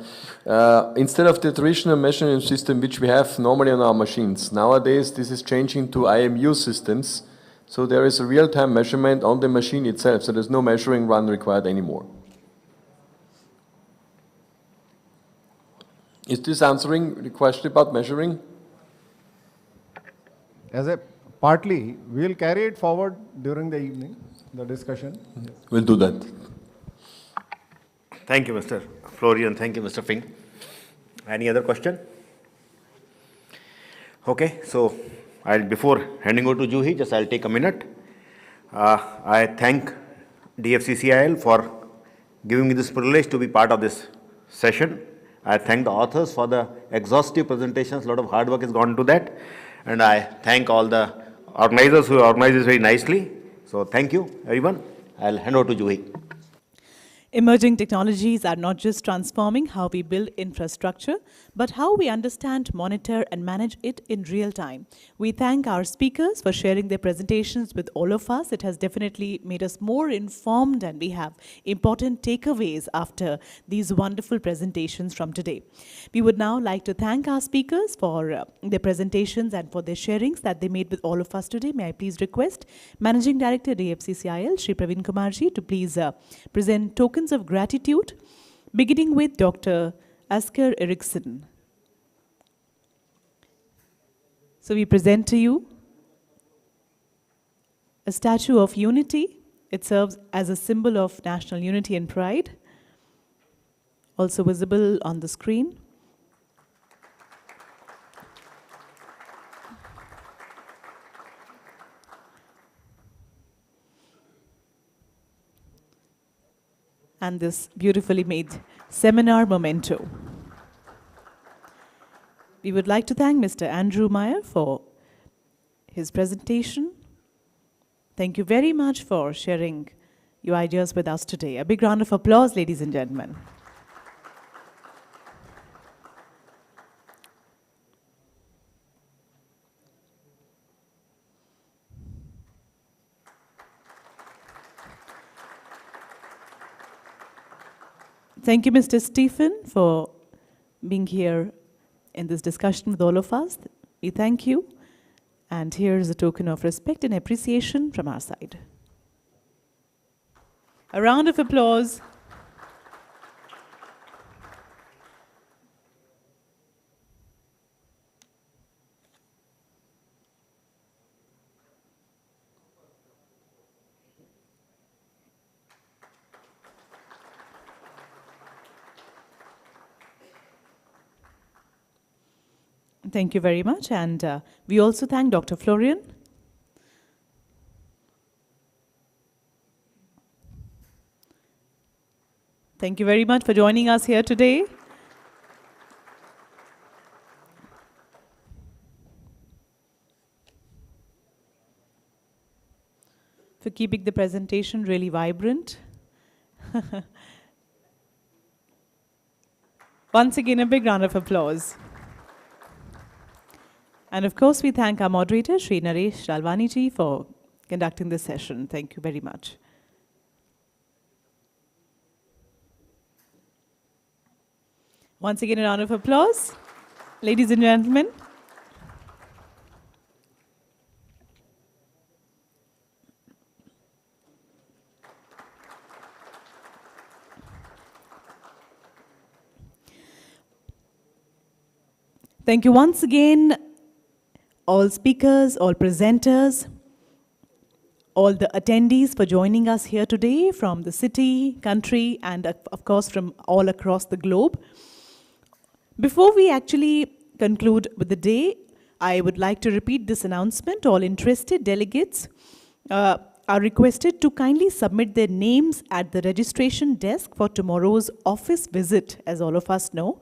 Instead of the traditional measurement system which we have normally on our machines, nowadays this is changing to IMU systems. So there is a real-time measurement on the machine itself. So there's no measuring run required anymore. Is this answering the question about measuring? Partly, we'll carry it forward during the evening, the discussion. We'll do that. Thank you, Mr. Florian. Thank you, Mr. Fink. Any other question? Okay, so before handing over to Juhi, I'll take a minute. I thank DFCCIL for giving me this privilege to be part of this session. I thank the authors for the exhaustive presentations. A lot of hard work has gone into that. And I thank all the organizers who organized this very nicely. So thank you, everyone. I'll hand over to Juhi. Emerging technologies are not just transforming how we build infrastructure, but how we understand, monitor, and manage it in real time. We thank our speakers for sharing their presentations with all of us. It has definitely made us more informed, and we have important takeaways after these wonderful presentations from today. We would now like to thank our speakers for their presentations and for their sharings that they made with all of us today. May I please request Managing Director, DFCCIL, Shri Praveen Kumarji, to please present tokens of gratitude, beginning with Dr. Asger Eriksson. So we present to you a statue of unity. It serves as a symbol of national unity and pride, also visible on the screen. And this beautifully made seminar memento. We would like to thank Mr. Andrew Meyer for his presentation. Thank you very much for sharing your ideas with us today. A big round of applause, ladies and gentlemen. Thank you, Mr. Stephen, for being here in this discussion with all of us. We thank you. And here's a token of respect and appreciation from our side. A round of applause. Thank you very much. And we also thank Dr. Florian. Thank you very much for joining us here today. for keeping the presentation really vibrant. Once again, a big round of applause. And of course, we thank our moderator, Shri Naresh Dalwani ji, for conducting this session. Thank you very much. Once again, a round of applause. Ladies and gentlemen. Thank you once again, all speakers, all presenters, all the attendees for joining us here today from the city, country, and of course from all across the globe. Before we actually conclude with the day, I would like to repeat this announcement. All interested delegates are requested to kindly submit their names at the registration desk for tomorrow's office visit, as all of us know.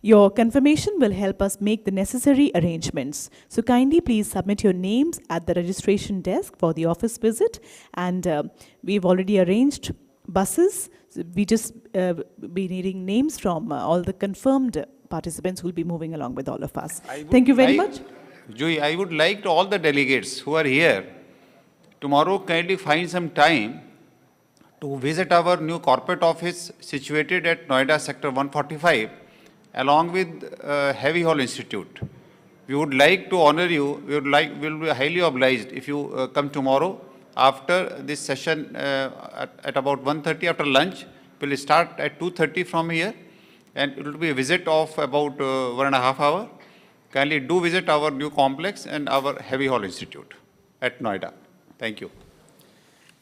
Your confirmation will help us make the necessary arrangements. So kindly please submit your names at the registration desk for the office visit. And we've already arranged buses. So we just be needing names from all the confirmed participants who will be moving along with all of us. Thank you very much. Joy, I would like to all the delegates who are here, tomorrow kindly find some time to visit our new corporate office situated at Noida Sector 145. Along with Heavy Haul Institute. We would like to honor you. We'll be highly obliged if you come tomorrow after this session at about 1:30 after lunch. We'll start at 2:30 from here, and it will be a visit of about 1.5 hours. Kindly do visit our new complex and our Heavy Haul Institute at Noida. Thank you.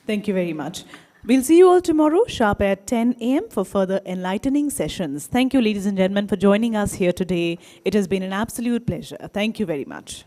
Thank you very much. We'll see you all tomorrow, sharp at 10 a.m. for further enlightening sessions. Thank you, ladies and gentlemen, for joining us here today. It has been an absolute pleasure. Thank you very much.